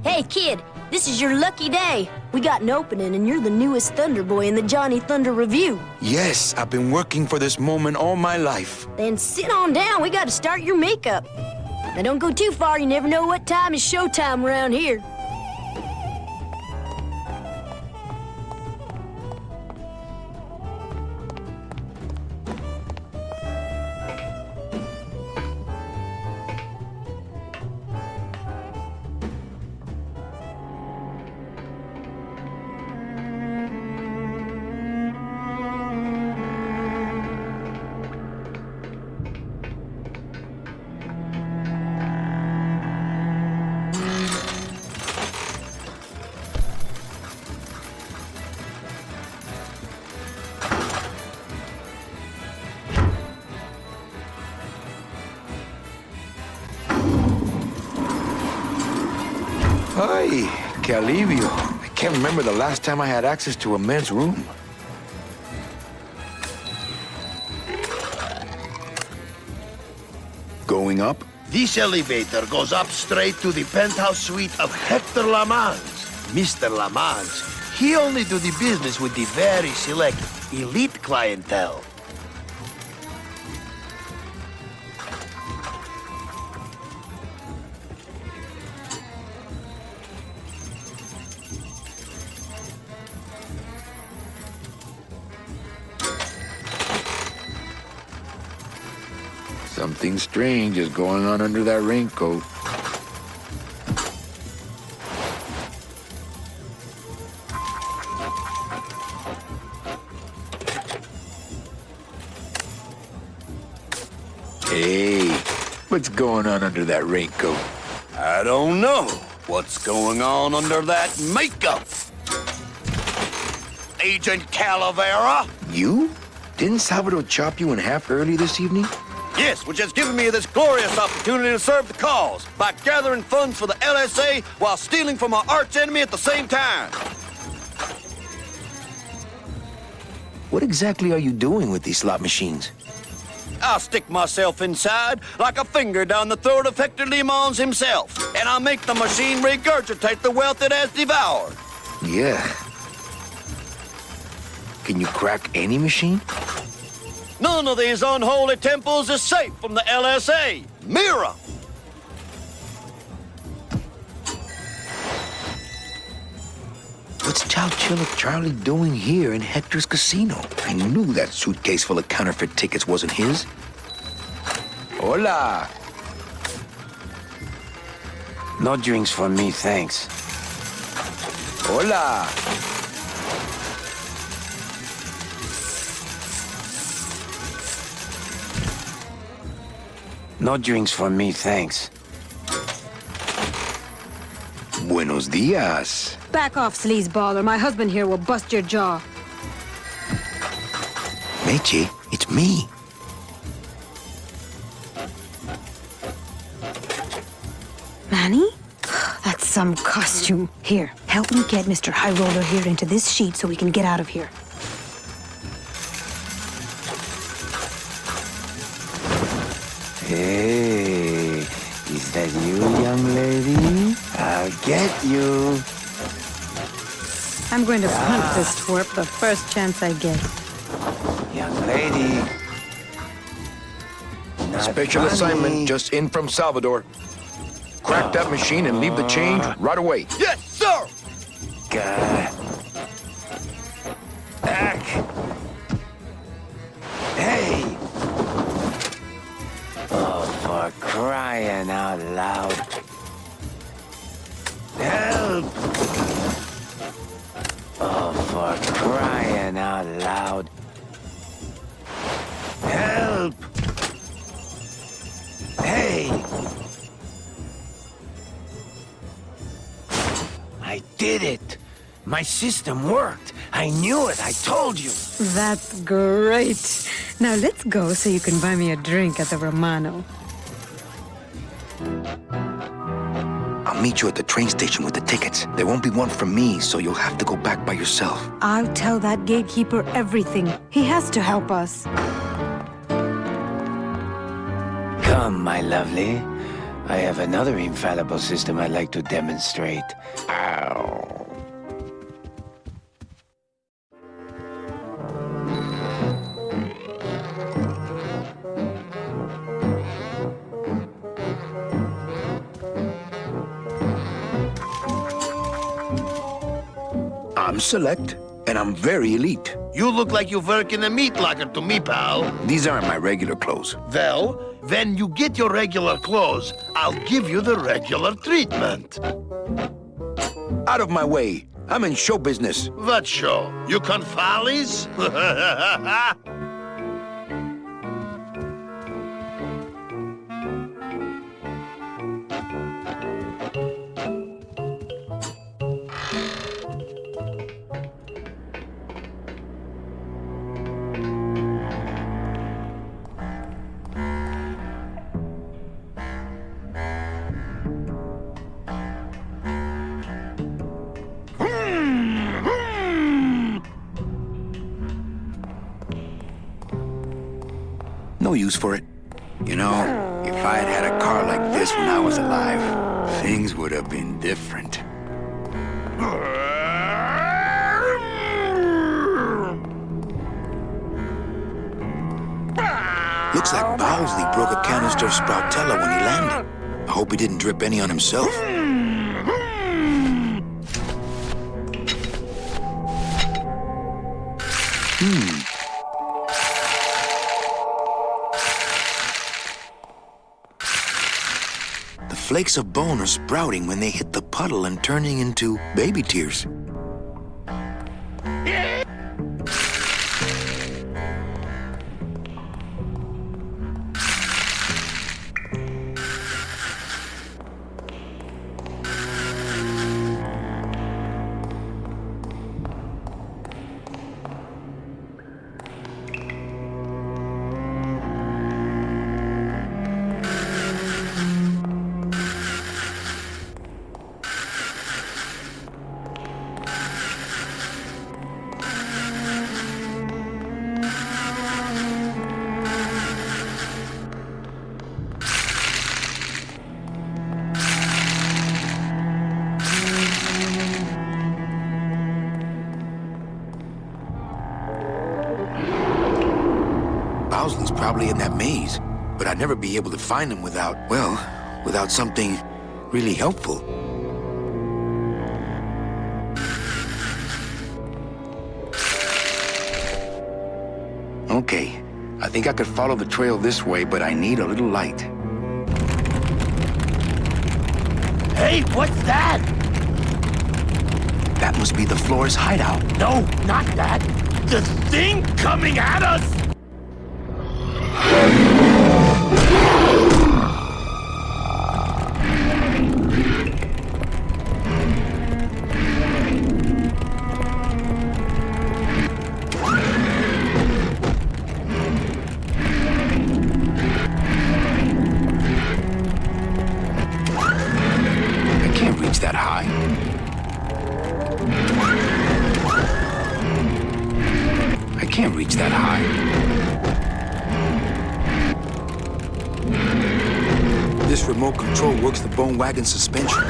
Hey, kid, this is your lucky day. We got an opening, and you're the newest Thunder Boy in the Johnny Thunder Review. Yes, I've been working for this moment all my life. Then sit on down. We got to start your makeup. Now, don't go too far. You never know what time is showtime around here. Ay, que alivio. I can't remember the last time I had access to a men's room. Going up? This elevator goes up straight to the penthouse suite of Hector Lamans. Mr. Lamans, he only do the business with the very select elite clientele. Something strange is going on under that raincoat. Hey, what's going on under that raincoat? I don't know what's going on under that makeup. Agent Calavera? You? Didn't Salvador chop you in half early this evening? Yes, which has given me this glorious opportunity to serve the cause by gathering funds for the LSA while stealing from our arch enemy at the same time. What exactly are you doing with these slot machines? I'll stick myself inside like a finger down the throat of Hector Limons himself, and I'll make the machine regurgitate the wealth it has devoured. Yeah. Can you crack any machine? None of these unholy temples is safe from the LSA. Mira! What's Chowchilla Charlie doing here in Hector's casino? I knew that suitcase full of counterfeit tickets wasn't his. Hola! No drinks for me, thanks. Hola! No drinks for me, thanks. Buenos dias. Back off, sleazeball, or my husband here will bust your jaw. Meche, it's me. Manny? That's some costume. Here, help me get Mr. High Roller here into this sheet so we can get out of here. Hey, is that you, young lady? I'll get you. I'm going to hunt this twerp the first chance I get. Young lady. Special assignment just in from Salvador. Crack that machine and leave the change right away. Yes, sir! God. Back. Hey! Oh, for crying out loud. Help! Oh, for crying out loud. Help! Hey! I did it! My system worked! I knew it! I told you! That's great. Now let's go so you can buy me a drink at the Romano. I'll meet you at the train station with the tickets. There won't be one for me, so you'll have to go back by yourself. I'll tell that gatekeeper everything. He has to help us. Come, my lovely. I have another infallible system I'd like to demonstrate. Ow. I'm select, and I'm very elite. You look like you work in a meat locker to me, pal. These aren't my regular clothes. Well, when you get your regular clothes, I'll give you the regular treatment. Out of my way. I'm in show business. What show? You confalis? No use for it. You know, if I had had a car like this when I was alive, things would have been different. Looks like Bowsley broke a canister of Sproutella when he landed. I hope he didn't drip any on himself. The flakes of bone are sprouting when they hit the puddle and turning into baby tears. Bowsley's probably in that maze, but I'd never be able to find him without, well, without something really helpful. Okay, I think I could follow the trail this way, but I need a little light. Hey, what's that? That must be the Flores hideout. No, not that. The thing coming at us! I can't reach that high. I can't reach that high. control works the bone wagon suspension.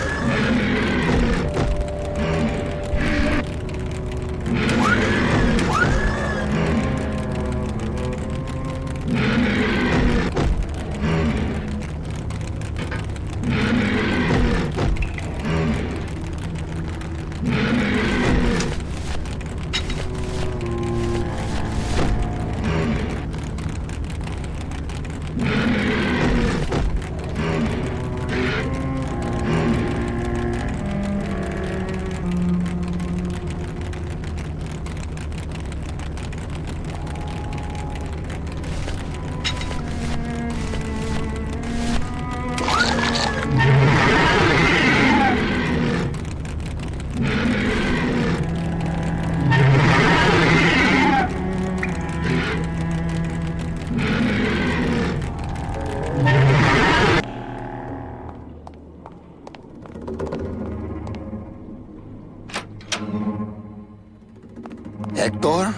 Hector?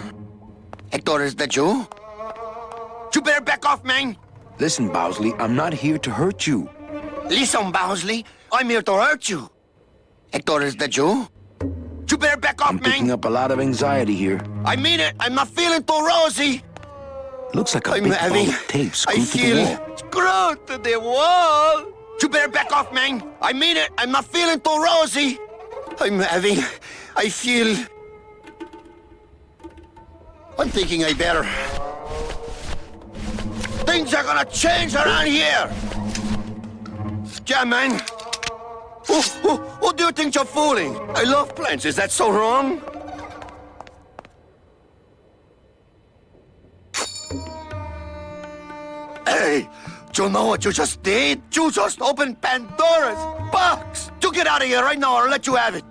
Hector, is that you? You better back off, man! Listen, Bowsley, I'm not here to hurt you. Listen, Bowsley, I'm here to hurt you. Hector, is that you? You better back off, I'm picking up a lot of anxiety here. I mean it, I'm not feeling too rosy. Looks like a big ball of tape screwed to the wall. Screwed to the wall! You better back off, man! I mean it, I'm not feeling too rosy. I feel... I'm thinking I better. Things are gonna change around here! Yeah, man. Who do you think you're fooling? I love plants, is that so wrong? Hey, do you know what you just did? You just opened Pandora's box! You get out of here right now or I'll let you have it.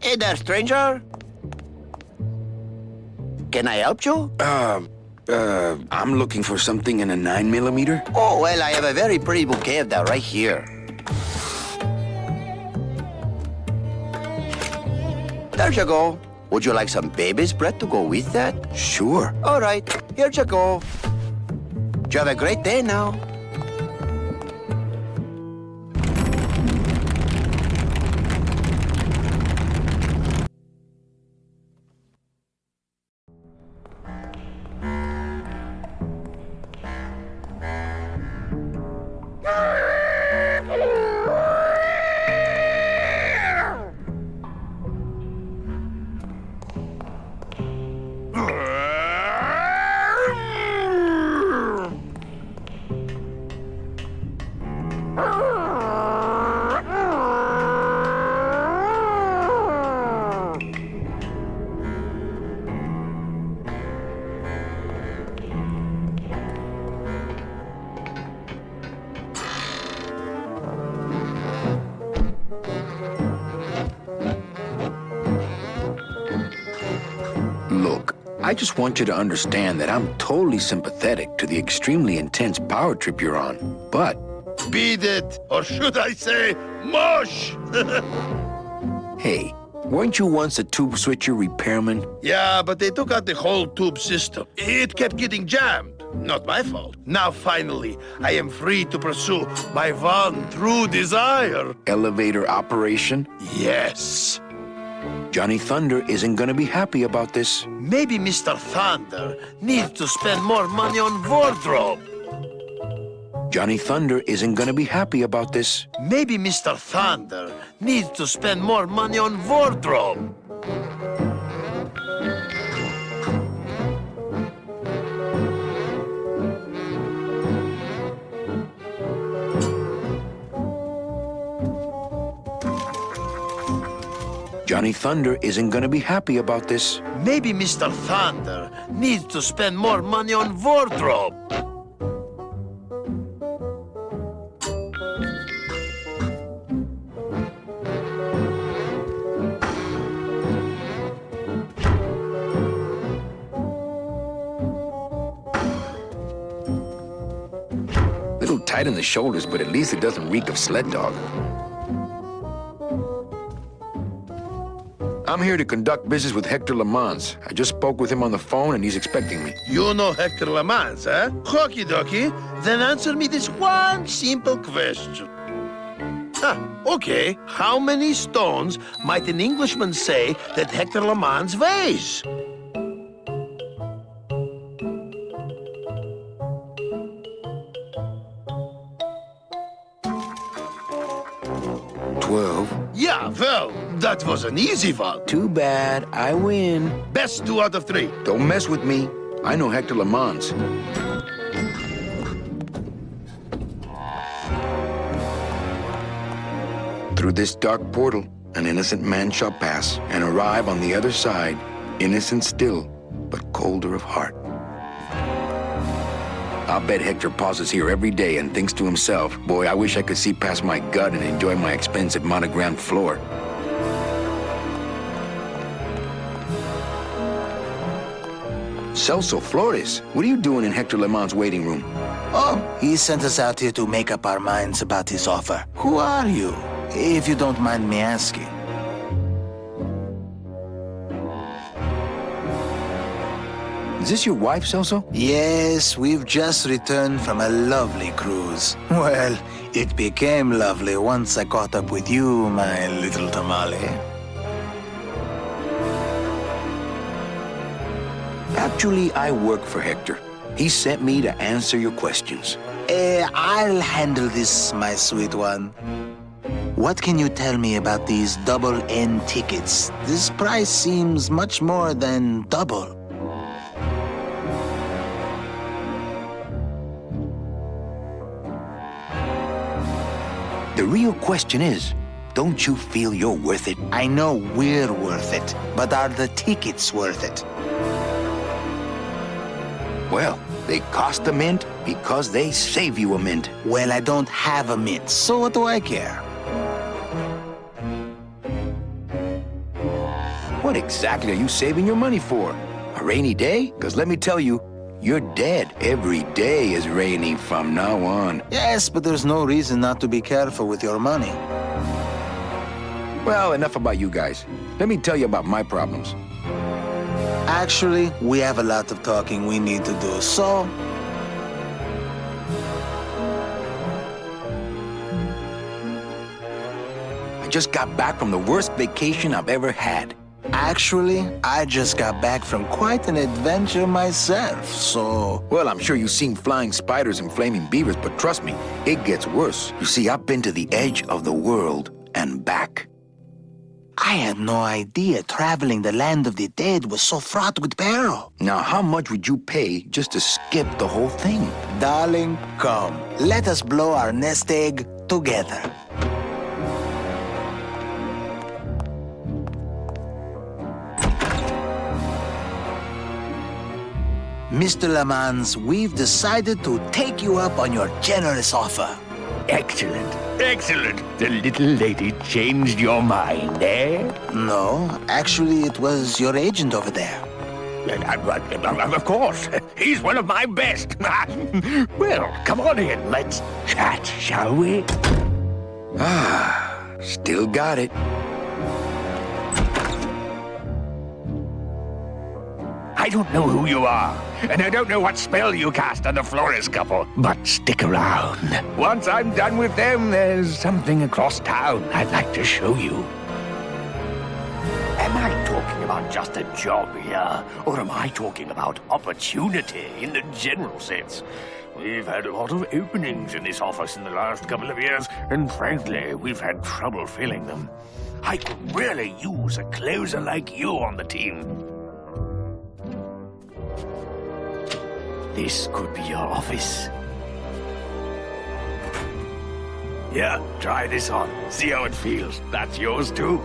Hey there, stranger. Can I help you? I'm looking for something in a 9mm. Oh, well, I have a very pretty bouquet of that right here. There you go. Would you like some baby's breath to go with that? Sure. All right, here you go. You have a great day now. Look, I just want you to understand that I'm totally sympathetic to the extremely intense power trip you're on, but... Beat it, or should I say, mush! Hey, weren't you once a tube switcher repairman? Yeah, but they took out the whole tube system. It kept getting jammed. Not my fault. Now, finally, I am free to pursue my one true desire. Elevator operation? Yes. Johnny Thunder isn't gonna be happy about this. Maybe Mr. Thunder needs to spend more money on wardrobe. Johnny Thunder isn't gonna be happy about this. Maybe Mr. Thunder needs to spend more money on wardrobe. Johnny Thunder isn't gonna be happy about this. Maybe Mr. Thunder needs to spend more money on wardrobe. Little tight in the shoulders, but at least it doesn't reek of sled dog. I'm here to conduct business with Hector Lamans. I just spoke with him on the phone, and he's expecting me. You know Hector Lamans, eh? Okie dokie. Then answer me this one simple question. Okay. How many stones might an Englishman say that Hector Lamans weighs? 12. Yeah, well, that was an easy one. Too bad. I win. Best 2 out of 3. Don't mess with me. I know Hector Lamans. Through this dark portal, an innocent man shall pass and arrive on the other side, innocent still, but colder of heart. I'll bet Hector pauses here every day and thinks to himself, boy, I wish I could see past my gut and enjoy my expensive monogrammed floor. Celso Flores, what are you doing in Hector Lamans' waiting room? Oh, he sent us out here to make up our minds about his offer. Who are you, if you don't mind me asking? Is this your wife, Celso? Yes, we've just returned from a lovely cruise. Well, it became lovely once I caught up with you, my little tamale. Actually, I work for Hector. He sent me to answer your questions. I'll handle this, my sweet one. What can you tell me about these double N tickets? This price seems much more than double. The real question is, don't you feel you're worth it? I know we're worth it, but are the tickets worth it? Well, they cost a mint because they save you a mint. Well, I don't have a mint, so what do I care? What exactly are you saving your money for? A rainy day? Because let me tell you, you're dead. Every day is raining from now on. Yes, but there's no reason not to be careful with your money. Well, enough about you guys. Let me tell you about my problems. Actually, we have a lot of talking we need to do, so... I just got back from the worst vacation I've ever had. Actually, I just got back from quite an adventure myself, so... Well, I'm sure you've seen flying spiders and flaming beavers, but trust me, it gets worse. You see, I've been to the edge of the world and back. I had no idea traveling the land of the dead was so fraught with peril. Now, how much would you pay just to skip the whole thing? Darling, come. Let us blow our nest egg together. Mr. Lamans, we've decided to take you up on your generous offer. Excellent. Excellent. The little lady changed your mind, eh? No, actually, it was your agent over there. Of course. He's one of my best. Well, come on in. Let's chat, shall we? Still got it. I don't know who you are, and I don't know what spell you cast on the Flores couple, but stick around. Once I'm done with them, there's something across town I'd like to show you. Am I talking about just a job here, or am I talking about opportunity in the general sense? We've had a lot of openings in this office in the last couple of years, and frankly, we've had trouble filling them. I could really use a closer like you on the team. This could be your office. Yeah, try this on. See how it feels. That's yours too.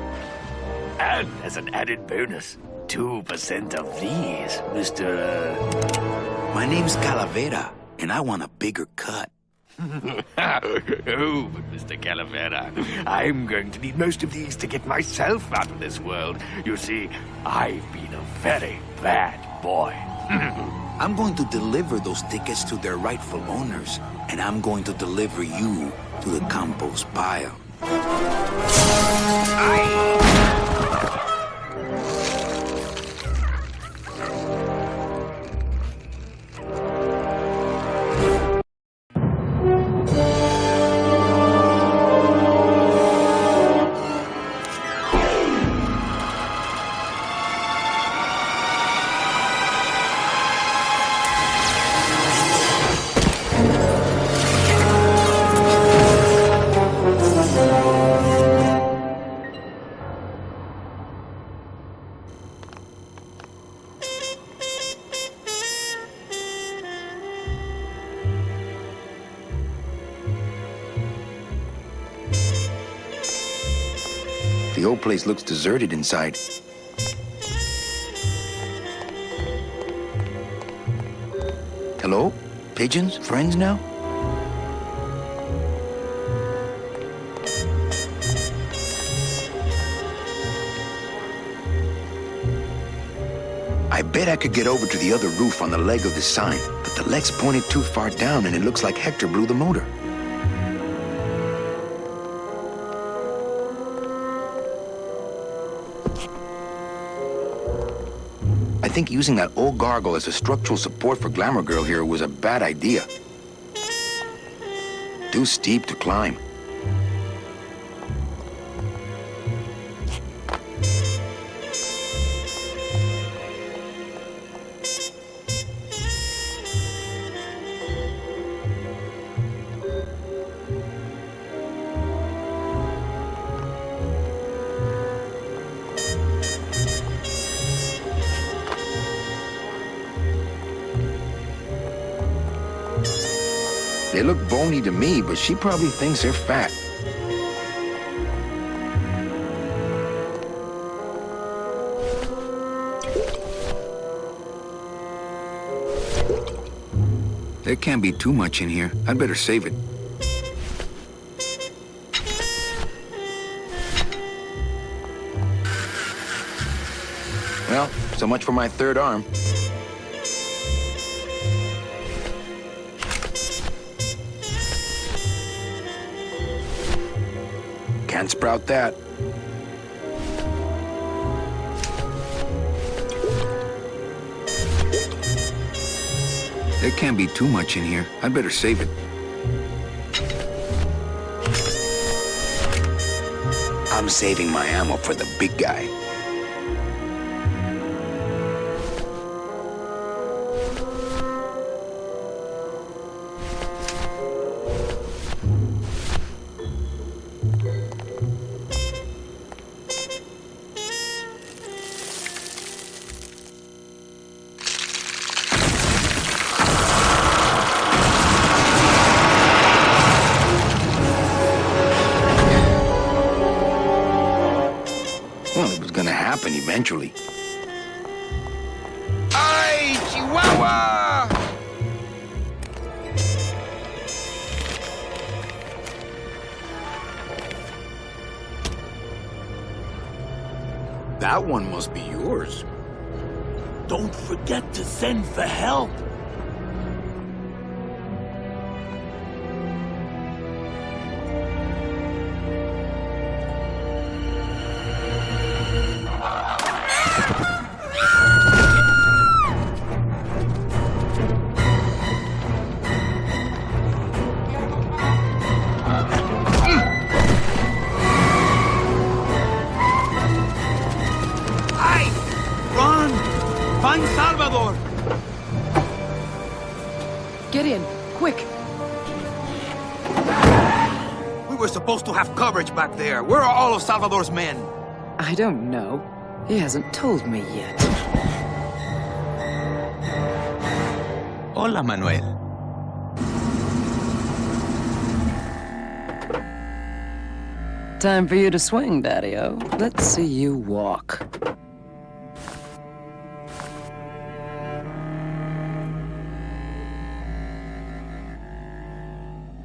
And as an added bonus, 2% of these, Mr. My name's Calavera, and I want a bigger cut. Oh, but Mr. Calavera, I'm going to need most of these to get myself out of this world. You see, I've been a very bad boy. I'm going to deliver those tickets to their rightful owners, and I'm going to deliver you to the compost pile. The old place looks deserted inside. Hello? Pigeons? Friends now? I bet I could get over to the other roof on the leg of the sign, but the leg's pointed too far down and it looks like Hector blew the motor. I think using that old gargoyle as a structural support for Glamour Girl here was a bad idea. Too steep to climb. They look bony to me, but she probably thinks they're fat. There can't be too much in here. I'd better save it. Well, so much for my third arm. Can't sprout that. There can't be too much in here. I'd better save it. I'm saving my ammo for the big guy. Well, it was gonna happen eventually. Ay, Chihuahua! That one must be yours. Don't forget to send for help. Find Salvador! Get in, quick! We were supposed to have coverage back there. Where are all of Salvador's men? I don't know. He hasn't told me yet. Hola, Manuel. Time for you to swing, Daddy-O. Let's see you walk.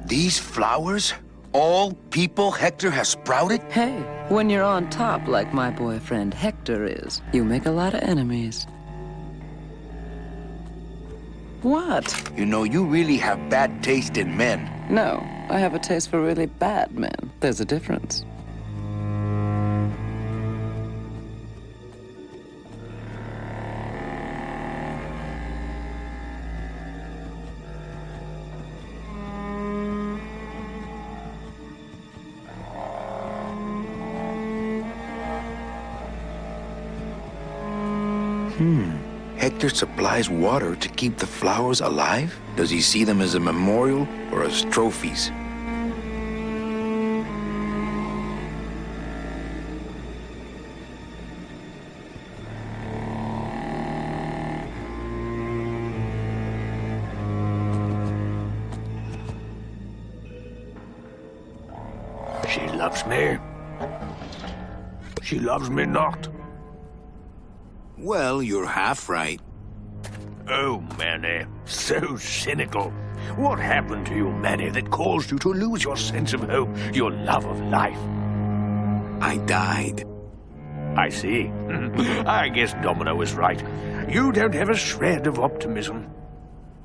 These flowers? All people Hector has sprouted? Hey, when you're on top like my boyfriend Hector is, you make a lot of enemies. What? You know, you really have bad taste in men. No, I have a taste for really bad men. There's a difference. Hector supplies water to keep the flowers alive? Does he see them as a memorial or as trophies? She loves me. She loves me not. Well, you're half right. Oh, Manny, so cynical. What happened to you, Manny, that caused you to lose your sense of hope, your love of life? I died. I see. I guess Domino was right. You don't have a shred of optimism.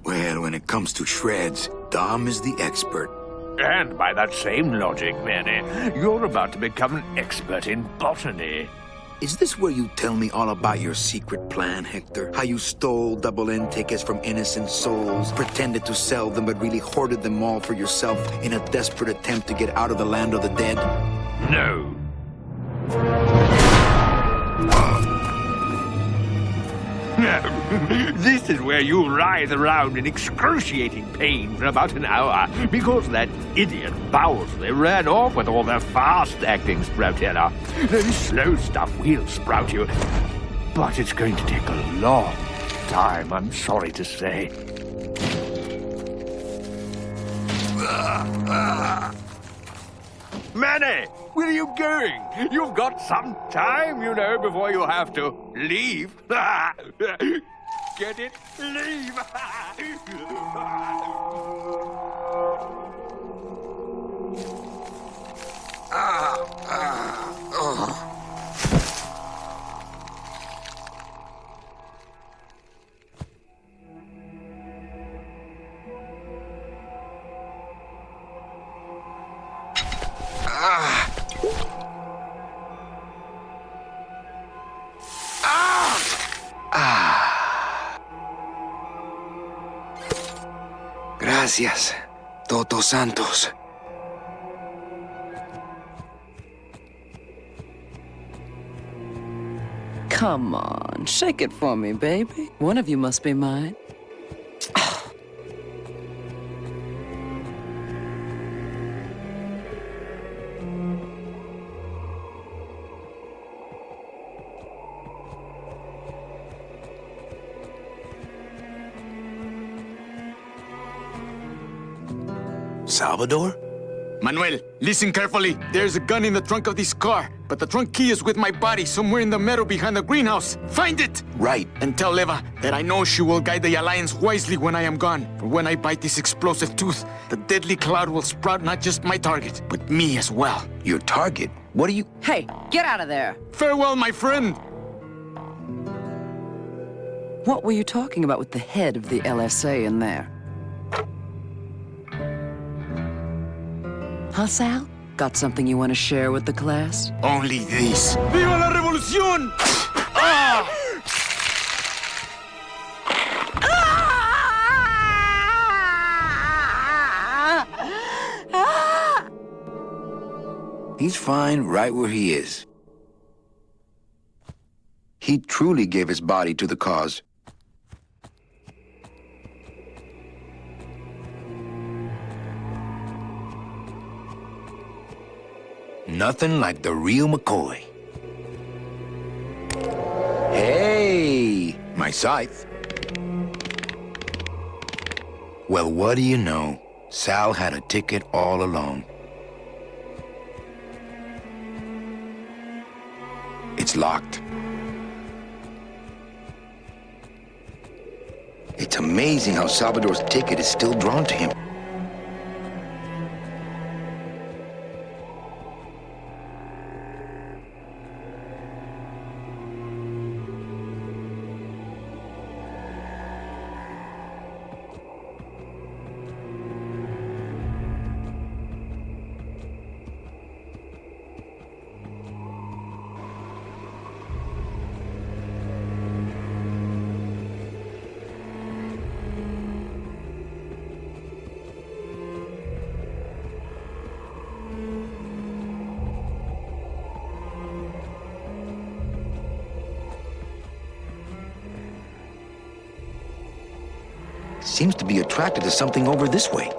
Well, when it comes to shreds, Dom is the expert. And by that same logic, Manny, you're about to become an expert in botany. Is this where you tell me all about your secret plan, Hector? How you stole double-N tickets from innocent souls, pretended to sell them, but really hoarded them all for yourself in a desperate attempt to get out of the land of the dead? No. This is where you writhe around in excruciating pain for about an hour because that idiot Bowsley ran off with all the fast-acting Sproutella. This slow stuff will sprout you, but it's going to take a long time, I'm sorry to say. Manny, where are you going? You've got some time, you know, before you have to leave. Get it? Leave! Gracias, Toto Santos. Come on, shake it for me, baby. One of you must be mine. Salvador? Manuel, listen carefully. There's a gun in the trunk of this car, but the trunk key is with my body somewhere in the meadow behind the greenhouse. Find it! Right. And tell Eva that I know she will guide the Alliance wisely when I am gone. For when I bite this explosive tooth, the deadly cloud will sprout not just my target, but me as well. Your target? What are you... Hey, get out of there! Farewell, my friend! What were you talking about with the head of the LSA in there? Huh, Sal? Got something you want to share with the class? Only this. Viva la revolución! Ah! He's fine right where he is. He truly gave his body to the cause. Nothing like the real McCoy. Hey, my scythe. Well, what do you know? Sal had a ticket all along. It's locked. It's amazing how Salvador's ticket is still drawn to him. Seems to be attracted to something over this way.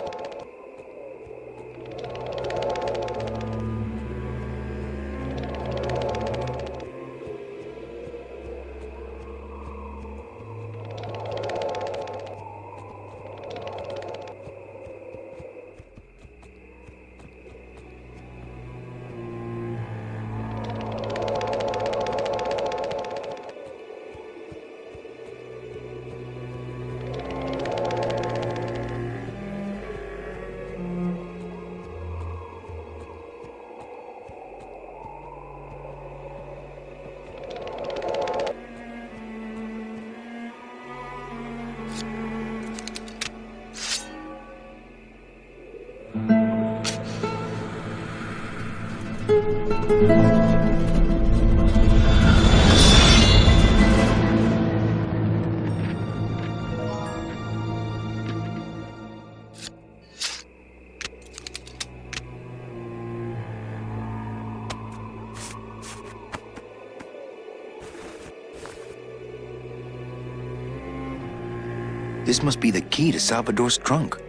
This must be the key to Salvador's trunk.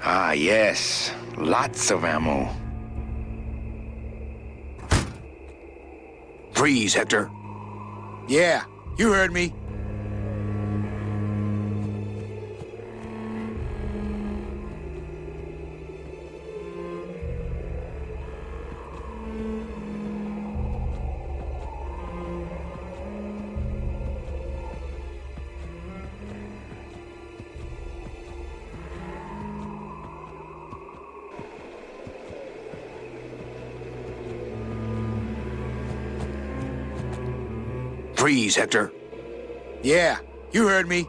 Ah, yes. Lots of ammo. Freeze, Hector. Yeah, you heard me. Freeze, Hector. Yeah, you heard me.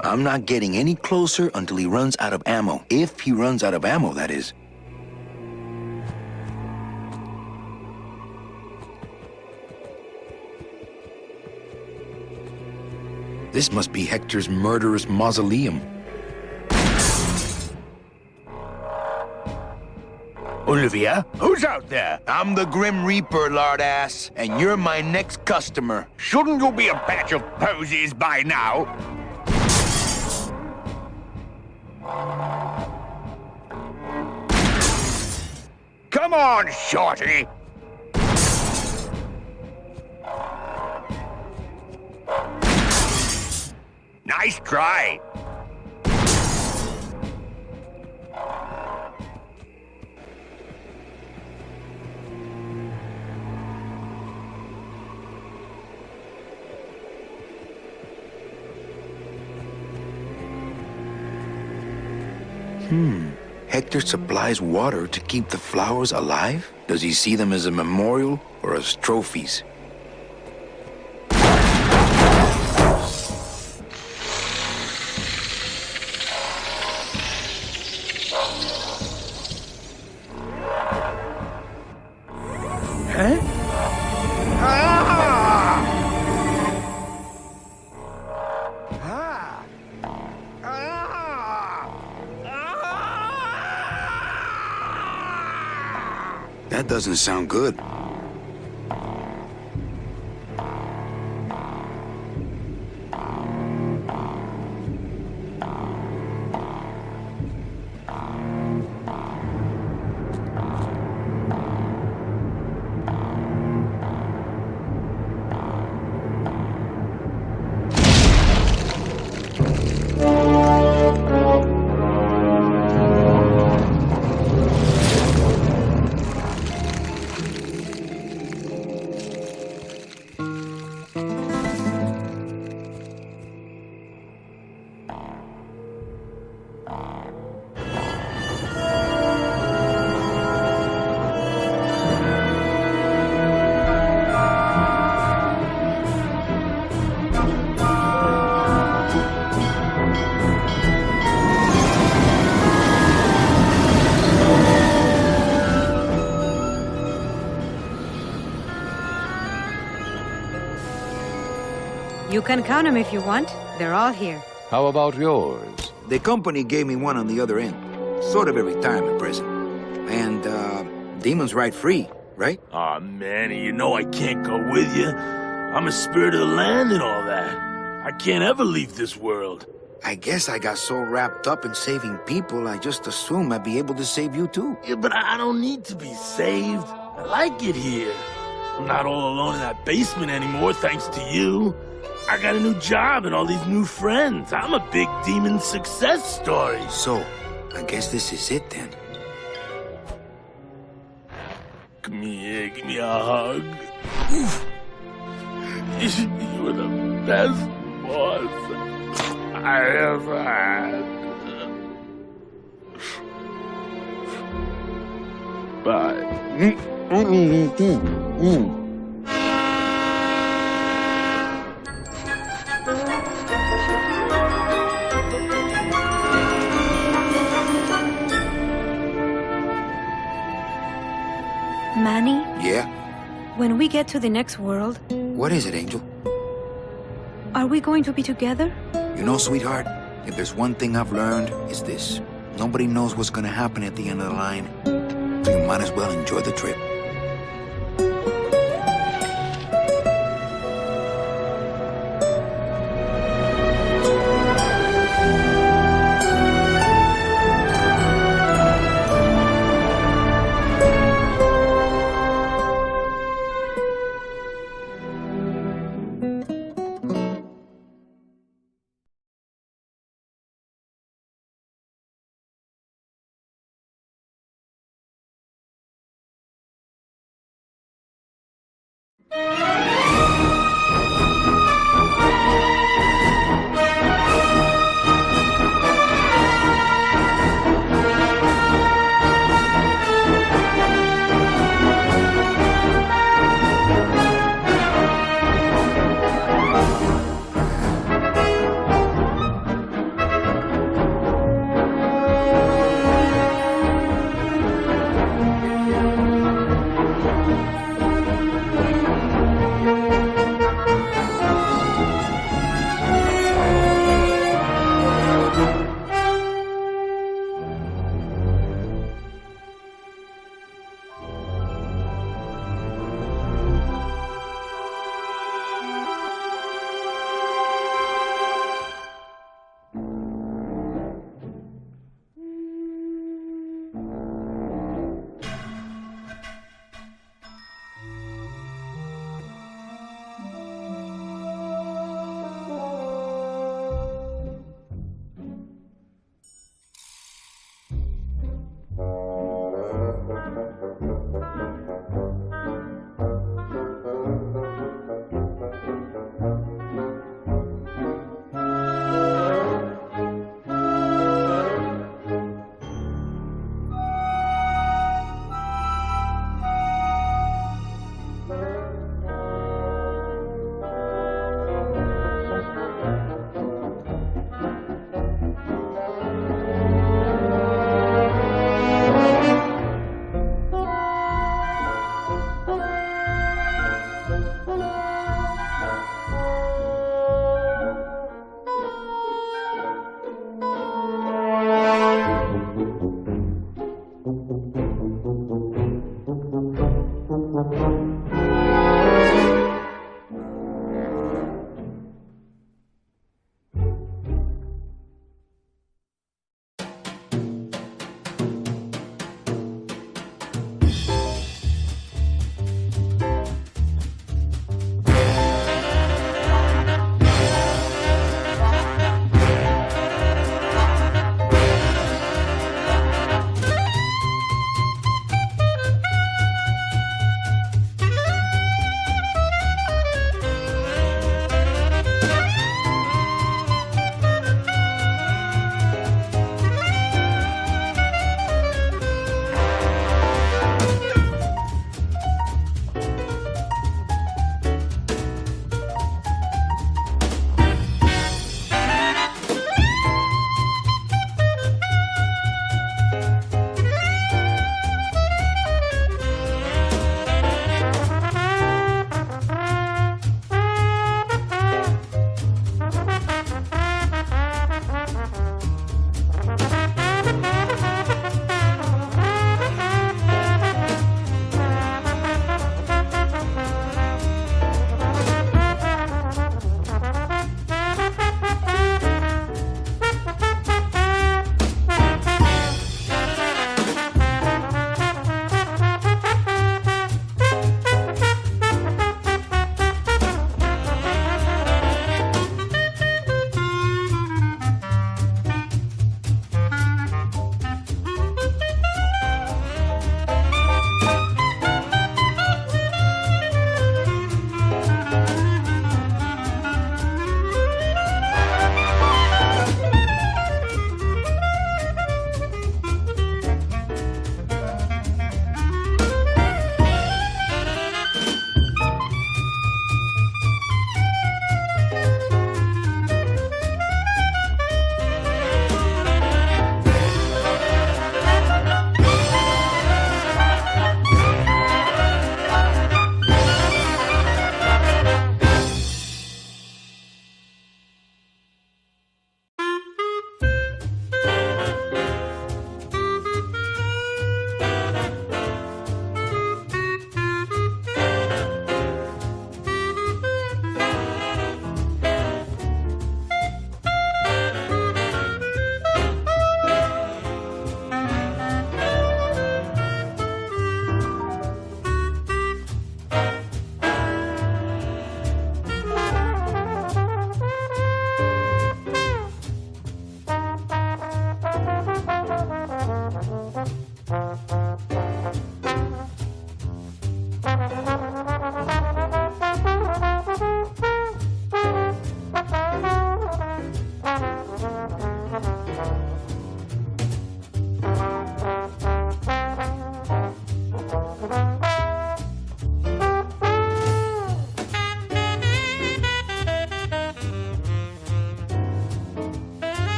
I'm not getting any closer until he runs out of ammo. If he runs out of ammo, that is. This must be Hector's murderous mausoleum. Olivia, who's out there? I'm the Grim Reaper, lardass, and you're my next customer. Shouldn't you be a batch of posies by now? Come on, shorty! Nice try! Hector supplies water to keep the flowers alive? Does he see them as a memorial or as trophies? Huh? That doesn't sound good. You can count them if you want. They're all here. How about yours? The company gave me one on the other end. Sort of a retirement present. And, demons ride free, right? Aw, Manny, you know I can't go with you. I'm a spirit of the land and all that. I can't ever leave this world. I guess I got so wrapped up in saving people, I just assumed I'd be able to save you too. Yeah, but I don't need to be saved. I like it here. I'm not all alone in that basement anymore, thanks to you. I got a new job and all these new friends. I'm a big demon success story. So, I guess this is it then. Come here, give me a hug. You were the best boss I ever had. Bye. Manny, Yeah? when we get to the next world, What is it, Angel? are we going to be together? You know, sweetheart, if there's one thing I've learned, it's this. Nobody knows what's gonna happen at the end of the line. So you might as well enjoy the trip.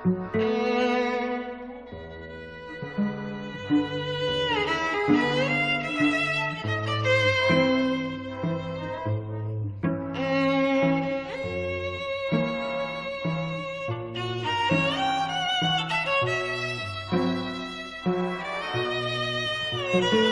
Thank you.